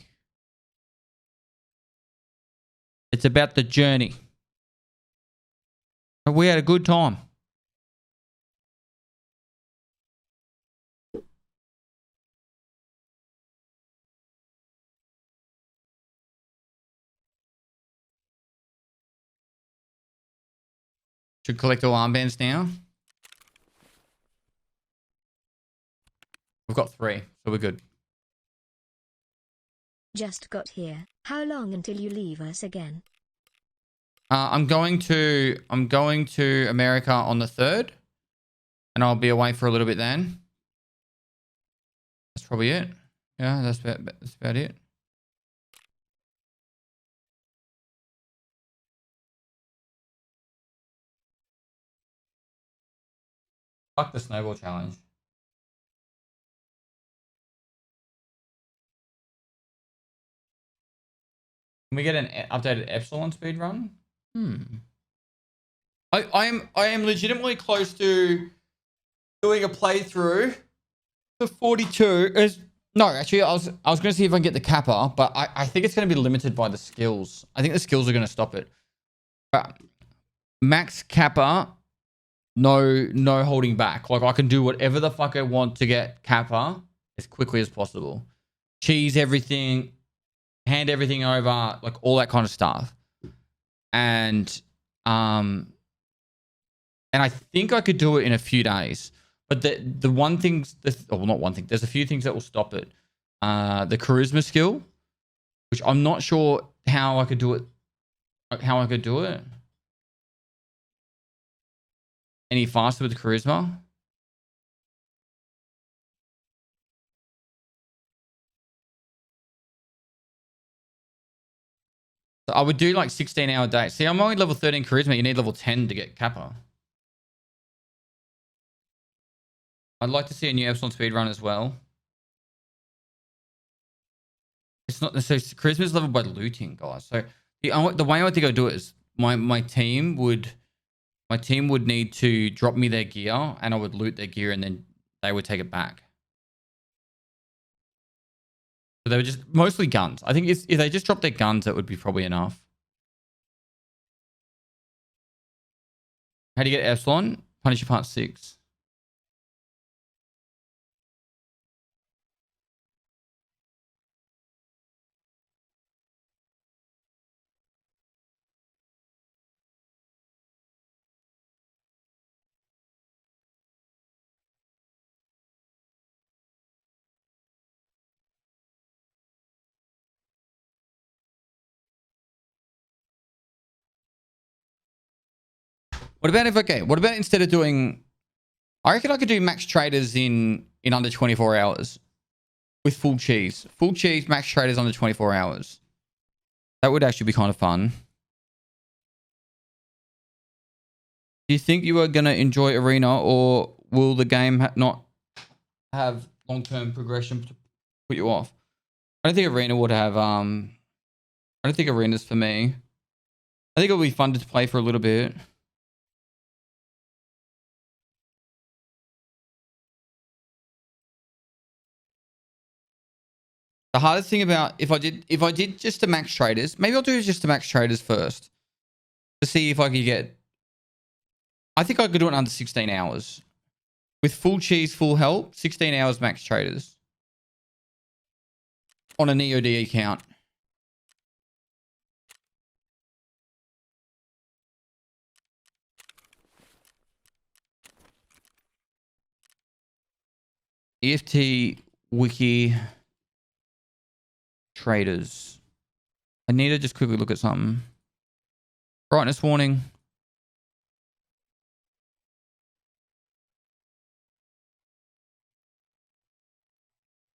It's about the journey. We had a good time. Should collect all armbands now. We've got 3, so we're good. Just got here. How long until you leave us again? I'm going to America on the 3rd, and I'll be away for a little bit then. That's probably it. Yeah, that's about it. Fuck the snowball challenge. Can we get an updated epsilon speed run? I am legitimately close to doing a playthrough for 42. No, actually, I was going to see if I can get the Kappa, but I think it's going to be limited by the skills. I think the skills are going to stop it. Max Kappa, no holding back. Like, I can do whatever the fuck I want to get Kappa as quickly as possible. Cheese everything, hand everything over, like all that kind of stuff. And I think I could do it in a few days. But the one thing, not one thing, there's a few things that will stop it. The charisma skill, which I'm not sure how I could do it. Any faster with charisma? So I would do like 16-hour days. See, I'm only level 13 charisma. You need level 10 to get Kappa. I'd like to see a new epsilon speed run as well. It's not so charisma is leveled by looting, guys. So the way I think I would do it is my team would need to drop me their gear, and I would loot their gear, and then they would take it back. So they were just mostly guns. I think if they just dropped their guns, that would be probably enough. How do you get epsilon? Punisher Part 6. What about instead of doing, I reckon I could do max traders in under 24 hours with full cheese. Full cheese, max traders under 24 hours. That would actually be kind of fun. Do you think you are going to enjoy Arena, or will the game not have long-term progression to put you off? I don't think Arena would have, I don't think Arena's for me. I think it'll be fun to play for a little bit. The hardest thing about if I did just the max traders, maybe I'll do just the max traders first to see if I could get. I think I could do it under 16 hours with full cheese, full help. 16 hours max traders on an EOD account. EFT wiki traders. I need to just quickly look at something. Brightness warning.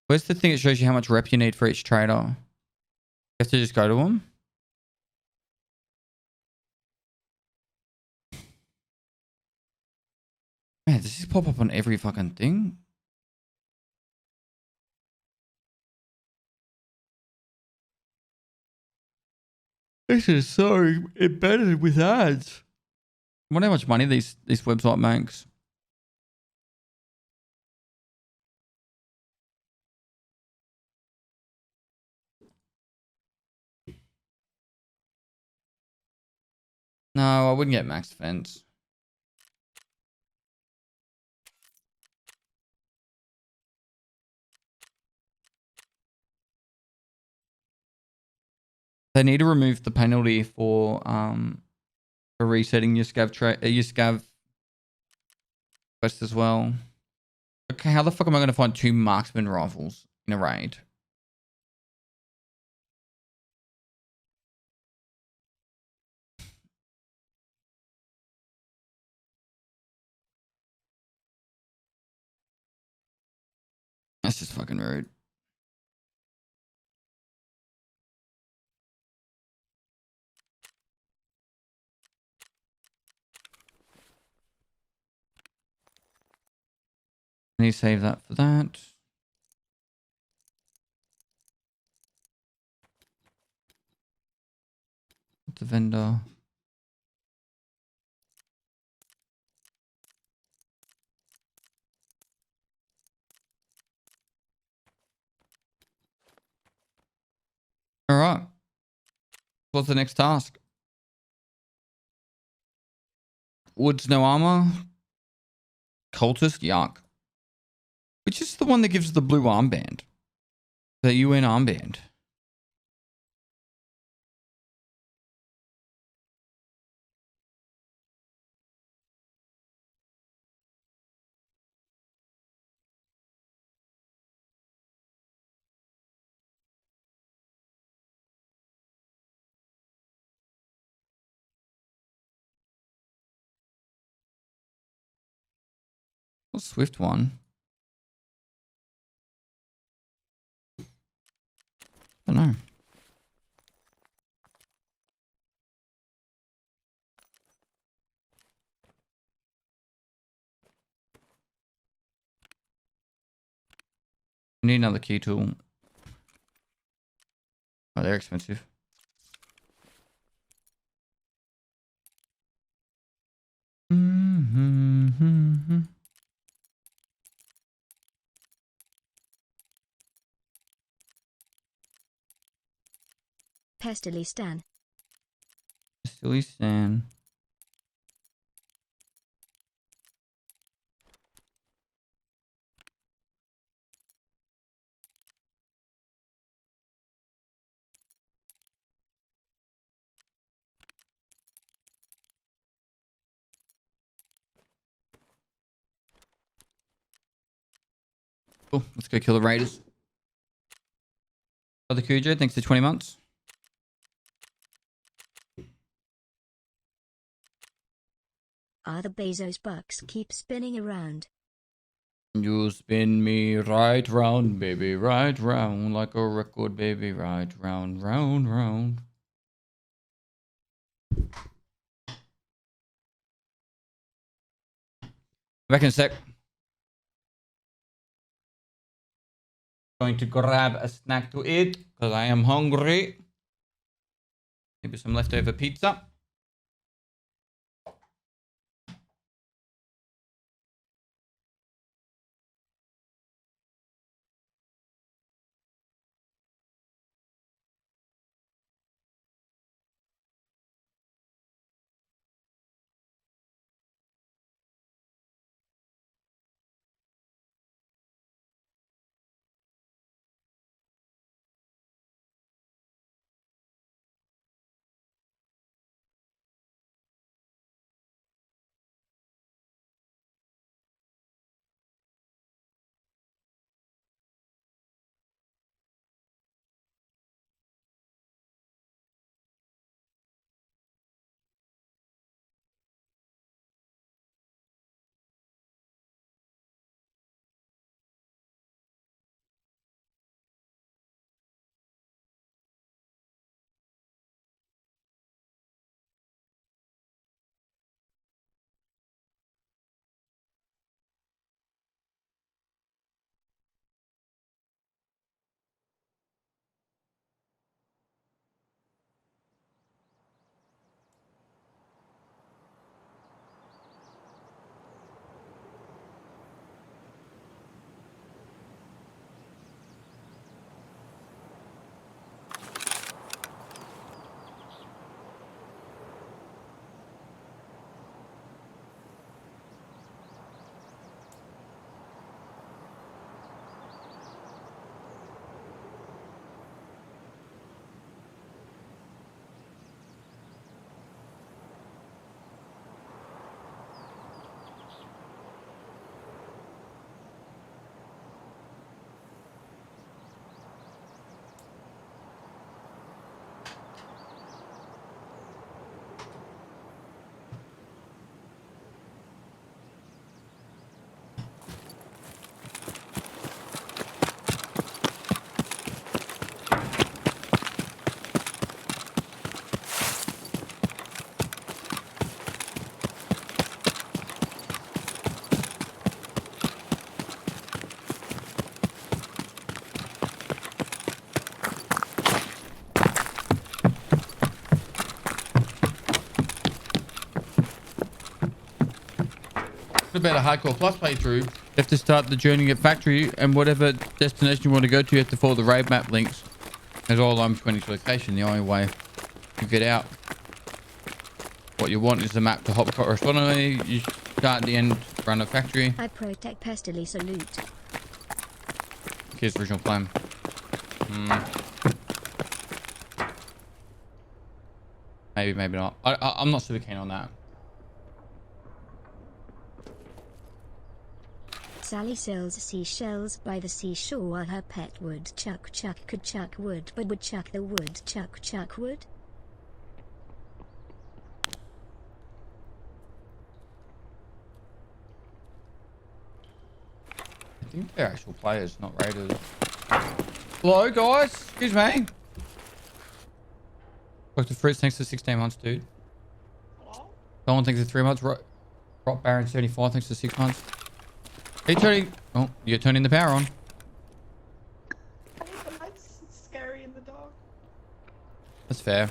Where's the thing that shows you how much rep you need for each trader? You have to just go to them. Man, does this pop up on every fucking thing? This is so embedded with ads. I wonder how much money this website makes. No, I wouldn't get max defense. They need to remove the penalty for resetting your scav quest as well. Okay, how the fuck am I going to find 2 marksman rifles in a raid? That's just fucking rude. I need to save that for that. The vendor. All right. What's the next task? Woods, no armor. Cultist, yuck. Which is the one that gives the blue armband? The UN armband. What's Swift one? I don't know. I need another key tool. Oh, they're expensive. Pestily Stan. Silly Stan. Cool. Let's go kill the raiders. Brother Cujo, thanks for 20 months. Are the Bezos bucks keep spinning around? You spin me right round, baby, right round, like a record, baby, right round, round, round. Back in a sec. Going to grab a snack to eat because I am hungry. Maybe some leftover pizza. About a hardcore plus playthrough, you have to start the journey at factory, and whatever destination you want to go to, you have to follow the raid map links. As all I'm pointing to location, the only way to get out. What you want is the map to hop correspondingly. You start at the end, run a factory. I protect pestily salute. Here's the original plan. Maybe, maybe not. I'm not super keen on that. Sally sells seashells by the seashore while her pet woodchuck could chuck wood, but would chuck the woodchuck wood? I think they're actual players, not raiders. Hello, guys. Excuse me. Dr. Fritz, thanks for 16 months, dude. Someone thinks it's 3 months. Rock Baron 75, thanks for 6 months. Hey, turning. Oh, you're turning the power on. I think the lights scary in the dark. That's fair.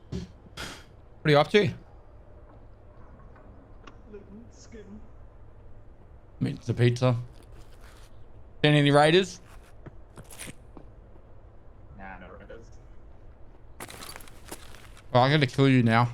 What are you up to? Looting, scooting. Meat the pizza. Seen any raiders? Nah, no raiders. Well, I'm gonna kill you now.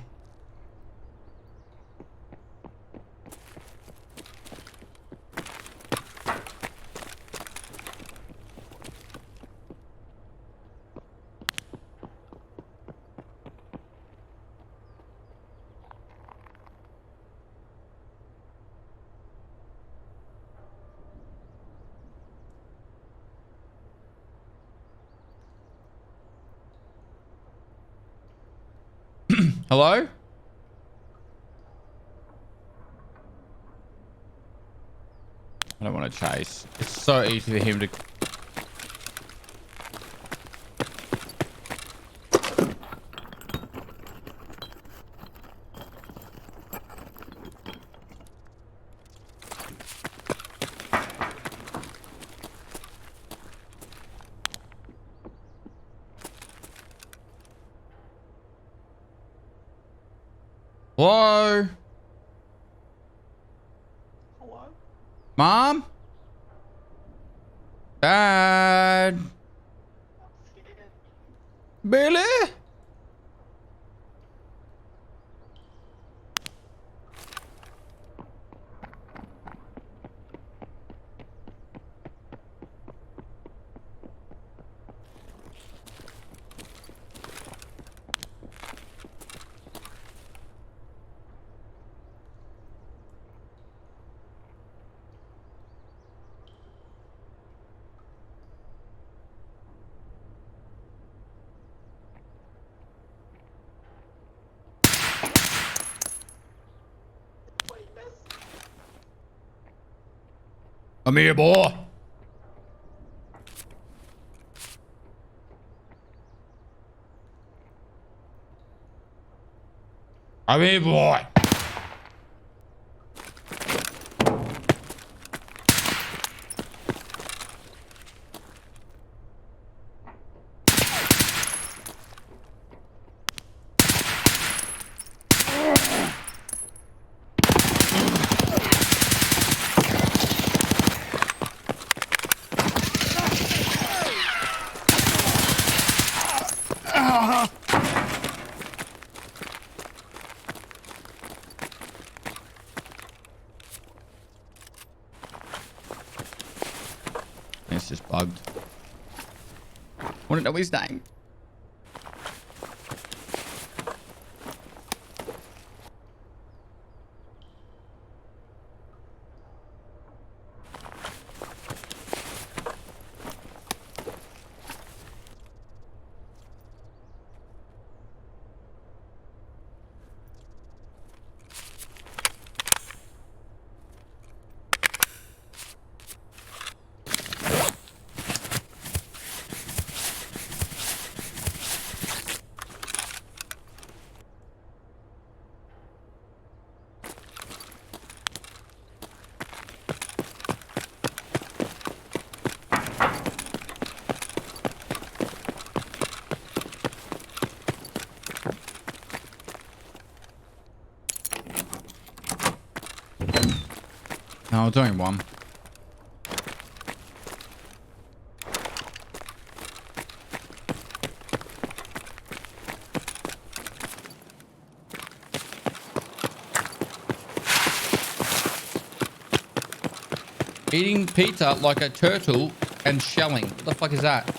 Hello? I don't want to chase. It's so easy for him to... Hello? Hello? Mom? Dad? I'm scared. Billy? Wait, miss. I'm here, boy. I'm here, boy. It's just bugged. Want to know his name? No, it's only one. Eating pizza like a turtle and shelling. What the fuck is that?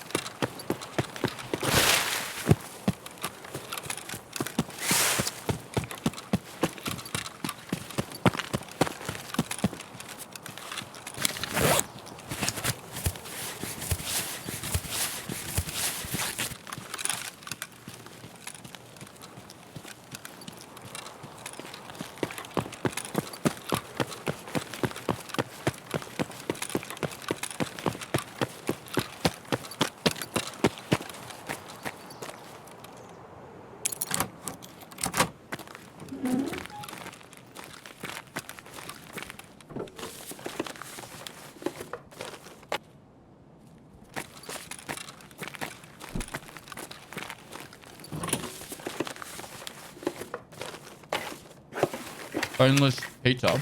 Boneless pizza. What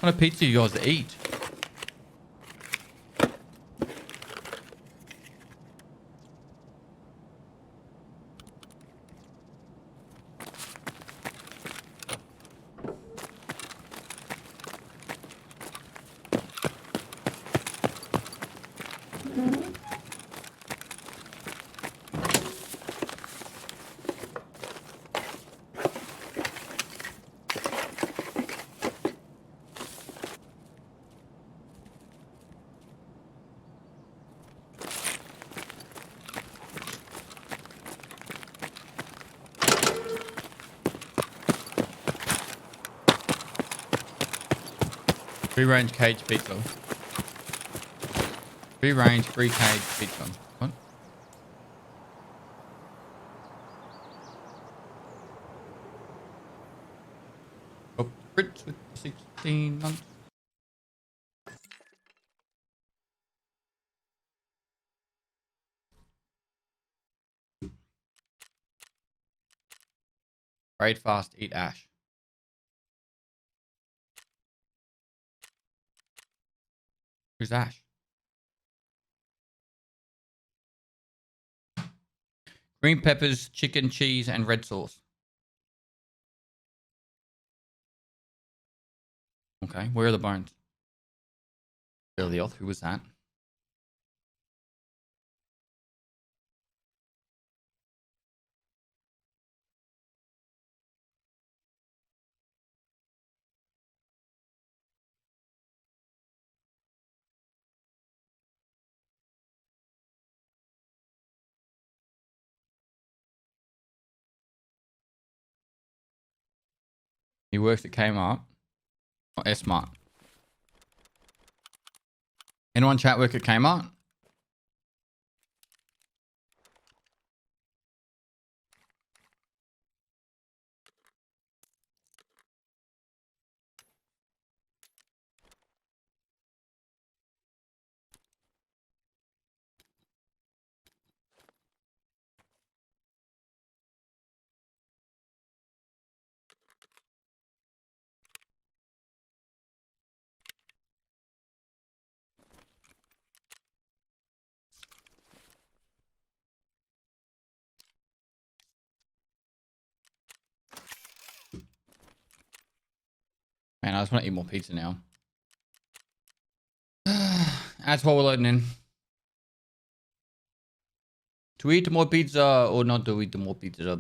kind of pizza do you guys eat? Free range cage pizza. Free range, free cage pizza. What? Oh, Fritz with 16 months. Trade fast, eat ash. Who's Ash? Green peppers, chicken, cheese, and red sauce. Okay, where are the bones? Who was that? He works at Kmart. Or S-Mart. Anyone chat work at Kmart? Man, I just want to eat more pizza now. That's what we're loading in. To eat more pizza or not to eat more pizza?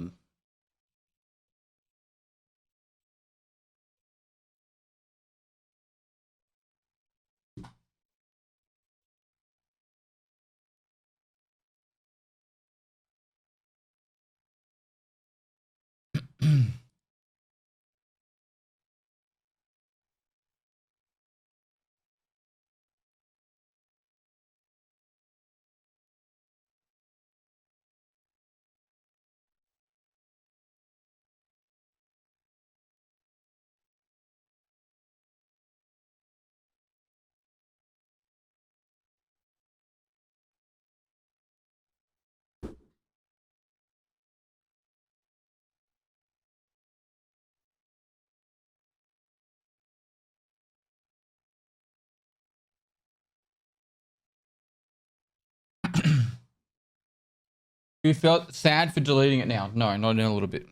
You felt sad for deleting it now? No, not in a little bit.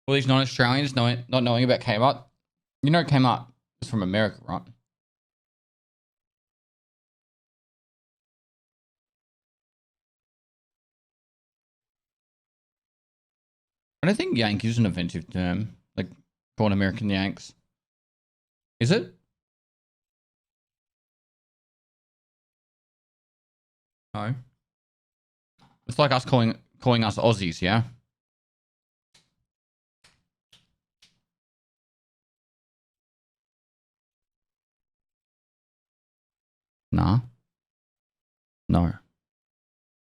All these non-Australians not knowing about Kmart. You know Kmart is from America, right? I don't think Yankee is an offensive term. Like, born American Yanks. Is it? No. It's like us calling us Aussies, yeah? Nah. No.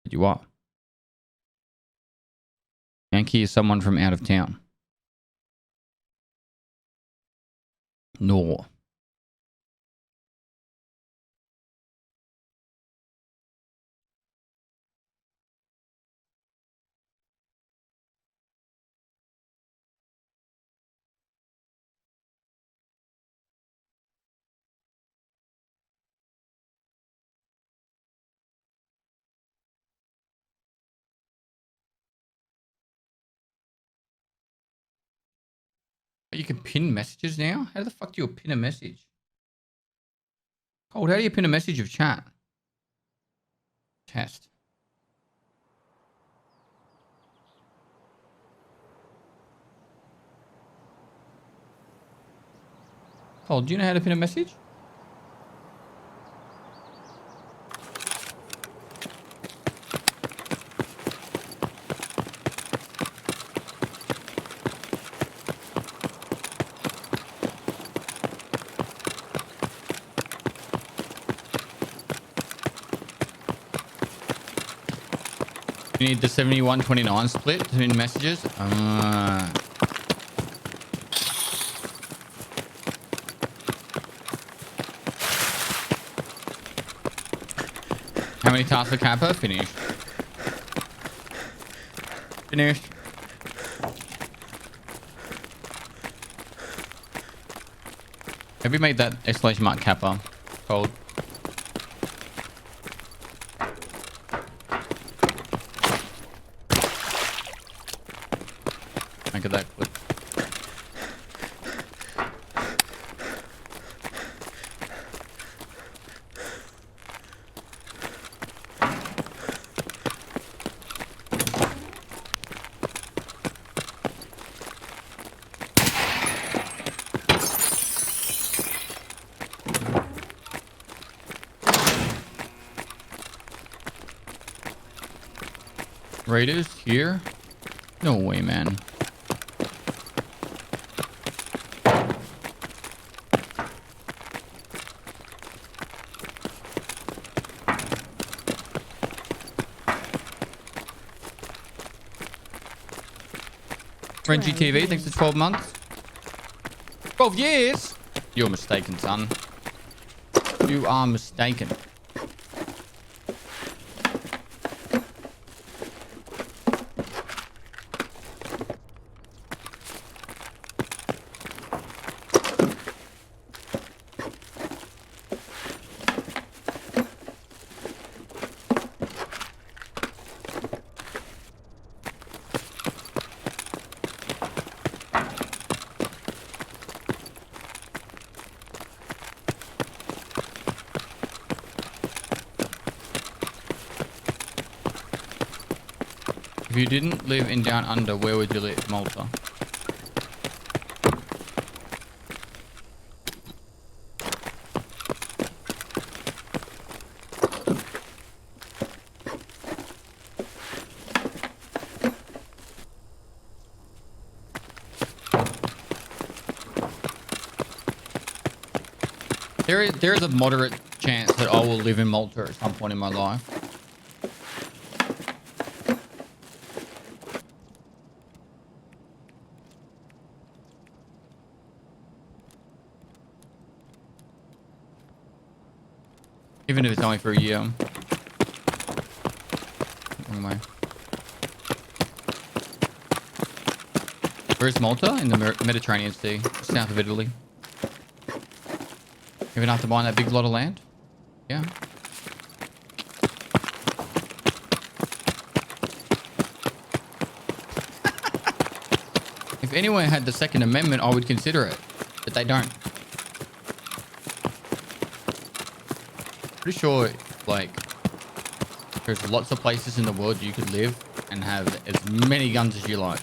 But you are. Yankee is someone from out of town. No. You can pin messages now? How the fuck do you pin a message? Cold, how do you pin a message of chat? Test. Cold, do you know how to pin a message? You need the 71-29 split in messages. How many tasks for Kappa? Finished. Finished. Have you made that exclamation mark Kappa? Cold. Make it that quick. Raiders here? No way, man. Renji TV, thanks for 12 months. 12 years? You're mistaken, son. You are mistaken. If you didn't live in Down Under, where would you live? Malta. There is a moderate chance that I will live in Malta at some point in my life. Even if it's only for a year. Wrong way. Where is Malta? In the Mediterranean Sea, south of Italy. Even after buying that big lot of land? Yeah. If anyone had the Second Amendment, I would consider it. But they don't. Pretty sure, like, there's lots of places in the world you could live and have as many guns as you like.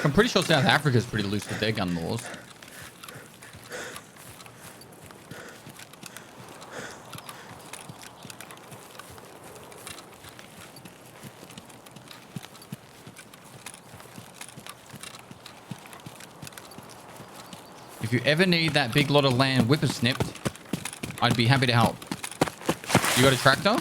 I'm pretty sure South Africa's pretty loose with their gun laws. If you ever need that big lot of land whippersnipped, I'd be happy to help. You got a tractor?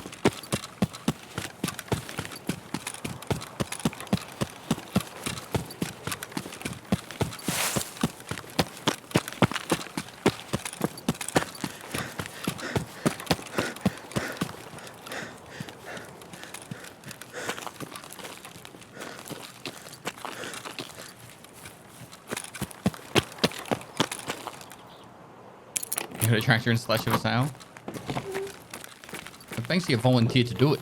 You got a tractor and slash of a sale? Thanks you volunteered to do it.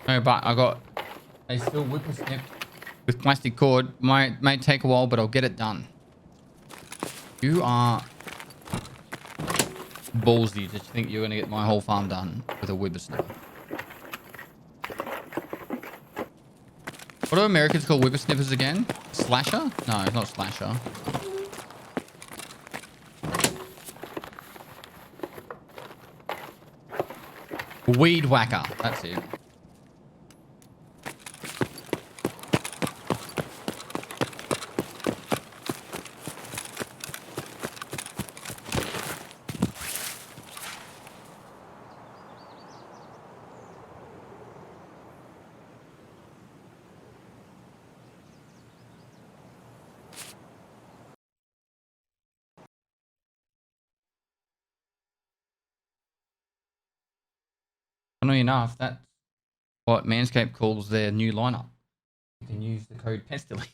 No, but I got a still whippersnipped with plastic cord. May take a while, but I'll get it done. You are ballsy to think you're gonna get my whole farm done with a whippersnipper. What do Americans call whippersnippers again? Slasher? No, it's not slasher. Weed whacker. That's it. Funny enough, that's what Manscaped calls their new lineup. You can use the code PESTILY.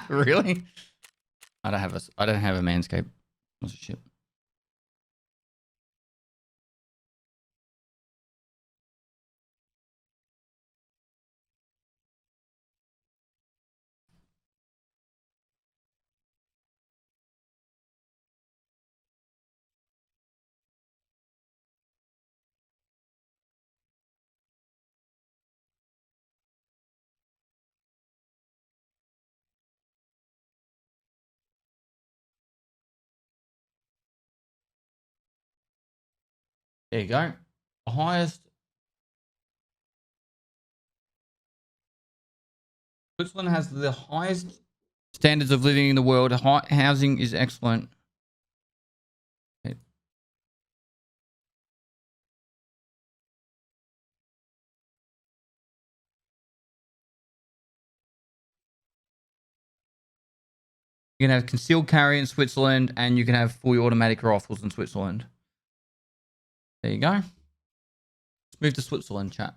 Really? I don't have a Manscaped sponsorship. There you go. The highest. Switzerland has the highest standards of living in the world. Housing is excellent. Okay. You can have concealed carry in Switzerland, and you can have fully automatic rifles in Switzerland. There you go. Let's move to Switzerland, chat.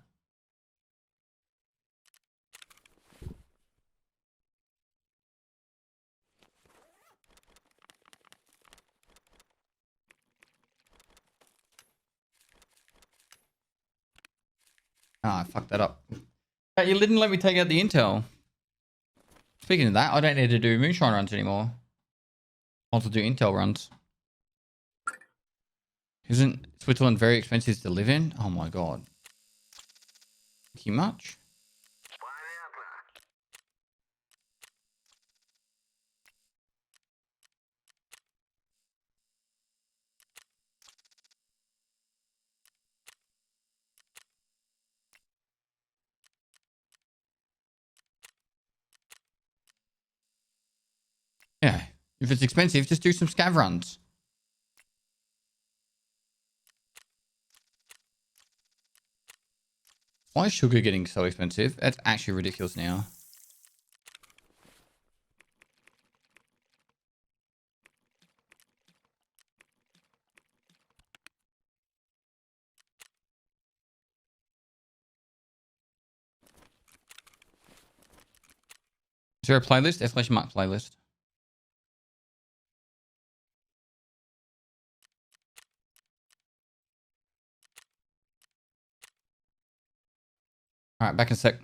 Ah, I fucked that up. But you didn't let me take out the intel. Speaking of that, I don't need to do moonshine runs anymore. I'll have to do intel runs. Isn't Switzerland very expensive to live in? Oh my god. Thank you much. Yeah. If it's expensive, just do some scav runs. Why is sugar getting so expensive? That's actually ridiculous now. Is there a playlist? Exclamation mark playlist. Alright, back in a sec.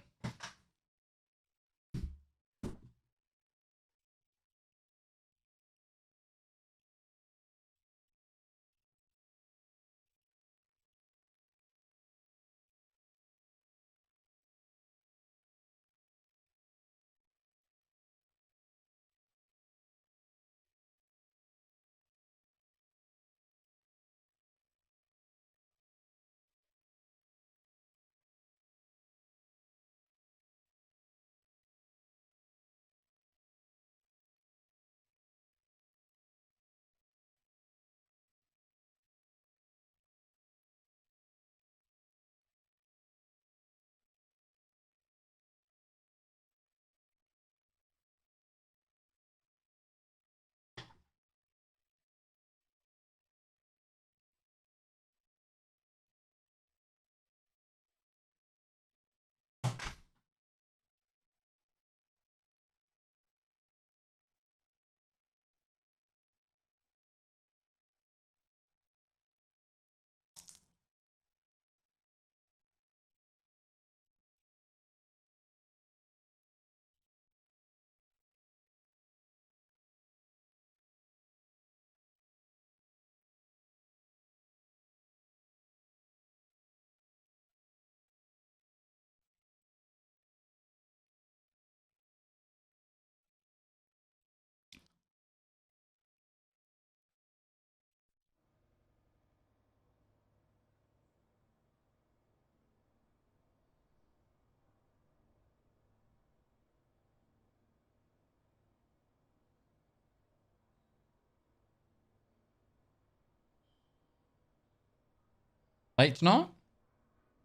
Late tonight?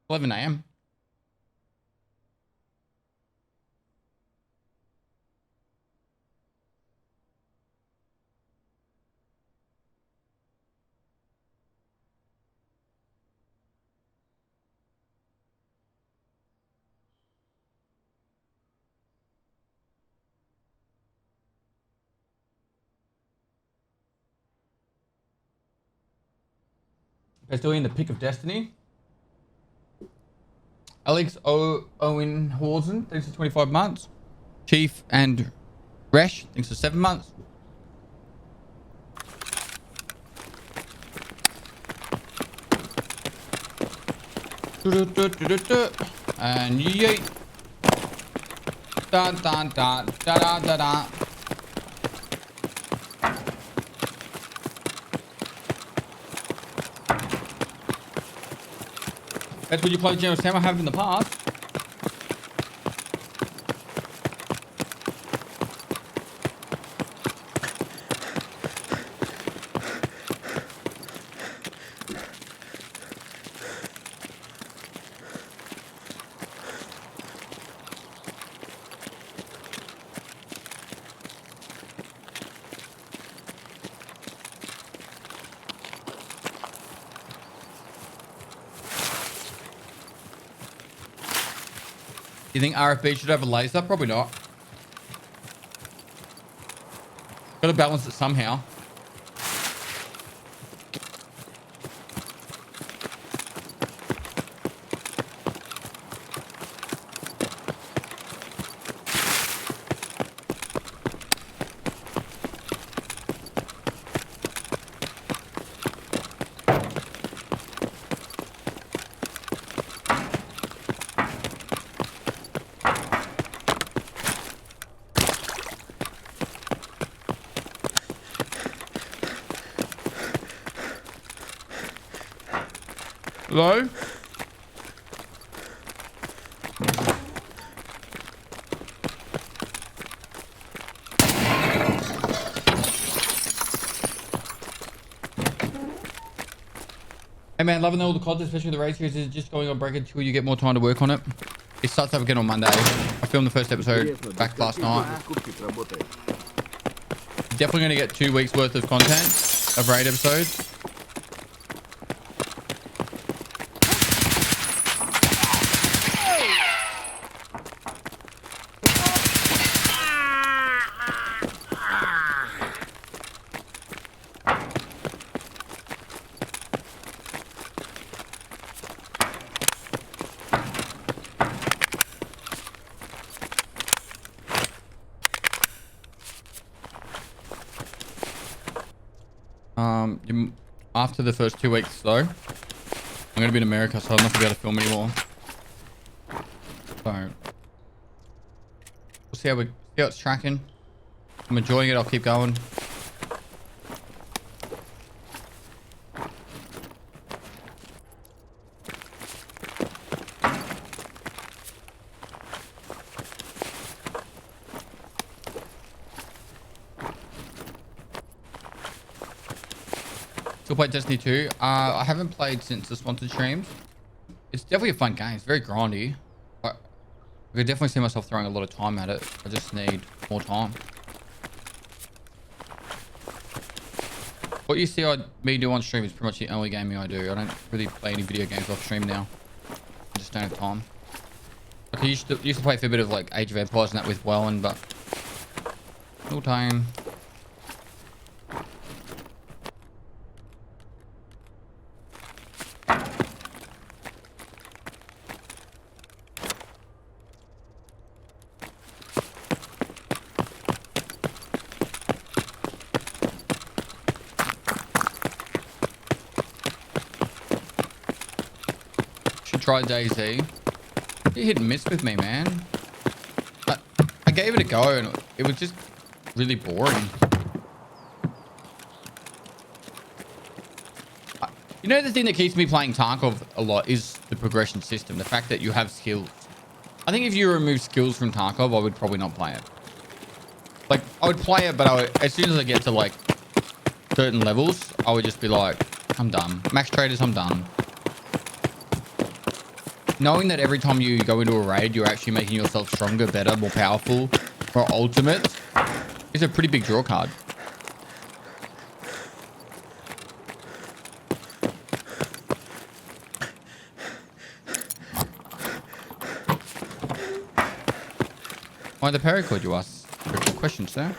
11 a.m. They're still in the pick of destiny. Alex Owen Horsen, thanks for 25 months. Chief and Resh, thanks for 7 months. And yeet. Dun dun dun da da da da. That's what you play General Sam. I have in the past. You think RFB should have a laser? Probably not. Got to balance it somehow. Hello? Hey man, loving all the content, especially the race series. Is it just going on break until you get more time to work on it? It starts up again on Monday. I filmed the first episode back last night. Definitely going to get 2 weeks worth of content of raid episodes. After the first 2 weeks though, I'm going to be in America, so I'm not going to be able to film anymore. So we'll see how it's tracking. I'm enjoying it. I'll keep going. Still play Destiny 2. I haven't played since the sponsored streams. It's definitely a fun game. It's very grindy. I could definitely see myself throwing a lot of time at it. I just need more time. What you see me do on stream is pretty much the only gaming I do. I don't really play any video games off stream now. I just don't have time. Like I used to play a fair bit of like Age of Empires and that with Wellen, but no time. Try DayZ. You hit and miss with me, man. I gave it a go and it was just really boring. You know, the thing that keeps me playing Tarkov a lot is the progression system. The fact that you have skills. I think if you remove skills from Tarkov, I would probably not play it. Like, I would play it, but as soon as I get to like certain levels, I would just be like, I'm done. Max traders, I'm done. Knowing that every time you go into a raid, you're actually making yourself stronger, better, more powerful for ultimate is a pretty big draw card. Why the paracord, you ask? Good question, sir.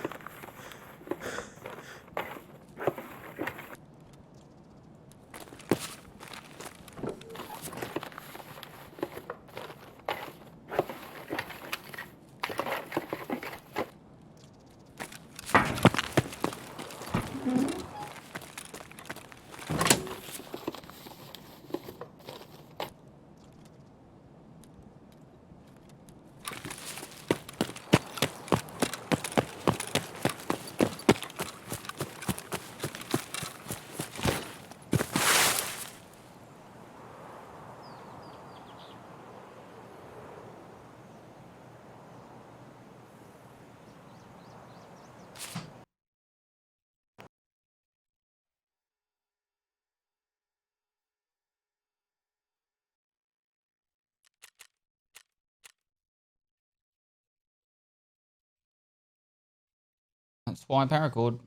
That's why paracord.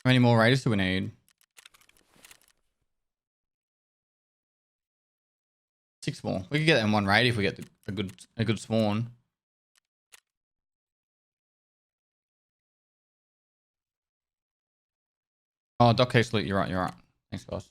How many more raiders do we need? 6 more. We could get them one raid if we get a good spawn. Oh, Doc Case Loot, you're right, you're right. Thanks, guys.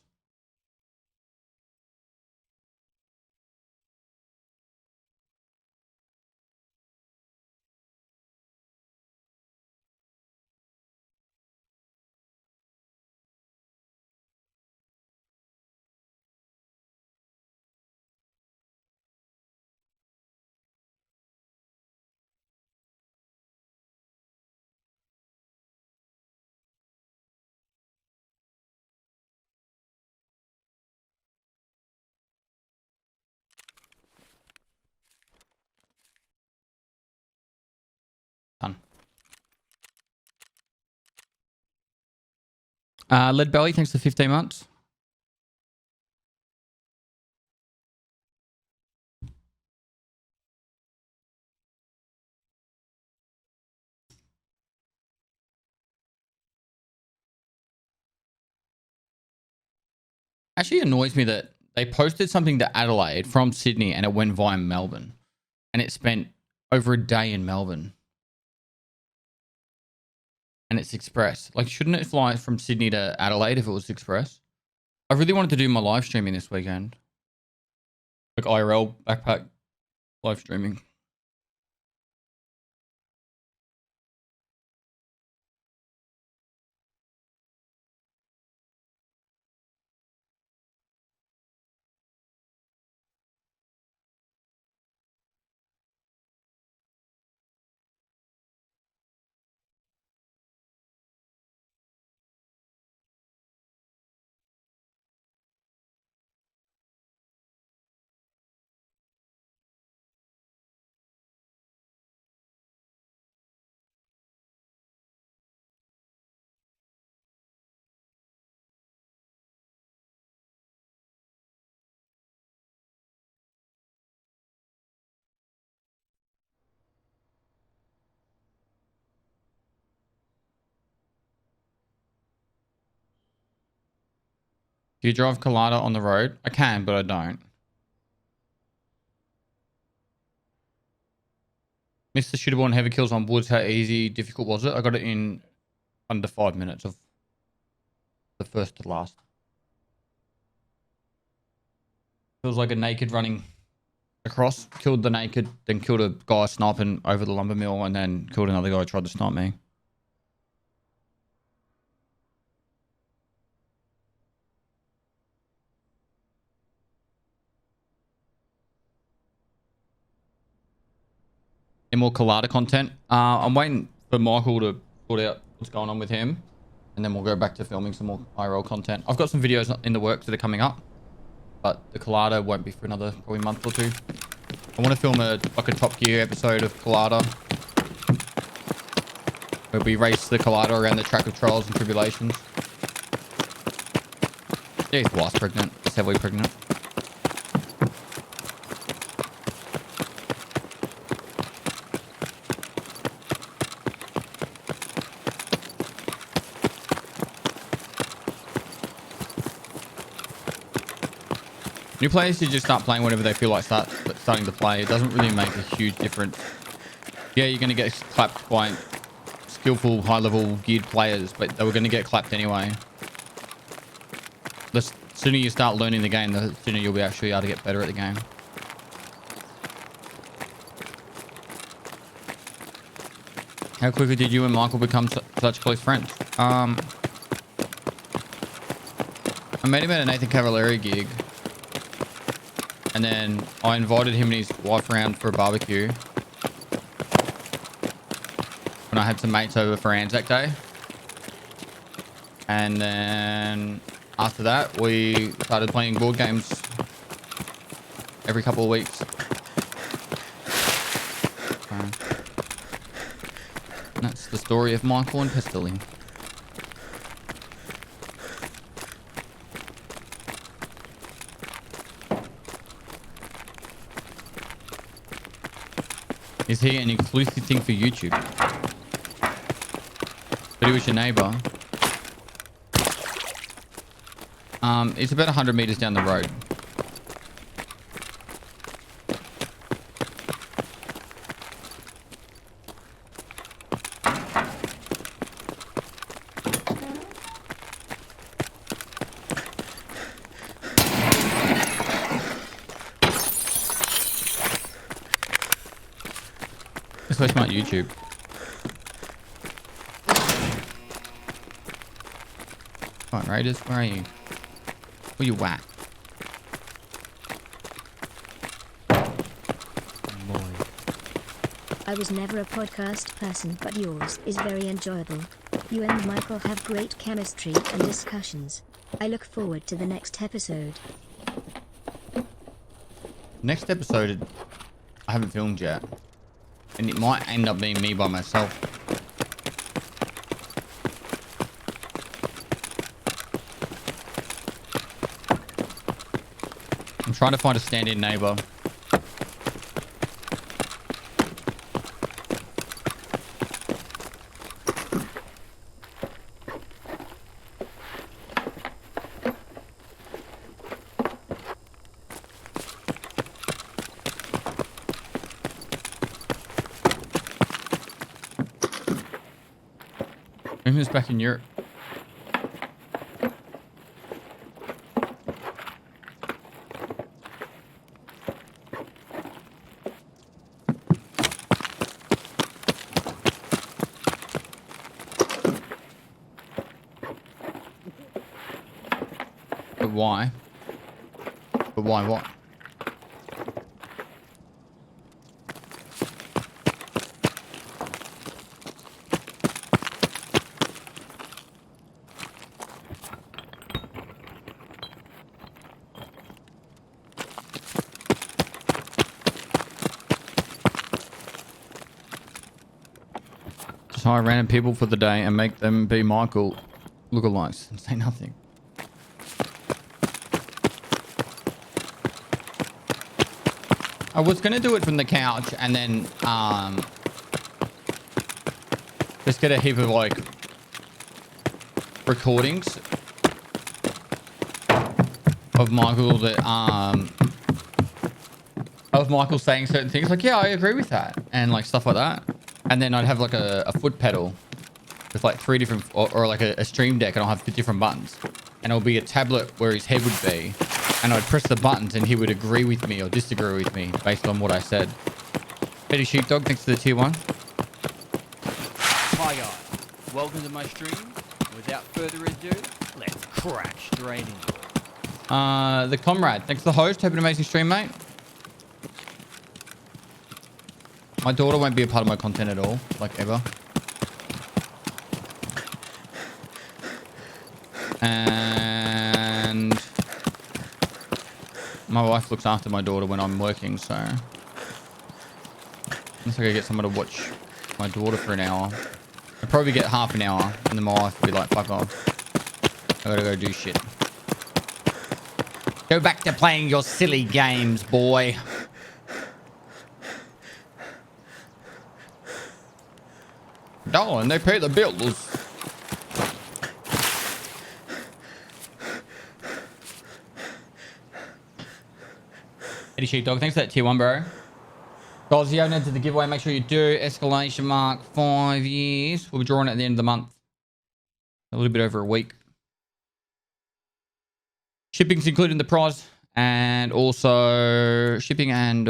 Done. Lead Belly, thanks for 15 months. Actually annoys me that they posted something to Adelaide from Sydney and it went via Melbourne. And it spent over a day in Melbourne. And it's express. Like, shouldn't it fly from Sydney to Adelaide if it was express? I really wanted to do my live streaming this weekend. Like IRL backpack live streaming. Do you drive Colada on the road? I can, but I don't. Mr. Shootable and heavy kills on woods. How easy, difficult was it? I got it in under 5 minutes of the first to last. It was like a naked running across, killed the naked, then killed a guy sniping over the lumber mill, and then killed another guy who tried to snipe me. Any more Colada content? I'm waiting for Michael to sort out what's going on with him, and then we'll go back to filming some more IRL content. I've got some videos in the works that are coming up, but the Colada won't be for another probably month or two. I want to film like a Top Gear episode of Colada, where we race the Colada around the track of trials and tribulations. Yeah, his wife's pregnant. He's heavily pregnant. New players should just start playing whenever they feel like starting to play. It doesn't really make a huge difference. Yeah, you're going to get clapped by skillful, high-level geared players, but they were going to get clapped anyway. The sooner you start learning the game, the sooner you'll be actually able to get better at the game. How quickly did you and Michael become such close friends? I met him at a Nathan Cavallari gig. And then I invited him and his wife around for a barbecue. When I had some mates over for Anzac Day. And then after that, we started playing board games every couple of weeks. That's the story of Michael and Pestilling. Is he an exclusive thing for YouTube? But he was your neighbor. It's about 100 meters down the road. Let's watch my YouTube. Come on, Raiders, where are you? Where you at? Boy. I was never a podcast person, but yours is very enjoyable. You and Michael have great chemistry and discussions. I look forward to the next episode. Next episode, I haven't filmed yet. And it might end up being me by myself. I'm trying to find a stand-in neighbor. Who's back in Europe? But why? But why what? Just hire random people for the day and make them be Michael lookalikes and say nothing. I was going to do it from the couch and then just get a heap of like recordings of Michael that of Michael saying certain things like, yeah, I agree with that, and like stuff like that. And then I'd have like a foot pedal with like 3 different or like a stream deck, and I'll have different buttons, and it'll be a tablet where his head would be, and I'd press the buttons and he would agree with me or disagree with me based on what I said. Petty Sheepdog, thanks to the tier 1. Hi guys, welcome to my stream. Without further ado, let's crack straight into it. The Comrade, thanks to the host. Have an amazing stream, mate. My daughter won't be a part of my content at all, like ever. And my wife looks after my daughter when I'm working, so unless I could get someone to watch my daughter for an hour, I'd probably get half an hour, and then my wife would be like, fuck off. I gotta go do shit. Go back to playing your silly games, boy. Darling, they pay the bills. Eddie Sheepdog, thanks for that tier 1, bro. Guys, if you haven't entered the giveaway, make sure you do. Escalation mark 5 years. We'll be drawing at the end of the month. A little bit over a week. Shipping's included in the price. And also shipping and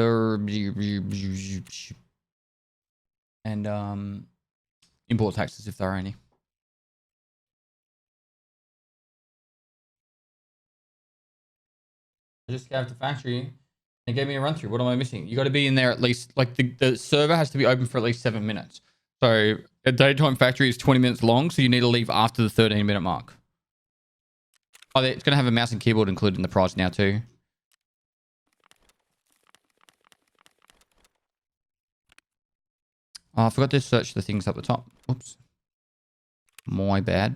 import taxes if there are any. I just scouted the factory and gave me a run through. What am I missing? You got to be in there at least, like the server has to be open for at least 7 minutes. So a daytime factory is 20 minutes long, so you need to leave after the 13-minute mark. Oh, it's going to have a mouse and keyboard included in the price now too. Oh, I forgot to search the things up the top. Oops. My bad.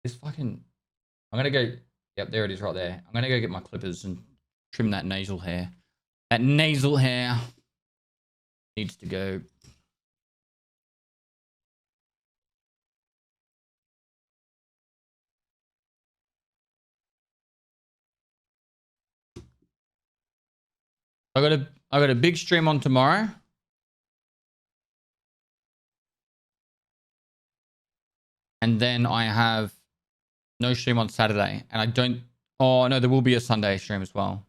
This fucking... I'm going to go... Yep, there it is right there. I'm going to go get my clippers and trim that nasal hair. That nasal hair needs to go. I got a big stream on tomorrow. And then I have no stream on Saturday. And I don't... Oh, no, there will be a Sunday stream as well.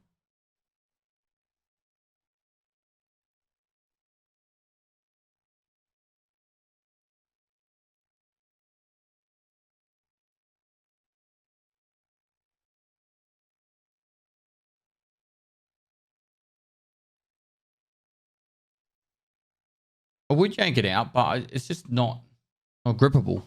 I would yank it out, but it's just not grippable.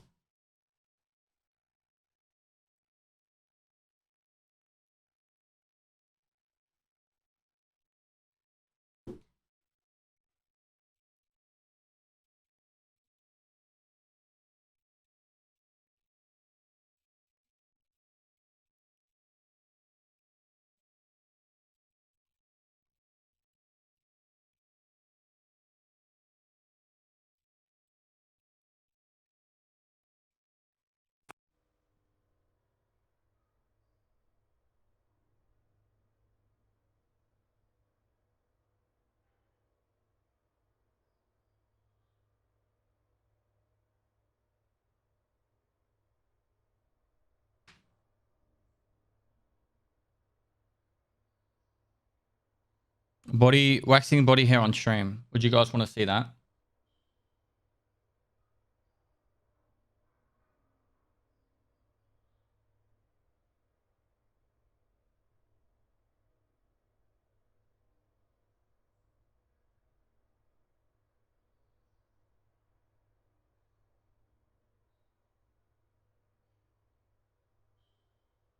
Waxing body hair on stream. Would you guys want to see that?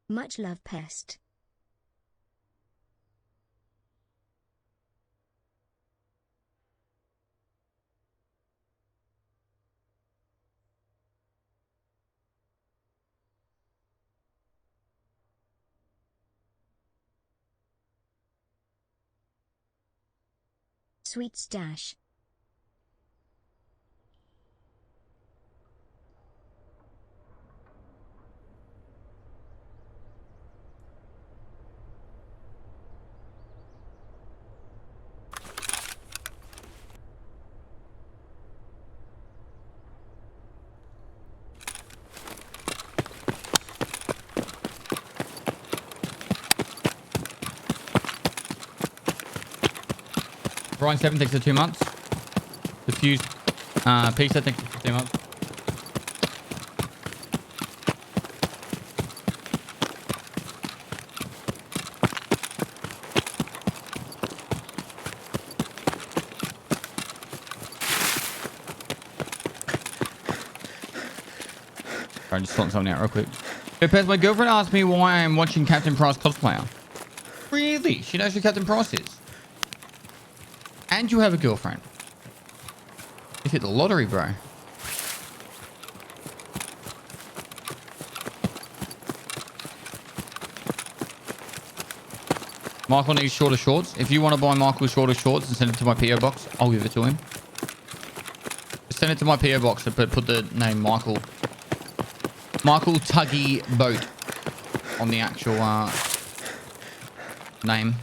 Much love, Pest. Sweet stash. Brian 7 thanks for 2 months. Diffused pizza thanks for 2 months. I'm just sorting something out real quick. Hey, Pez, my girlfriend asked me why I'm watching Captain Price cosplayer. Really? She knows who Captain Price is. And you have a girlfriend. You hit the lottery, bro. Michael needs shorter shorts. If you want to buy Michael shorter shorts and send it to my PO box, I'll give it to him. Just send it to my PO box and put the name Michael. Michael Tuggy Boat on the actual name.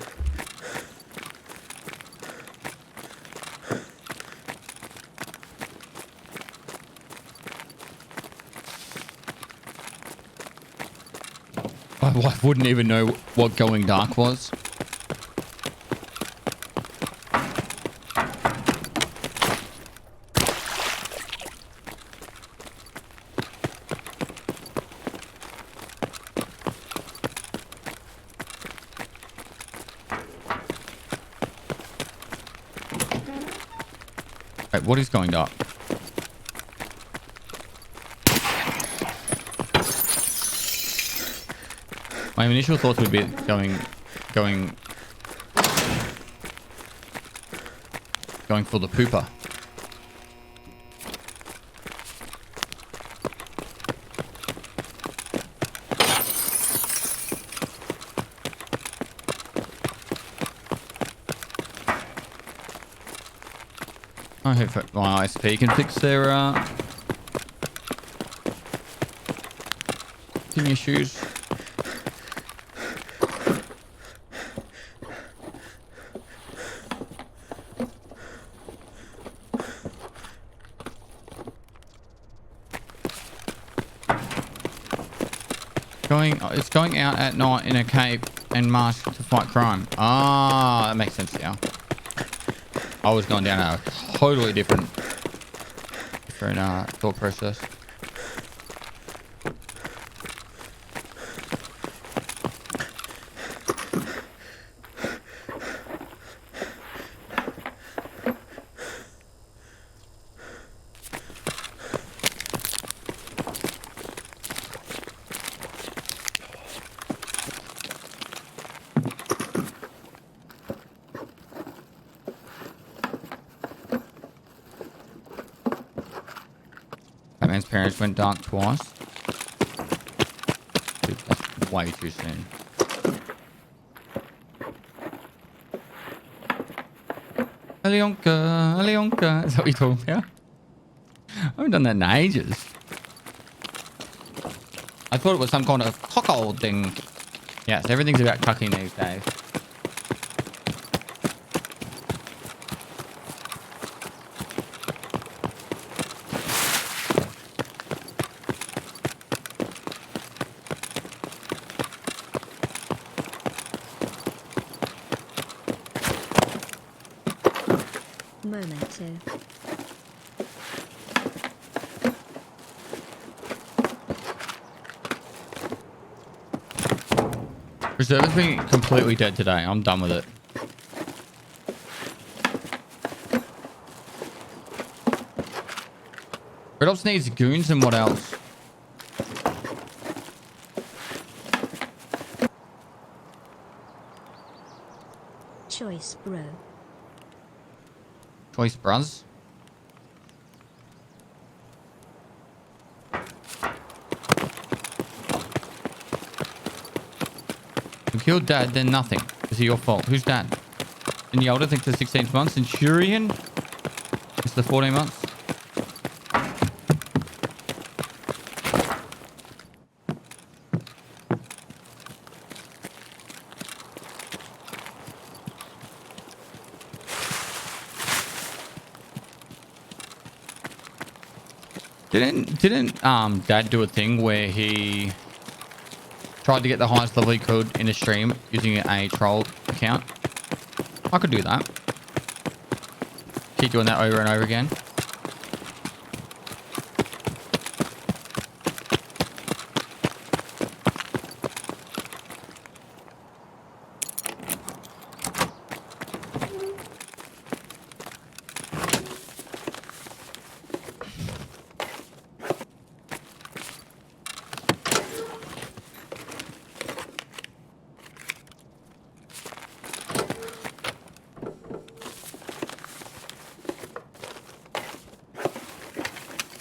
My wife wouldn't even know what going dark was. Wait, what is going up? My initial thoughts would be going for the pooper. I hope that my ISP can fix their issues. It's going out at night in a cape and mask to fight crime. Ah, that makes sense now. I was going down a totally different thought process. Batman's parents went dark twice. Dude, that's way too soon. Alyonka. Is that what you're talking about? I haven't done that in ages. I thought it was some kind of cuckold thing. Yes, everything's about cucking these days. Momento. Reserve has been completely dead today. I'm done with it. Red Ops needs goons and what else? Choice, bro. Choice Bros. You killed Dad, then nothing. Is it your fault? Who's Dad? And the older think the 16 months. Centurion? It's the 14 months. Didn't Dad do a thing where he tried to get the highest level he could in a stream using a troll account? I could do that. Keep doing that over and over again.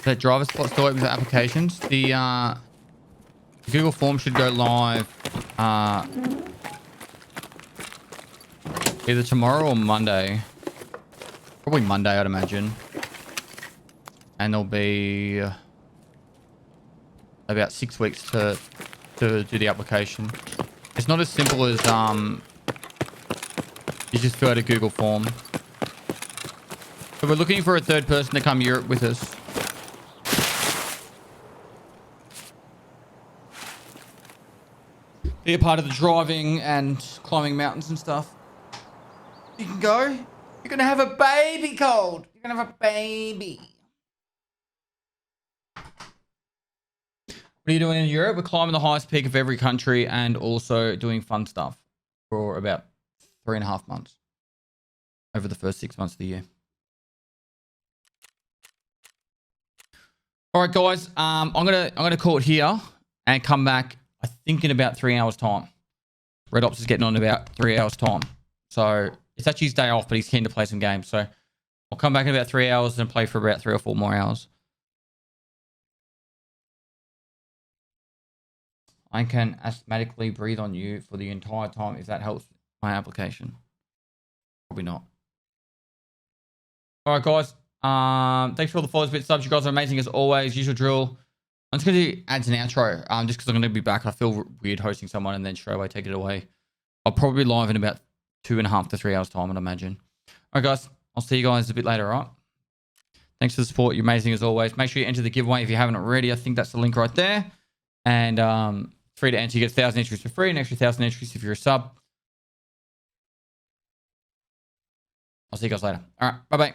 That driver spot still opens the applications. The Google form should go live either tomorrow or Monday. Probably Monday, I'd imagine. And there'll be about 6 weeks to do the application. It's not as simple as you just fill out a Google form. So we're looking for a third person to come Europe with us. Be a part of the driving and climbing mountains and stuff. You can go. You're going to have a baby, Cold. You're going to have a baby. What are you doing in Europe? We're climbing the highest peak of every country and also doing fun stuff for about 3.5 months over the first 6 months of the year. All right, guys. I'm gonna call it here and come back. I think in about 3 hours time. Red Ops is getting on in about 3 hours time. So it's actually his day off, but he's keen to play some games. So I'll come back in about 3 hours and play for about 3 or 4 more hours. I can asthmatically breathe on you for the entire time if that helps my application. Probably not. All right, guys. Thanks for all the follows, bit subs. You guys are amazing as always. Usual drill. I'm just going to do ads and outro just because I'm going to be back. I feel weird hosting someone and then straight away take it away. I'll probably be live in about 2.5 to 3 hours time, I'd imagine. All right, guys. I'll see you guys a bit later, all right? Thanks for the support. You're amazing as always. Make sure you enter the giveaway if you haven't already. I think that's the link right there. And free to enter. You get 1,000 entries for free, an extra 1,000 entries if you're a sub. I'll see you guys later. All right. Bye-bye.